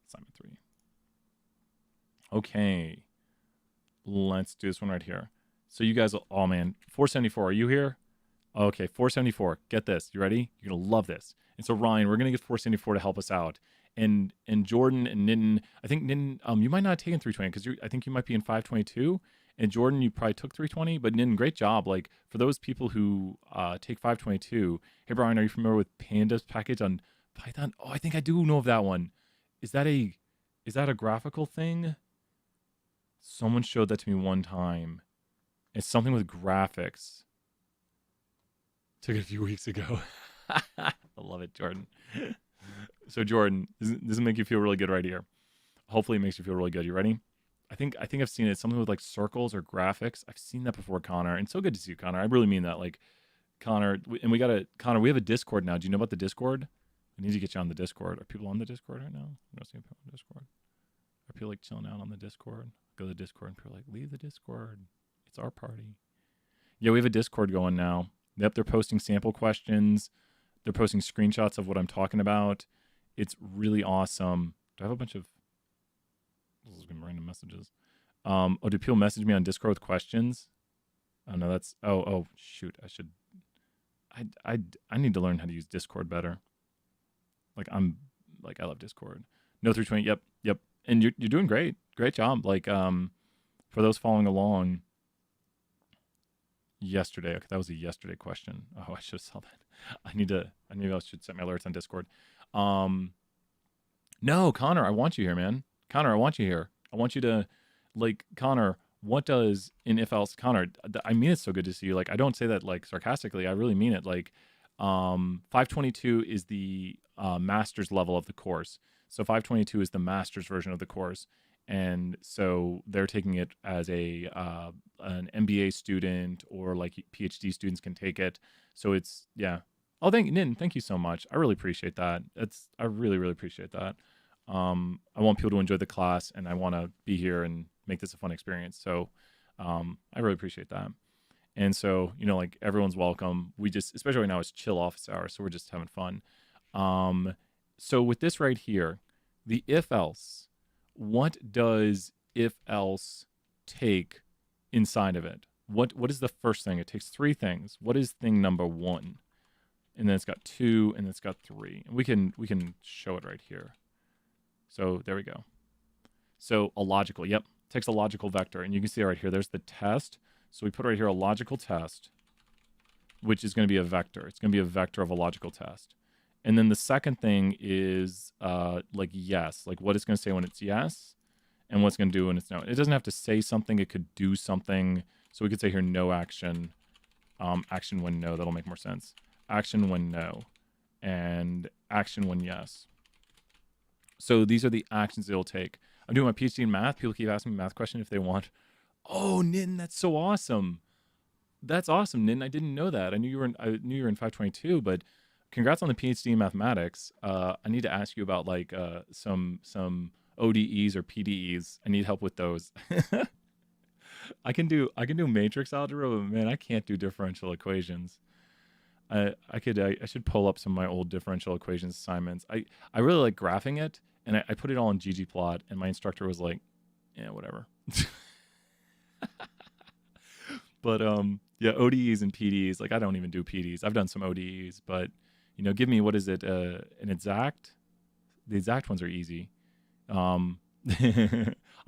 Assignment 3. Okay. Let's do this one right here. So you guys, oh man, 474, are you here? Okay, 474, get this. You ready? You're going to love this. And so Ryan, we're going to get 474 to help us out. And Jordan and Nitin, I think Nitin, you might not have taken 320 because I think you might be in 522. And Jordan, you probably took 320, but Nitin, great job. Like for those people who take 522, hey Brian, are you familiar with Pandas package on Python? Oh, I think I do know of that one. Is that a graphical thing? Someone showed that to me one time. It's something with graphics. Took it a few weeks ago. I love it, Jordan. So Jordan, this will make you feel really good right here. Hopefully it makes you feel really good. You ready? I think I've seen it. Something with like circles or graphics. I've seen that before, Connor. And so good to see you, Connor. I really mean that. Like, Connor, Connor, we have a Discord now. Do you know about the Discord? I need to get you on the Discord. Are people on the Discord right now? I don't see people on the Discord. Are people like chilling out on the Discord? Go to the Discord and people are like, leave the Discord. It's our party. Yeah, we have a Discord going now. Yep, they're posting sample questions. They're posting screenshots of what I'm talking about. It's really awesome. Do I have a bunch of... This is gonna be random messages. Do people message me on Discord with questions? Oh, no, that's... Oh, shoot. I should... I need to learn how to use Discord better. I love Discord. No 320, yep. And you're doing great. Great job. Like, for those following along... Yesterday. Okay, that was a yesterday question. Oh, I should have saw that. Maybe I should set my alerts on Discord. No, Connor, I want you here, man. Connor, I want you here. I want you to, like, Connor, what does in if else, Connor, I mean, it's so good to see you. Like, I don't say that like sarcastically. I really mean it. Like, 522 is the master's level of the course. So 522 is the master's version of the course. And so they're taking it as an MBA student, or like PhD students can take it. So it's, yeah. Oh, thank you so much. I really appreciate that. I really, really appreciate that. I want people to enjoy the class, and I want to be here and make this a fun experience. So I really appreciate that. And so, like, everyone's welcome. We just, especially right now, it's chill office hours, so we're just having fun. So with this right here, the if else, what does if else take inside of it? What is the first thing? It takes three things. What is thing number one? And then it's got two, and then it's got three. And we can show it right here. So there we go. So a logical, yep, takes a logical vector. And you can see right here, there's the test. So we put right here a logical test, which is going to be a vector. It's going to be a vector of a logical test. And then the second thing is like yes, like what it's going to say when it's yes, and what it's going to do when it's no. It doesn't have to say something. It could do something. So we could say here no action, action when no. That'll make more sense. Action when no, and action when yes. So these are the actions it'll take. I'm doing my PhD in math. People keep asking me math questions if they want. Oh, Nin, that's so awesome. That's awesome, Nin. I didn't know that. I knew you were in 522, but congrats on the PhD in mathematics. I need to ask you about like some ODEs or PDEs. I need help with those. I can do matrix algebra, but man, I can't do differential equations. I should pull up some of my old differential equations assignments. I really like graphing it, and I put it all in ggplot, and my instructor was like, yeah, whatever. But yeah, ODEs and PDEs, like I don't even do PDEs. I've done some ODEs, but give me, what is it, an exact? The exact ones are easy. I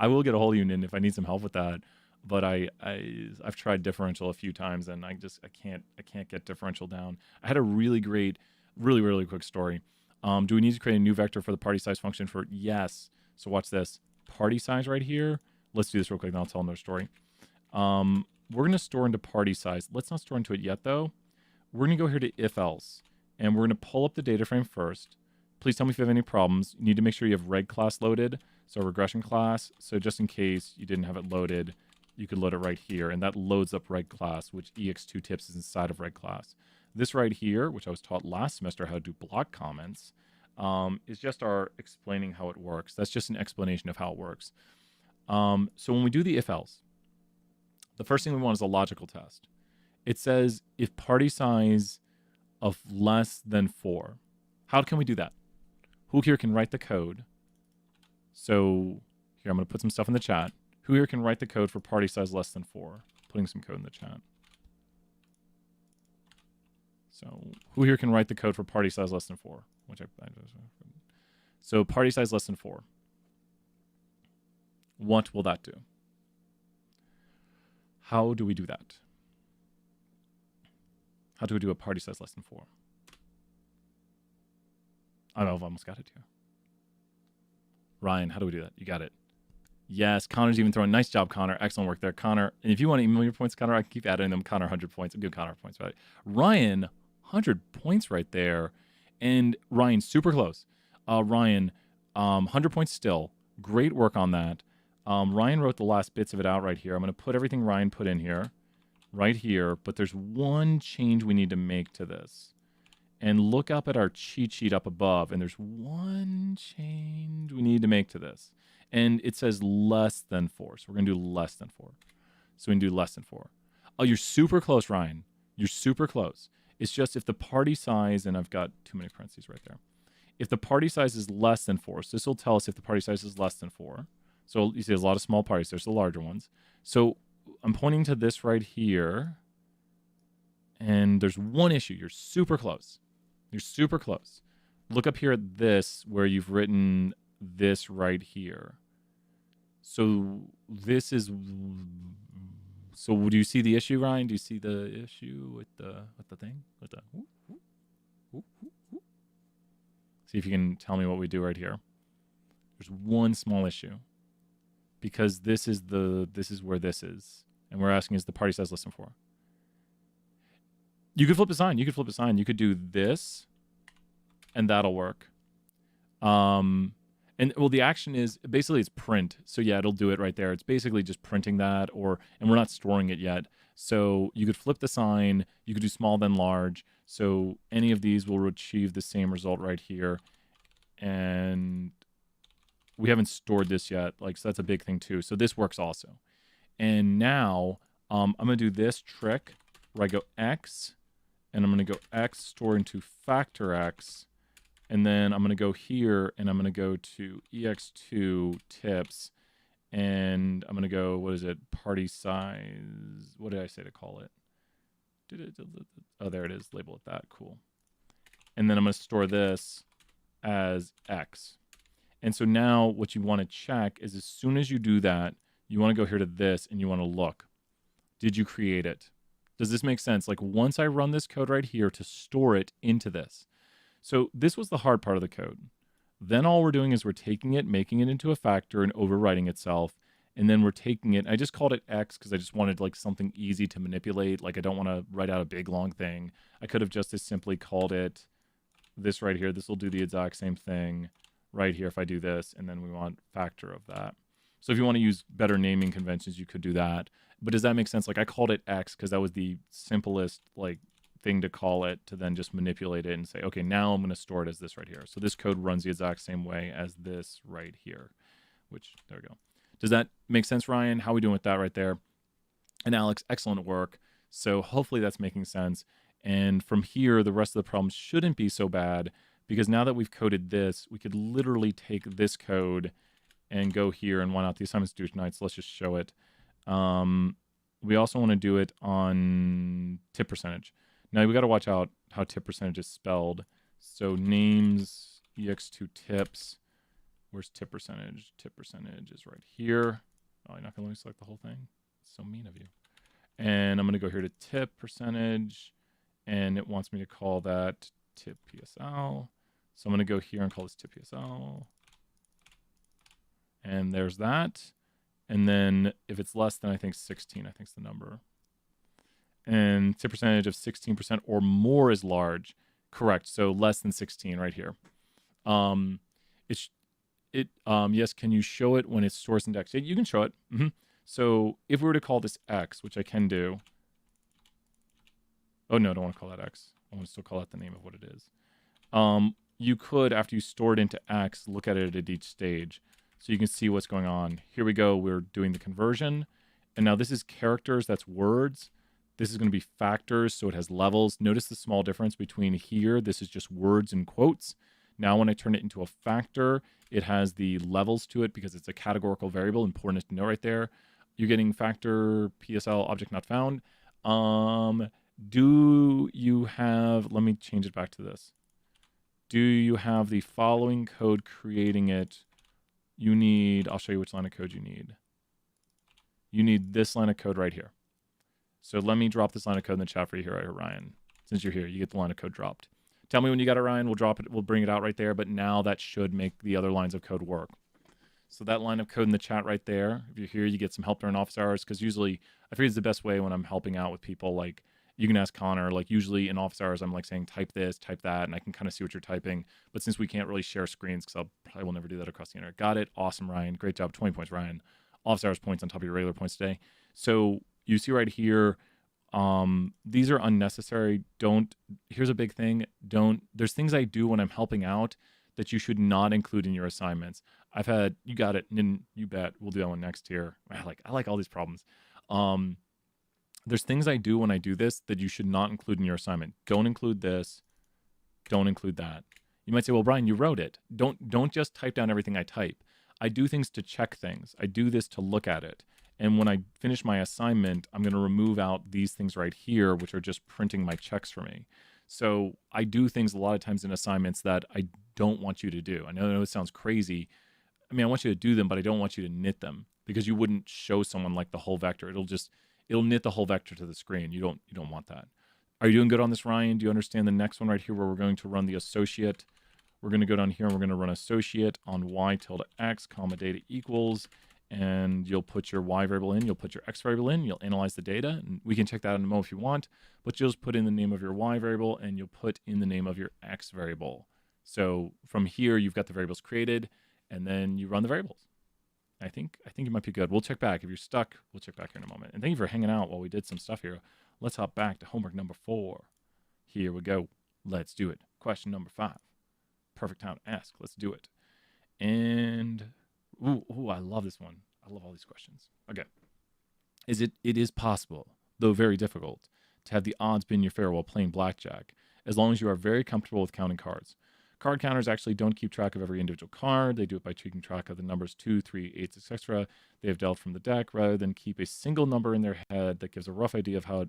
will get a hold of you, Nin, if I need some help with that. But I've tried differential a few times, and I can't get differential down. I had a really great, really quick story. Do we need to create a new vector for the party size function for yes? So watch this. Party size right here. Let's do this real quick, and I'll tell another story. We're going to store into party size. Let's not store into it yet, though. We're going to go here to if else, and we're going to pull up the data frame first. Please tell me if you have any problems. You need to make sure you have reg class loaded, so regression class. So just in case you didn't have it loaded, you could load it right here, and that loads up reg class, which ex2 tips is inside of reg class. This right here, which I was taught last semester how to do block comments, is just our explaining how it works. That's just an explanation of how it works. So when we do the if else, the first thing we want is a logical test. It says if party size of less than 4. How can we do that? Who here can write the code? So here, I'm going to put some stuff in the chat. Who here can write the code for party size less than 4? Putting some code in the chat. So who here can write the code for party size less than 4? So party size less than 4. What will that do? How do we do that? How do we do a party size less than 4? I don't know, I've almost got it here. Ryan, how do we do that? You got it. Yes, Connor's even throwing. Nice job, Connor. Excellent work there, Connor. And if you want to email your points, Connor, I can keep adding them. Connor, 100 points. I'll give Connor points, right? Ryan, 100 points right there. And Ryan, super close. Ryan, 100 points still. Great work on that. Ryan wrote the last bits of it out right here. I'm going to put everything Ryan put in here, right here. But there's one change we need to make to this. And look up at our cheat sheet up above. And there's one change we need to make to this. And it says less than 4. So we're going to do less than 4. So we can do less than 4. Oh, you're super close, Ryan. You're super close. It's just if the party size, and I've got too many parentheses right there. If the party size is less than 4, so this will tell us if the party size is less than 4. So you see there's a lot of small parties. There's the larger ones. So I'm pointing to this right here. And there's one issue. You're super close. You're super close. Look up here at this where you've written this right here. So this is, so do you see the issue, Ryan? Do you see the issue with the thing? With the see if you can tell me what we do right here. There's one small issue. Because this is where this is. And we're asking is the party size less than 4. You could flip a sign. You could do this, and that'll work. And And well, the action is basically it's print. So yeah, it'll do it right there. It's basically just printing that, and we're not storing it yet. So you could flip the sign. You could do small then large. So any of these will achieve the same result right here. And we haven't stored this yet. Like, so that's a big thing too. So this works also. And now I'm going to do this trick where I go X, and I'm going to go X store into factor X. And then I'm going to go here, and I'm going to go to EX2 tips, and I'm going to go, what is it, party size? What did I say to call it? Oh, there it is. Label it that. Cool. And then I'm going to store this as X. And so now what you want to check is as soon as you do that, you want to go here to this, and you want to look. Did you create it? Does this make sense? Like once I run this code right here to store it into this. So this was the hard part of the code. Then all we're doing is we're taking it, making it into a factor and overwriting itself. And then we're taking it, I just called it X because I just wanted like something easy to manipulate. Like I don't want to write out a big long thing. I could have just as simply called it this right here. This will do the exact same thing right here if I do this. And then we want factor of that. So if you want to use better naming conventions, you could do that. But does that make sense? Like I called it X because that was the simplest like thing to call it, to then just manipulate it and say, okay, now I'm going to store it as this right here. So this code runs the exact same way as this right here, which, there we go. Does that make sense, Ryan? How are we doing with that right there? And Alex, excellent work. So hopefully that's making sense. And from here, the rest of the problem shouldn't be so bad, because now that we've coded this, we could literally take this code and go here, and why not? The assignment's due tonight, so let's just show it. We also want to do it on tip percentage. Now we got to watch out how tip percentage is spelled. So names, EX2 tips. Where's tip percentage? Tip percentage is right here. Oh, you're not going to let me select the whole thing? It's so mean of you. And I'm going to go here to tip percentage. And it wants me to call that tip PSL. So I'm going to go here and call this tip PSL. And there's that. And then if it's less than, I think 16, I think is the number. And tip percentage of 16% or more is large. Correct. So less than 16 right here. Yes, can you show it when it's source index? Yeah, you can show it. So if we were to call this X, which I can do. Oh, no, I don't want to call that X. I want to still call that the name of what it is. You could, after you store it into X, look at it at each stage. So you can see what's going on. Here we go. We're doing the conversion. And now this is characters. That's words. This is going to be factors, so it has levels. Notice the small difference between here. This is just words and quotes. Now when I turn it into a factor, it has the levels to it because it's a categorical variable. Important to know right there. You're getting factor PSL object not found. Do you have, let me change it back to this. Do you have the following code creating it? You need, I'll show you which line of code you need. You need this line of code right here. So let me drop this line of code in the chat for you here, Ryan. Since you're here, you get the line of code dropped. Tell me when you got it, Ryan. We'll drop it. We'll bring it out right there. But now that should make the other lines of code work. So that line of code in the chat right there, if you're here, you get some help during office hours. Because usually, I figure it's the best way when I'm helping out with people. Like, you can ask Connor. Like, usually in office hours, I'm like saying, type this, type that. And I can kind of see what you're typing. But since we can't really share screens, because I probably will never do that across the internet. Got it. Awesome, Ryan. Great job. 20 points, Ryan. Office hours points on top of your regular points today. So you see right here, these are unnecessary. Here's a big thing. There's things I do when I'm helping out that you should not include in your assignments. You got it. And you bet. We'll do that one next here. I like all these problems. There's things I do when I do this that you should not include in your assignment. Don't include this. Don't include that. You might say, well, Brian, you wrote it. Don't just type down everything I type. I do things to check things. I do this to look at it. And when I finish my assignment, I'm going to remove out these things right here, which are just printing my checks for me. So I do things a lot of times in assignments that I don't want you to do. I know it sounds crazy. I mean, I want you to do them, but I don't want you to knit them, because you wouldn't show someone like the whole vector. It'll knit the whole vector to the screen. You don't want that. Are you doing good on this, Ryan? Do you understand the next one right here where we're going to run the associate? We're going to go down here and we're going to run associate on y tilde x comma data equals, and you'll put your y variable in, you'll put your x variable in, you'll analyze the data, and we can check that in a moment if you want, but you'll just put in the name of your y variable and you'll put in the name of your x variable. So from here, you've got the variables created, and then you run the variables. I think you might be good. We'll check back. If you're stuck, we'll check back here in a moment. And thank you for hanging out while we did some stuff here. Let's hop back to homework number 4. Here we go. Let's do it. Question number 5. Perfect time to ask. Let's do it. And ooh, I love this one. I love all these questions. Okay. It is possible, though very difficult, to have the odds be in your favor while playing blackjack, as long as you are very comfortable with counting cards. Card counters actually don't keep track of every individual card. They do it by keeping track of the numbers 2, 3, 8, etc. they have dealt from the deck, rather than keep a single number in their head that gives a rough idea of how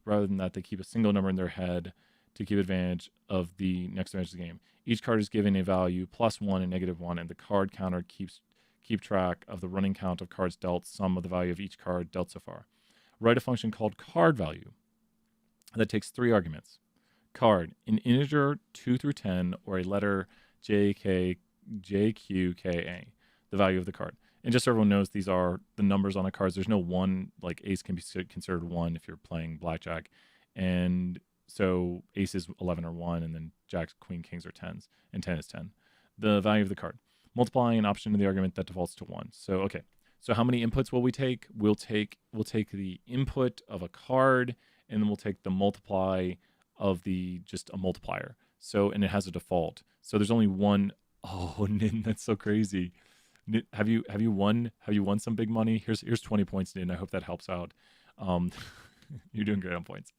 rather than that, they keep a single number in their head to keep advantage of the next advantage of the game. Each card is given a value +1 and -1, and the card counter keep track of the running count of cards dealt, sum of the value of each card dealt so far. Write a function called card value that takes 3 arguments. Card, an integer 2 through 10, or a letter J, Q, K, A, the value of the card. And just so everyone knows, these are the numbers on the cards. There's no 1, like ace can be considered 1 if you're playing blackjack. And so ace is 11 or 1, and then jacks, queen, kings are 10s, and 10 is 10. The value of the card. Multiplying an option to the argument that defaults to 1. So, okay. So how many inputs will we take? We'll take the input of a card, and then we'll take the multiply of just a multiplier. So, and it has a default. So there's only one. Oh, Nin, that's so crazy. Have you won some big money? Here's 20 points, Nin. I hope that helps out. You're doing great on points.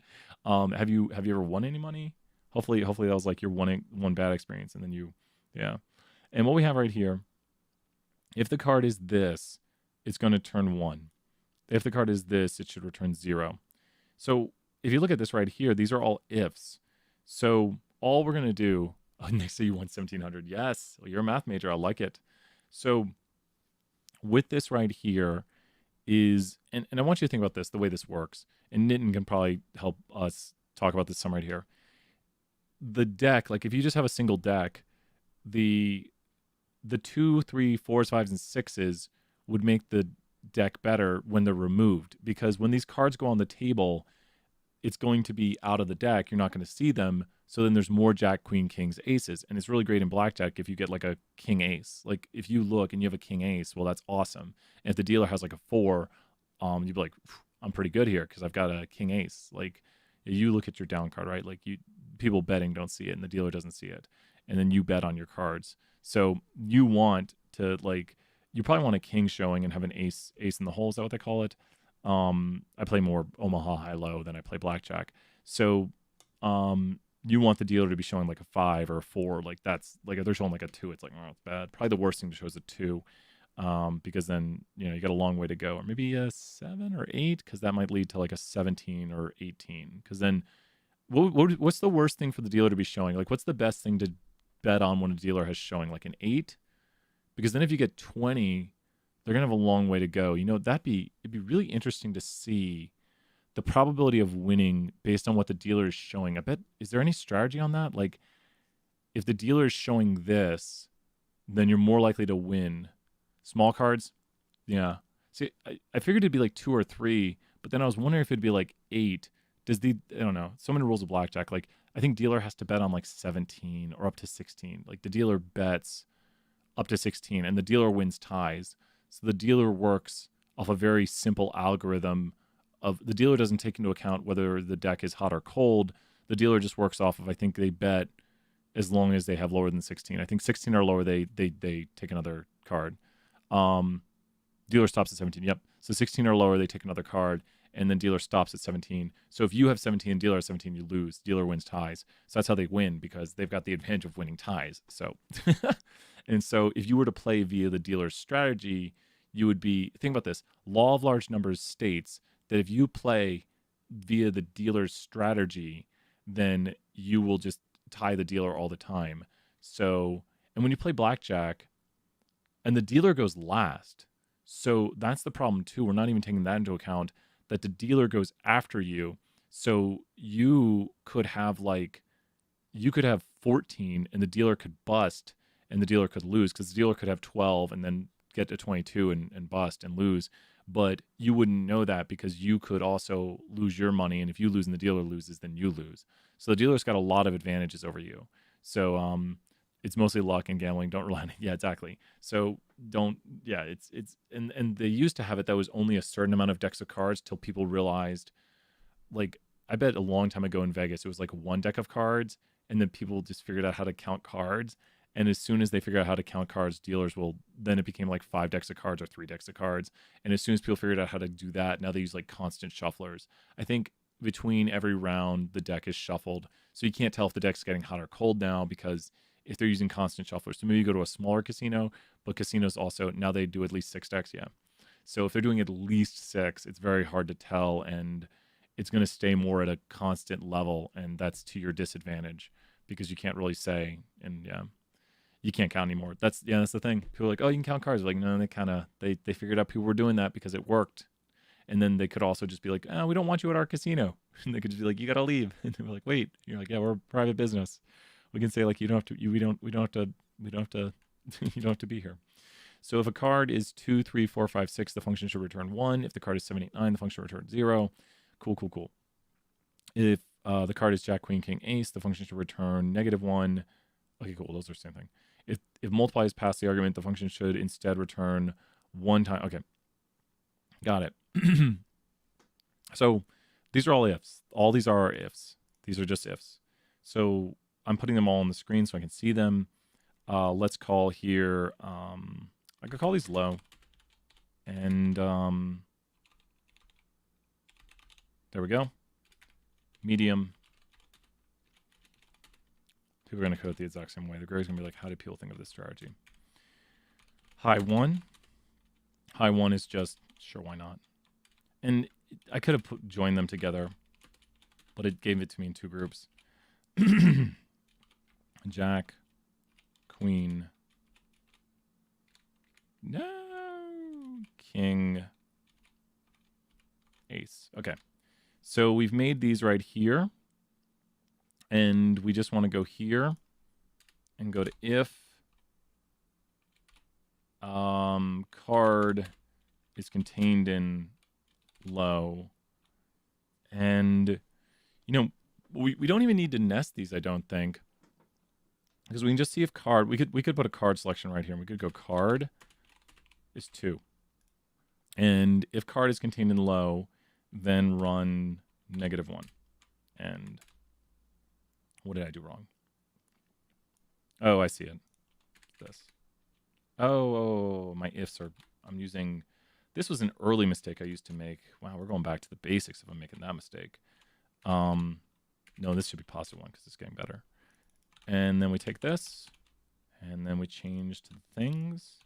Have you ever won any money? Hopefully that was like your one bad experience, and then yeah. And what we have right here, if the card is this, it's going to turn 1. If the card is this, it should return 0. So if you look at this right here, these are all ifs. So all we're going to do, next to you won 1,700. Yes, well, you're a math major. I like it. So with this right here is, and I want you to think about this, the way this works. And Nitin can probably help us talk about this some right here. The deck, like if you just have a single deck, the 2, 3, 4s, 5s, and 6s would make the deck better when they're removed, because when these cards go on the table, it's going to be out of the deck. You're not going to see them. So then there's more jack, queen, kings, aces. And it's really great in blackjack if you get like a king ace. Like if you look and you have a king ace, well, that's awesome. And if the dealer has like a 4, you'd be like, I'm pretty good here because I've got a king ace. Like you look at your down card, right? Like people betting don't see it and the dealer doesn't see it. And then you bet on your cards. So you want to you probably want a king showing and have an ace in the hole. Is that what they call it? I play more Omaha high-low than I play blackjack. So you want the dealer to be showing like a 5 or a 4. Like that's like if they're showing like a 2, it's like, oh, it's bad. Probably the worst thing to show is a 2, because then you got a long way to go. Or maybe a 7 or 8, because that might lead to like a 17 or 18. Because then what's the worst thing for the dealer to be showing? Like what's the best thing to bet on when a dealer has showing? Like an 8? Because then if you get 20, they're gonna have a long way to go. It'd be really interesting to see the probability of winning based on what the dealer is showing. I bet, is there any strategy on that? Like if the dealer is showing this, then you're more likely to win. Small cards, yeah. See, I figured it'd be like 2 or 3, but then I was wondering if it'd be like 8. I don't know. So many rules of blackjack. Like I think dealer has to bet on like 17 or up to 16. Like the dealer bets up to 16 and the dealer wins ties. So the dealer works off a very simple algorithm of the dealer doesn't take into account whether the deck is hot or cold. The dealer just works off of, I think they bet as long as they have lower than 16. I think 16 or lower, they take another card. Dealer stops at 17. Yep. So 16 or lower, they take another card, and then dealer stops at 17. So if you have 17 and dealer has 17, you lose. Dealer wins ties. So that's how they win, because they've got the advantage of winning ties. So, and so if you were to play via the dealer's strategy, you would be, think about this. Law of large numbers states that if you play via the dealer's strategy, then you will just tie the dealer all the time. So, and when you play blackjack and the dealer goes last, so that's the problem too. We're not even taking that into account, that the dealer goes after you. So you could have 14 and the dealer could bust and the dealer could lose, because the dealer could have 12 and then get to 22 and bust and lose. But you wouldn't know that, because you could also lose your money. And if you lose and the dealer loses, then you lose. So the dealer's got a lot of advantages over you. So, it's mostly luck and gambling. Don't rely on it. Yeah, exactly. So don't. Yeah, it's and they used to have it that was only a certain amount of decks of cards till people realized, like, I bet a long time ago in Vegas it was like one deck of cards, and then people just figured out how to count cards. And as soon as they figure out how to count cards, dealers will, then it became like 5 decks of cards or 3 decks of cards. And as soon as people figured out how to do that, now they use like constant shufflers. I think between every round the deck is shuffled, so you can't tell if the deck's getting hot or cold now, because if they're using constant shufflers, so maybe you go to a smaller casino, but casinos also now they do at least 6 decks. Yeah, so if they're doing at least 6, it's very hard to tell, and it's going to stay more at a constant level, and that's to your disadvantage because you can't really say. And yeah, you can't count anymore. That's the thing. People are like, oh, you can count cards. Like, no, they figured out people were doing that because it worked. And then they could also just be like, oh, we don't want you at our casino. And they could just be like, you got to leave. And they're like, wait. And you're like, yeah, we're a private business. We can say like, you don't have to, we don't have to, you don't have to be here. So if a card is 2, 3, 4, 5, 6, the function should return 1. If the card is 7, 8, 9, the function should return 0. Cool. If the card is Jack, Queen, King, Ace, the function should return -1. Okay, cool. Those are the same thing. If multiply is past the argument, the function should instead return 1 time. Okay, got it. So these are all ifs. All these are ifs. These are just ifs. So I'm putting them all on the screen so I can see them. Let's call here, I could call these low. And there we go. Medium. People are going to code it the exact same way. The grade's going to be like, how do people think of this strategy? High 1. High 1 is just, sure, why not? And I could have joined them together, but it gave it to me in 2 groups. Jack, Queen, no, King, Ace. Okay, so we've made these right here, and we just want to go here and go to if card is contained in low. And, you know, we don't even need to nest these, I don't think. Because we can just see if card, we could put a card selection right here. And we could go card is 2. And if card is contained in low, then run -1. And what did I do wrong? Oh, I see it. This. Oh, my ifs are, I'm using, this was an early mistake I used to make. Wow, we're going back to the basics if I'm making that mistake. No, this should be +1 because it's getting better. And then we take this, and then we change to things.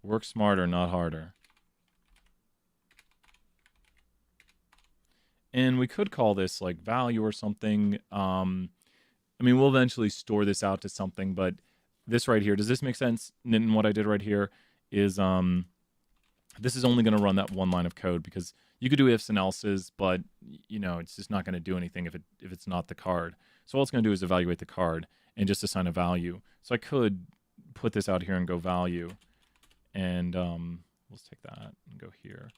Work smarter, not harder. And we could call this like value or something. I mean, we'll eventually store this out to something, but this right here, does this make sense? And what I did right here is this is only going to run that one line of code, because you could do ifs and elses, but you know, it's just not going to do anything if it's not the card. So all it's going to do is evaluate the card and just assign a value. So I could put this out here and go value, and let's take that and go here.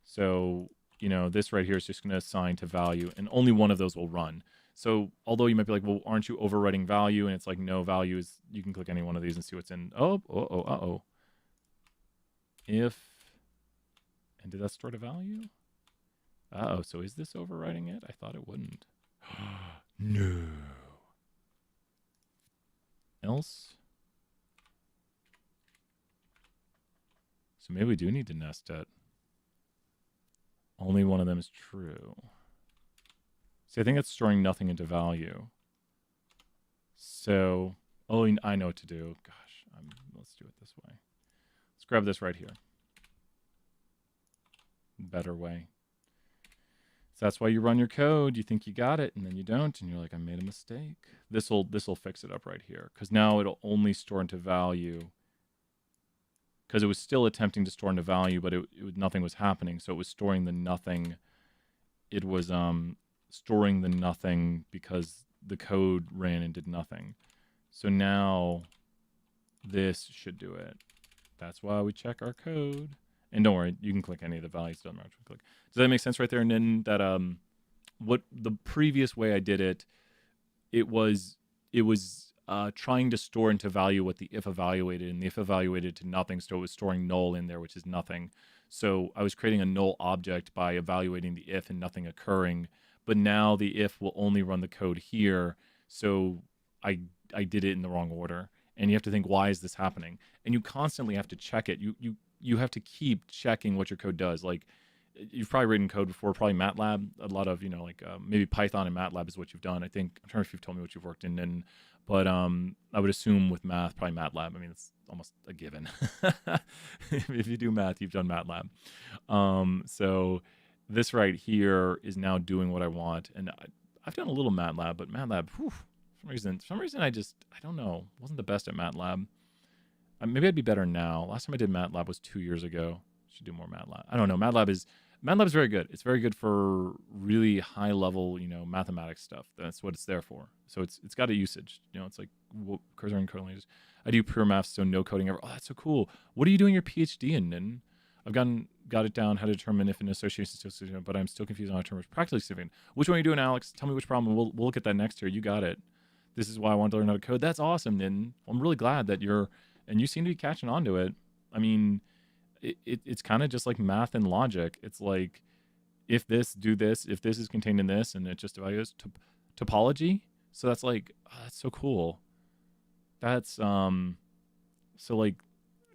So, you know, this right here is just going to assign to value, and only one of those will run. So although you might be like, well, aren't you overwriting value? And it's like, no, value is, you can click any one of these and see what's in. Oh. If, and did that store to value? Uh-oh, so is this overwriting it? I thought it wouldn't. No. Else? So maybe we do need to nest it. Only one of them is true. See, I think it's storing nothing into value. So, oh, I know what to do. Gosh, let's do it this way. Let's grab this right here. Better way. So that's why you run your code. You think you got it, and then you don't, and you're like, I made a mistake. This'll fix it up right here, because now it'll only store into value. Because it was still attempting to store into value, but nothing was happening, so it was storing the nothing. It was storing the nothing because the code ran and did nothing. So now this should do it. That's why we check our code. And don't worry, you can click any of the values. Doesn't matter which one click. Does that make sense right there? And then that what the previous way I did it, it was trying to store into value what the if evaluated, and the if evaluated to nothing, so it was storing null in there, which is nothing. So I was creating a null object by evaluating the if and nothing occurring, but now the if will only run the code here, so I did it in the wrong order. And you have to think, why is this happening? And you constantly have to check it. You have to keep checking what your code does. Like, you've probably written code before, probably MATLAB. A lot of, maybe Python and MATLAB is what you've done. I think, I'm trying to remember if you've told me what you've worked in, but I would assume with math, probably MATLAB. I mean, it's almost a given. If you do math, you've done MATLAB. So this right here is now doing what I want. And I've done a little MATLAB, but MATLAB, whew, for some reason I don't know, wasn't the best at MATLAB. Maybe I'd be better now. Last time I did MATLAB was 2 years ago. Should do more MATLAB. I don't know. MATLAB is very good. It's very good for really high level, mathematics stuff. That's what it's there for. So it's got a usage. It's like cursor and code languages. I do pure maths, so no coding ever. Oh, that's so cool. What are you doing your PhD in, Nin? I've got it down how to determine if an association is still significant, but I'm still confused on how to determine practically significant. Which one are you doing, Alex? Tell me which problem. We'll look at that next year. You got it. This is why I wanted to learn how to code. That's awesome, Nin. I'm really glad that and you seem to be catching on to it. I mean, it's kind of just like math and logic. It's like, if this, do this, if this is contained in this, and it just evaluates topology. So that's like, oh, that's so cool. That's, so like,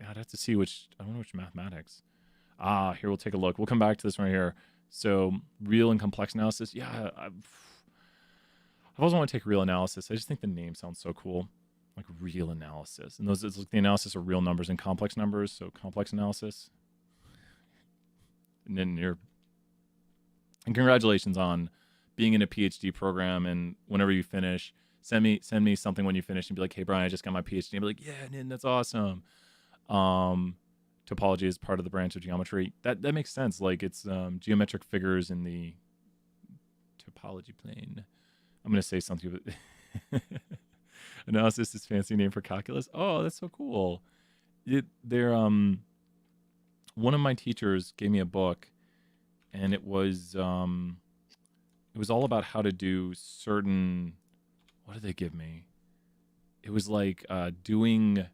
I'd have to see I don't know which mathematics. Here, we'll take a look. We'll come back to this right here. So real and complex analysis. Yeah, I've always wanted to take real analysis. I just think the name sounds so cool. Like real analysis. And it's like the analysis of real numbers and complex numbers. So complex analysis. And then and congratulations on being in a PhD program. And whenever you finish, send me something when you finish and be like, hey, Brian, I just got my PhD. And be like, yeah, Nin, that's awesome. Topology is part of the branch of geometry. That makes sense. Like, it's geometric figures in the topology plane. I'm going to say something. Analysis is fancy name for calculus. Oh, that's so cool. One of my teachers gave me a book, and it was all about how to do certain. What did they give me? It was like doing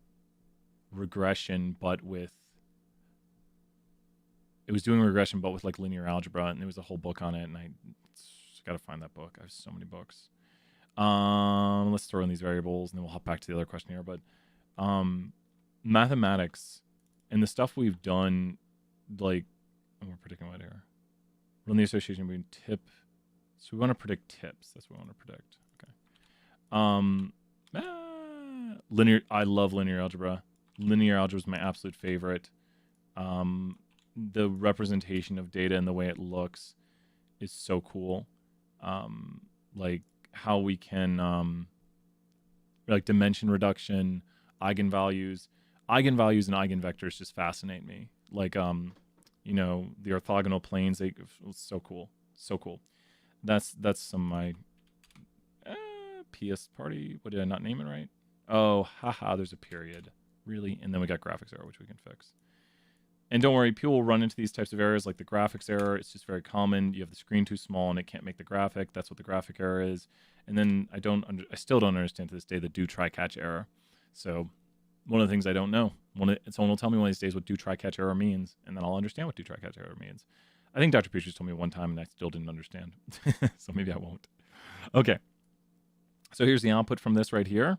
regression, but with. It was doing regression, but with like linear algebra, and there was a whole book on it. And I got to find that book. I have so many books. Let's throw in these variables, and then we'll hop back to the other question here. But mathematics and the stuff we've done, like, we're predicting what here? Run the association between tip. So we want to predict tips. That's what we want to predict. Okay. Linear. I love linear algebra. Linear algebra is my absolute favorite. The representation of data and the way it looks is so cool. Like, how we can like dimension reduction, eigenvalues and eigenvectors just fascinate me. Like the orthogonal planes, so cool. That's some of my PS party. What, did I not name it right? Oh, haha, there's a period. Really? And then we got graphics error, which we can fix. And don't worry, people will run into these types of errors, like the graphics error. It's just very common. You have the screen too small and it can't make the graphic. That's what the graphic error is. And then I still don't understand to this day the do try catch error. So one of the things I don't know. Someone will tell me one of these days what do try catch error means, and then I'll understand what do try catch error means. I think Dr. Peters told me one time, and I still didn't understand. So maybe I won't. Okay. So here's the output from this right here.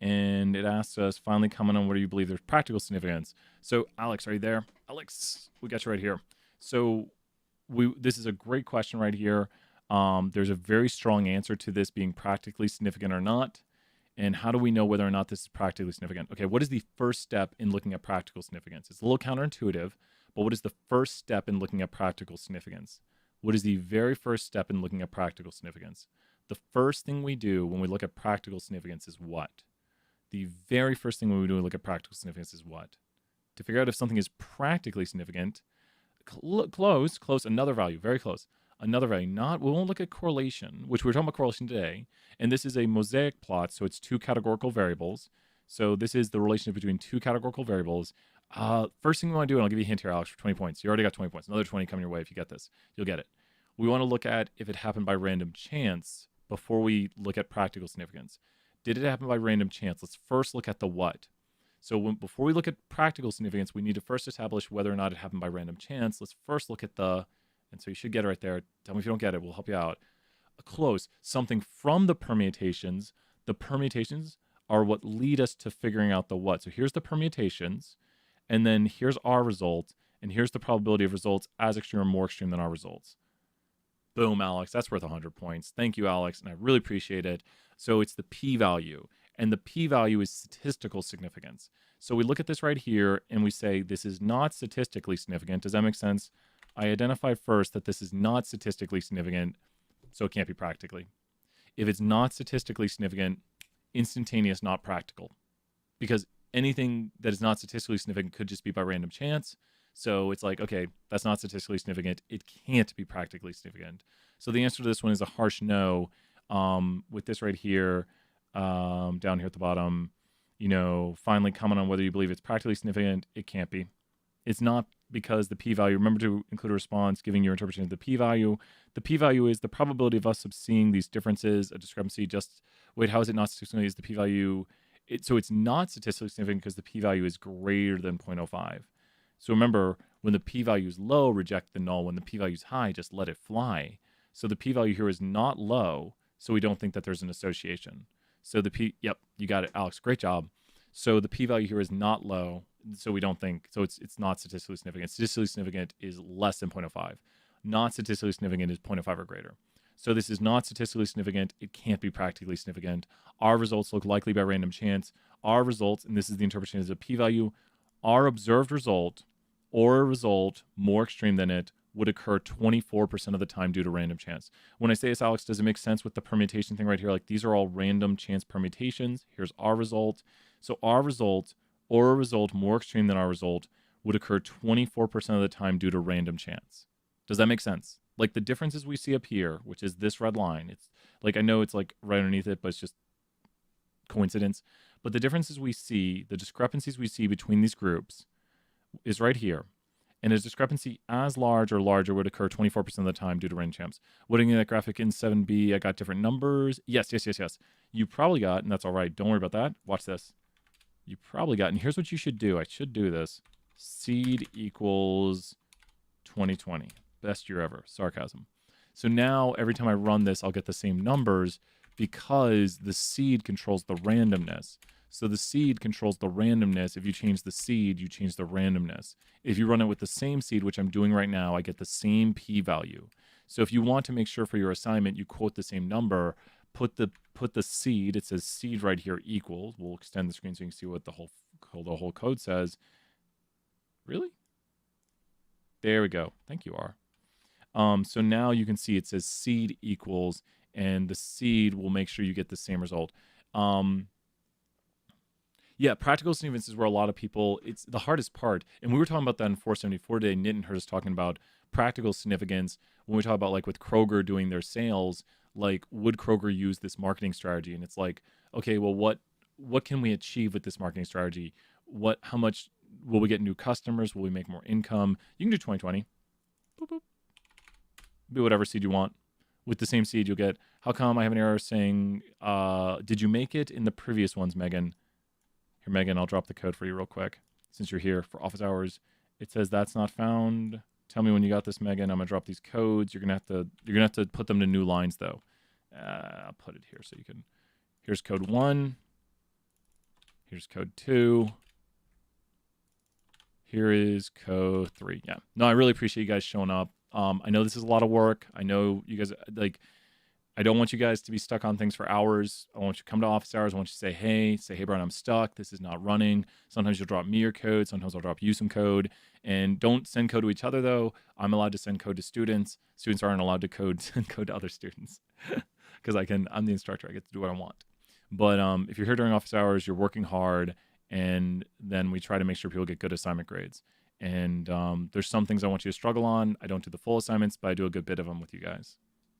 And it asks us, finally comment on whether you believe there's practical significance. So Alex, are you there? Alex, we got you right here. So this is a great question right here. There's a very strong answer to this being practically significant or not. And how do we know whether or not this is practically significant? Okay, what is the first step in looking at practical significance? It's a little counterintuitive, but what is the first step in looking at practical significance? What is the very first step in looking at practical significance? The first thing we do when we look at practical significance is what? The very first thing when we do look at practical significance is what? To figure out if something is practically significant, close, another value, very close. Another value, we won't look at correlation, which we're talking about correlation today. And this is a mosaic plot, so it's two categorical variables. So this is the relationship between two categorical variables. First thing we want to do, and I'll give you a hint here, Alex, for 20 points. You already got 20 points. Another 20 coming your way if you get this. You'll get it. We want to look at if it happened by random chance before we look at practical significance. Did it happen by random chance? Let's first look at the what. So before we look at practical significance, we need to first establish whether or not it happened by random chance. Let's first look at the, and so you should get it right there. Tell me if you don't get it. We'll help you out. Close. Something from the permutations. The permutations are what lead us to figuring out the what. So here's the permutations, and then here's our result, and here's the probability of results as extreme or more extreme than our results. Boom, Alex. That's worth 100 points. Thank you, Alex, and I really appreciate it. So it's the p-value, and the p-value is statistical significance. So we look at this right here, and we say this is not statistically significant. Does that make sense? I identify first that this is not statistically significant, so it can't be practically. If it's not statistically significant, instantaneous, not practical. Because anything that is not statistically significant could just be by random chance. So it's like, okay, that's not statistically significant. It can't be practically significant. So the answer to this one is a harsh no. With this right here, down here at the bottom, finally comment on whether you believe it's practically significant. It can't be. It's not because the p-value, remember to include a response giving your interpretation of the p-value. The p-value is the probability of us seeing these differences, a discrepancy. Just, wait, how is it not statistically? Is the p-value, so it's not statistically significant because the p-value is greater than 0.05. So remember, when the p-value is low, reject the null. When the p-value is high, just let it fly. So the p-value here is not low, so we don't think that there's an association. So yep, you got it, Alex, great job. So the p-value here is not low, so we don't think, so it's not statistically significant. Statistically significant is less than 0.05. Not statistically significant is 0.05 or greater. So this is not statistically significant. It can't be practically significant. Our results look likely by random chance. Our results, and this is the interpretation of the p-value, our observed result or a result more extreme than it would occur 24% of the time due to random chance. When I say this, Alex, does it make sense with the permutation thing right here? Like these are all random chance permutations. Here's our result. So our result or a result more extreme than our result would occur 24% of the time due to random chance. Does that make sense? Like the differences we see up here, which is this red line, it's like, I know it's like right underneath it, but it's just coincidence. But the differences we see, the discrepancies we see between these groups is right here. And a discrepancy as large or larger would occur 24% of the time due to random chance. What in that graphic in 7b, I got different numbers. Yes. You probably got, and that's all right. Don't worry about that. Watch this. You probably got, and here's what you should do. I should do this. Seed equals 2020. Best year ever. Sarcasm. So now every time I run this, I'll get the same numbers because the seed controls the randomness. So the seed controls the randomness. If you change the seed, you change the randomness. If you run it with the same seed, which I'm doing right now, I get the same p-value. So if you want to make sure for your assignment you quote the same number, put the seed, it says seed right here equals. We'll extend the screen so you can see what the whole code says. Really? There we go. Thank you, R. So now you can see it says seed equals, and the seed will make sure you get the same result. Yeah, practical significance is where a lot of people, it's the hardest part. And we were talking about that in 474 today. Nitin heard us talking about practical significance when we talk about like with Kroger doing their sales, like would Kroger use this marketing strategy? And it's like, okay, well, what can we achieve with this marketing strategy? How much will we get new customers? Will we make more income? You can do 2020. Boop, boop. Be whatever seed you want. With the same seed, you'll get, how come I have an error saying, did you make it in the previous ones, Megan? Here, Megan, I'll drop the code for you real quick. Since you're here for office hours, it says that's not found. Tell me when you got this, Megan. I'm gonna drop these codes. You're gonna have to put them to new lines though. I'll put it here so you can. Here's code 1. Here's code 2. Here is code 3. Yeah. No, I really appreciate you guys showing up. I know this is a lot of work. I know you guys I don't want you guys to be stuck on things for hours. I want you to come to office hours. I want you to say, hey, Brian, I'm stuck. This is not running. Sometimes you'll drop me your code. Sometimes I'll drop you some code. And don't send code to each other, though. I'm allowed to send code to students. Students aren't allowed to send code to other students because I'm the instructor. I get to do what I want. But if you're here during office hours, you're working hard, and then we try to make sure people get good assignment grades. And there's some things I want you to struggle on. I don't do the full assignments, but I do a good bit of them with you guys.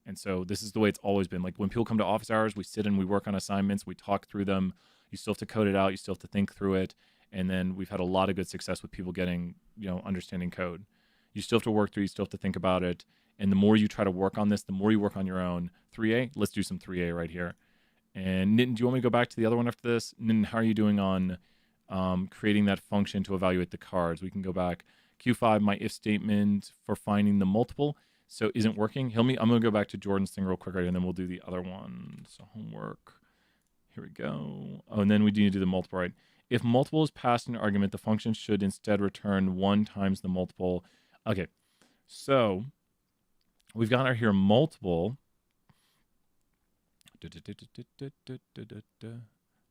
And so this is the way it's always been. Like when people come to office hours, we sit and we work on assignments. We talk through them. You still have to code it out. You still have to think through it. And then we've had a lot of good success with people getting, understanding code. You still have to work through. You still have to think about it. And the more you try to work on this, the more you work on your own. 3A, let's do some 3A right here. And Nitin, do you want me to go back to the other one after this? Nitin, how are you doing on creating that function to evaluate the cards? We can go back. Q5, my if statement for finding the multiple. So isn't working. I'm going to go back to Jordan's thing real quick, right? And then we'll do the other one. So homework. Here we go. Oh, and then we need to do the multiple, right? If multiple is passed in an argument, the function should instead return 1 times the multiple. Okay, so we've got our here multiple.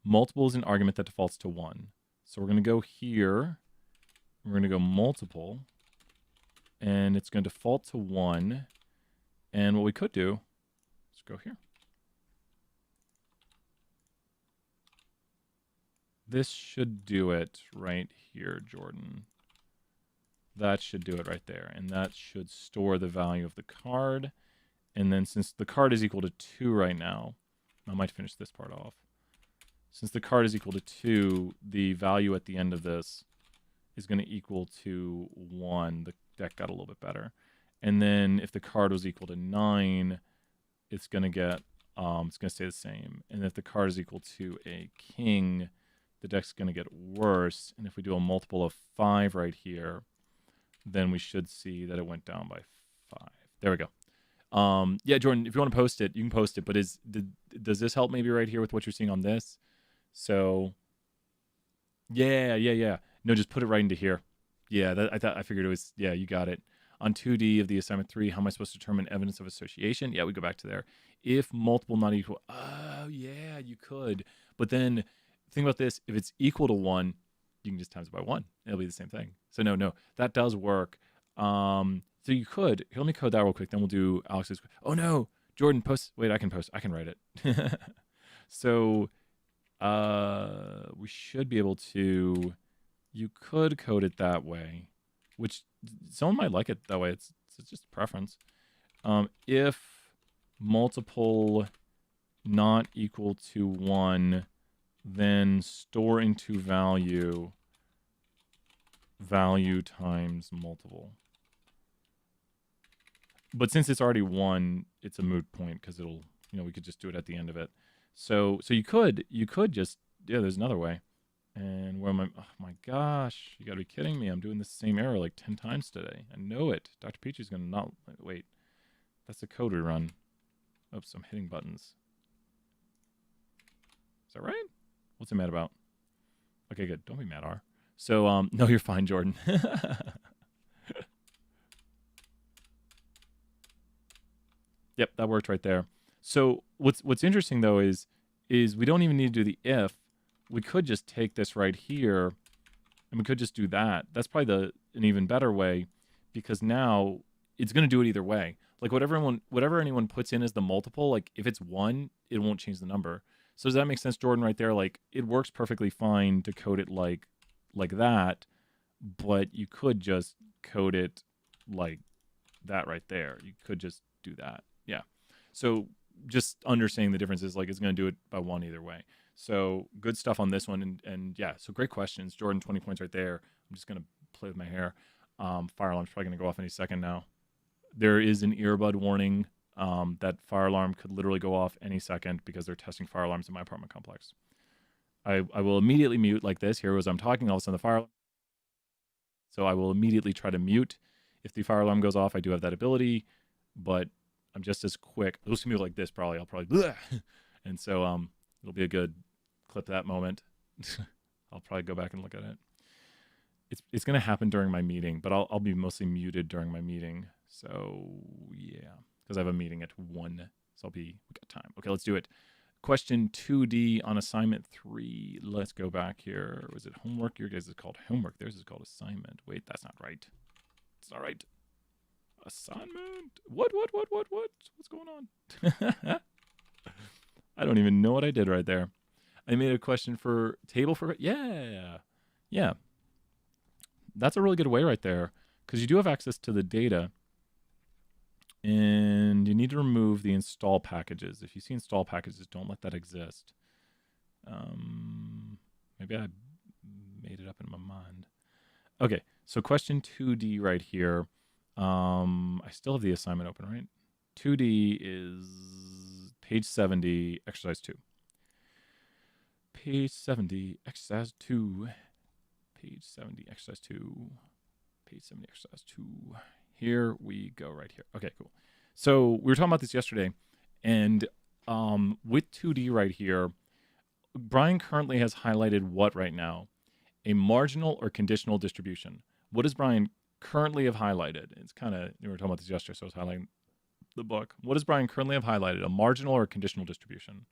Multiple is an argument that defaults to 1. So we're going to go here. We're going to go multiple. And it's going to default to 1. And what we could do is go here. This should do it right here, Jordan. That should do it right there. And that should store the value of the card. And then since the card is equal to 2 right now, I might finish this part off. Since the card is equal to 2, the value at the end of this is going to equal to 1. The deck got a little bit better. And then if the card was equal to 9, it's going to get, it's going to stay the same. And if the card is equal to a king, the deck's going to get worse. And if we do a multiple of 5 right here, then we should see that it went down by 5. There we go. Yeah, Jordan, if you want to post it, you can post it. But does this help maybe right here with what you're seeing on this? So, yeah. No, just put it right into here. Yeah, I figured it was, yeah, you got it. On 2D of the assignment 3, how am I supposed to determine evidence of association? Yeah, we go back to there. If multiple not equal, oh, yeah, you could. But then, think about this. If it's equal to 1, you can just times it by 1. It'll be the same thing. So no, that does work. So you could, here, let me code that real quick. Then we'll do Alex's. Oh no, Jordan, post. Wait, I can post. I can write it. So we should be able to, you could code it that way, which someone might like it that way. It's just a preference. If multiple not equal to 1, then store into value times multiple. But since it's already 1, it's a moot point because it'll, we could just do it at the end of it. So you could just, yeah, there's another way. And where am I? Oh my gosh, you gotta be kidding me. I'm doing the same error like 10 times today. I know it. Dr. Peachy's gonna not, wait. That's a code rerun. Oops, I'm hitting buttons. Is that right? What's he mad about? Okay, good. Don't be mad, R. So, no, you're fine, Jordan. Yep, that worked right there. So what's interesting though is we don't even need to do the if. We could just take this right here, and we could just do that. That's probably an even better way, because now it's going to do it either way. Like whatever anyone puts in as the multiple, like if it's 1, it won't change the number. So does that make sense, Jordan, right there? Like it works perfectly fine to code it like that, but you could just code it like that right there. You could just do that. Yeah. So just understanding the difference is like it's going to do it by 1 either way. So good stuff on this one. And yeah, so great questions. Jordan, 20 points right there. I'm just going to play with my hair. Fire alarm's probably going to go off any second now. There is an earbud warning that fire alarm could literally go off any second because they're testing fire alarms in my apartment complex. I will immediately mute like this. Here as I'm talking, all of a sudden the fire alarm. So I will immediately try to mute. If the fire alarm goes off, I do have that ability, but I'm just as quick. You'll see me like this probably. I'll probably, and so it'll be a good clip that moment. I'll probably go back and look at it. It's going to happen during my meeting, but I'll be mostly muted during my meeting. So yeah, because I have a meeting at 1. So we got time. Okay, let's do it. Question 2D on assignment 3. Let's go back here. Was it homework? Your guys is called homework. Theirs is called assignment. Wait, that's not right. It's not right. Assignment. What? What's going on? I don't even know what I did right there. I made a question for table for, yeah. That's a really good way right there, because you do have access to the data, and you need to remove the install packages. If you see install packages, don't let that exist. Maybe I made it up in my mind. Okay, so question 2D right here. I still have the assignment open, right? 2D is page 70, exercise 2. Page 70, exercise 2. Page 70, exercise 2. Page 70, exercise 2. Here we go right here. Okay, cool. So we were talking about this yesterday, and with 2D right here, Brian currently has highlighted what right now? A marginal or conditional distribution. What does Brian currently have highlighted? It's kind of, we were talking about this yesterday, so I was highlighting the book. What does Brian currently have highlighted? A marginal or conditional distribution?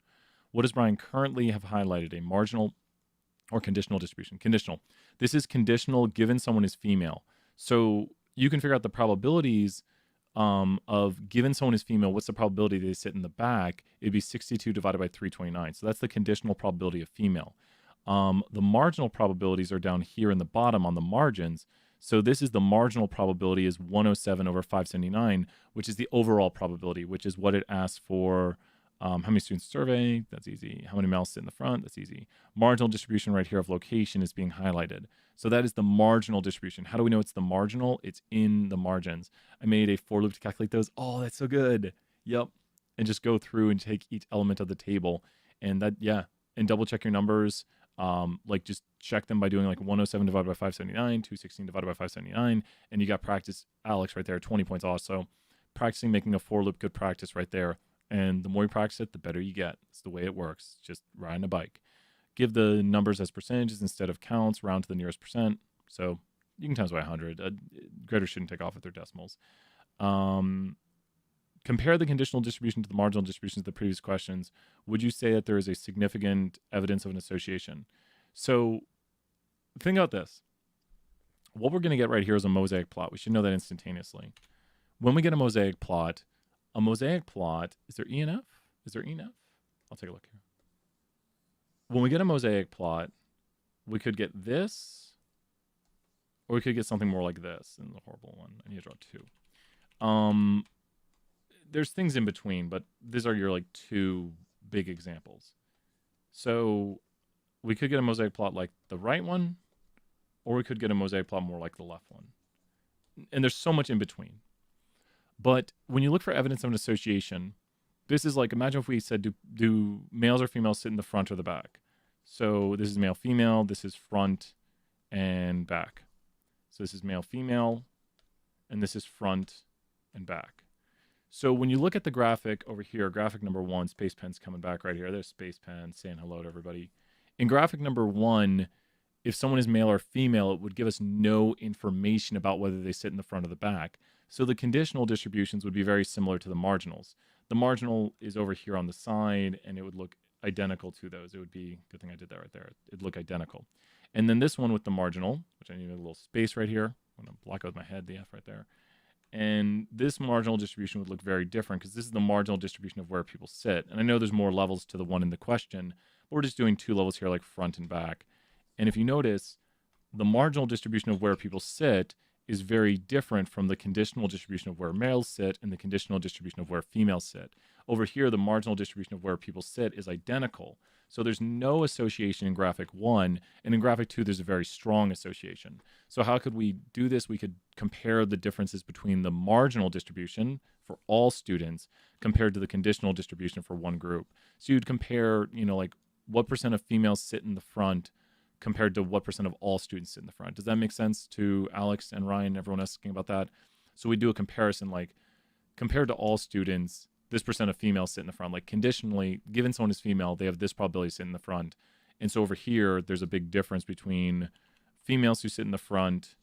What does Brian currently have highlighted? A marginal or conditional distribution? Conditional. This is conditional given someone is female. So you can figure out the probabilities of given someone is female, what's the probability they sit in the back? It'd be 62 divided by 329. So that's the conditional probability of female. The marginal probabilities are down here in the bottom on the margins. So this is the marginal probability is 107 over 579, which is the overall probability, which is what it asks for. How many students survey? That's easy. How many males sit in the front? That's easy. Marginal distribution right here of location is being highlighted. So that is the marginal distribution. How do we know it's the marginal? It's in the margins. I made a for loop to calculate those. Oh, that's so good. Yep. And just go through and take each element of the table. And that, yeah, and double check your numbers. Like just check them by doing like 107 divided by 579, 216 divided by 579. And you got practice, Alex, right there, 20 points off. So practicing making a for loop, good practice right there. And the more you practice it, the better you get. It's the way it works. Just riding a bike. Give the numbers as percentages instead of counts, round to the nearest percent. So you can times by 100. Graders shouldn't take off with their decimals. Compare the conditional distribution to the marginal distributions of the previous questions. Would you say that there is a significant evidence of an association? So think about this. What we're going to get right here is a mosaic plot. We should know that instantaneously. When we get a mosaic plot, is there E and F? Is there E and F? I'll take a look here. When we get a mosaic plot, we could get this, or we could get something more like this. And the horrible one, I need to draw two. There's things in between, but these are your like two big examples. So we could get a mosaic plot like the right one, or we could get a mosaic plot more like the left one. And there's so much in between. But when you look for evidence of an association, this is like, imagine if we said, do males or females sit in the front or the back? So this is male, female. This is front and back. So this is male, female, and this is front and back. So when you look at the graphic over here, graphic number 1, Space Pen's coming back right here. There's Space Pen saying hello to everybody. In graphic number 1, if someone is male or female, it would give us no information about whether they sit in the front or the back. So the conditional distributions would be very similar to the marginals. The marginal is over here on the side, and it would look identical to those. It would be, good thing I did that right there. It'd look identical. And then this one with the marginal, which I need a little space right here. I'm going to block out with my head, the F right there. And this marginal distribution would look very different because this is the marginal distribution of where people sit. And I know there's more levels to the one in the question, but we're just doing 2 levels here, like front and back. And if you notice, the marginal distribution of where people sit is very different from the conditional distribution of where males sit and the conditional distribution of where females sit. Over here, the marginal distribution of where people sit is identical. So there's no association in graphic 1, and in graphic 2, there's a very strong association. So how could we do this? We could compare the differences between the marginal distribution for all students compared to the conditional distribution for one group. So you'd compare, like what % of females sit in the front compared to what % of all students sit in the front. Does that make sense to Alex and Ryan, everyone asking about that? So we do a comparison, like compared to all students, this % of females sit in the front. Like conditionally, given someone is female, they have this probability to sit in the front. And so over here, there's a big difference between females who sit in the front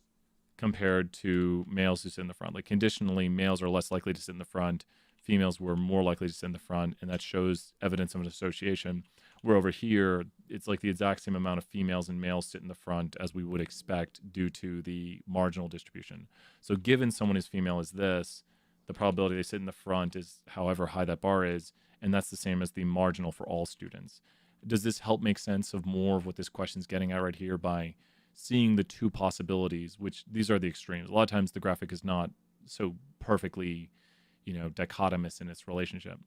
compared to males who sit in the front. Like conditionally, males are less likely to sit in the front. Females were more likely to sit in the front, and that shows evidence of an association. Where over here, it's like the exact same amount of females and males sit in the front as we would expect due to the marginal distribution. So given someone is female as this, the probability they sit in the front is however high that bar is, and that's the same as the marginal for all students. Does this help make sense of more of what this question is getting at right here by seeing the 2 possibilities, which these are the extremes. A lot of times the graphic is not so perfectly, dichotomous in its relationship.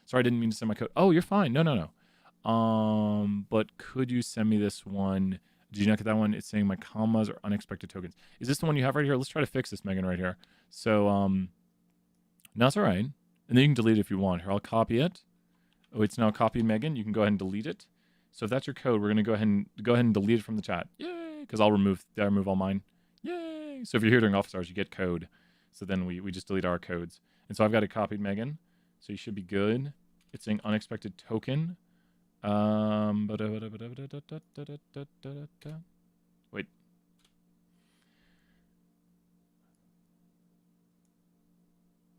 Sorry, I didn't mean to send my code. Oh, you're fine. No. But could you send me this one? Did you not get that one? It's saying my commas are unexpected tokens. Is this the one you have right here? Let's try to fix this, Megan, right here. So, no, it's all right. And then you can delete it if you want. Here, I'll copy it. Oh, it's now copied, Megan. You can go ahead and delete it. So if that's your code, we're gonna go ahead and delete it from the chat. Yay! Because I'll remove all mine. Yay! So if you're here during office hours, you get code. So then we just delete our codes. And so I've got it copied, Megan. So you should be good. It's saying unexpected token. Wait.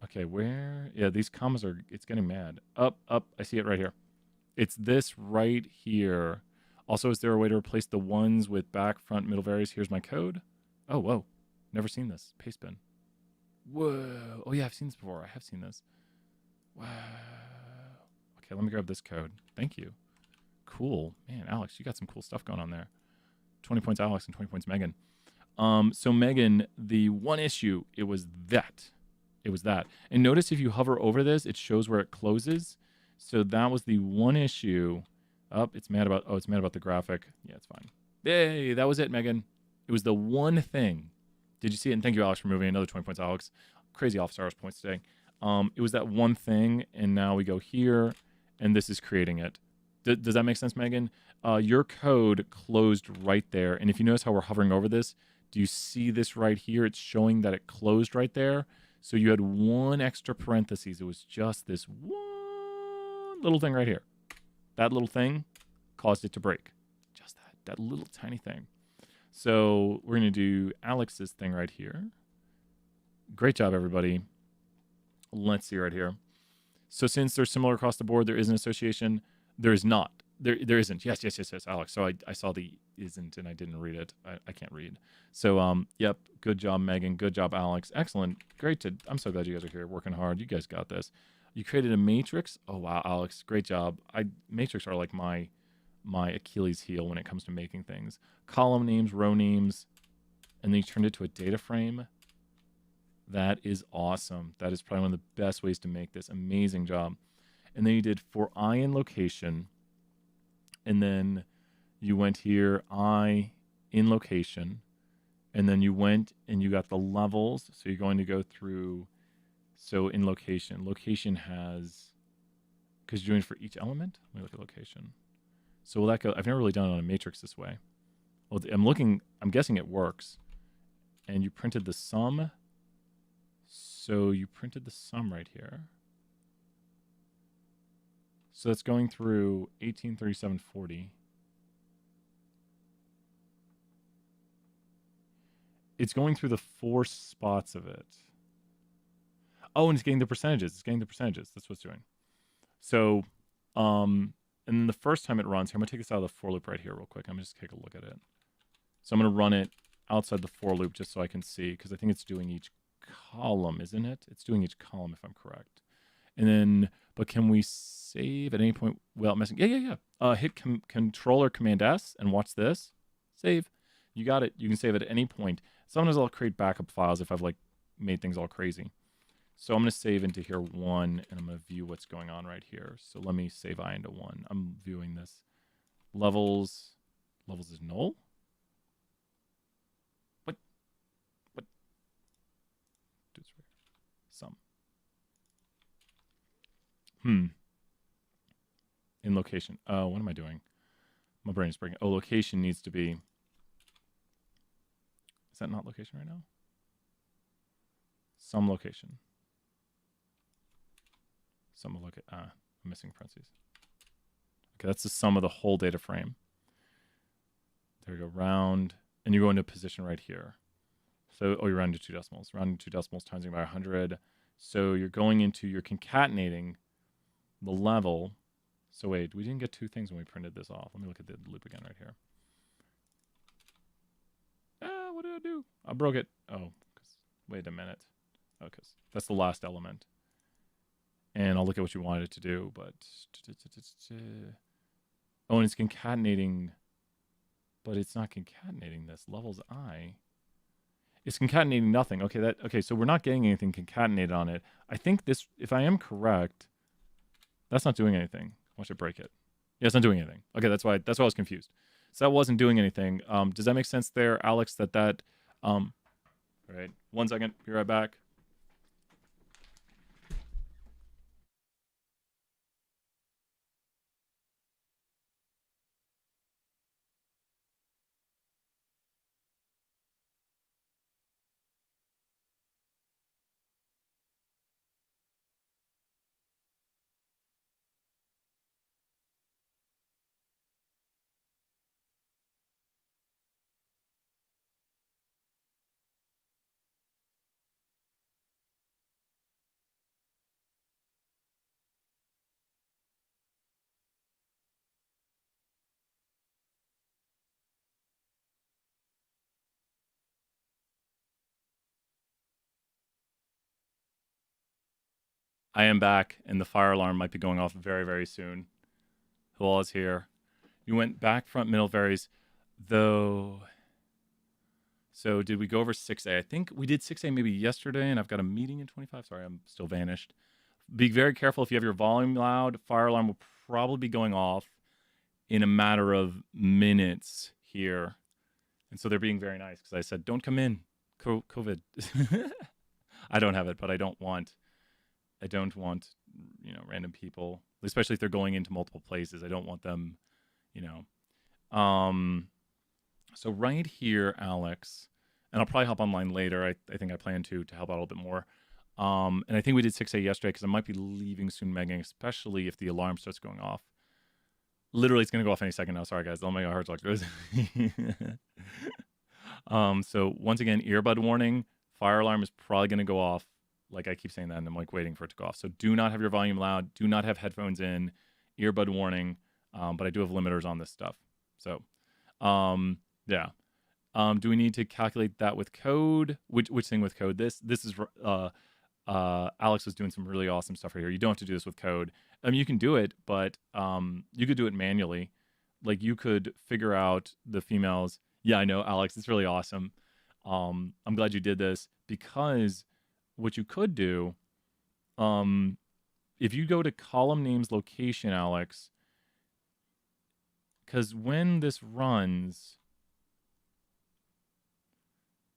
Okay, where? Yeah, these commas are, it's getting mad. Up. I see it right here. It's this right here. Also, is there a way to replace the ones with back, front, middle varies? Here's my code. Oh, whoa. Never seen this. Paste bin. Whoa. Oh, yeah, I've seen this before. I have seen this. Wow. Okay, let me grab this code. Thank you. Cool. Man, Alex, you got some cool stuff going on there. 20 points Alex and 20 points Megan. So Megan, the one issue, it was that. It was that. And notice if you hover over this, it shows where it closes. So that was the one issue. It's mad about the graphic. Yeah, it's fine. Yay, that was it, Megan. It was the one thing. Did you see it? And thank you, Alex, for moving another 20 points, Alex. Crazy office hours points today. It was that one thing, and now we go here, and this is creating it. Does that make sense, Megan? Your code closed right there. And if you notice how we're hovering over this, do you see this right here? It's showing that it closed right there. So you had one extra parentheses. It was just this one little thing right here. That little thing caused it to break. Just that little tiny thing. So we're going to do Alex's thing right here. Great job, everybody. Let's see right here. So since they're similar across the board, there is an association. There is not. There isn't. Yes, Alex. So I saw the isn't and I didn't read it. I can't read. So, yep. Good job, Megan. Good job, Alex. Excellent. Great. I'm so glad you guys are here working hard. You guys got this. You created a matrix. Oh, wow, Alex. Great job. Matrix are like my Achilles heel when it comes to making things. Column names, row names, and then you turned it to a data frame. That is awesome. That is probably one of the best ways to make this. Amazing job. And then you did for I in location. And then you went here, I in location. And then you went and you got the levels. So you're going to go through, so in location. Location has, because you're doing it for each element. Let me look at location. So will that go, I've never really done it on a matrix this way. Well, I'm guessing it works. And you printed the sum. So you printed the sum right here. So it's going through 183740. It's going through the 4 spots of it. Oh, and it's getting the percentages. It's getting the percentages. That's what it's doing. So, and then the first time it runs, here, I'm going to take this out of the for loop right here real quick. I'm going to just take a look at it. So I'm going to run it outside the for loop just so I can see, because I think it's doing each column, isn't it? It's doing each column if I'm correct. And then, but can we save at any point without messing? Yeah. Hit Control or Command S and watch this. Save. You got it. You can save at any point. Sometimes I'll create backup files if I've like made things all crazy. So I'm going to save into here 1, and I'm going to view what's going on right here. So let me save I into 1. I'm viewing this. Levels is null? What? Sum. In location. Oh, what am I doing? My brain is breaking. Oh, location needs to be. Is that not location right now? Some location. Sum of I'm missing parentheses. Okay, that's the sum of the whole data frame. There we go. Round, and you go into position right here. So, you round to 2 decimals. Rounding 2 decimals times by 100. So you're concatenating the level. So wait, we didn't get 2 things when we printed this off. Let me look at the loop again right here. What did I do? I broke it. Oh, wait a minute. Oh, because that's the last element. And I'll look at what you wanted it to do, but oh, and it's concatenating, but it's not concatenating this. Levels I. It's concatenating nothing. Okay, so we're not getting anything concatenated on it. I think this, if I am correct, that's not doing anything. Watch it break it. Yeah, it's not doing anything. Okay, that's why I was confused. So that wasn't doing anything. Does that make sense there, Alex? All right. 1 second. Be right back. I am back, and the fire alarm might be going off very, very soon. Who all is here? You went back, front, middle, varies, though. So did we go over 6A? I think we did 6A maybe yesterday, and I've got a meeting in 25. Sorry, I'm still vanished. Be very careful if you have your volume loud. Fire alarm will probably be going off in a matter of minutes here. And so they're being very nice because I said, don't come in. COVID. I don't have it, but I don't want, random people, especially if they're going into multiple places. I don't want them, you know. So right here, Alex, and I'll probably hop online later. I think I plan to help out a little bit more. And I think we did 6A yesterday because I might be leaving soon, Megan, especially if the alarm starts going off. Literally, it's going to go off any second now. Sorry, guys. Oh my God, heart like this. So once again, earbud warning. Fire alarm is probably going to go off. Like I keep saying that, and I'm like waiting for it to go off. So do not have your volume loud. Do not have headphones in. Earbud warning. But I do have limiters on this stuff. So, yeah. Do we need to calculate that with code? Which thing with code? This is Alex was doing some really awesome stuff right here. You don't have to do this with code. I mean, you can do it, but you could do it manually. Like you could figure out the females. Yeah, I know, Alex. It's really awesome. I'm glad you did this because what you could do, if you go to column names location, Alex, because when this runs,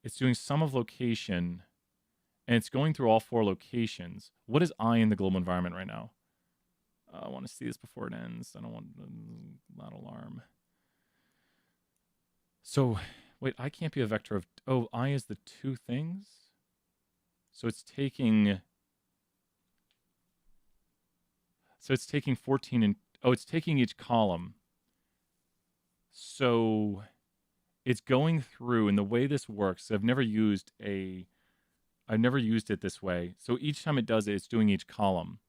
it's doing sum of location, and it's going through all 4 locations. What is I in the global environment right now? I want to see this before it ends. I don't want that alarm. So, wait, I can't be a vector of... Oh, I is the 2 things? So it's taking... So it's taking 14 and... Oh, it's taking each column. So it's going through, and the way this works, I've never used it this way. So each time it does it, it's doing each column.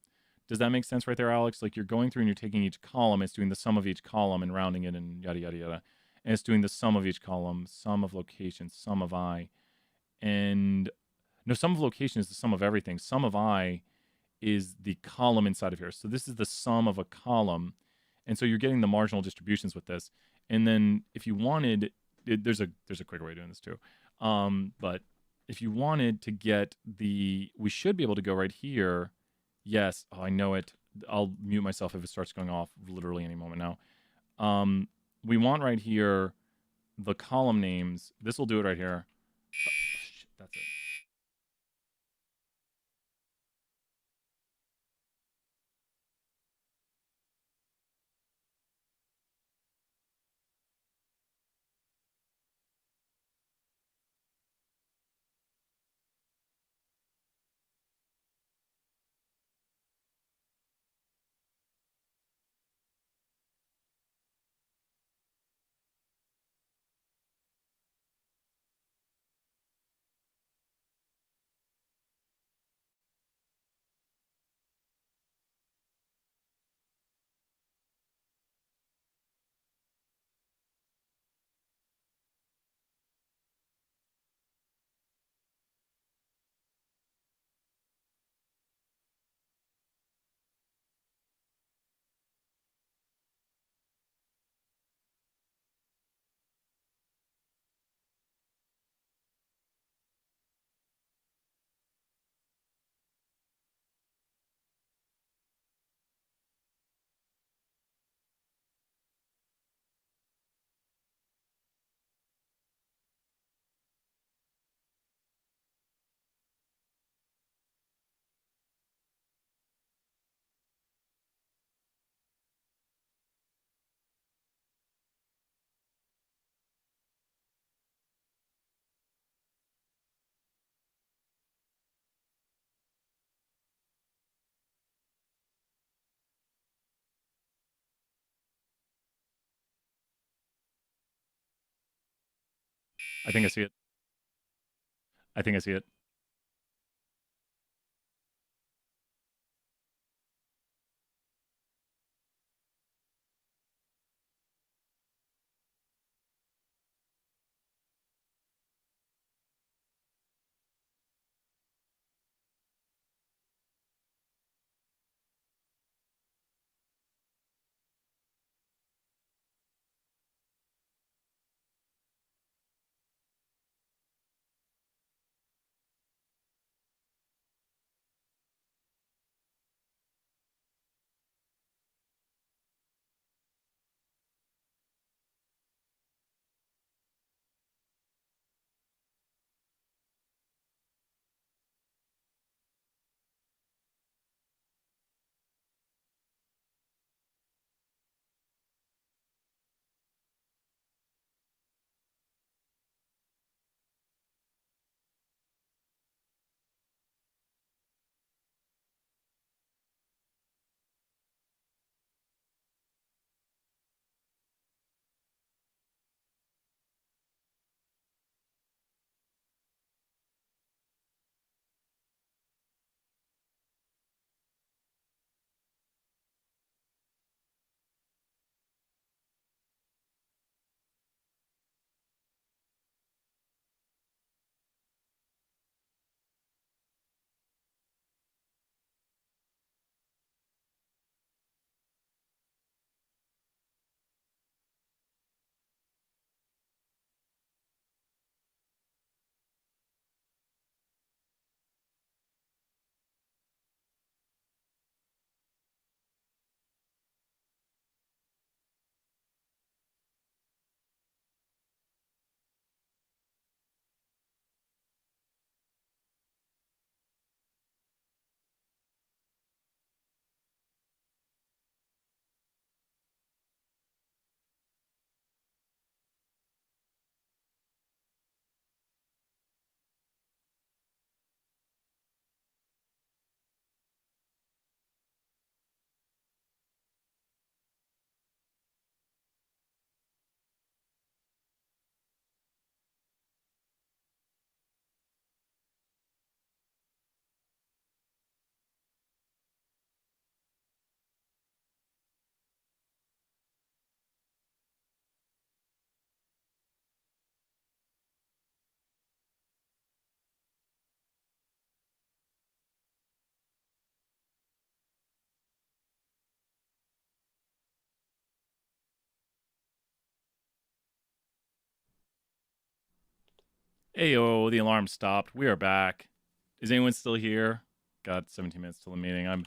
Does that make sense right there, Alex? Like you're going through and you're taking each column, it's doing the sum of each column and rounding it and yada, yada, yada. And it's doing the sum of each column, sum of location, sum of I. And no, sum of location is the sum of everything. Sum of I is the column inside of here. So this is the sum of a column. And so you're getting the marginal distributions with this. And then if you wanted, there's a quicker way of doing this too. But if you wanted to get we should be able to go right here. Yes. Oh, I know it. I'll mute myself if it starts going off literally any moment now. We want right here the column names. This will do it right here. Oh, shit, that's it. I think I see it. I think I see it. Ayo, the alarm stopped. We are back. Is anyone still here? Got 17 minutes till the meeting.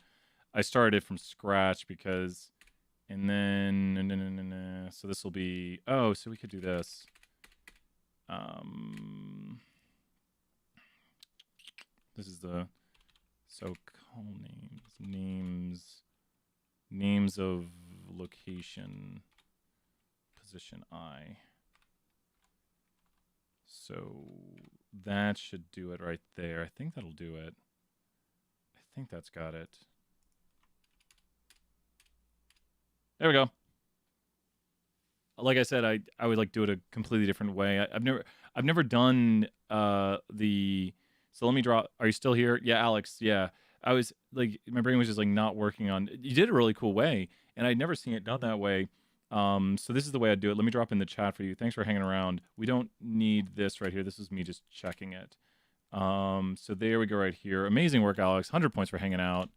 I started it from scratch because, and then so this will be. Oh, so we could do this. This is the so call names of location position I. So that should do it right there. I think that'll do it. I think that's got it. There we go. Like I said, I would like do it a completely different way. I've never done the. So let me draw. Are you still here? Yeah, Alex. Yeah, I was like my brain was just like not working on. You did a really cool way, and I'd never seen it done that way. So this is the way I'd do it. Let me drop in the chat for you. Thanks for hanging around. We don't need this right here. This is me just checking it. So there we go right here. Amazing work, Alex. 100 points for hanging out.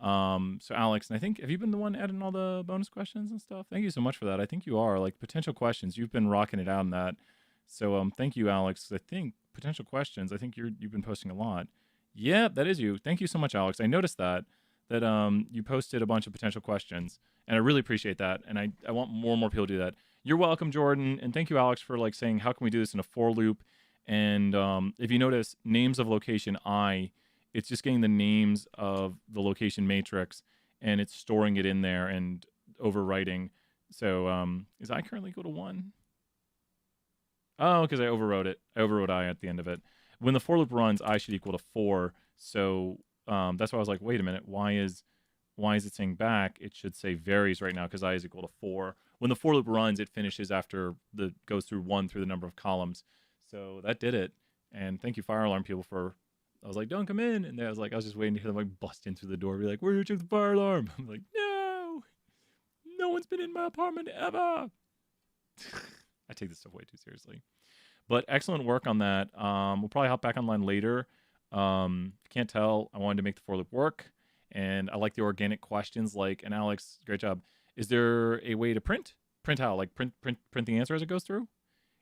So Alex, and I think, have you been the one adding all the bonus questions and stuff? Thank you so much for that. I think you are, like, potential questions. You've been rocking it out in that. So thank you, Alex. I think potential questions. I think you've been posting a lot. Yeah, that is you. Thank you so much, Alex. I noticed that you posted a bunch of potential questions, and I really appreciate that. And I want more and more people to do that. You're welcome, Jordan, and thank you, Alex, for like saying how can we do this in a for loop. And if you notice, names of location I, it's just getting the names of the location matrix and it's storing it in there and overwriting. So is I currently equal to 1? Oh, because I overwrote it. I overwrote I at the end of it. When the for loop runs, I should equal to 4. So that's why I was like, wait a minute, why is it saying back? It should say varies right now because I is equal to 4. When the for loop runs, it finishes after goes through 1 through the number of columns. So that did it. And thank you, fire alarm people, for. I was like, don't come in. And I was just waiting to hear them like bust in through the door, be like, where did you check the fire alarm? I'm like, no one's been in my apartment ever. I take this stuff way too seriously. But excellent work on that. We'll probably hop back online later. Can't tell. I wanted to make the for loop work. And I like the organic questions like, and Alex, great job. Is there a way to print? Print how? Like print the answer as it goes through?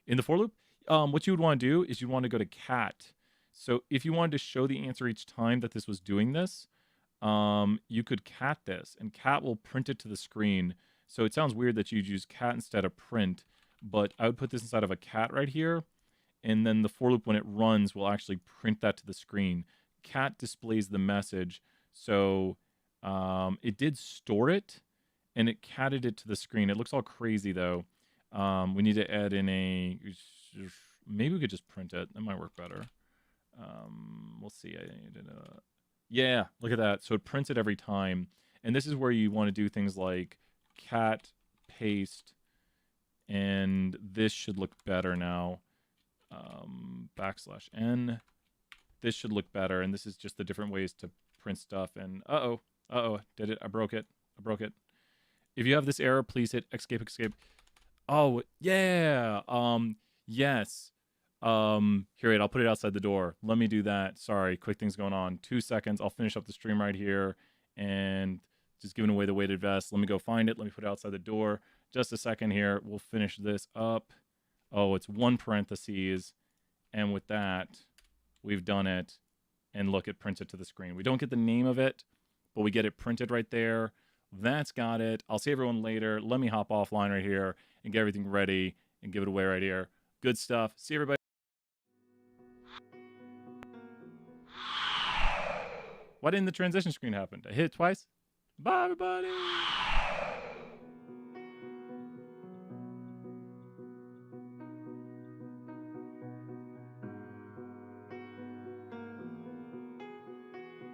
In the for loop? What you would want to do is you'd want to go to cat. So if you wanted to show the answer each time that this was doing this, you could cat this, and cat will print it to the screen. So it sounds weird that you'd use cat instead of print, but I would put this inside of a cat right here, and then the for loop, when it runs, will actually print that to the screen. Cat displays the message, so it did store it, and it catted it to the screen. It looks all crazy, though. We need to add in a... Maybe we could just print it. That might work better. We'll see. Yeah, look at that. So it prints it every time. And this is where you want to do things like cat paste. And this should look better now. \n. This should look better. And this is just the different ways to print stuff. And did it? I broke it. If you have this error, please hit escape. Oh, yeah. Yes. Here, wait, I'll put it outside the door. Let me do that. Sorry, quick things going on. 2 seconds. I'll finish up the stream right here and just giving away the weighted vest. Let me go find it. Let me put it outside the door. Just a second here. We'll finish this up. Oh, it's 1 parentheses. And with that, we've done it. And look, it prints it to the screen. We don't get the name of it, but we get it printed right there. That's got it. I'll see everyone later. Let me hop offline right here and get everything ready and give it away right here. Good stuff. See everybody. Why didn't the transition screen happen? I hit it twice. Bye, everybody.